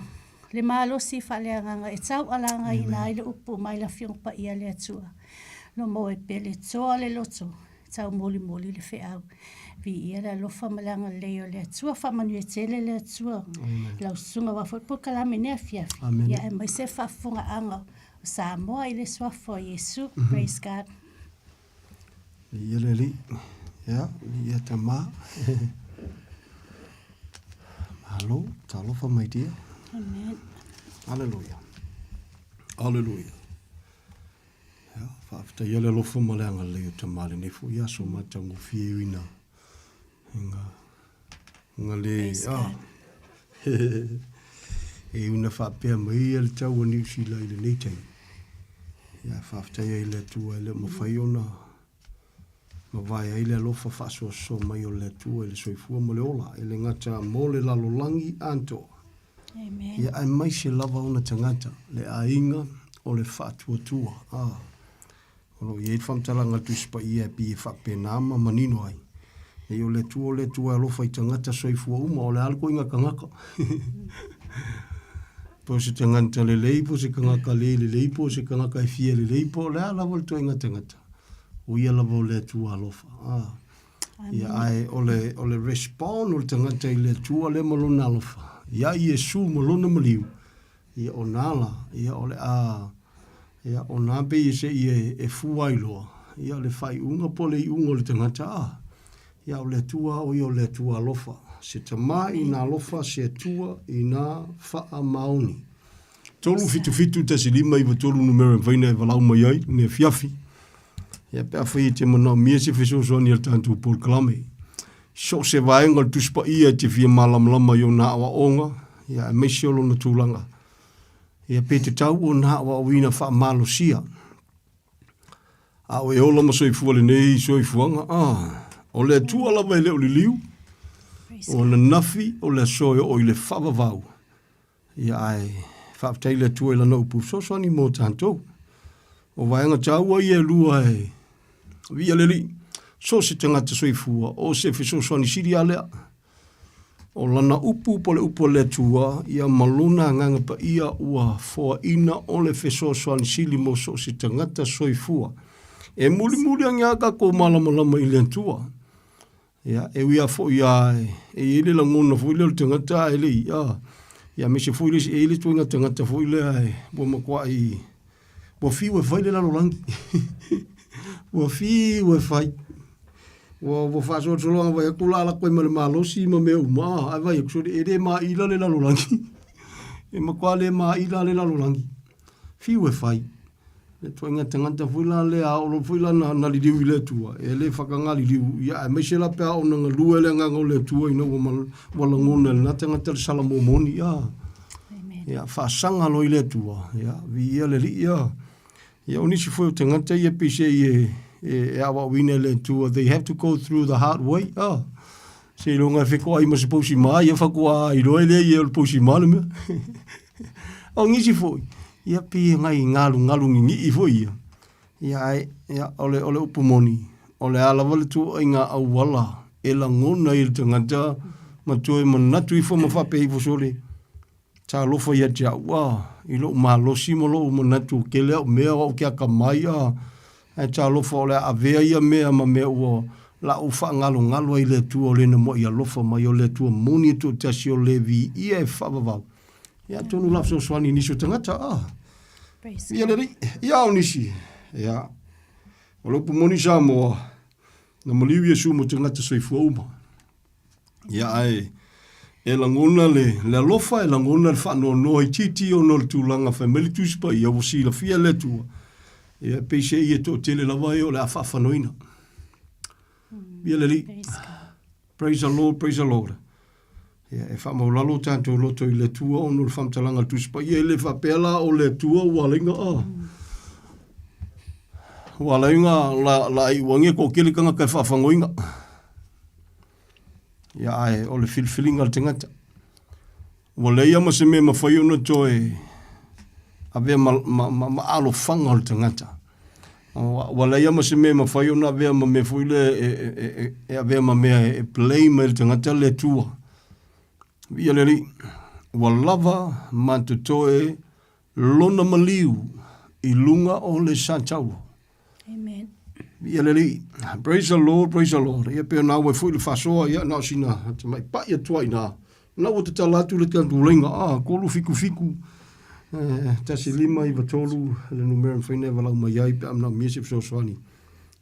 Le maalosi fa le anganga e tau alanga ina ile upu mai la fiong pa ia le atua. Lo maua pele toa le loto. Tau moli le fe au. Vi ia la lofa malanga leo le atua fa manu e tele le atua. Lau sunga wa foi Port-Kalami nea fiafi. Ia e mai se whafunga anga o Samoa I le swafo Yesu. Praise God. Ia leli. Ia, ia tama. Halo, talofa mai dia. Amen. Hallelujah. Hallelujah. Ja, whaafta ia le lofa maleanga leo tamale ne fu ia so matangu fiewina. Nga le, e una whapea mai le tau a New Zealand le neitei. Ia whaafta ia I le tua le mawhai ona. Ma vai ai le lofa whaso so mai o le tua le soifua mo le ola. E le ngata mo le lalolangi anto. Amen. Ia ai mai se lava ona tangata. Le ainga o le whaatua tua. Olo iei whamtalanga tuspa ia pi e whapea nama manino ai. E o le tua alofa I tangata soifua uma o le alko inga kangaka. Po se tangata le leipo, se kangaka le leipo, se kangaka e fia le leipo, le alawa le tua inga tangata. O ia lava o le tua alofa. Ia ai o le respond o le tangata I le tua le malona alofa. Ia Iesu malona maliu. Ia o nala, ia o le ia o nabe I se e fuailoa. Ia le fai unga po le unga le tangata Ia o le tua o ia o le tua alofa. Se tama I na alofa se tua I na faa maoni. Tolu fitu ta silima I tolu numero vaina e valau mai ai, ne fiafi. Ia pe afai te mana mia se feso so ni tantu Port-Kalami. So se vaenga tuspa ia te fia malamlama yo na awa onga. Ia me se lo na tulanga. Ia pe te tau o na awa wina faa malosia. A o e ola ma soifua le nei soifuanga. O le tua lava ele o le liu, o le nafi, o le soio, o le whawawau. Ia ai, whawtei le tua ila na upu, so ni mō tātou. O vaenga tāua i e lua e, via le li, so se tangata soifua, o se fiso ni siri alea. O lana upu le tua, ia maluna nganga pa ia ua foa ina o le fiso ni siri mo so se tangata soifua. E muli angiaka ko malamalama I le tua. Ia, e wia fo ia, e ele la ngona fo ile tangata ele ia. Ia me se fo ile ele tuinga tangata fo ile ai, bo makwa I. Bo fi we fai le la lolangi. Bo fi we fai. Bo fa so longa vai kula la ko me malosi ma me uma, ai vai so ele ma ila le la lolangi. E makwa le ma ila le la lolangi. Fi we fai. Le tuinga tangata fuila le a o fuila na li diu le tua e le whakanga li diu ia me se la pe o nga lua le nga le tua ina o wala ngona na tangata le sala momoni ia ia whasanga lo I le tua ia vi ia le li ia ia o nisi foi o tangata ia pise e awa wina le tua, they have to go through the hard way. Se longa whiko ai ma se pousi mai, ia whakua i roe le i e pousi mai le mea. Au ngisi foi, ia pi ngai ngalu ngi i foi ia. Ia ole upumoni, ole ala wale tu ai ngā au wala, e la ngona i te ngata, ma tue manatu i fo ma whape i fo sole. Ta lofa ia te au, i lo malosi mo lo manatu, ke leo mea o kia ka mai e ta lofa ole a vea ia mea ma mea ua, la ufa ngalo ai le tu o le na mo ia lofa mai o le tu moni tu tasi o le vi ia e whavavau. Ia tonu lapso swani niso tangata, ia le ri, ia o nisi, ia, o lopu moni sa moa, na maliu Yesu mo tangata soifua uma. Ia ai, e langona le lofa, e langona le whanua noa i titi o no le tūlanga whameli tuspa, ia wasi la fia le tua. Ia peise ia to tele lawa e o le a whawhanoina. Ia le ri, praise the Lord, praise the Lord. Ia e whamaulalo tātou loto i le tua o no le whamtalanga tuspa, ia le whapela o le tua walinga Walinga la i wangia ko kilikanga kai whawhangoinga. Ia ai, o le filfilinga le tangata. Waleia ma se me ma whai ona toe a vea ma alo whanga le tangata. Waleia ma se me ma whai ona a vea ma me fuile e a vea ma mea e play ma le tangata le tua. Ia le ri, walava ma te toe lona maliu i lunga o le santau. Amen. Ia le ri, praise the Lord, praise the Lord. Ia pia nā wai fuile whasoa, ia nā sina, te mai pa ia tuai nā. Nā o te talatu le kantu lenga, kolu fiku. Tasi lima i watolu, le numeran whaine walau mai ai, pe amna miesif so swani.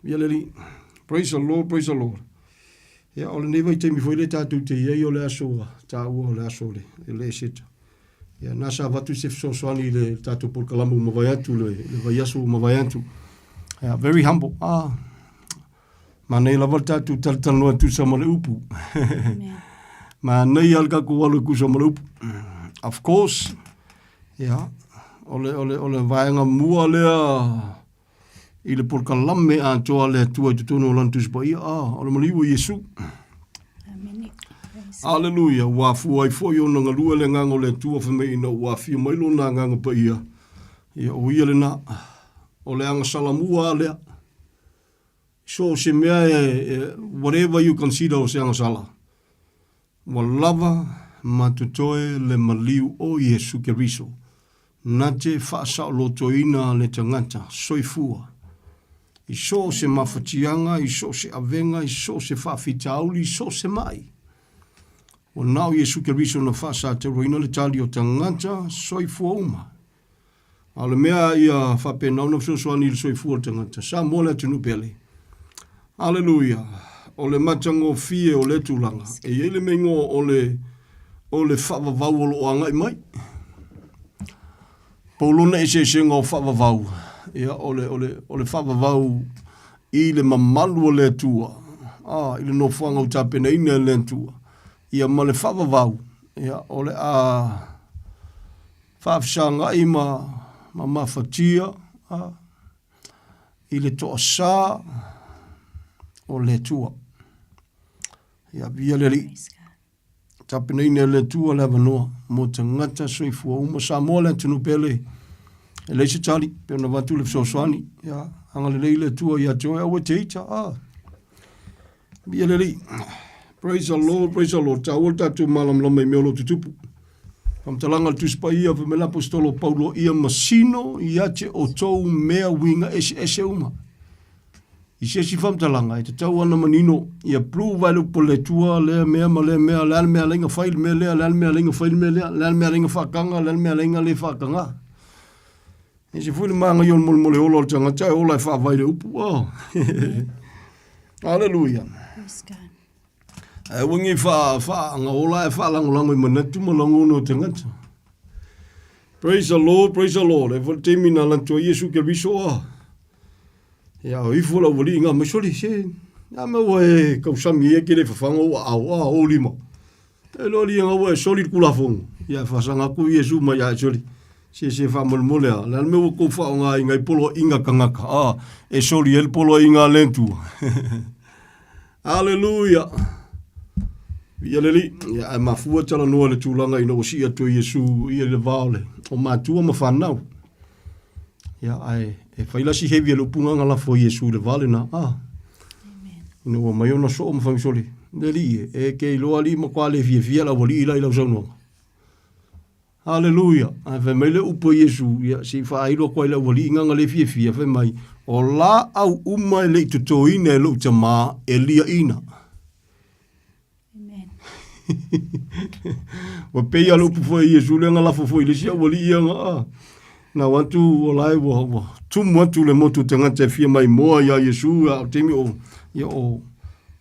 Ia le ri, praise the Lord, praise the Lord. Ia ole newa i teimi fuile tātu te iei o le asoa, tā ua o le asole, le seta. Ia nasa watu sif so swani le tātu polkalamu mawai atu, le vai aso mawai atu. Very humble. Ma nei lava tātu talatanoa tu sa male upu. Ma nei alka ko walu ku sa male upu. Of course, ole vaenga mua lea i le polkalame a toa lea tua i tutono o lantus pa ia. Ole maliu Yesu. Hallelujah. Wafu ai foi o nanga lua le ngango le tua whamei ina wafi mailo na nganga pa ia. Ia o ia le na. O le anga salamua lea. So se mea whatever you consider o se anga sala. Wa lava matutoe le maliu o Yesu Keriso. Nate whaasa o lotoina le tangata, soifua. I so se mawhatianga, i so se avenga, i so se whawhitauli, i so se mai. O nao Yesu Keriso na whaasa te roina le tali o tangata, soifua uma. Ale mea ia whapenau na whasoswani le soifua tangata. Sa mola tunu pele. Hallelujah. O le matango fie o le tulanga. E ele mengo o le whawavau o lo angai mai. Paulona e se senga o whawavau. Ia o le whawavau i le mamalu o le tua. I le no whanga o tapena ina le tua. Ia ma le whawavau. Ia o le whawsanga i ma mawhatia. I le toa sā o le tua. Ia via le li. Tapena ina le tua le wanoa. Mo te ngata soifua uma sa moa le tunu pele. E leise tali. Peo na watu le fsoswani. Ia anga le tua ia toe awa te ita. Via le li. Praise the Lord, praise the Lord. Ta ol tatu malam lama i meolo tutupu. Pamtalanga le tuspa ia vimela apostolo Paulo ia masino ia te o tou mea winga ese uma. I se si whamtalanga, i te tau ana manino, ia plu vailu po le tua, lea mea ma lea mea, lea mea lenga whaile mea lea, lea mea lenga whaile mea lea, lea mea lenga whakanga, lea mea lenga le whakanga. E se fuile maanga yon mole olo al tanga, tai ola e whavaile upu. Hallelujah. E wangi whaanga ola e whaalangolango i manatu malango no tangata. Praise the Lord, praise the Lord. E whaletemi na lantua Yesu Keriso Ia o ifula wali inga masoli se. Ia me we kausami e kele whawhanga o lima. E lori inga we soli kula fonga. Ia whasanga ku Yesu mai ai soli. Se fa mole la me ko fa nga inga polo inga kangaka e sori el polo inga lentu haleluya ia leli ia mafua tala noa le tulanga ina o sia to Yesu ia le vale o matua ma fanau ia ai e faila si heavy lo punga la fo Yesu le vale na ina o mai ona so ma fangsoli leli e ke lo ali ma kwale via la voli ila so no haleluya ai ve mai le upo Yesu ia si fa ai lo kwa la voli nga le via ve mai o la au uma le to ina lo tama elia ina wa pe ya lo pu Yesu le nga la fo ile sia voli ia nga na wantu o lai wo tu mo tu le motu tanga te fia mai mo ya Yesu a temi o ya o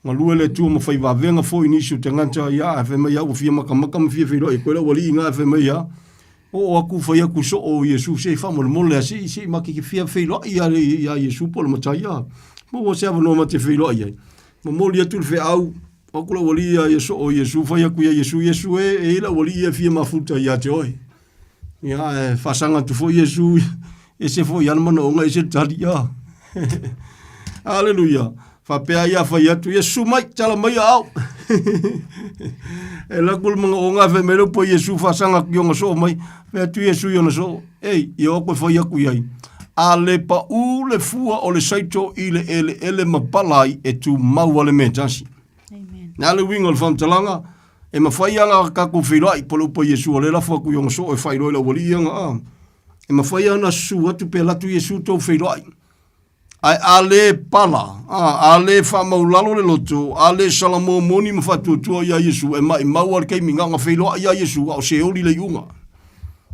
malua le tu mo fai va venga fo inicio tanga ya fe mai ya o fia maka fia filo e kola voli nga fe mai ya o aku fai aku so o Yesu se fa mo le si maki ki fia filo ya Yesu po mo ya mo se ava no ma te filo ya mo lia tu fe au o kula wali ya Yesu o Yesu fa ya ku ya Yesu e la wali ya fia mafuta ya te oi ya fa sanga tu fo Yesu e se fo ya no nga e se tali ya haleluya fa pe ya fa ya tu Yesu mai tala mai au e la kul mga o nga fe melo po Yesu fa sanga ki nga so mai pe tu Yesu yo no so yo ko fa ya ku ya ale pa u le fua o le saito ile ele mapalai e tu mau ale metasi na le wingol fam talanga e mafai anga ka ku filai polo po Yesu le la fa ku yong so e fai lo la woli anga e mafai ana su atu pe la tu Yesu to filai ai ale pala ale fa maulalo le loto ale salamo moni mfatu tu ya Yesu e mai mawal kai minga nga filai ya Yesu o se oli le yunga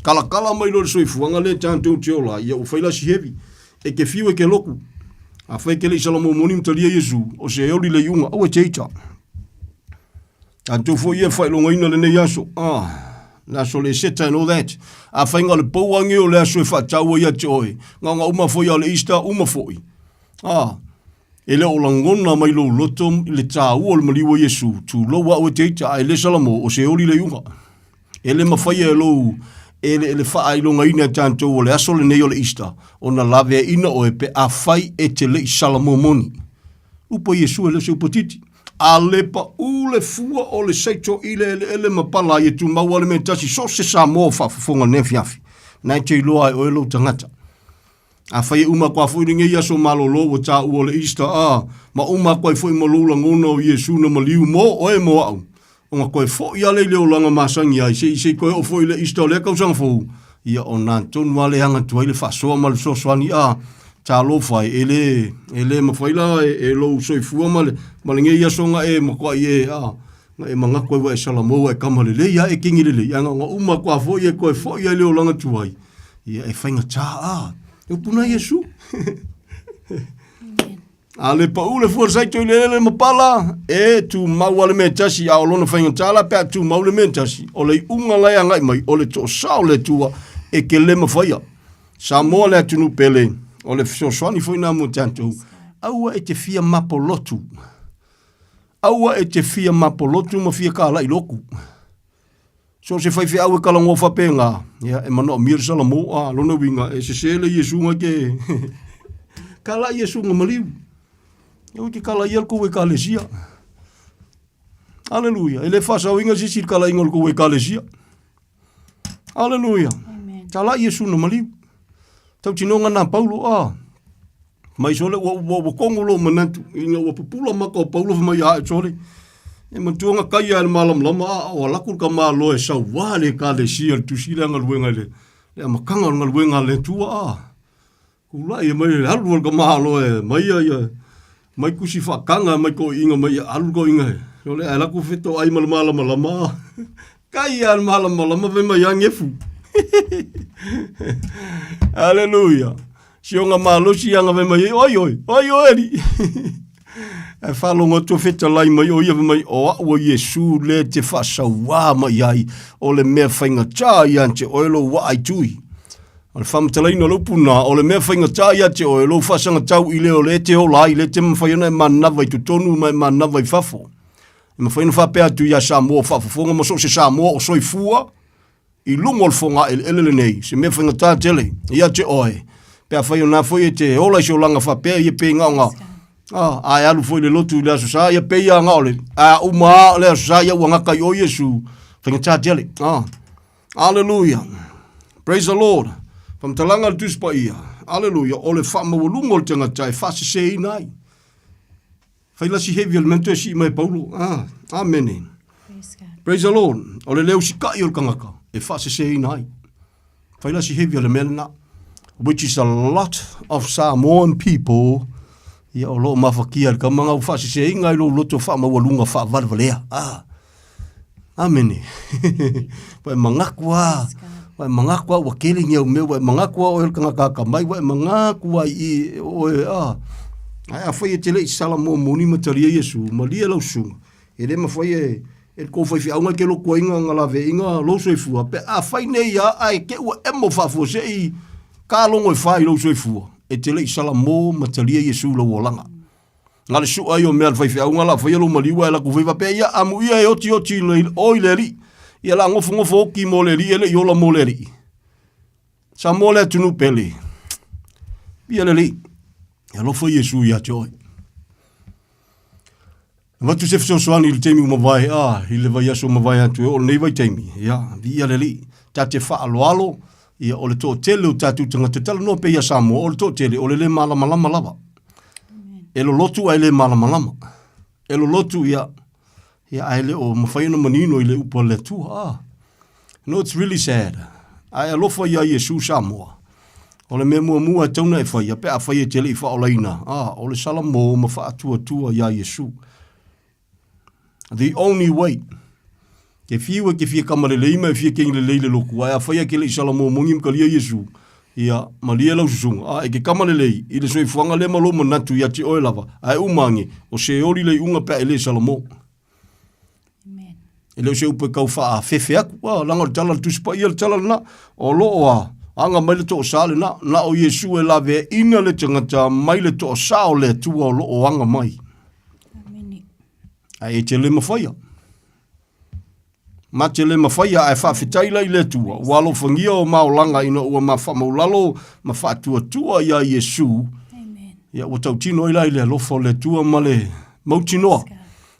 kala mai lo so ifuanga le tanto tiola ya o faila si heavy e ke fiwe ke loku a fai ke le salamo moni mtalia Yesu o se oli le yunga o e cheita tanto fo ia fai longa ina le ne yaso na so le seta and all that a fai nga le pouangi o le aso e fa tau ia te oi nga uma foi ale Easter uma foi ele o langona mai lo lotom le tau o le maliwa Yesu tu lo wa o teita ai le salamo o se oli le yunga ele mafai e lo ele fa ai longa ina tanto o le aso le nei o le Easter o na lave ina o e pe a fai e te le salamo moni upo Yesu ele se upotiti ale pa ule fua o le seito ele mapala i tu mau alimentasi so se sa mo fa fonga ne fiafi na te loa o lo tangata a fai uma kwa fu ringe ia so malolo o ta o le Easter ma uma kwa fu mo lula ngona o Yesu no maliu mo o e mo au o kwa fu ia le le langa masangi ai se ko o fu le Easter le ka sang fu ia ona ton wale hanga tu ile fa so mal so swani ta lo fai ele ma fai la e lo so fu malinge ia songa e mo kwa e e manga ko wa salamo e kamale le ia e kingi le ia nga uma kwa fo e ko fo ia le o langa tuai ia e fainga ta e puna Yesu ale pa ule fo sai to le mapala e tu mau ale metasi a lona fainga tala pe tu mau le metasi o le unga la nga mai o le to sa le tua e ke le ma faia sa mo le tu nu pele o le so swani foi na mo tanto aua e te fia mapolotu aua e te fia mapolotu ma fia kala i loku so se fai fia aua kala ngofa penga ya e mano mir salamo lona winga e se sele Yesu nga ke kala Yesu nga maliu eu ki kala yel ko we kalesia aleluia ele fasa winga sisi kala ingol ko we kalesia aleluia kala Yesu nga maliu tau tinonga na Paulo mai sole wo kongolo manatu ina wo pupula mako Paulo mai sole e mantuanga kai al malam lama o lakul ka malo e sa wale ka le sia tu sila ngal wenga le makanga ngal wenga le tua kula e mai halu ka malo e mai kusi fa kanga mai ko inga mai halu ko inga sole ala ku fito ai malam lama kai al malam lama ve mai angefu Hallelujah. Sionga malo sianga ve mai oi eri. E falo ngoto feta lai mai o ia mai o Yesu le te fasa wa mai ai o le me fainga cha yante o lo wa ai tui. O le fam tala ina lo puna o le me fainga cha yante o lo fasa nga tau ile o le te o lai le te mfaiona mana vai tu tonu mai mana vai fafo. Me faina fa pe atu ya sa mo fafo fonga mo so se sa mo o soifua I lungo le fonga ele nei, se me whainga tā tele, ia te oe. Pea whai o nā whai e te ola si o langa whapea, ia pei ngā ngā. Ai alu foi le lotu le aso sa, ia pei a ngā ole. Uma le aso sa, ia ua ngaka i o Yesu. Whainga tā tele. Hallelujah. Praise the Lord. Pamtalanga le tuspa ia. Hallelujah. O le whamawalungo le tangata e whasise i nai. Whaila si heavy elemento e si mai Paulo. Amen. Praise the Lord. O le leo si kai o le kangaka. E whasise i nai. Whaila si heavy elemento. Which is a lot of Samoan people. Ia o lo mawhakia ka mga u whasise i ngai lo loto whamawalunga whawarwalea. Amen. Wai mangakua. Wai mangakua wa keling iau me. Wai mangakua o le kangaka mai. Wai mangakua i oe ai a whai e te lei sala mō mōni mataria Yesu, malia lau sunga. E re ma whai e ko whai whiaunga ke loko inga ngalawe inga loso e fua. Pe a whai nei ai ke ua emo whafua se i ka longo e whai loso e fua. E te lei sala mō mataria Yesu lau o langa. Ngale su ai o mea whai whiaunga la whai alo maliwa e la kuwhiwa. Pe ia amu ia e oti oi le ri. Ia la ngofo oki mō le ri ele iola mō le ri. Sa mō le tunu pele. Ia le ri. Ya lo foi Yesu ya joy. Watu se fso swani le temi umavai i le vai aso mavai atu o nei vai temi ya vi ya le tate fa alo ia o le to tele o tatu tanga tala no pe ya samo o le to tele o le mala lava. E lo lotu ai le mala E lo lotu ya ai le o mafai no manino i le upo le tu No, it's really sad. Ai lo foi ya Yesu samo. O le mea mua tauna e whai, pe a whai e tele i whaolaina. O le salamo ma wha atua ia Yesu. The only way. Ke whiua ke whia kamare leima e whia kengi le leile loku. Ai a whai a ke le i salamo mongi mkalia Yesu. Ia malia lau susunga. E ke kamare lei, i le soi fuanga le malo manatu ia te oe lava. Ai umangi, o se ori lei unga pe e le salamo. E leo se upe kau wha a fefe aku. Langa le tala tuspa ia le tala na. O loo anga mai le to sale na o Yesu e lave ina le tangata mai le to sa o le tua o lo anga mai. Amen. Ai te le mafaya. Ma te le mafaya ai fa fitai lai le tua. Walo fangia o maolanga ina ua mafa maulalo ma fa tua ia Yesu. Amen. Ia o tau tino ila ile lofo le tua ma le mautinoa.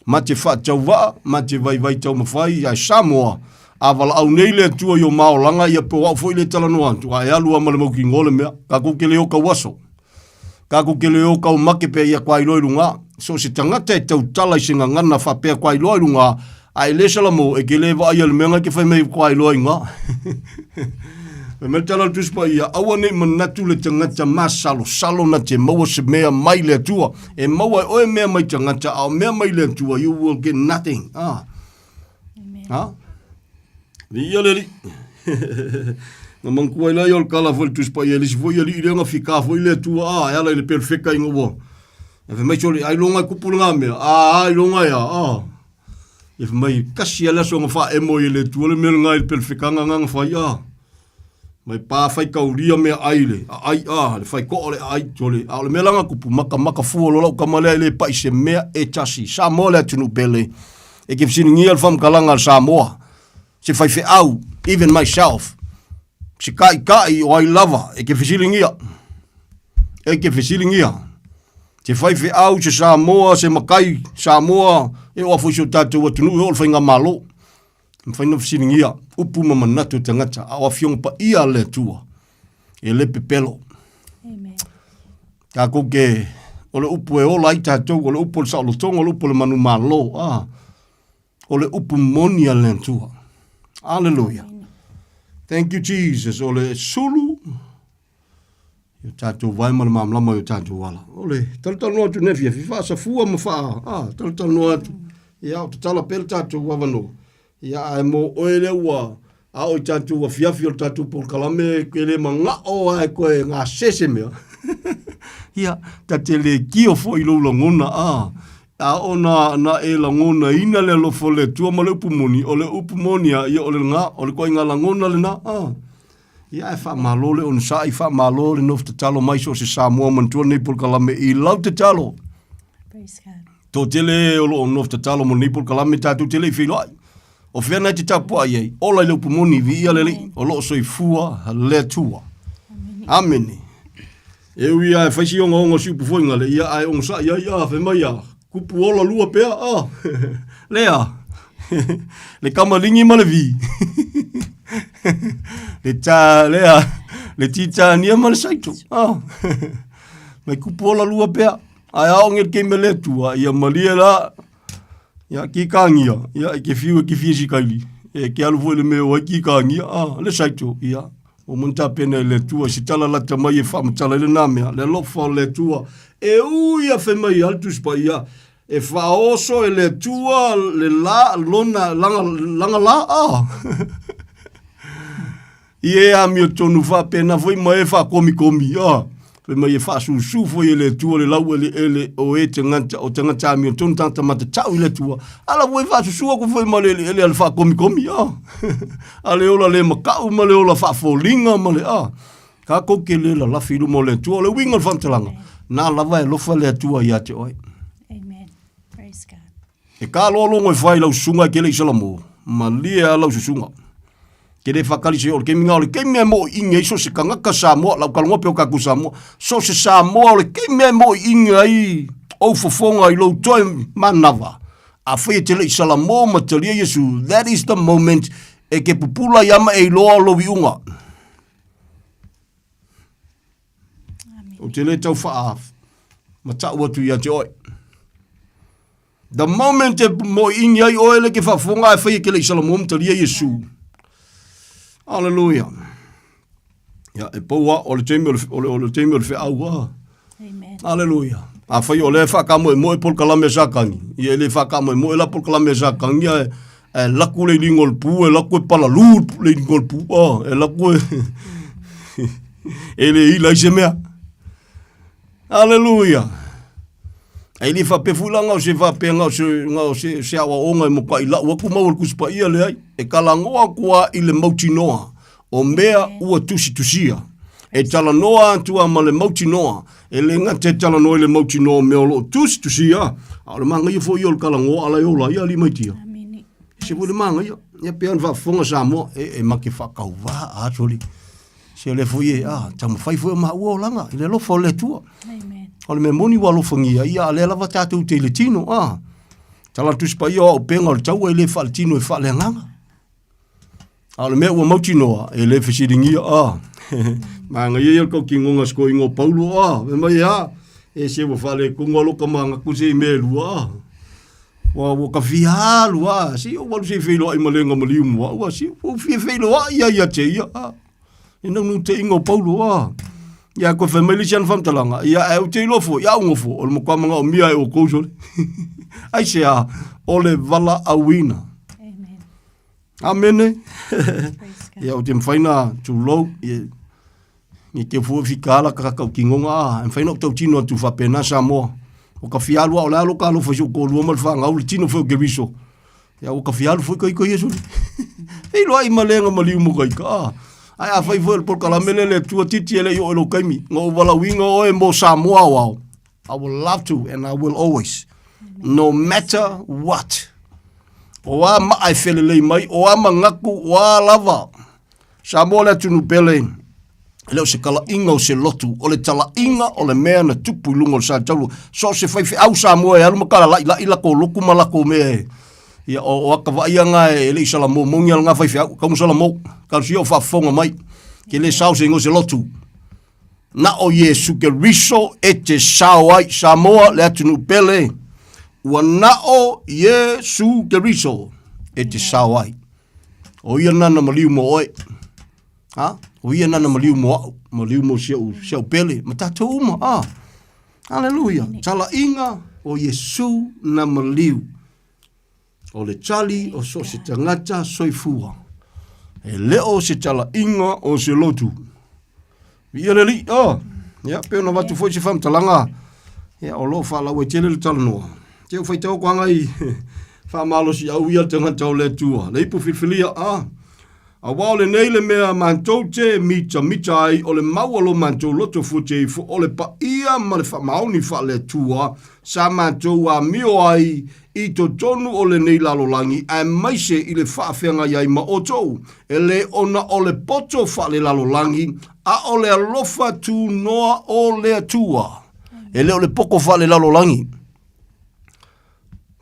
Ma te fa tauwa, ma te vai tau mafai ai Samoa. Avala au nei le tua yo maolanga ia po au foi le talanoa tu ai alua ma le mo ki ngole mea ka ko ke le o ka waso ka ko ke le o ka make pe ia kwai loirunga so se tangata e tau tala singa ngana fa pe kwai loirunga ai le salamo e ke le va ia le menga ke fai mai kwai loirunga me me tala tu spa ia awane manatu le tangata salo na te maua se mea mai le tua e maua o e mea mai tangata au mea mai le tua you will get nothing Ia le li. Nga mangkua ila iol kala foi tuspa ia lisi foi ali irenga fika foi le tua ala ile perfecta inga wo. E fe mai choli ai longa kupulanga me. Ai longa ia. E fe mai kasi ala so nga fa emo ile tua le mel nga ile perfecta nga fa ia. Mai pa fai kauria me aile. Ai le fai ko ole ai choli. Ale melanga kupu maka fu lo ka male ile pa ise me e tasi. Sa mole tunu bele. E ke fsini ngia fam kalanga sa moa. Se fai fe au, even myself. Se kai o ai lava, e ke fesilingia. Se fai fe au, se Samoa, se makai, Samoa, e o afu so tatu wa tunu, o fai ngā malo. Fai no fesilingia, upu mamanatu tangata, a afiong pa ia le tua. E le pepelo. Amen. Ka koke, o le upu e ola i tatu, o le upu le saolotonga, o le upu le manu malo, o le upu monia le tua. Hallelujah. Thank you, Jesus. Ole sulu. Yo tatou vai ma mamlama yo tatou wala. Ole, taltano atu nefia. Fifa sa fua ma faa. Taltano atu. Ia o tala pel tatou wavano. Ia e mo oele ua. A o tatou wa fiafi o tatou por kalame. Kele ma nga o ai koe ngā sese mea. Ia, tatele ki o fo ilo langona. A ona na e langona ina le lo fole tua ma le upumoni o le upumonia ia o le nga o le koe ngā langona le na ia e wha malo le on sa i wha malo le nof te talo mai so se Samoa mantua nei pol kalame i lau te talo to tele o lo nof te talo mo nei pol kalame tatu tele i whilai O whiana te tapu ai ei. Ola i lupu moni vi ia leli. O loo soifua le tua. Amene. E ui ai whaisi onga onga siupu foinga le ia ai onga sa ia ia whe mai a. Kupu ola lua pea. Lea. Le kamalingi ma le vi. Le tā lea. Le tita nia ma le saito. Mai kupu ola lua pea. Ai aonge ke me le tua. Ia malia la. Ia ki kangia. Ia ke fiu ki fie si kaili. E ke alu foi le meo ai ki kangia. Le saito. Ia. O munta pena le tua. Si tala la tamai e whamatala le namea. Le lofa le tua. E uia whe mai altu spa ia. E whaoso e le tua. Le la lona langa la. Ie a mi o tonu wha pena foi mai e wha komi komi. Le mai e wha su foi e le tua le lau ele o e te nganta o te nganta mi o tonu tanta mata tau i le tua. Ala foi wha su ko foi ma le ele al wha komi komi. Ale ola le makau ma le ola wha folinga ma le Ka koke le la filu mo le tua le winga whantalanga. Nā lava e lofa le tua ia te oi. Amen. Praise God. E ka lolongo e whai lau sunga ke le isalamo. Ma lia lau susunga. Ke le whakari se o le keminga o le kemia mo inga iso se kangaka Samoa, lau kalonga peo kaku Samoa, so se Samoa o le kemia mo inga i o fofonga i lau toi manawa. A whai te le isalamo ma te lia Yesu, that is the moment e ke pupula yama e loa lo viunga. O te le tau whaaf, ma tau atu ia te oi. The moment e mo inga i oele ke whafonga e whai ke le isalamo ma te lia Yesu. Hallelujah. Ja, e poua o le teimi o le whi aua. Amen. Hallelujah. A whai o le whakamo e mo e polkalame sakangi. I e le whakamo e mo e la polkalame sakangi. E laku le lingol pu, e laku e palalu le lingol pu. E laku e... e le ila i se mea. Hallelujah. E li whapewhulanga o se whapea ngau se awa onga e moka i lau aku mau kuspa ia le ai. E kalangoa kua i le mauti noa. O mea ua tusi tusia. E tala noa antua ma le mauti noa. E le ngate tala noa i le mauti noa mea lo tusi tusia. A le manga ia fo i o le kalangoa ala i ola ia li maitia. Amini. Se fu le manga ia. Ia pea ni whafonga Samoa. E make whakau waa atoli. Se le fo i tamu whai fo ma ua o langa. I le lofa o le tua. Amen. O le me moni walo fangia, ia le lava tātou te le tino, Tala tuspa ia o penga o le tau e le wha le tino e wha le nganga. A le mea ua mauti noa, e le whisiringia, Manga ia kau ki ngonga sko ingo Paulo, Me mai e se wa wha le kunga loka manga kuse i melu, Wa ka fihalu, Si o walu se whilo ai malenga maliumu, Si o whilo, ia te ia, E nau te ingo Paulo, Ia ko fe meli sian fam talanga. Ia e o te ilofo, ia ungofo. O le mokwamanga o mia e o kousole. Ai se o le vala awina. Amen. Amene. Praise God. Ia o te mwhaina tu lou. Ia ke fua fikala kakau ki ngonga. E mwhaina o tau tino atu whapena Samoa. O ka fialua o le alo ka alo fwasi o ko lua malwhanga. O le tino fweo ke riso. Ia o ka fialu fwoi kai kai esuri. Hei loa i malenga maliu mo kai ka. Ai a fai foi por kala melele tua titi ele yo lo kaimi ngo wala winga o e mo Samoa wow. I will love to and I will always. No matter what. O a ma ai felele mai o a mangaku o a lava. Samoa le tunu pele. Ele o se kala inga o se lotu o le tala inga o le mea na tupu lungo sa talu. So se fai au Samoa e alu makala la ila ko loku malako me. Ia o akawa ia nga e le isala mo mongi ala nga whaiwhi au, ka musala mo, ka si o whafonga mai, ke le sao se ingo se lotu. Na o Yesu ke riso e te sao ai, Samoa le atunu pele, ua na o Yesu ke riso e te sao ai. O ia nana maliu mo oe, o ia nana maliu mo au, maliu mo siau pele, ma tatou uma, Hallelujah, tala inga o Yesu na maliu. O le tali o so se tangata soifua. E leo se tala inga o se lotu. Ia le li, ia peo na watu foi se wham talanga. Ia o lo wha lau e tele le tala noa. Teo whai tau kwa ngai wha malo si au ia tangata o le tua. Le ipu whiwhilia, a wao le nei le mea mantou te mita ai o le maualo mantou loto fute o le pa ia ma le wha maoni wha le tua. Sa mantou a mio ai I to tonu o le nei lalolangi, a maise I le whaafenga iai ma o tou. E le ona o le poto wha le lalolangi, a o le alofa tu noa o le atua. E le o le poko wha le lalolangi.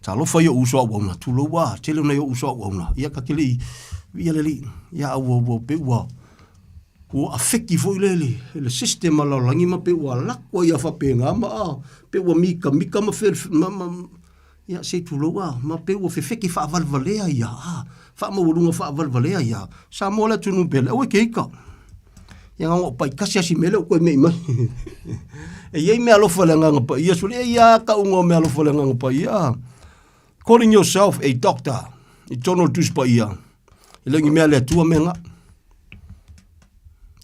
Ta alofa ia usua wauna, tu lo wa, tele na ia usua wauna. Ia kakele ia leli, ia awa pe ua. O afeki foi lele, le sistema lalolangi ma pe ua lakwa ia whapenga ma pe ua mika ma fer, ia se tu lo wa, ma pe ua fefeki whaavalvalea ia, whaamawurunga whaavalvalea ia. Sa mola tunu pele, oe keika. Ia ngā pai kasi asi mele o koe mei mai. E iei mea alofa le nganga pa ia, suri e ia ka ungo mea alofa le nganga pa ia. Calling yourself a doctor, I tono tus pa ia. I lengi mea lea tua mea ngā.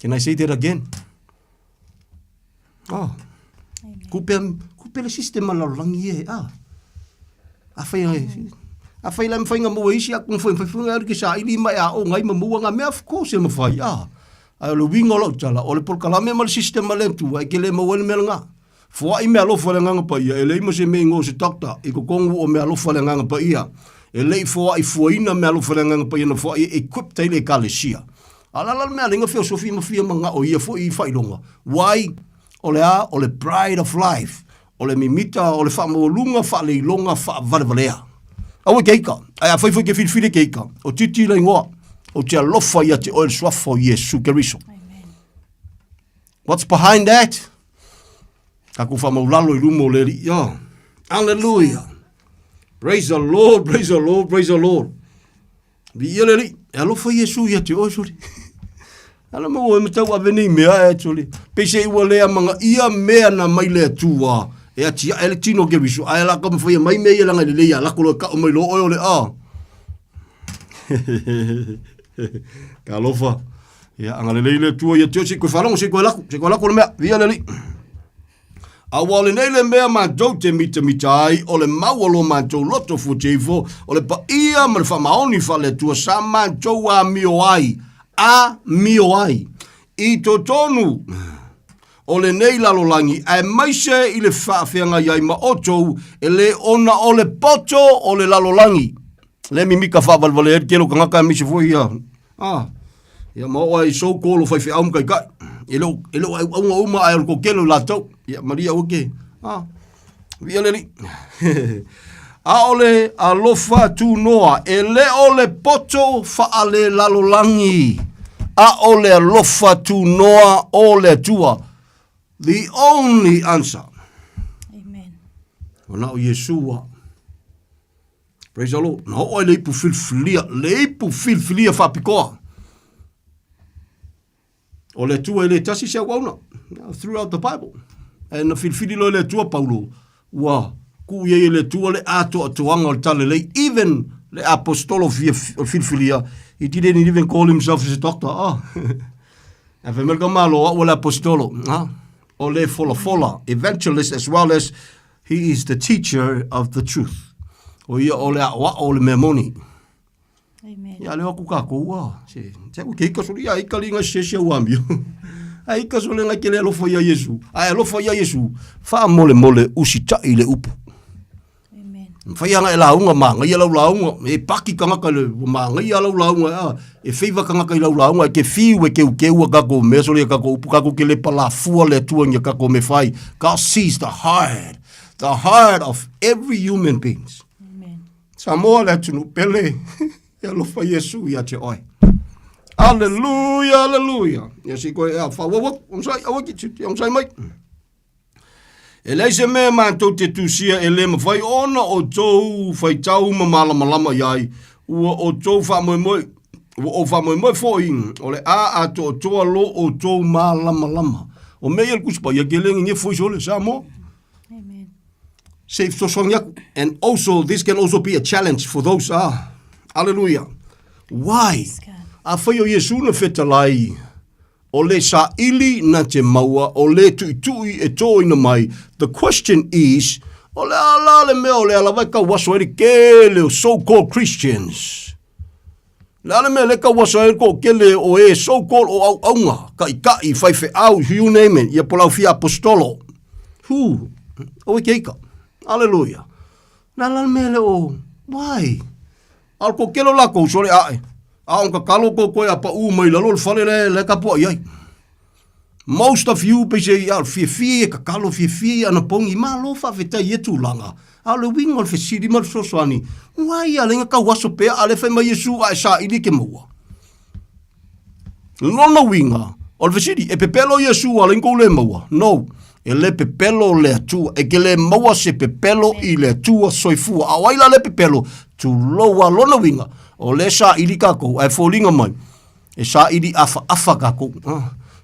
Can I say that again? Kupe le sistema lalolangi e, A whai lai mwhainga mua isi, a kung whainga ariki sa ili mai a o ngai ma mua ngā mea, of course e ma whai, Ai le winga lau tala, o le polkalame ma le sistema le tua, e ke le mawele mea ngā. Fua I mea lofa le nganga pa ia, e le ima se mei ngō se takta, I ko kongu o mea lofa le nganga pa ia. E le fua I fuaina mea lofa le nganga pa ia, na fua I equip tai le kalesia. Alala mea linga feo sofi ma fia ma ngā o ia fua I whailonga. Why? O le pride of life. O le mimita, o le whaamolunga, whaaleilonga, whaavalevalea. Awe keika, ai a whaifoi ke whirwhire keika, o titi lai ngoa. O te alofa ia te oil swafo Yesu Keriso. What's behind that? Kaku whamaulalo I rumo le ri. Hallelujah. Praise the Lord, praise the Lord, praise the Lord. Vi ia le ri. E alofa Yesu ia te oil suri. Ala mo e matau aveni mea e tuli. Pese iwa lea mga ia mea na mai lea tua. E ati ele tino Keriso. Ai la kam fia mai mea langa le lea. Lako lo ka o mai lo oil le a. Ka alofa. Ia angalelei le tua ia teo se koe wharongo se koe lako le mea. Via le li. A wale nei le mea mātou te mita ai, o le maualo mātou loto fu teifo, o le pa ia ma le whamaoni whale tua sa mātou a mio ai. A mio ai. I to tonu. O le nei lalolangi, ai maise I le whaafeanga iai ma otou, e le ona o le poto o le lalolangi. Le mi mika whaavalvale e kelo kangaka misi fo ia. Ia maua I so kolo whaiwhi aum kai kai. Elo aunga uma ai ko kelo latou. Ia Maria oke. Via leli. A ole alofa tu noa. E le ole poto faale lalolangi. A ole alofa tu noa ole tua. The only answer. Amen. Ona o Yeshua. Praise the Lord. No oi leipu filfilia whapikoa. O le tua le tasi se wauna. Throughout the Bible. E na filfili lo le tua Paulo. Wa. Ku ye le tua le ato atuanga o tale le. Even le apostolo filfilia. He didn't even call himself as a doctor. E whemelka malo o le apostolo. O le fola. Evangelist as well as he is the teacher of the truth. O ia o le awa o le memoni. Amen. Ia le waku kako ua. Se ku keika suri a ika linga se wambio. A ika suri nga kele alofa ia Yesu. A alofa ia Yesu. Wha mole usita I le upu. Amen. Whai anga e launga manga ia lau launga. E paki kangaka le manga ia lau launga. E whiwa kangaka I lau launga. E ke whiu e keu kako mea suri e kako upu. Kako ke le palafua le tuanga kako me whai. God sees the heart of every human beings. Samoa le tunu pele. E alofa Yesu ia te oi. Hallelujah, hallelujah. Ia si koe ea whawawak. Omsai, awaki titi, omsai mai. E leise mea mātou te tūsia e le mawhai ona o tōu whai tau ma malama iai. Ua o tōu whamoemoe. Ua o whamoemoe fōi. O le a ato o tōa lo o tōu malama. O mea il kuspa ia ke lengi nge fōi sole Samoa. Save Sosonyaku. And also, this can also be a challenge for those. Hallelujah. Why? A whaio Yesu na whetalai. O le sa ili na te maua. O le tui e tō ina mai. The question is, o le ala le mea o le ala waika waso eri ke le so-called Christians. Le ala mea leka waso eri ko ke le o e so-called o au aunga. Kai, whaife au, you name it. Ia polau fia apostolo. O e keika. Hallelujah. Nala mele o. Why? Al ko kelo la ko sore ae. Aong ka kalo ko koe apa mai lalo fale le ka po ai. Most of you pe se al fie ka kalo fie ana pongi malo fa veta yetu langa. Al wing ol fesidi mal so swani. Why ale nga ka waso pe ale fe ma Yesu a sa ili ke mo. No winga. Ol fesidi e pepelo Yesu ale ngo le mo. No. E le pepelo le atua, e ke le maua se pepelo i le atua soifua. A waila le pepelo, tu loa lona winga, o le sa ili kako, ai fōlinga mai. E sa ili afa kako,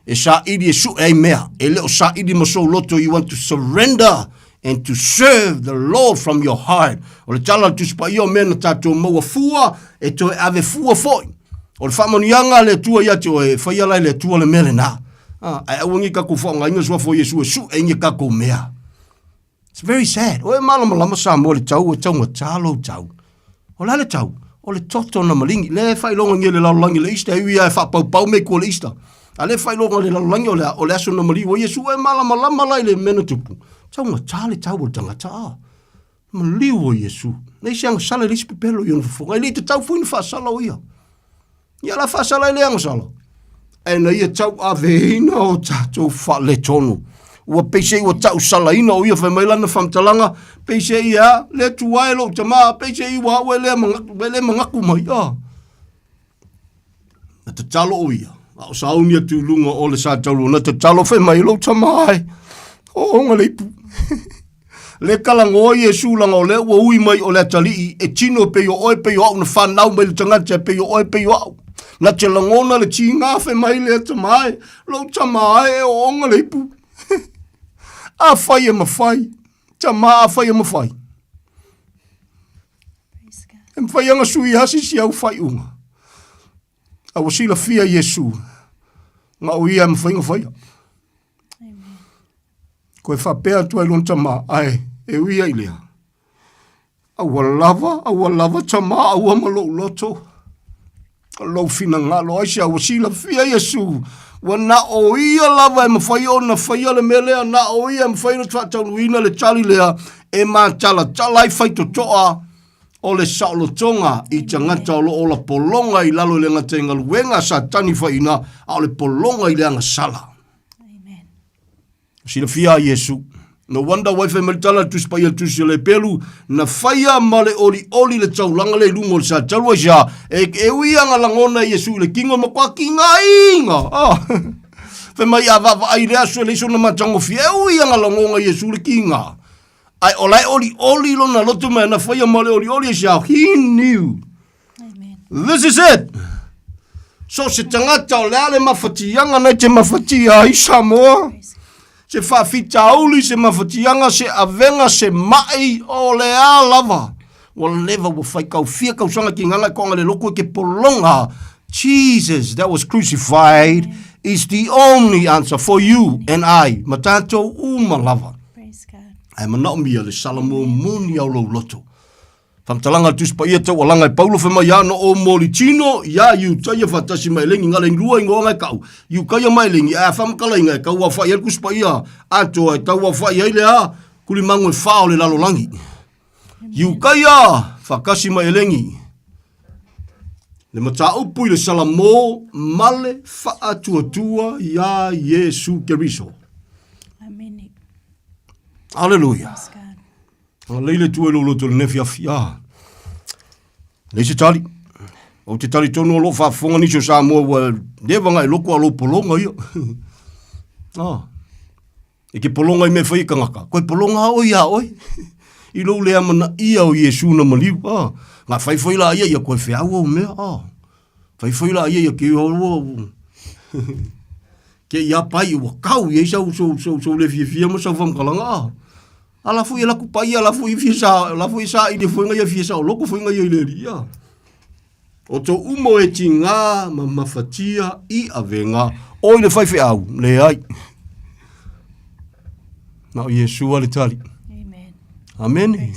e sa ili e su e mea, e le o sa ili maso loto, you want to surrender and to serve the Lord from your heart. O le tala tu spa io mena tato maua fua, e to e ave fua foi. O le whamanianga le tua iati o e whaialai le tua le mele na. Ai awangi ka ko fonga inga so fo Yesu su enye ka ko mea. It's very sad. O e malama sa mo le tau nga talo tau. O la le tau, o le toto na malingi le fai longa nge le lalangi le ista wi ai fa pau me ko le ista. Ale fai longa le lalangi o le aso na mali o Yesu e malama lai le mena tupu. Tau nga tale tau o tanga ta. Mali o Yesu. Nei siang sala rispe pelo yon fo. Ai le tau fu fa sala o ia. Ia la fa sala le ang sala. E na ia tau aveina o tatou wha le tonu. Ua peise ua tau salaina o ia whaimailana whamtalanga. Peise ia le tuai lo tama. Peise ia ue le mangaku mai. Na te talo o ia. O saunia tu lunga o le sa taulu. Na te talo whaimailo tama ai. O nga leipu. Le kalango o Yesu langa o le ua ui mai o le atali. E tino pe yo oi pe yo au na whanau mai le tangata pe yo oi pe yo au. Na te langona le ti ngafe mai le tamai, lo tamai o onga leipu. A whai e mawhai, tama a whai e mawhai. E mwhai anga sui hasi si au whai unga. A wasila fia Yesu, nga o ia mwhai nga whai. Koe whapea tuai lon tama, ai, e uia ilea. Awa lava tama, awa malo loto. Lo fina nga lo aisha wasila fia Yesu wana o ia lava e mawhai o na whaia le melea na o ia mawhai na tuataunuina le tali lea e ma tala i whai to toa o le saolo tonga i tangata o la polonga i lalo le ngata inga luenga sa tani whaina a le polonga i le anga sala. Amen. Sila fia Yesu. No wonder wai whai maritala tuspai al tusi le pelu na whaia ma le oli le taulanga le lungo le sa talua isa e uianga langona Yesu le kingo ma kwa kinga inga. Whai mai a vava ai le aso le iso na matango fia e uianga langona Yesu le kinga. Ai olai oli lo na lotu mai na whaia ma le oli isa. He knew. Amen. This is it. So se tangata o le ale mawhatianga nei te mawhatia i Samoa. Se whawhita auli, se mawhatianga, se avenga, se mai o le a lava. Wala never will whai kau fia kau sanga ki nganga konga le loko ke polonga. Jesus that was crucified is the only answer for you and I. Matato uma lava. Praise God. Ai manaumia le salamo muni au lo loto. Whamtalanga tuspa ia tau alanga i Paulo whema ia no o moli tino, ia iu taia whatasi mai lengi ngale ngua ingo ngai kau. Iu kaya mai lengi, a whamakala inga, kau a whai elku spa ia, ato ai tau a whai eile a, kuli mangu e whao le lalo langi. Iu kaya whakasi mai lengi. Le mata upui le salamo, male wha tua ia Yesu Keriso. Amen. Hallelujah. Leile tu lo to nefia fia. Leise tali. O te tali tono lo fa fonga ni so sa mo deva ngai loko alo polonga io. E ke polonga i me fai kangaka. Koe polonga o ia oi. I lo le amana ia o Yesu na maliu. Nga fai la ia koe fea o me. Fai la ia ke o ke ia pai o kau ia so le fia mo sa fam kalanga. Ala fu ia ku pai ala fu i fisa i de fu ngai fisa o loko fu ngai ile ria. O to umo e tinga ma mafatia i avenga o le fai fe au le ai. Na Yesu ale tali. Amen. Amen.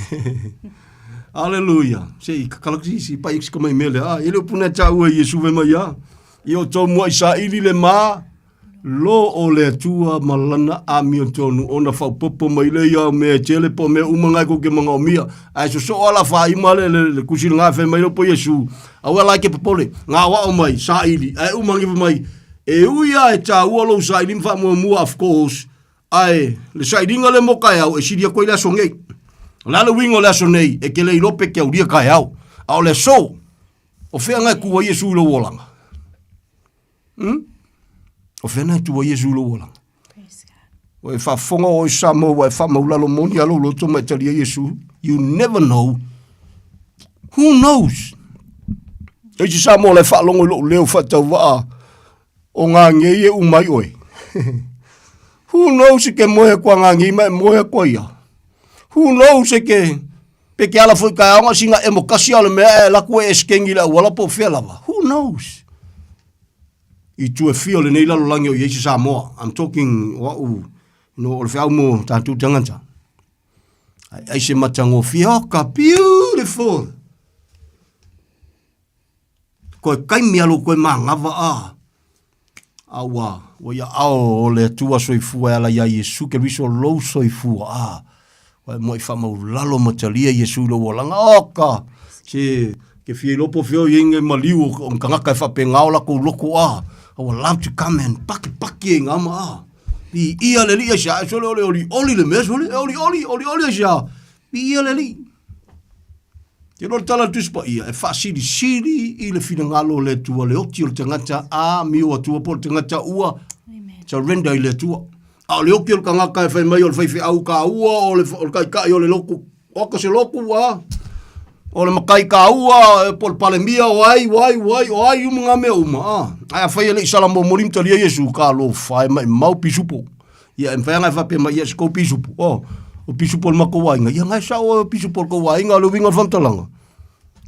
Hallelujah. Sei kakalaksi si pai kama mele ele puna tau Yesu ve mai ya. I o to mo isa ili le ma Lo o le atua malana a mio tonu ona whau popo mai le ia mea tele po mea umangai ko ke mga omia. Ai so ala wha ima le kusiri ngā whai mai po Yesu. Aua lai ke papole, ngā wao mai, sa ili, ai umangi mai. E uia e tā ualo sa ili mwha mua of course. Ai, le sa ilinga le mo kai au, e siria koe le aso ngei. Lalo wingo le aso nei, e ke le ilope ke au ria kai au. Au le so, o whea ngai kua Yesu lo wolanga. O whenai tua Yesu lo wolanga. O e whafonga o i Samoa, e whamaulalo moni alo loto mai talia Yesu. You never know. Who knows? E si Samoa le whalongo lo leo whatau waa. O ngā ngei e umai oe. Who knows e ke moe kua ngā ngei mai moe kua ia. Who knows e ke peke ala fui kai aonga singa e mo kasi ala mea e laku e skengi la walapo whelava. Who knows? I tu e fio le nei lalo langi o Yesu Samoa. I'm talking o le whiau mo tātou tangata. Ai se matango fioka, beautiful. Koe kaimi alo koe mangawa a. Awa, o ia ao o le tua soifua ala ia Yesu ke riso lou soifua a. Wai mo i whamau lalo matalia Yesu lo walanga oka. Ke fie lopo fio inge maliu o kangaka e whapengao lako loko a. I would love to come and paki e ngama a. Bi ia le li a sha, so le oli le mes, oli a sha. Bi ia le li. Te lor tala tuspa ia, e wha siri i le fina ngalo le tua le oti o le tangata a miu a tua po le tangata ua. Surrender i le tua. A le oki o le kangaka e whai mai o le whaiwhi au ka ua o le kai o le loko. Oka se loko a. O le makai ka ua, po le palemia, o ai umunga mea uma. Ai a whai ele i salamo morim talia Yesu, ka lo whai mai mau pisupo. Ia, en whai angai whape mai Yesu kou pisupo. O pisupo le mako wainga. Ia ngai sao o pisupo le kou wainga, le winga whantalanga.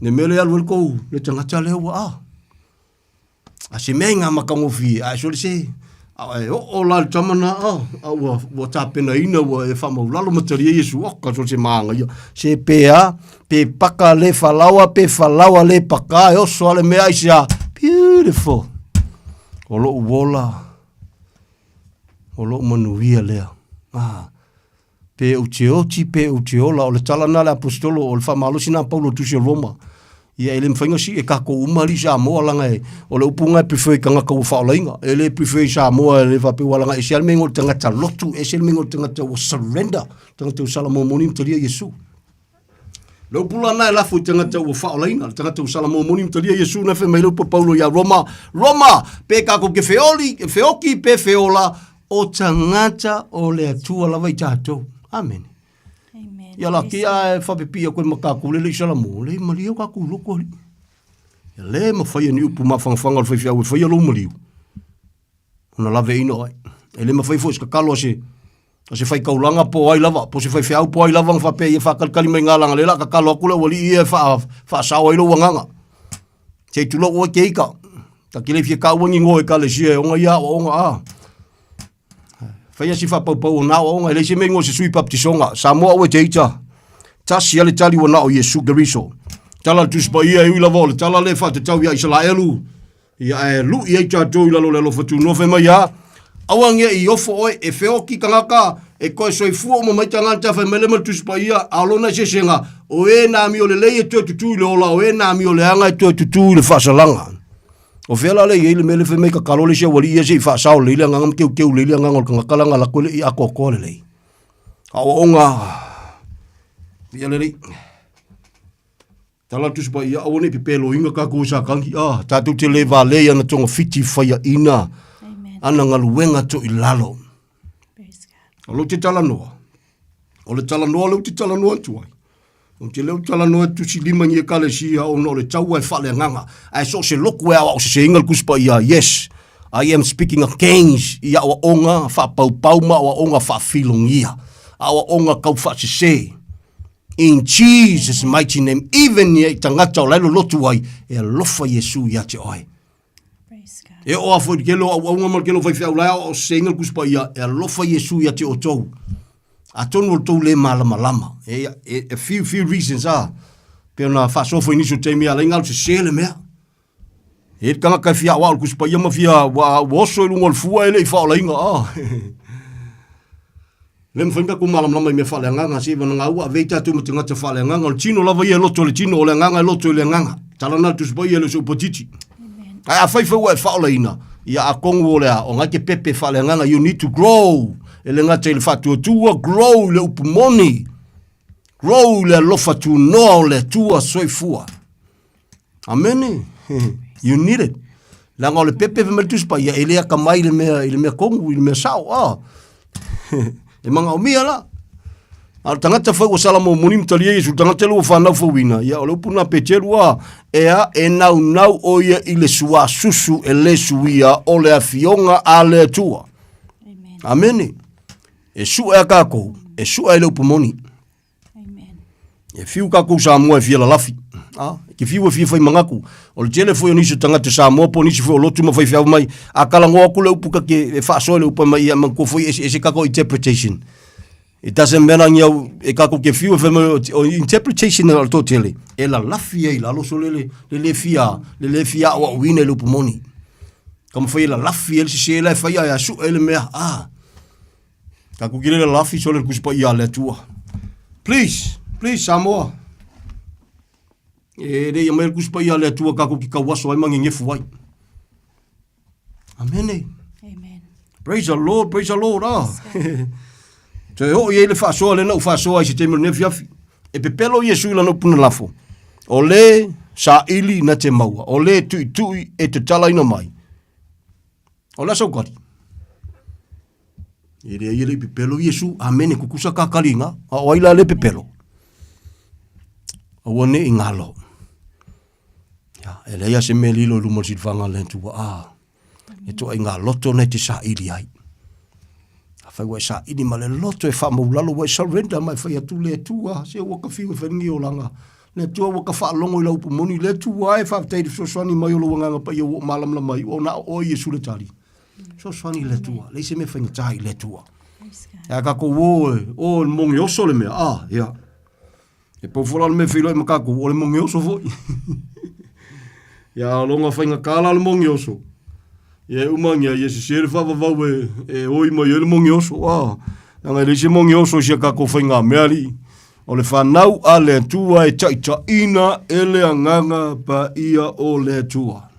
Ne mele alu el kou, le tangata leo a. A se mea ngā makangofi, a so le se, o la tamana a, wa tāpena ina wa e whamau lalo mataria Yesu, ka so se maanga ia. Se pea, pe paka le whalawa le paka, e oso ale mea i sea, beautiful. O lo uola, o lo manuia lea. Pe uteoti, pe uteola, o le talana le apostolo, o le whamalosina Paulo tusi Roma. Ia ele mwhainga si e kako umari Samoa langa e, o le upunga e prefei kangaka ua whaolainga. Ele prefei Samoa e le whapea langa e seal mengo tangata lotu, e seal mengo tangata o surrender, tangata o salamo monim talia Yesu. Le upula na e lafu tangata ua whaolainga, tangata o salamo monim talia Yesu na whe mai lupa Paulo ia Roma, pe kako ke feoki pe feola o tangata o le atua lawa i tātou. Amen. Ia la kia e whapepia koe makaku le salamo, le maria kaku loko li. Ia le ma whaia ni upu ma whangwhanga le whaiwhia ue whaia lo mariu. Ona lave ino ai. E le ma whaifo iska kalo se whai kaulanga po ai lava, po se whaiwhia po ai lava ngwhape i e whakalkali mai ngā langa le la ka kalo akula wali i e whaasao ai lo wanganga. Te tulo ua ke ika. Ta kile fia ka wangi ngoe ka le sia onga ia o onga a. Whaia si whapau o nao onga, ele se mengo se sui baptisonga. Samoa ue teita. Tasi ale tali wa nao Yesu Geriso. Tala tuspa ia e ui lava ole, tala le whate tau ia Israelu. Ia e lu i eita tau ila lo le lofatu nofe mai ia. Awangia i ofo oe e whioki kangaka e koe soi fua mo mai tangata whai melema tuspa ia alona se senga. O e nami o le lei e tue tutu le ola, o e nami o le anga e tue tutu le whasalanga. O whiala le i le mele whi mei ka karole sia wali ia se i whaasao le ili angangam keu le ili angangol ka ngakalanga la koe le i ako kore lei. Awa onga. Ia le lei. Tala tuspa ia awane pipelo inga ka kusa kangi. Tatu te le va le ana tonga fiti whaia ina. Ana ngaluenga to i lalo. O te tala noa. O le tala noa, te tala noa tuai. O te leo tala noa tu si lima ngi e kale si o no le tau ai whale nganga. Ai so se loku au se ingal kuspa ia. Yes, I am speaking against ia awa onga wha paupauma awa onga wha filongia. Awa onga kau wha se. In Jesus' mighty name, even ia tangata o lailo lotu ai, e lofa Yesu ia te oi. E o afo i kelo au aunga mal kelo whai whiau lai o se ingal kuspa ia, e lofa Yesu ia te o tou. A tonu o tou le malama. A few reasons are. Pero na whasofo iniso te mea, la ingal se le mea. E kanga kai fia wa ku spa yama fia wa woso lu ngol fua ele fa la inga. Lem finga ku malam lama me fa le nganga si va nga wa veita tu mutinga te fa le nganga o chino lava ye loto le chino o le nganga loto le nganga. Talana tu spa ye le so potiti. Ai a fai wa fa la ina. Ia a kongo le o nga ke pepe fa le nganga you need to grow. Ele nga te le fa tu grow le upumoni. Grow le lofa tu no le tua soifua. Amen. You need it. La ngole pepe me tus pa ya ele ka mai le me kongu le me sao e manga o mia la al tangata fa o sala mo munim tali Yesu tangata lu fa na fo wina ya o puna pecherua e nau o ia ile sua susu ele suia o le afionga ale tua. Amen. E su e kako e su ele upomoni. Amen. E fiu kako sa mo e fiela lafi. Ki fiu e fai mangaku o le tele foi niso tangata sa mo po niso foi lotu ma fai fia mai akala ngo ku le upuka ke fa so le upa mai man ko foi ese kako interpretation. It doesn't matter nyau e kako ke fiu fai interpretation al totally e la lafi e la lo so le fia o wina le upomoni como foi la lafi el se le fai ya su ele me kako ki le lafi so le kuspa ia le tua please Samoa. E re ia mai kuspa ia le tua kako ki kawaso ai mangi ngefu ai. Amen. Amen. Praise the Lord. Te ho ye le fa so le no fa so ai se te me ne fiafi. E pepelo Yesu la no puna lafo. O le sa ili na te maua. O le tui e te tala ina mai. O la so kari. E re ia le pepelo Yesu. Amen. Kukusa kakalinga. O ai la le pepelo. Awane ingalo. Ya, ele se melilo lumo silvanga lentua. E to inga loto ne te sa ili ai. Afai wa sa ili male loto e fa maulalo wa surrender mai fa tu le tua se wa ka fiu fa ngi olanga. Le tua wa ka fa longo i lau pumoni le tua e fa te so swani mai lo nga pa yo malam la mai ona o Yesu le tali. So swani le tua. Le se me fa ngai le tua. Ya ka ko o mongi o sole me ya. E po fola me filo e makako o le mongi oso foi. Ya longa fainga kala le mongi oso. Ye umangia ye se fa va e oi mo ye le mongi oso. Nga le se mongi oso se kako fainga meri. O le fanau ale tua e chaita ina ele anganga pa ia o le tua.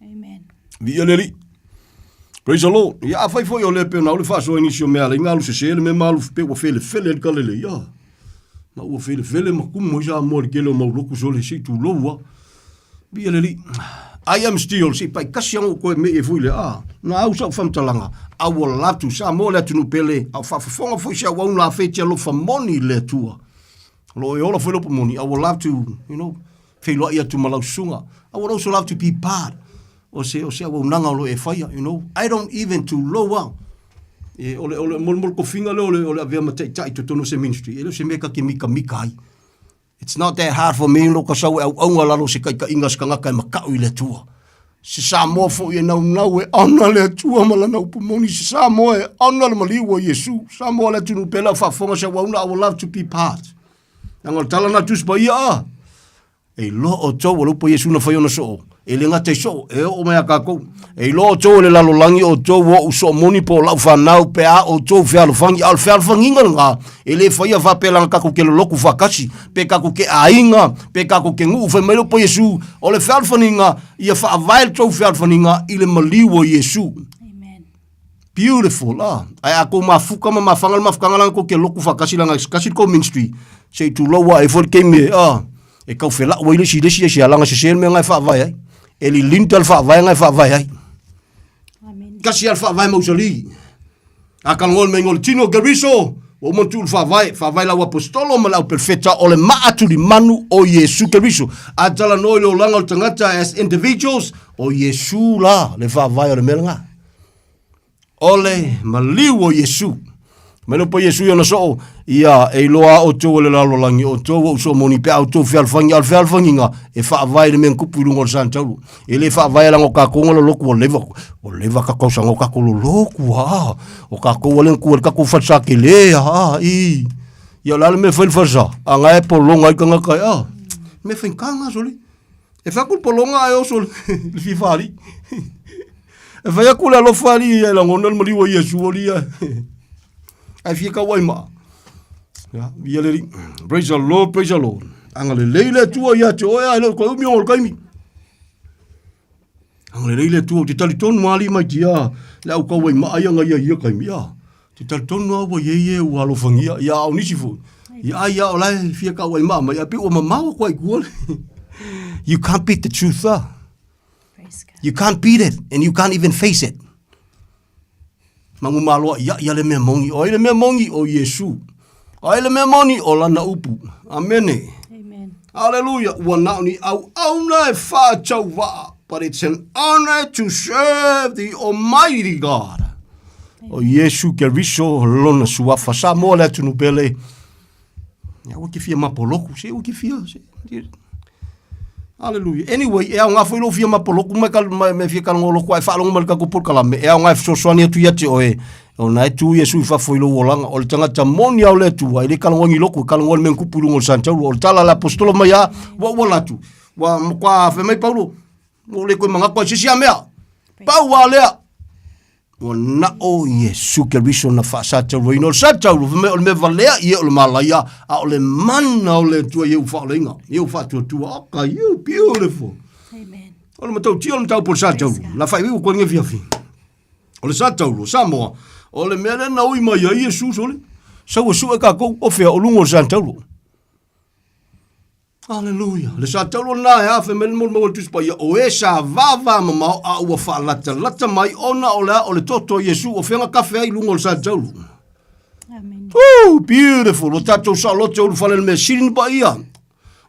Amen. Vieleri. Praise the Lord. Ya fai foi o le pe na o le fa so inisio meri ngalu se le me malu pe o fele kalele ya. Ma ua fele ma kumo isa mo le kele ma uloku so le si tu loa. Bieleli. I am still si pai kasi ang ko me e fuile na au sa fam talanga. I will love to sa mo le tunu pele. Au fa fonga foi sa wa una fetia lo fa money le tua. Lo e ola foi lo money. I will love to, felo ia tu malau sunga. I would also love to be part. O se wa unanga lo e faya, I don't even to loa. E ole mol ko finga ole avea mate tai to tono se ministry ele se meka ke mika ai. It's not that hard for me lo ka sau au la lo se kai ka ingas ka ngaka maka i le tua se sa mo fo e na e ana le tua mala na upomoni se sa mo e ana le maliwa Yesu sa mo le tunu pela fa fonga se wa una I would love to be part ngol tala na tus pa ia e lo o to lo po Yesu na fa yo so ele nga te so e o mea kako e lo to le lalo langi o to wo so moni po la fa nau pe a o to fe al fangi nga ele fa ia va pela kako ke lo loku fa kasi pe kako ke ainga pe kako ke ngu fe melo po Yesu o le fa al faninga ia fa avail to fe al faninga ile maliwo Yesu. Amen. Beautiful ai ako mafuka ma fangal mafkanga ko ke loku fa kasi langa kasi ko ministry say to lowa e for ke me e kau fela wa ile si alanga se me ngai fa vai ele lintal fa vai ngai fa vai ai. Amen. Kasi al fa vai mausali. Akal ngol me ngol tino gariso o montul fa vai la apostolo ma la perfetta o le maatu di manu o Yesu gariso. Atala no lo langa o tangata as individuals o Yesu la le fa vai o le melanga. Ole maliu o Yesu. Melo po Yesu yo no so ia e loa o to le lalo langi o to o so moni pe o to fe alfangi nga e fa vai le men kupu ngol santalu ele fa vai la ngoka ko ngolo loku o leva ka ko sango ka ko loku o ka ko le ku ka ko fa sa ke le i ia la me fa fa sa anga e po longa ka nga ka me fa kanga soli E whakul polonga e oso le whiwhari. E whaiakula lo whari e la ngona mariwa Iesu o lia. Ai whika wai maa. Ia leri. Praise the Lord, praise the Lord. Anga le leile tua ia te oea ele ko umi o kaimi. Anga le leile tua te tali tonu ali mai tia. Le au kawai maa anga ia kaimi ia. Te tali tonu awa ye u alo fangia. Ia au nisi fu. Ia o lai whika wai maa. Ia pi o mamawa kwa ikuole. You can't beat the truth, You can't beat it, and you can't even face it. Mangu malo ia le mea mongi. O le mea mongi o Yesu. O le mea mongi o lana upu. Amen. Amen. Hallelujah. Ua nauni au na e whātau wā. But it's an honor to serve the Almighty God. O Yesu ke riso lona suafa. Sa moa le atunu pele. Ia ua ke fia mapoloku. Se ua ke fia. Hallelujah. Anyway, e au ngā whailo fia mapoloku me fia kalongo loko ai whaalongo malika kupur kalame. E au ngā whasoswani atu ia te oe. O nai tu Yesu I whawhailo wolanga. O le tangata moni au le tu. Ai le kalongo ngi loko. Kalongo le menkupu lungo le santauru. O le tala la apostolo mai a. Wa latu. Wa mkwa whemai Paulo. O le koe mangakwa sisi a mea. Pau wa lea. O na o Yesu ke riso na whaasatauru. Ino le santauru. O le me valea ia o le malaya. A o le mana o le tua ieu whaalenga. Ieu whaatua tua. Aka ieu beautiful. Amen. O le matau tia o le matau po le santauru. La whai wiu kwa nge fiafi. O le santauru. Samoa. O le mea na ui mai a Iesu sole. Sau a sua ka kou o fea o lungo o santauru. Hallelujah. Le santauru na e afe mele mo mo tuspa ia o e sa vava mama a ua whaalata lata mai ona o le toto Iesu o fenga kafe ai lungo o santauru. Amen. Oh, beautiful. O tatou sa lote o le whale mea sirin ba ia.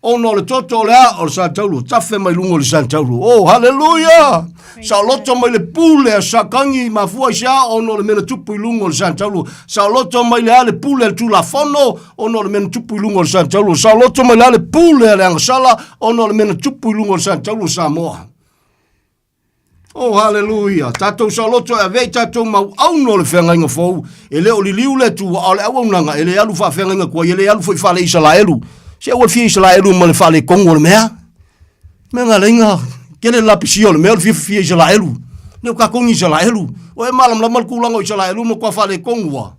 Ona o le toto o le a o le santauru. Tafe mai lungo o le santauru. Oh, hallelujah. Sa loto mai le pule a sakangi mafua isa ono le mena tupu ilungo le santaulu. Sa loto mai le ale pule le tulafono ono le mena tupu ilungo le santaulu. Sa loto mai le ale pule le angasala ono le mena tupu ilungo le santaulu Samoa. Oh, hallelujah. Tatou sa loto e vei tatou mau auno le whenga inga fau. E leo li liu le tu au le awaunanga. E le alu wha whenga inga kua. E le alu fai whale Israelu. Se ua fia Israelu ma le whale Kongo le mea. Menga le inga. Kele lapisi o le mea le fia Israelu. Neu ka kongi Israelu. O e malam la mal kulango Israelu mo kwa whale Kongua.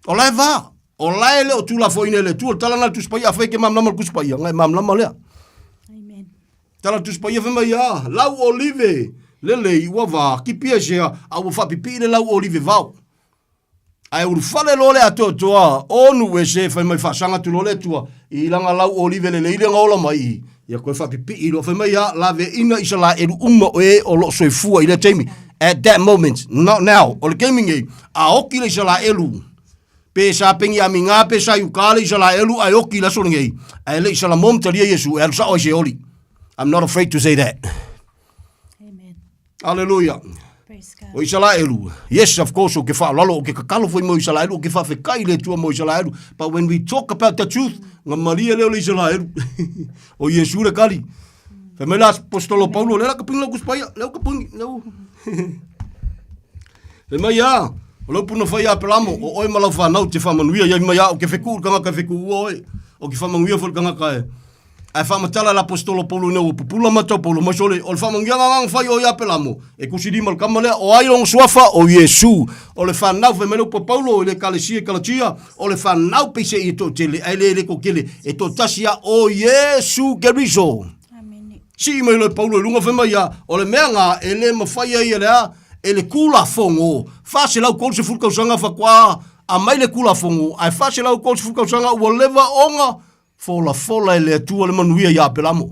O lai va. O lai le o tula fo ine le tu. O tala na tu spaya fai ke mam la mal kuspaya. Ngai mam la malea. Amen. Tala tu spaya fai mai ya. Lau olive. Lele iwa va. Ki pia sea. A ua whapipi le lau olive vau. Ai uru whale lole ato toa. Onu e se fai mai whasanga tu lole tua. I langa lau olive lele i lenga ola mai. Ia koe whapipi i lo whai mai a lawe ina isa la eru uma o e o lo soi fua i le teimi. At that moment, not now. O le gaming e, a oki le isa la elu. Pe sa pengi a minga, pe sa yukale isa la elu, a oki la soninga e. A le isa la mom talia Yesu, e alusa o se oli. I'm not afraid to say that. Amen. Hallelujah. Praise God. O isa la elu. Yes, of course, o ke wha lalo, o ke kakalo fwai mo isa la elu, o ke wha whekai le tua mo isa la elu. But when we talk about the truth, nga maria leo le isa la elu. O Yesu le kari. Whai la apostolo Paulo, lea ka pingi lau kuspaya, leo ka pingi, leo. Le mai a, o lau puna whai a pelamo, o oe malau whanau te whamanuia, iai mai a, o ke wheku kanga ka wheku ua oe, o ke whamanuia whai kanga ka e. Ai whamatala la apostolo Paulo neu, pupula matau Paulo, mai sole, o le whamangia ngang whai o ia pelamo, e kusidima le kamalea, o ailong suafa o Yesu, o le whanau whai menau pa Paulo, o le kalesia kalatia, o le whanau peise i to tele, ai le ko kele, e to tasia o Yesu Keriso. Amen. Si mai le Paulo lunga whai mai a, o le mea ngā, e le mawhai ai e lea, e le kula fongo, whase lau kol se fulkausanga whakwa, a mai le kula fongo, ai whase lau kol se fulkausanga, ua lewa onga, fola e le atua le manuia ia pelamo.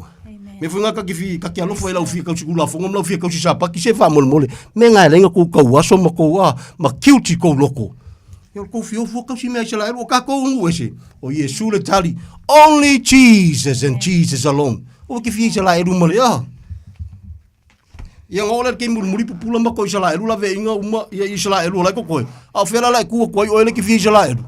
Me funga ka ki alofo e lau fia kausi kula fongo, lau fia kausi sapa, ki se wha mole, me ngā lenga kou kau aso ma kou a, ma kiuti kou loko. Yo kou fio fua kausi mea isa la ero, o ka kou ungu ese, o Yesu le tali, only Jesus and Jesus alone. O ki fia isa la ero male, Ia ngole ke muri pupula ma ko isa la ero la ve inga uma ia isa la ero la ko koe. A fela la ku ko o ele ki fia isa la ero.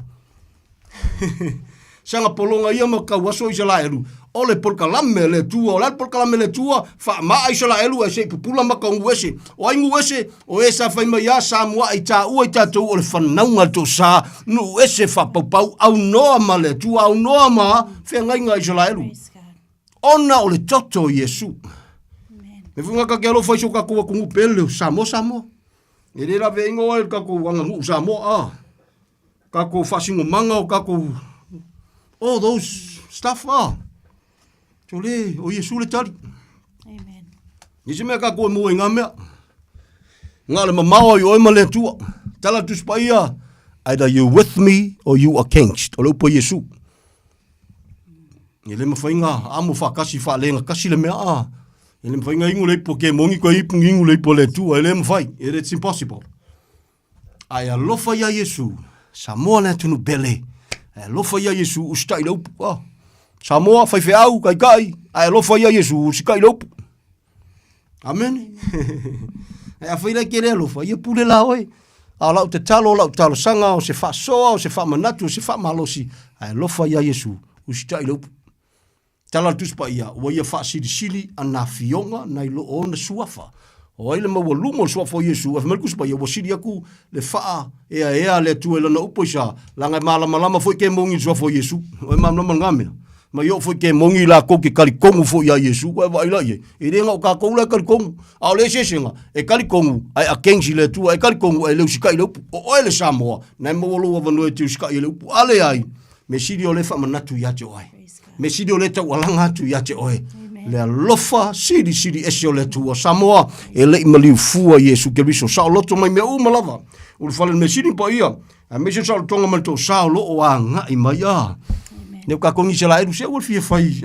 Sanga polonga ia ma ka waso isa la ero. Ole por kalame le tua, ole por kalame le tua, fa ma isa la ero e se pupula ma ka ngwese. O ai ngwese o esa fa ma ya sa mua i ta u i ta to ole fa naunga to sa nu ese fa pau au noa ma le tua au noa ma fe ngai ngai isa la ero. ona o le toto o Iesu. Me funga ka ke alo fai so ka kua kungu pele Samo. E re la vengo e ka ko wanga ngu Samo a. Ka ko fasingo manga o ka ko all those stuff a. Tole o Iesu le tali. Amen. Nisi mea ka ko mo inga mea. Nga le mamao i oima le tua. Tala tu spaia. Either you with me or you against. O leupo Iesu. Ye le mawhainga amo whakasi whalenga kasi le mea a. Ye le mawhainga ingu leipo ke mongi ko ipu ingu leipo le tua. Ye le mawhai. It's impossible. Ai alofa ia Iesu. Samoa le tunu bele. Ai alofa ia Iesu ustai laupu. Samoa whaife au kai. Ai alofa ia Iesu usikai laupu. Amen. Ai a whaira kere alofa. Ia pule la oi. A lau te talo sanga o se wha soa, o se wha manatu, o se wha malosi. Ai alofa ia Iesu ustai laupu. Tala tuspa ia, wa ia wha siri ana fionga na ilo o na suafa. O aile maua lumo o suafa o Iesu, a whamelkus pa ia, wa siri aku le wha ea le tuela na upoisa, langa malama foi ke mongi suafa o Iesu, o e mamlama ngamena. Ma yo foi ke mongi la koke kalikongu fo ia Iesu, wa wa ila ye. E renga o kakongu la kalikongu, a le sesenga, e kalikongu, ai a kengi le tua, e kalikongu, ai leu sikai leupu, o ele Samoa, na mawalo wa vanue te sikai leupu, ale ai, me siri o le wha manatu ia te oai. Me siri o le tau alanga atu ia te oe. Le alofa siri ese o le tua Samoa e le imaliu fua Iesu Keriso. Sao loto mai mea umalava. Ulu whale me siri pa ia. A me se sao tonga man tau sao lo o a ngai mai a. Neu ka kongi se la eru se ua fia fai.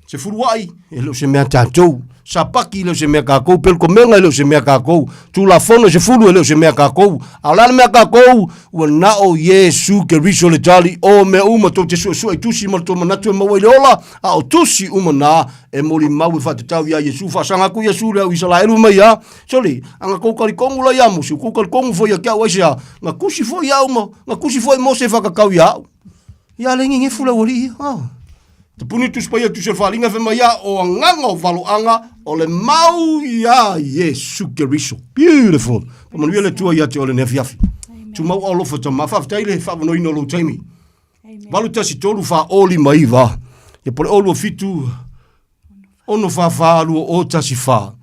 Se furuai e leo se mea tātou. Sa paki leo se mea kākou. Pelko menga leo se mea kākou. Tu la fono se furu leo se mea kākou. Alana mea kākou. Ua nao Iesu Keriso le tali. O mea uma tau te sua i tusi ma tau manatu e maua i le ola. A o tusi uma nā e mori mau i whatatau ia Iesu. Whasanga ku Iesu leo i sala eru mai a. Soli, anga koukari kongu la ia musi. Koukari kongu fo ia kia waise a. Nga kusi fo ia uma. Nga kusi fo i mo se whakakau ia au. Ia lengi nge fula wari. Te puni tu spaya tu se falinga fe mai o nganga o valoanga o le mau ia Iesu Keriso. Beautiful. Pa manuia le tua ia te ole nefiafi. Tu mau o lofa ta mawhaf teile wha wano ino lo taimi. Walu tasi tolu wha oli mai wa. E pole olu o fitu ono wha whalu o tasi wha.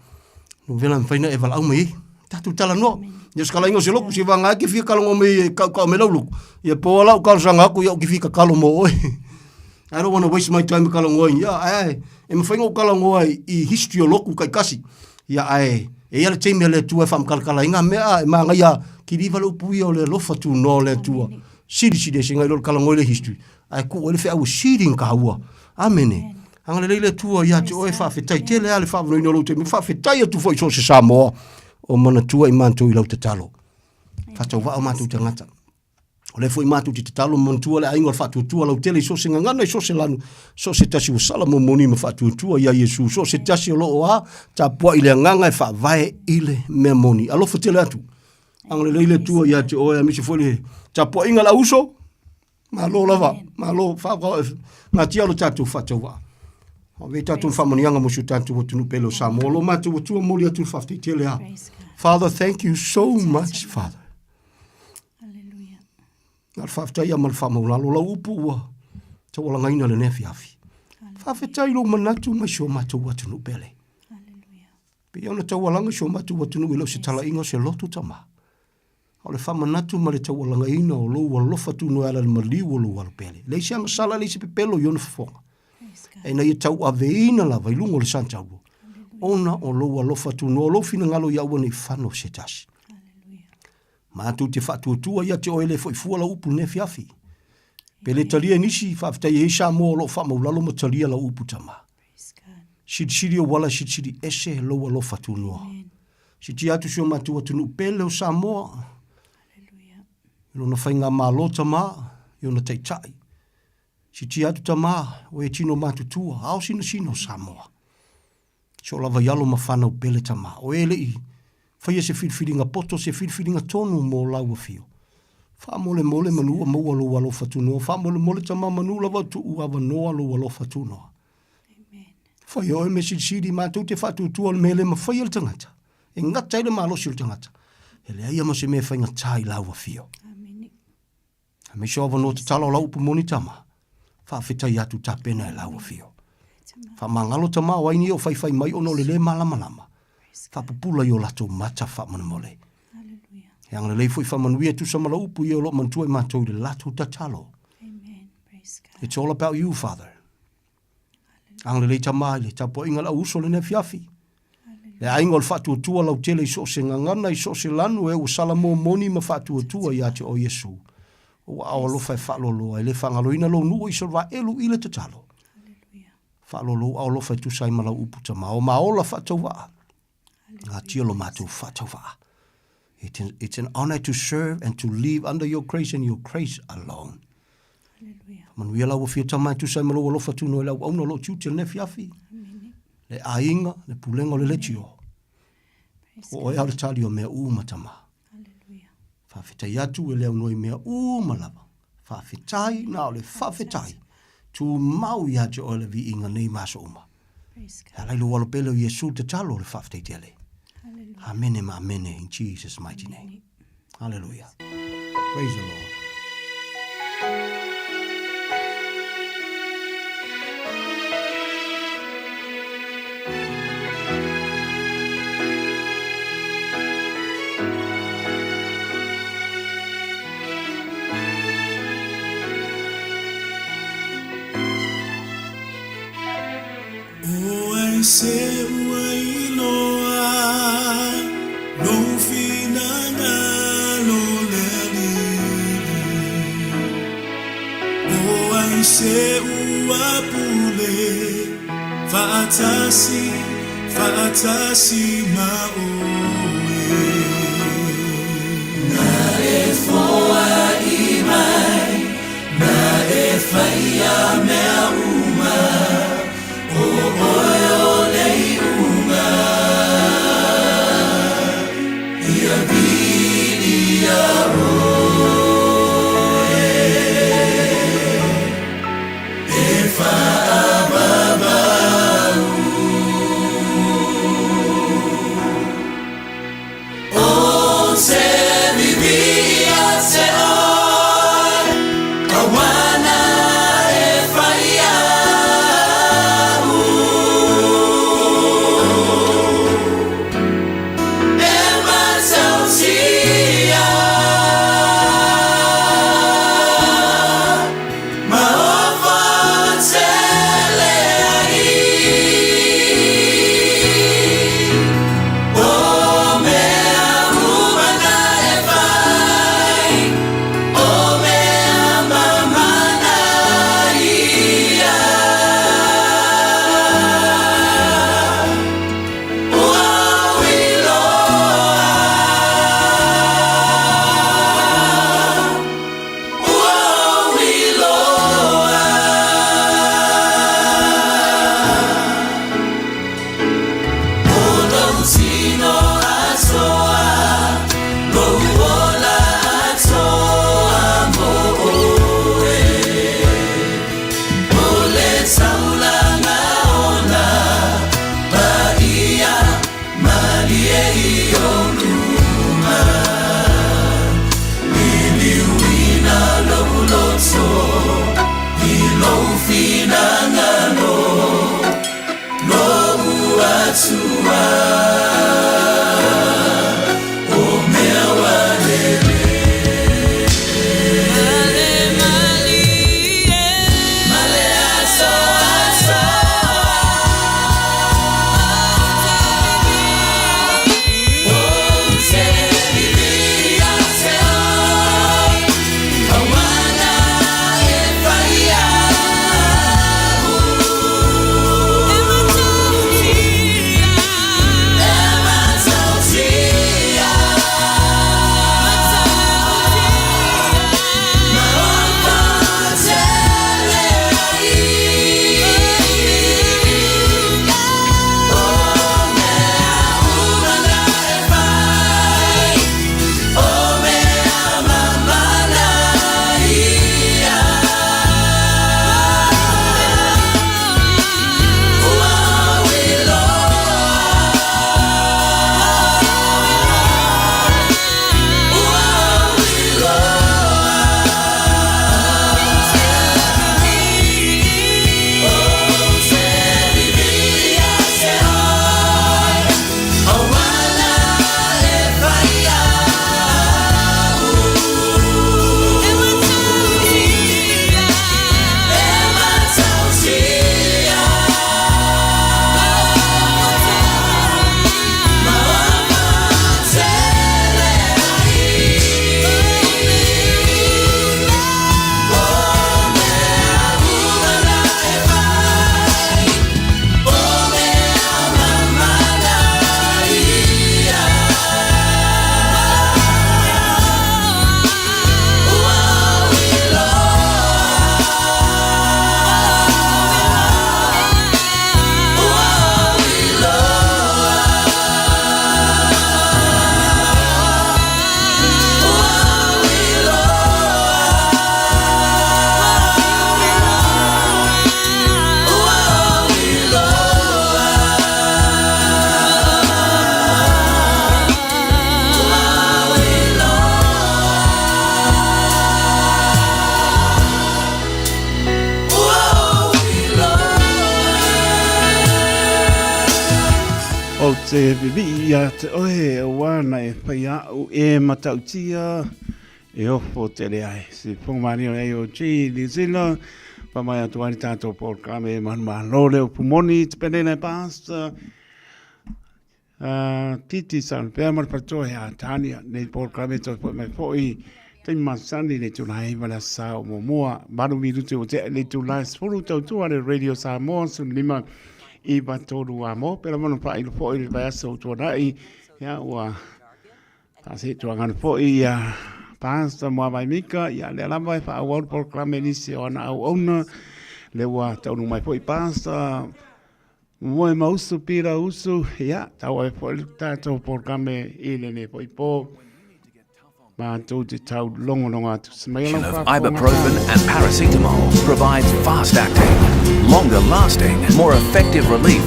No vela mwhaina e wala au mai. Tatu tala no. Ia skala ingo se loku se wanga ke fia kalongo me kau me lauluku. Ia po ala u kalsanga aku ia u ki fika kalomo oi. I don't want to waste my time kalangoi. Ya ai e me faingo kalangoi I history o loku kai kasi. Ya ai e ia le teimi le tua fam kalkala inga mea e manga ia ki riva lo pui o le lofa tu no le tua. Siri singa lo kalangoi le history. Ai ku le fe au siri ka ua. Amene. Anga le tua ia te oe fa fetai te le ale fa no ino lo te me fa fetai tu foi so se Samoa o mana tua I mantu I lo te talo. Fa tau va o mantu te ngata. O le foi matu te talo montua le aingo fatu tua lo tele so se ngana so se lanu so se tasi o sala mo moni me fatu tua ia Iesu so se tasi o lo a ta po ile nganga e fa vai ile me moni alo fotele atu ang le tua ia te o mi se foi ta po inga la uso ma lo lava ma lo fa na tia lo tatu fatu wa o ve tatu fa moni anga mo su tatu o tunu pelo sa mo lo matu tua mo li atu fa tele a Father thank you so much Father. Ngal whawhitai a mal whamaulalo la upu ua. Ta wala ngaina le nefi afi. Whawhitai lo manatu mai sio matu watunu pele. Pe ana ta walanga sio matu watunu ilo se tala ingo se lotu tama. O le whamanatu ma le ta wala ngaina o lo walofa tunu ala le maliu o lo wala pele. Le sianga sala le se pepelo yona whafonga. E na ia tau aveina la vailungo le santauro. Ona o lo walofa tunu o lo fina ngalo ia ua nei whano se tasi. Mātou te whatuatua ia te oele foi fuala upu ne fiafi. Pele talia nisi whawhitai e Samoa lo whamaulalo ma talia la upu tama. Siri o wala siri ese loa lo whatunua. Siti atu sio mātou atunu pele o Samoa. Ilo na whainga mālo tama, ilo na teitai. Siti atu tama, o e tino mātutua, ao sino Samoa. So lava yalo ma whanau pele tama, o ele I. Fai se whiriwhiringa poto, se whiriwhiringa tonu mō laua fio. Wha mole manua maua lo walo whatunua. Wha mole tama manu lawa tu uawa noa lo walo whatunua. Whai oe me siri mātou te whatutua le mele ma whai al tangata. E ngata ele mālosi al tangata. Ele aia ma se me whainga tai laua fio. A me soa no te talo lau pu moni tama. Wha whitai atu ta pena e laua fio. Fa mangalo tama wai ni o fai fai mai ono le malama lama. Fa pupula yo lato mata fa mana mole. Hallelujah. Yang le foi fa manuia tu sama la upu yo lo mantua matou le lato tatalo. Amen. Praise God. It's all about you, Father. Ang le tama le tapo inga la uso le ne fiafi. Le aingo le fatu tua lau tele so se ngangana i so se lanu e usala mo moni ma fatu tua ia te o Yesu. O ao lo fai fa lolo ai le fangaloina lo nu i so va elu ile tatalo. Whaalolo au lofa tu sai malau uputa mao. Maola whatowa. Ngā tia lo mātou whatowa. It's an honor to serve and to live under your grace and your grace alone. Hallelujah. Manuia lau whia tamai tu sai malau lofa tu no lau au no lo tiu te ne fiafi. Le ainga, le pulenga le letio. O e au le tali o mea umatama. Hallelujah. Whawhitai atu e leo noi mea umalava. Whawhitai na o le whawhitai. Tu mau ia te oile vi inga nei maso uma. Halai lo wala pelo Yesu te talo le whafte tele. Amene ma amene in Jesus' mighty name. Hallelujah. Praise the Lord. Se uailoa no finanga lo leli o ai se uapule fatasi maoe na e foa I mai na e faia mea uma o oio lei uma ia vidia oe e whaababau o se vivia se oi awana e whaia O te bibi ia te oe o wana e pai au e matautia e ofo te reai. Se pongmani o AOG, New Zealand, pa mai atu ani tātou Paul Kame, man lore o pumoni, te penene pasta, titi san, pēr mar patoe a Tania, nei Paul Kame to po mai poi, te masani le tu lai wala sa o moa, maru mi rute o te le tu lai, spuru tau tua le Radio Samoa, sun lima, I batoru a mo, pero mano pa ilu po ilu vai asa o tua rai, ia ua, ta se tua ngana po i pasta mua vai mika, ia le alama e pa au au por klame nisi o ana au auna, le ua taunu mai po I pasta, mua mausu pira usu, ia, tau e po ilu tato por klame ile ne po I po, Of ibuprofen and paracetamol provides fast-acting, longer-lasting, more effective relief.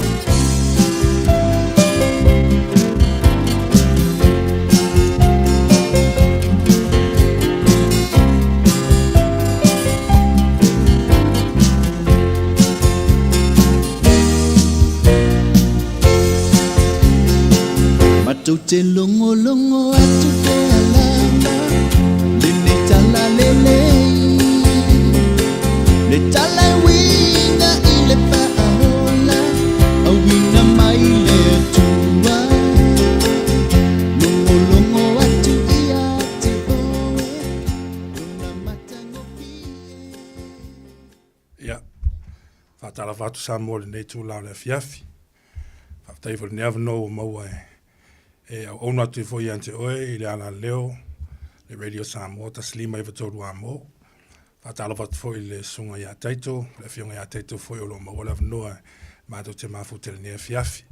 Matute longo longo atute alama Lini tala lele Le tala winga ile paola A winga mai le tua Longo longo atu ia te oe Luna matango pie Ia, whatala whatu sa mōle nei tū lau le fiafi. Whaftai fo never know maua e au onu atu I foi ante oe I le ala leo le Radio Samoa ta slima I vatoru a mo whatala watu foi le sunga ia taito le fionga ia taito foi o lo maua la vanoa mato te mafu te le nea fiafi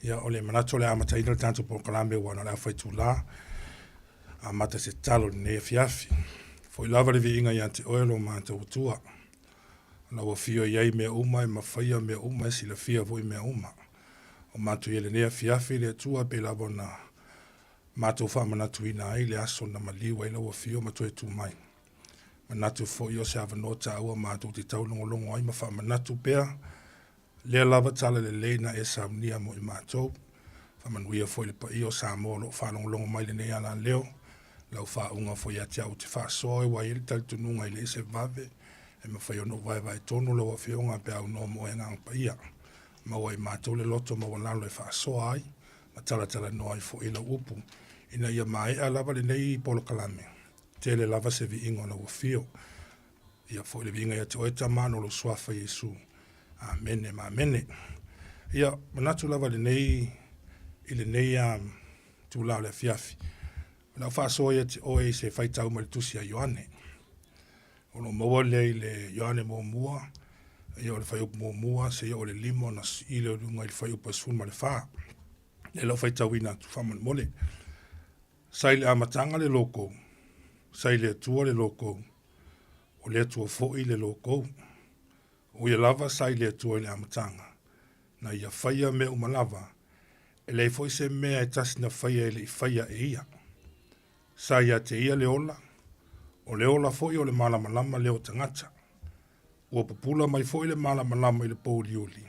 ia o le manato le amata ina le tanto po kalambe wana la foi tu la amata se talo le nea fiafi foi lava le vi inga ia ante oe lo mato utua na wa fio iai mea uma e mawhaia mea uma si la fia voi mea uma o matu ele nea fiafi le tua pe lavo na matu wha manatu ina ai le aso na maliwa ila wa fio matu e tu mai. Manatu fo io se ava nota aua matu te tau longo longo ai ma wha manatu pea le lava tala le leina e saunia mo I matu wha manuia fo ile pa io sa mo lo wha longo longo mai le nea la leo lau wha unga fo ia tia uti wha soe wa ili tali tununga ile se vave e ma wha iono vai tonu lo wa fionga pea uno mo e ngang pa ia. Maua I mātou le loto maua lalo e whaasoa ai, ma tala no ai fo ila upu, ina ia mai a lava le nei polo kalame, te le lava se vi ingo na wafio, ia fo ile vi inga ia te oeta mano lo suafa Yesu, amene ma amene. Ia manatu lava le nei, ile nei tu lao le fiafi, la whaasoa ia te oe se whaitau ma le tusi a Ioane, ono maua le Ioane mo mua, ia o le whai upu mua se ia o le limo na ile o runga I le whai upu asun ma le wha. Le lau whai tawina tu whaman mole. Sai le amatanga le loko, sai le atua le loko, o le atua fo'i le loko. O ia lava sai le atua le amatanga. Na ia whaia me umalava, e le fo'i se mea e tasina whaia e le whaia e ia. Sai a te ia le ola, o le ola fo'i o le malamalama leo tangata. Ua popula mai fo ile mala malama ile pouliuli.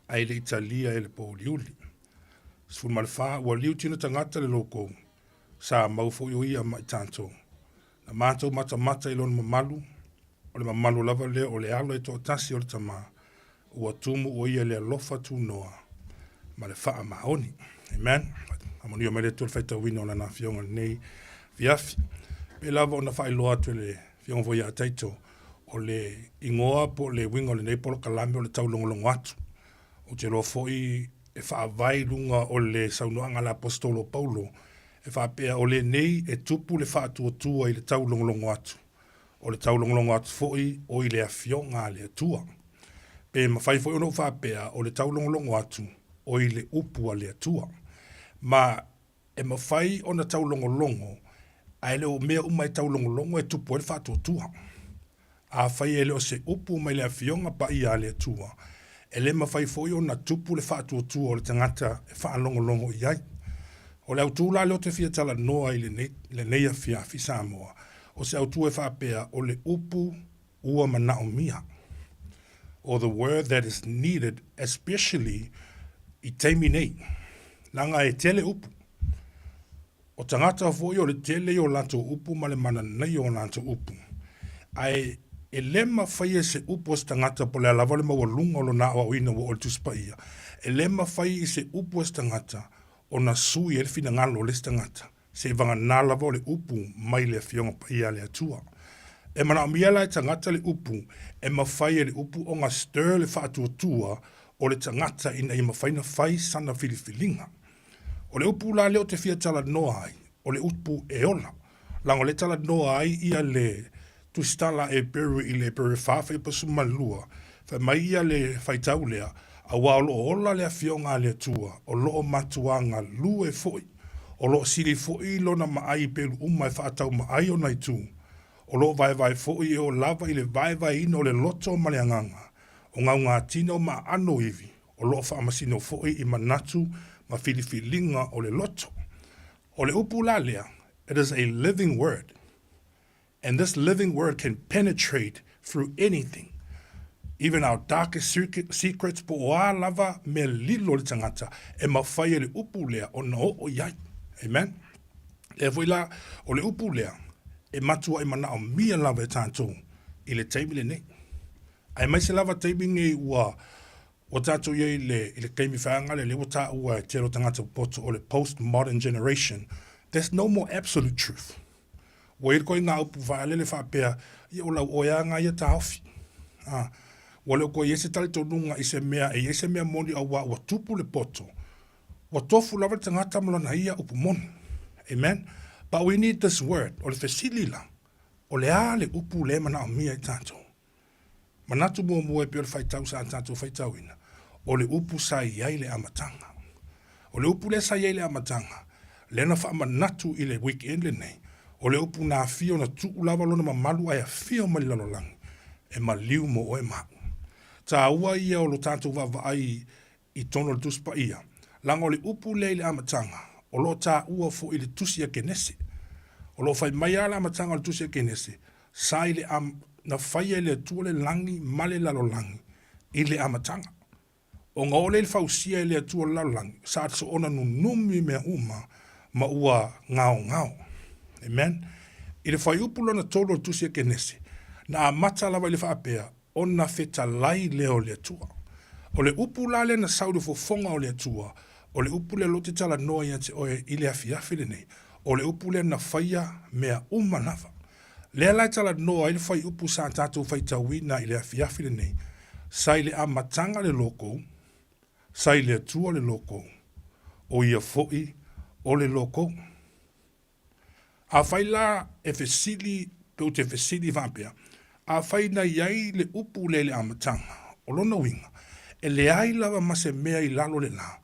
Ai le Italia ile pouliuli. Sfun malfa ua liu tina tangata le loko. Sa mau fo ia mai tanto. Na mato mata ilon mamalu. O le mamalu lava le o le alo e to tasi o le tama. Ua tumu o ia le alofa tu noa. Ma le faa maoni. Amen. Amoni o mele tu le faita wino na na fionga nei fiafi. Pe lava o na fai loa tu le fionga vo ia taito. O le ingoa po le winga o le nei polo kalame o le tau longolongo atu. O te lo foi e wha vai lunga o le saunoanga la apostolo Paulo. E wha pea o le nei e tupu le wha tua I le tau longolongo atu. O le tau longolongo atu foi o I le afionga le atua. Pe mawhai foi ono wha pea o le tau longolongo atu o I le upua le atua. Ma e mawhai o na tau longolongo a ele o mea umai tau longolongo e tupu e le wha tua. A fai ele o se upu mai le afionga pa I a le atua. Ele ma fai foi o na tupu le wha tua o le tangata e wha longo iai. O le autula le o te fia tala noa I le neia fiafi Samoa. O se autu e wha pea o le upu ua manao mia. Or the word that is needed, especially I teimi nei, langa e tele upu. O tangata foi o le tele o lato upu ma le mana nei o lato upu. Ai e lema fai se upu o tangata po le alava le mawalunga o lo na o ina o tuspa ia. E lema fai se upu o tangata o na sui e fina ngalo le tangata. Se vanga nala vo le upu mai le fionga pa ia le atua. E mana miela e tangata le upu e mawhai le upu o ngā stir le whaatua o le tangata ina i mawhai na whai sana filifilinga. O le upu la leo te fia tala noa ai, o le upu e ola. Lango le tala noa ai ia le tustala e peru i le peru whawhai pasu malua. Whai mai ia le whaitau lea, a wao o ola le fionga le atua, o loo matuanga lu e foi. O loo siri foi lona maai peru umai whaatau maai o nai tū. O loo vai foi o lava i le vai ino le loto maleanganga. O ngā tino ma ano iwi, o loo whaamasino foi i manatu ma filifilinga o le loto. O le upu la lea, it is a living word. And this living word can penetrate through anything. Even our darkest secrets po o a lava me lilo le tangata e mawhai le upu lea o na o iai. Amen? Le voi la o le upu lea e matua i mana o mia lava e tātou i le teimi le nei. Ai mai se lava teimi ngai ua o tātou iei le keimi whaanga le wata ua te ro tangata poto o le post-modern generation. There's no more absolute truth. Wa i koi ngā upu whaelele whapea i o lau oia ngā ia ta hawhi. Wa leo koi ese tali tonunga i se mea e ese mea moni a wa tupu le poto. Wa tofu lava tangata malana ia upu moni. Amen? But we need this word, o le fesilila, o le a le upu le mana o mia i tātou. Manatu mua e pio le whaitau sa tātou whaitau ina. O le upu sa iai le amatanga. O le upu le sa iai le amatanga. Lena wha manatu i le weekend le nei. O le upu na fio na tuu lava lona mamalu ai a fio mali lalolangi. E maliu mo o e mau. Ta ua ia o lo tātou vava ai i tono le tuspa ia. Langa o le upu le amatanga. O lo tā ua fo i le tusi a kenese. O lo fai mai ala amatanga o le tusi a kenese. Sa i le na whaia le tua le langi male lalolangi i le amatanga. O ngā ole le whausia le tua lalolangi. Sa ata so ona nunumi mea uma ma ua ngao. Amen. I le whai upu lona tolo le tusi a kenese. Na amata lawa i le whaapea ona feta lai leo le tua. O le upu la le na saudu fo fonga o le tua. O le upu le lote tala noa ia te oe i le afiafi le nei. O le upu le na whaia mea umanawa. Lea lai tala noa i le whai upu sa tātou whai tawina i le afiafi le nei. Sai le amatanga le loko, sai le atua le loko, o ia foi o le loko. A whai la e fesili, pe te fesili vapea, a whai na iai le upu le amatanga, o lona winga, e le ai lava mase mea i lalo le la,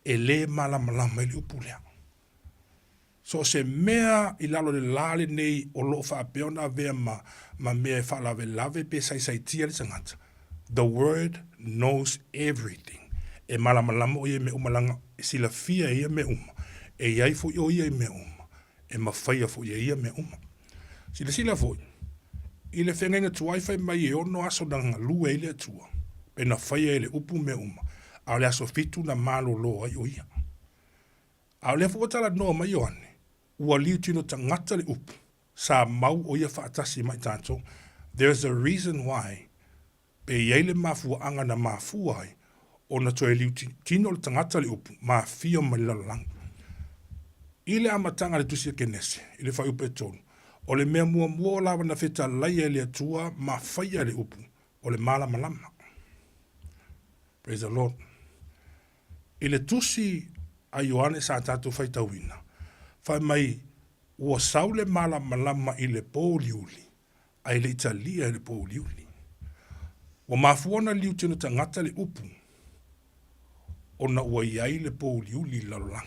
e le malamalama i le upu lea. So se mea i lalo le lale nei o loo whaapeona vea ma mea e whaalave lave pe sai tia le tangata. The word knows everything. E malamalama o ia me umalanga, e sila fia ia me uma. E iai fo o ia me uma. E mawhaia fo ia me uma. Sila fo. I le whengenga tuaifai mai e ono aso nanga lua ile atua. Pe na whaia ele upu me uma. A le aso fitu na malo loa i o ia. A le fo tala noa mai o ane. Ua liu tino tangata le upu. Sa mau o ia whaatasi mai tātou. There's a reason why pe iele mafua anga na mafua ai o na toe liu tino le tangata le upu ma fio mai lalalang. Ile amatanga le tusia kenese, ile whai upe tonu. O le mea mua lawa na feta laia le atua ma whaia le upu o le malama. Praise the Lord. Ile tusi a Ioane sa tātou whai tauina. Whai mai ua saule malama i le pōliuli, ai le Italia i le pōliuli. Wa mafuona liu tino tangata le upu, o na ua iai le pōliuli lalolang.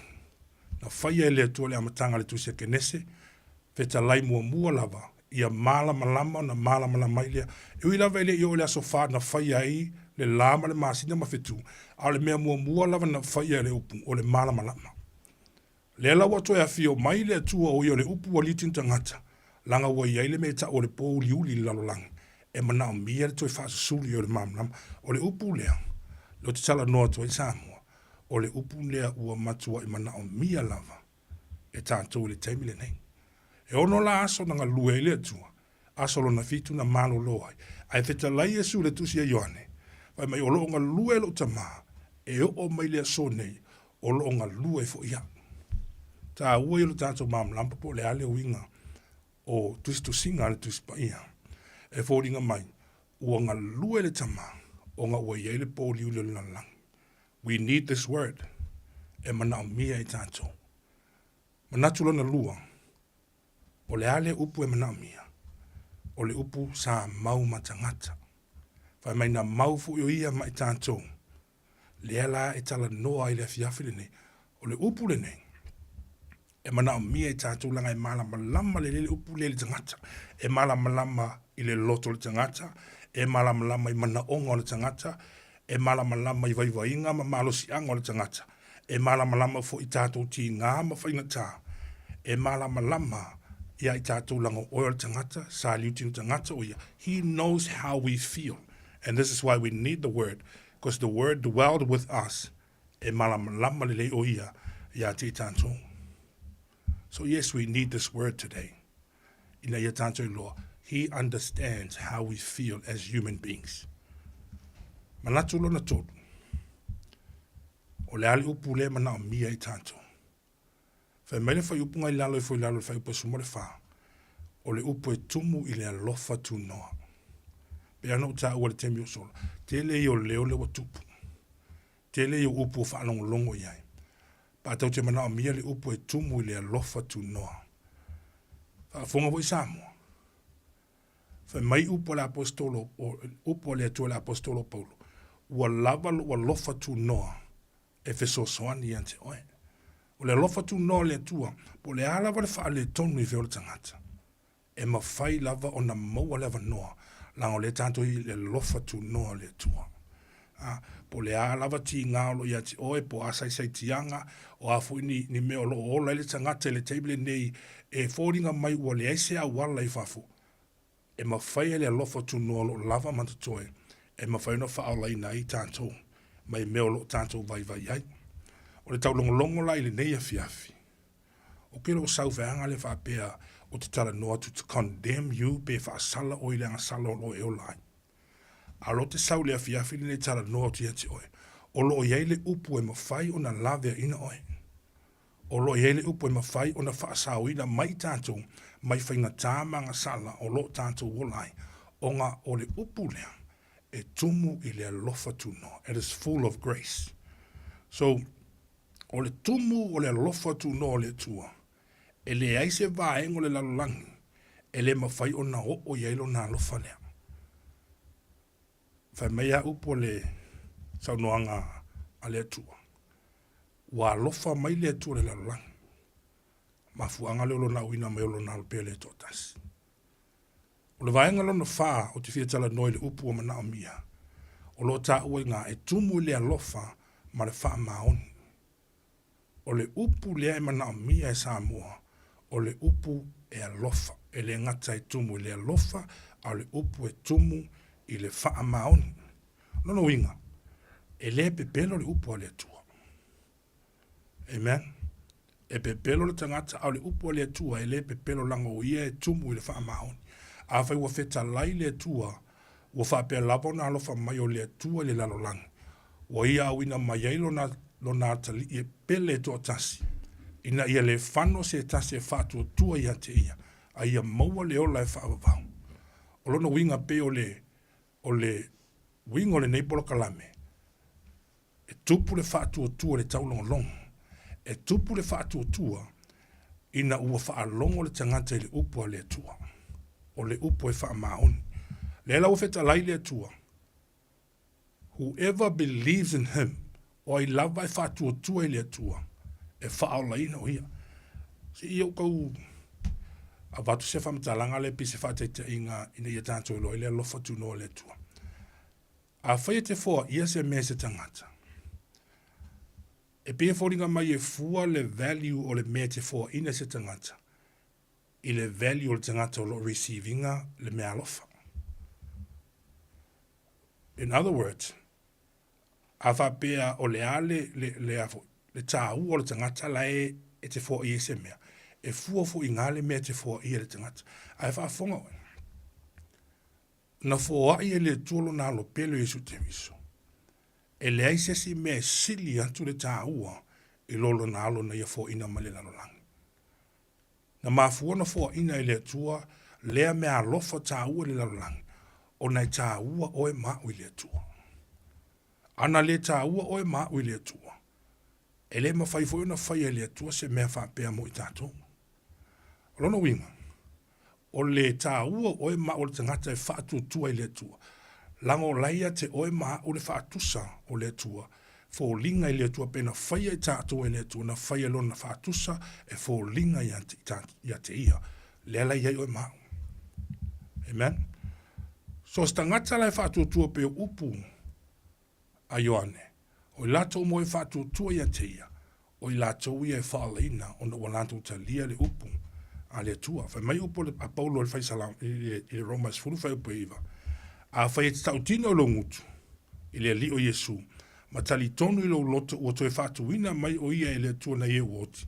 Na whaia le atua le amatanga le tusia kenese, feta lai mua lava, ia malama na malama ilea. Iwi lava ile i o le asofa na whaia i le lama le masina mawhetu, a le mea mua lava na whaia le upu, o le malama. Le la watu ya fio mai le atua o i le upu wa litin tangata, langa wa iai le meta o le pōliuli lalolang, e mana o mia le toi whaasasuli o le mamlam, o le upu lea, lo te tala noa toi Samoa, o le upu lea ua matua I mana o mia lava e tātou le taimi le nei. E ono la aso na ngalue le atua, aso lo na fitu na malo loai. Ai feta lai Yesu le tusi a Ioane, vai mai o lo ngalue lo tama, e o mai le aso nei, o lo ngalue fo ia. Ta ua i lo tātou mamlampa po le ale winga, o tusi singa le tusi pa ia. E fōringa mai, ua ngalue le tama, o nga ua iei le po liu le lalang. We need this word. E mana o mia I tātou. Manatu lana lua, o le ale upu e mana o mia. O le upu sa mau matangata. Whai mai na mau fu o ia mai tātou. Le ala e tala noa I le fiafi le nei. O le upu le nei. E mana o mia I tātou langa e mala malama le upu le tangata. E mala malama I le loto le tangata. E mala malama I mana onga le tangata. E mala malama I vaivainga ma malo si anga le tangata. E mala malama fo I tātou ti ngā ma whainga tā. E mala malama ia I tātou langa oia le tangata, sa liuti le tangata o ia. He knows how we feel. And this is why we need the word. Because the word dwelled with us. E mala malama le o ia te tātou. So yes, we need this word today. Ina ia tātou loa. He understands how we feel as human beings. Manatu lona tōtu. O le ali upu le mana o mia I tātou. Whai mele whai upu ngai lalo I lalo whai upu sumo le wha. O le upu e tumu I le alofa tu noa. Pe ana o tā ua le temi o sola. Te le I o leo le watupu. Te le I o upu o whaalongo longo iai. Pātau te mana o mia le upu e tumu I le alofa tu noa. Whaafonga wo I Samoa. Whai mai upu le apostolo, upu le atua le apostolo Paulo. Ua lava ua lofa tu noa. E feso soani ante oe. O le lofa tu noa le atua. Po le alava le wha le tonu I veo le tangata. E mawhai lava o na maua leva noa. Lango le tanto I le lofa tu noa le atua. Po le alava ti ngalo I ate oe po asai sai tianga. O afu ni meo lo ola le tangata le table nei. E fōringa mai ua le aise a wala I fafu. E mawhai le lofa tu noa lo lava matatoe. E mawhai no whaala I nai tātou. Mai meo lo tātou vai ai. O le tau longo lai le nei a fiafi. O kero o sau veanga le whapea o te tala noa to condemn you pe whaasala o I le angasala o lo eo lai. A lo te sau le a fiafi le tala noa ti ati oe. O lo iei le upu e mawhai o na lave ina oe. O lo iei le upu e mawhai o na whaasau ina mai tātou mai whainga tāmanga sala o lo tātou wolai. O ngā o le upu lea. E tumu I le alofa tuno. It is full of grace. So, o le tumu o le alofa tuno o le tua. E le aise vaengo le lalolangi. E le mawhai o na o yeilo na alofa lea. Whai mea upo le saunoanga a le tua. Wa alofa mai le tua le lalolangi. Mafuanga le olo na uina mai olo na alpea le totasi. O le vaenga lona wha o te whiatala noi le upu o mana o mia. O lo ta ue ngā e tumu le alofa ma le wha maoni. O le upu lea e mana o mia e Samoa. O le upu e alofa. E le ngata e tumu le alofa. A le upu e tumu I le wha maoni. Nono winga. E le pepelo le upu a le tua. Amen. E pepelo le tangata a le upu a le tua. E le pepelo lango o ia e tumu I le wha maoni. A whai ua wheta lai le tua, ua whapea labo na alofa mai o le tua le lalolangi. Ua ia awina mai ei lo na atali I pele to tasi. Ina ia le whano se tasi e whātua tua ia te ia. A ia maua le ola e whaavavau. O lona winga pe o le winga o le neipolo kalame. E tupu le whātua tua le taulongo longo. E tupu le whātua tua, ina ua whaalongo le tangata I le upua le tua. O le upo e wha maoni. Le lau feta lai le tua. Whoever believes in him, o I lava e wha tua le tua, e wha au laina o ia. Se ia ukau, a watu se whamtalanga le pi se wha te inga ina ia tātou lo, le lofa tu no le tua. A whai te fua, ia se me se tangata. E pia fōringa mai e fua le value o le me te fua ina se tangata. I le value o le tangata o lo receivinga le mea alofa. In other words, A whapea o le ale le tāu o le tangata lai e te fo i se mea. E fua i ngale mea te fo i le tangata. Ai whaafonga oi. Na fo ai e le tuolo na lo pelo Yesu te viso. E le aise si mea sili atu le tāua i lolo na alo na ia fo ina male lalo langi. Na mafua na fo ina i le tua lea mea lofa tāua le lalo langi. O nei tāua oe mau i le tua. Ana le tāua oe mau i le tua. E le mawhai fo ina whai e le tua se mea whapea mo i tātou. Rono winga. O le tāua oe mau le tangata e whaatu tua i le tua. Lango laia te oe maa o le whaatusa o le tua. Fo linga i le tua pena whaia i tātou i le tua na whaia lona whaatusa e fo linga i te ia. Lela iai oe maa. Amen. So stangata lai whaatu tua pe upu a Ioane. O i lato mo e whaatu tua i te ia. O i lato ia e whaalaina o na walanto ta lia le upu a le tua. Whai mai upo a Paulo le whaisalam i Romas furu whai upo iwa. A whai te tautino lo ngutu i le li o Yesu. Ma tali tonu i lo loto o to e whaatuina mai o ia e le tua na ie woti.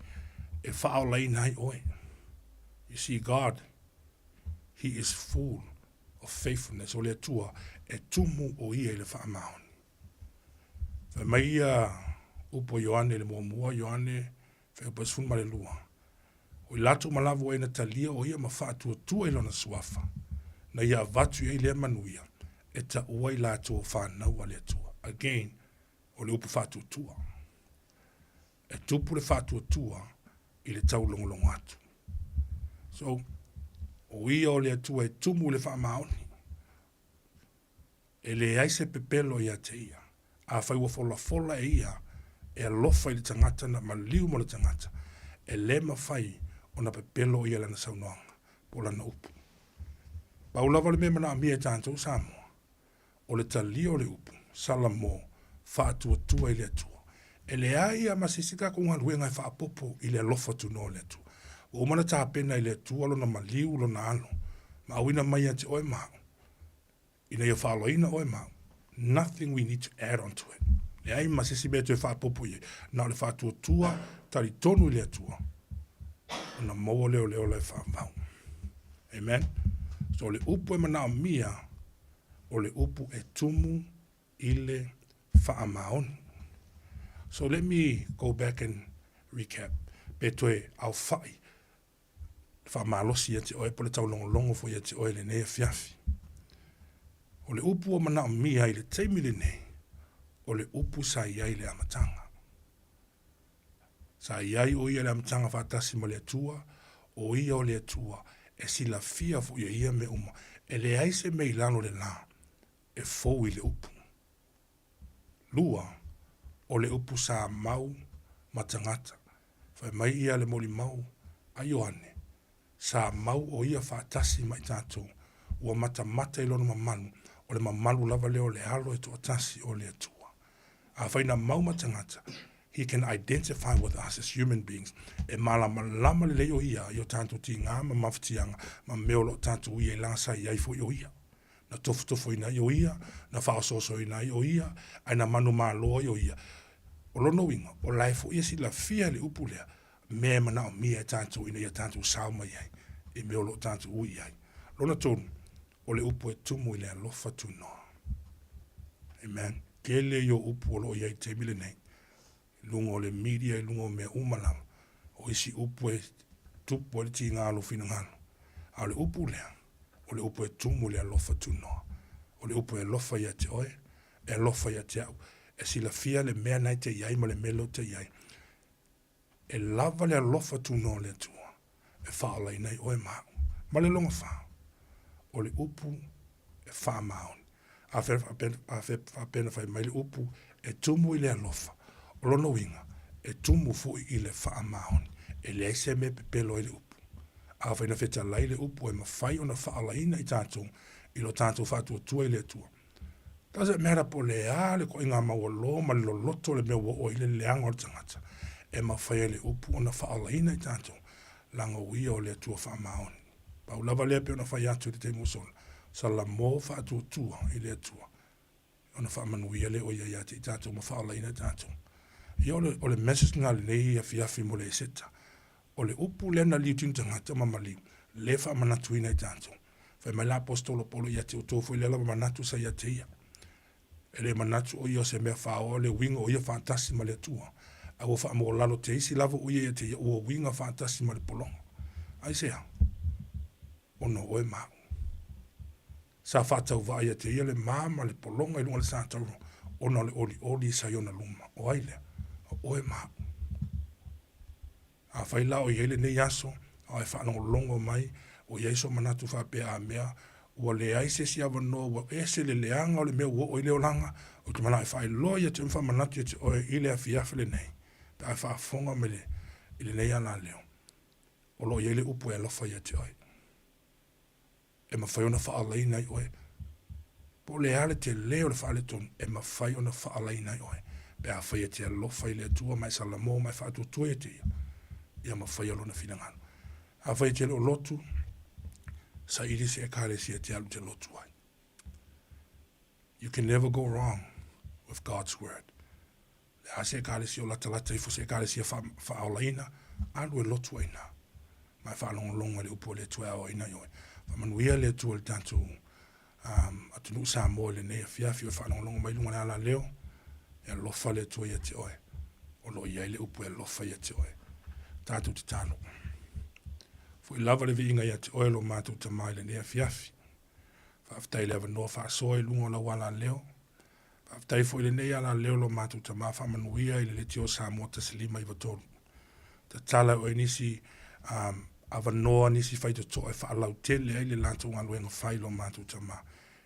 E whaalaina ai oe. You see, God, He is full of faithfulness. O le tua e tumu o ia i le whaamaoni. Whai mai ia upo Ioane le mua Ioane whai upo esfun ma le lua. O i lato malavu e na talia o ia ma whaatua tua i lona suafa. Na ia vatu i le manuia e ta ua i lato o whanau a le tua. Again, o le upo whaatua tua. E tupu le whaatua tua i le tau longolongo atu. So, o ia o le atua e tumu le whaamaoni. E le aise pepelo ia te ia. A whai ua fola e ia e alofa i le tangata na maliu mo le tangata. E le mawhai o na pepelo ia lana saunoanga. Po lana upu. Paulawa le mea na mea tātou Samoa. O le talia o le upu. Salamo. Whaatua tua i le atua. E le ai a masisika kunga luenga i whaapopo i le alofa tu no le atua. O mana tāpena i le atua lo na maliu lo na alo. Ma awina mai ati oe mau. Ina ia whaaloina oe mau. Nothing we need to add on to it. Le ai masisi beto e whaapopo i. Na le whaatua tua tari tonu i le atua. O na maua leo le whaamau. Amen. So le upu e mana mia o le upu e tumu i le whaamaoni. So let me go back and recap. Beto e au whai. Whaamalosi ati oe po le tau longo fo i ati oe le nea fiafi. O le upu o mana mia i le teimi le nei. O le upu sa iai le amatanga. Sa iai o ia le amatanga whatasi mo le atua. O ia o le atua. E sila fia fo ia me uma. E le aise me ilano le la. E fou i le upu. Lua. O le upu sa mau matangata. Fai mai ia le moli mau. A Ioane. Sa mau o ia whatasi mai tātou. Ua mata i lono mamanu. O le mamalu lava leo le alo e to atasi o le atua. A whaina mau matangata. He can identify with us as human beings. E malama le leo ia i o tātou ti ngā ma mawhitianga ma meolo tātou ia i lasa i ai fo i o ia. Na tofutofo ina i o ia, na whaososo ina i o ia, ai na manu māloa i o ia. O lono winga, o laifo ia si la fia le upulea, mea mana o mia e tātou ina i a tātou sauma i ai, e meolo tātou ui ai. Lona tonu, o le upu e tumu i le alofa tunoa. Amen. Kele i o upu o lo i ai te mile nei. Lungo le media, lungo mea umalama. O isi upu e tupu e ti ngalo fina ngalo. A le upu lea. O le upu e tumu le alofa tunoa. O le upu e lofa ia te oe. E lofa ia te au. E sila fia le mea nai te iai ma le melo te iai. E lava le alofa tunoa le tua. E whaala i nei oe mau. Ma le longa wha. O le upu e wha maun. A whapena whai mai le upu e tumu i le alofa. O lono winga e tumu fui i le wha maun. E le aise me pepelo i le upu. A whaina wheta lai le upu e mawhai o na whaala ina i tātou. I lo tātou whātua tua i le tua. Does it matter po le a le ko inga maua lo ma le loto le mea o i le leanga o le tangata. E mawhai le upu o na whaala ina i tātou. Langa uia o le tua wha maun. Pau lava lea pe o na whai atu i te teimu sola. Sa la mō whātua tua i le tua. ona whaamanuia le o ia te tātou ma whaalaina tātou. Ia ole message ngā le nei fiafi mo le seta. Ole upu lena liu tini tangata mamaliu. Le whaamanatu ina i tātou. Whai mai la apostolo polo ia te o tofu i le lava manatu sa ia te ia. E le manatu o ia se mea whao le winga o ia whaantasi ma le atua. A o whaamo lalo te isi lava o ia te ia o winga whaantasi ma le polonga. Ai sea. Ono oe mau. Sa whaatau wa ia te ia le maa ma le polonga i lunga le sātau. Ono le oli sa iona luma. O aile. Oe mau. A whaila o iele nei aso. A e whaanongo longo mai. O iaiso manatu whapea a mea. Ua le aise si awa no. Ua ese le leanga o le mea ua o ile o langa. O te mana e whae loa ia te mwha manatu ia te oe ile a fiafele nei. Ta e whaafonga me le. Ile nei ana leo. O lo iele upu e lofa ia te oe. E ma whai ona whaalai nei oe. Po le ale te leo le whaale tonu. E ma whai ona whaalai nei oe. Pe a whai te alofa i le atua mai salamo mai whaatu tue te ia. Ia ma whai alona whinangano. A whai te leo lotu. Sa iri se e kare si e te alu te lotu ai. You can never go wrong with God's word. Le a se e kare si o lata lata ifo se e kare si e whaalaina. Andu e lotu aina. Mai whaalonga le upo le tue au aina yoe. Whamanuia le tua le tantu atunu sa mo le nei fiafi o whaalonga mai lunga ala leo. E lofa le tua ia te oe. O lo iai le upo e lofa ia te oe. Tātou te tālo. Fui lava le viinga ia te oe lo mātou ta mai le nei fiafi. Whaaftai le awa noa whaasoa i lunga la wala leo. Whaaftai fui le nei ala leo lo mātou ta maa whamanuia i le tio sa mo ta silima i watoru. Ta tala o nisi awa noa nisi whai to e whaalau tele ai le lantou ngaluenga whai lo mātou ta maa.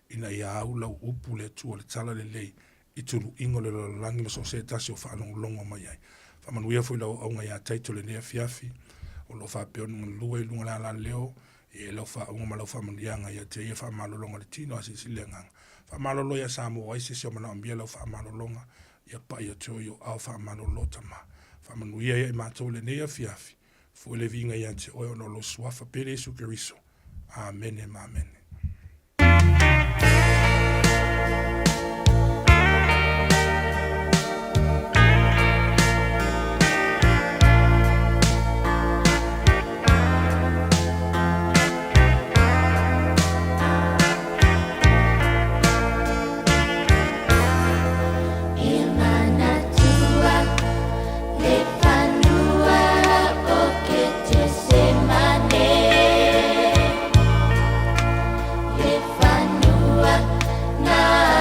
Ina ia au lau upu le tua le tala le lei. I turu ingo le langi lo so se tasi o whaanong longo mai ai. Whamanuia fui lau au ngai a taito le nea fiafi. O lo whapeo nunga lua i lunga la leo. E lau whaunga ma lau whamanuia ngai a te ia whamalolonga le tino a sisilia ngang. Whamaloloia sa mo ai sisi o mana ambia lau whamalolonga. Ia pa ia teo i o au whamalolota ma. Whamanuia ia i mātou le nea fiafi. Fui le vinga ia te oe ono lo suafa pere Jesu Keriso. Amen e amen. Now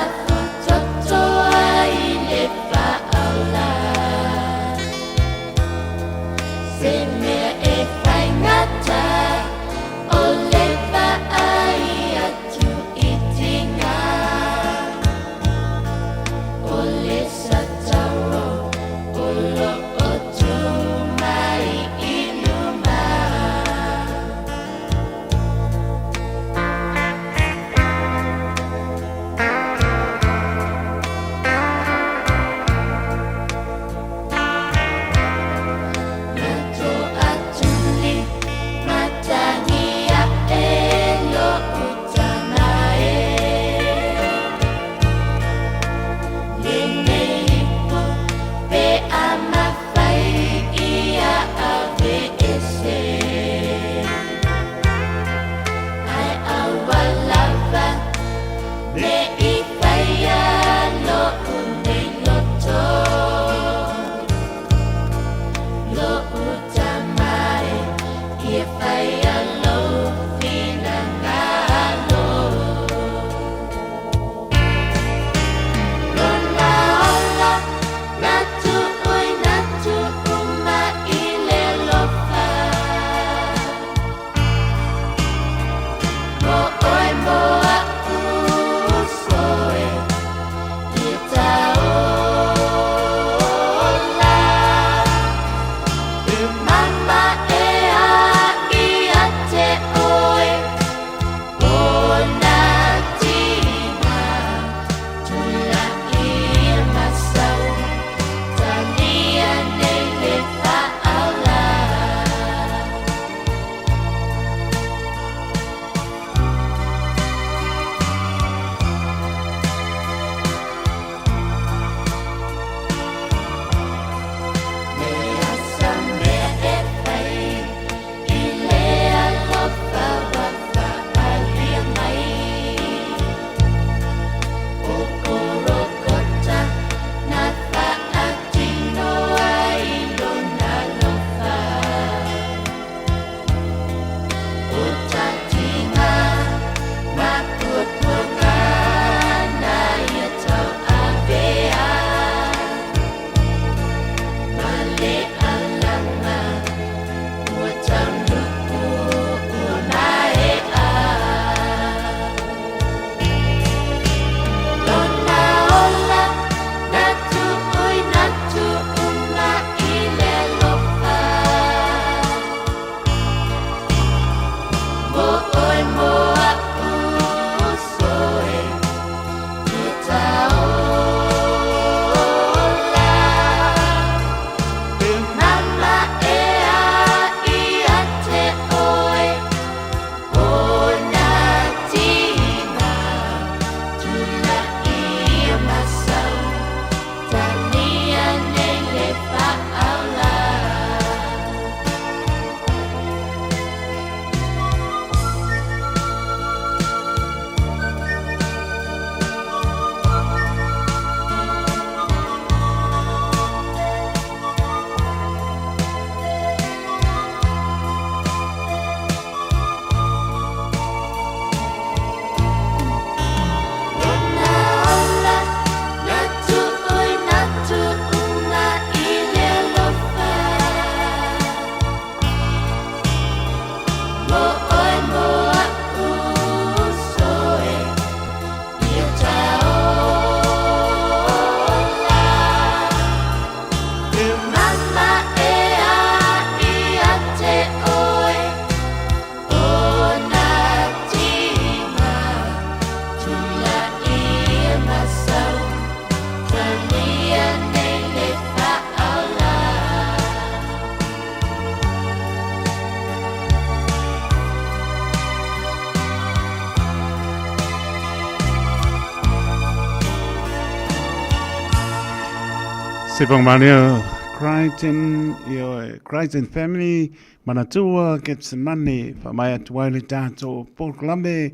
Sipong Mario, Crichton family, Manatua, get some money for my Twilight Tato, Port Colombe,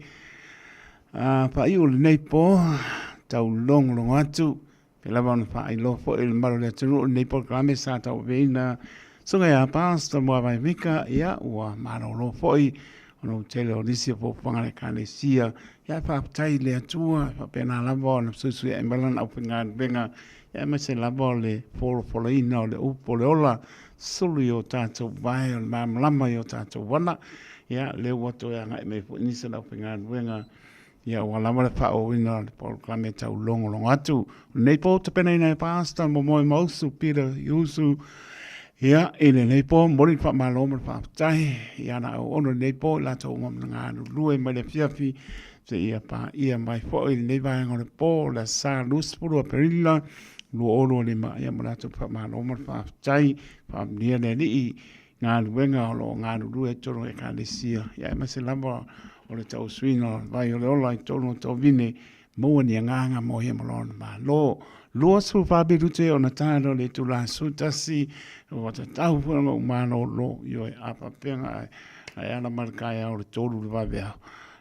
pa iu nei po, tau long atu, Pelavan pa I love for il Maro Turu, nei Port Colombe, sa tau veina, so nga pasta mo vai mika, ia, ua maro lo foi, ono tele odisia po pangale kane sia, ia pa tai le atua, pa pena lavo, na susu e mbalan au pingan benga, ia ma se lavo le polo ina o le upo le ola, sulu o tātou vai, o mam lama o tātou wana, ia le wato ia ngai me po nisa au pingan benga, ia wa lama le pa o ina le polo klame tau longo atu, nei po te pena ina e pasta, mo moi mausu pira, yusu, ia ele nei po mori fa maloma fa tai ia na ono nei po la to ngom nga lue mai le fiafi se ia pa ia mai fo ele nei vai ngore po la sa lus puro perilla lu olo le ma ia mara to fa maloma fa tai fa nia le ni nga luenga lo nga lue toro e kalesia ia ma se lamba o le tau swino vai o le ola tono to vine mo ni nga mo ia malon ma lo su fa be rute ona tano le tu la sutasi o ta tau fu no mano lo yo apa penga ai ana marca ya o tolu le va vea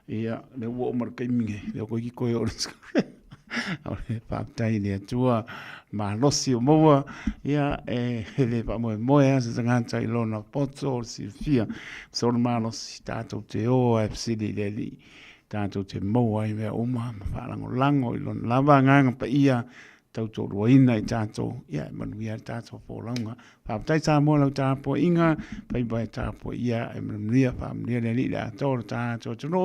ia le wo marca minge le ko ki ko o le fa tai le tua ma lo si mo ia le pa mo ya se nganta i lo na pozzo si fia so ma lo si tato te o fc le li tato te mo ai ve o ma fa lango i lo lava nga pa ia tau tō ruaina i tātou, ia, manuia tātou pōlaunga. Whaapatai tā mō lau tāpua inga, pai tāpua ia, e manuia, whaamnia le li le atōra tātou tunu,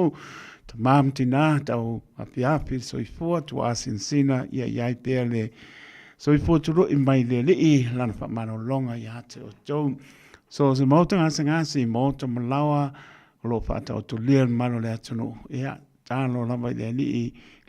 ta māmtina, tau api soifua, tu asinsina, ia iai pēr le soifua turu i mai le li, lana whaamano longa i ate o tau. So, se mautanga ngasi, mauta malawa, lo whaatau tu lia mano le atunu, ia, tālo lava i le li,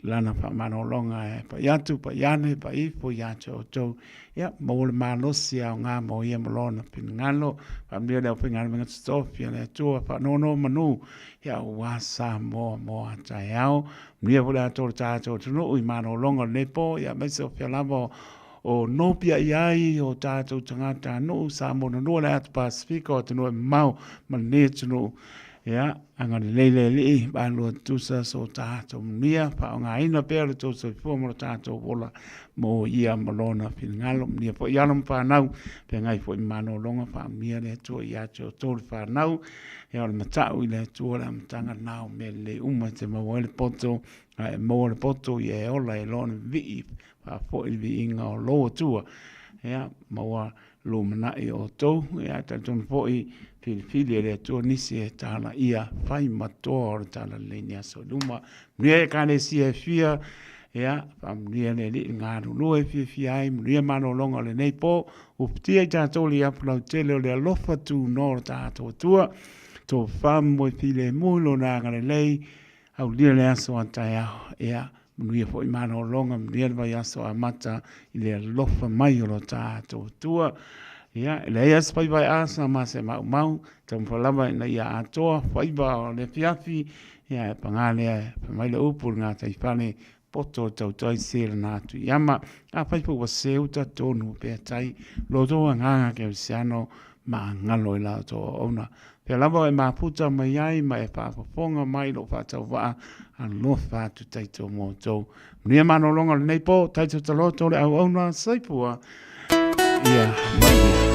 lana pa mano longa pa yatu pa yane pa ifo yacho to ya mo le malo sia nga mo ye molona pingalo pa mia le pingalo nga stofia le to pa no manu ya wasa mo atayao mia vola to tacho no i mano longa lepo ya me sofia lavo o no pia iai o tacho tangata no sa mo no le at pacifico to no mau manet no ya anga le ba lo tusa so tato mia pa nga ina per to so fo mo tato vola mo ia malona finalo mia po ia no pa nau pe ngai fo mano longa pa mia le to ia to fa nau ya le mata u le to la mtanga nau me le uma te mo le poto mo le poto ye ola e lon vi pa fo il vi inga lo to ya mo lo mana e o to ya ta ton fo i fili le to nisi e tala ia fai mator tala lenia so luma mria kane si e fia ya mria le ngaru lo e fia ai mria mano longa le nei po uptia ta to li aplo tele le lofa tu nor ta to tua to fam mo file mulo na ngale lei au lia le aso ata ya mria fo mano longa mria va ya so amata ile lofa mai lo ta to tua ia le ia spai vai asa ma se mau tam falava na ia atoa fai ba le fiafi ia pangale mai le upur nga tai fane poto tau tai sel na tu yama a fai po se uta tonu pe tai lo do nga ke siano ma ngalo la to ona pe lava e ma puta mai ai mai pa fonga mai lo fa tau va an lo fa tu tai to mo to ni mano longa nei po tai to lo to le ona sai pua ia mai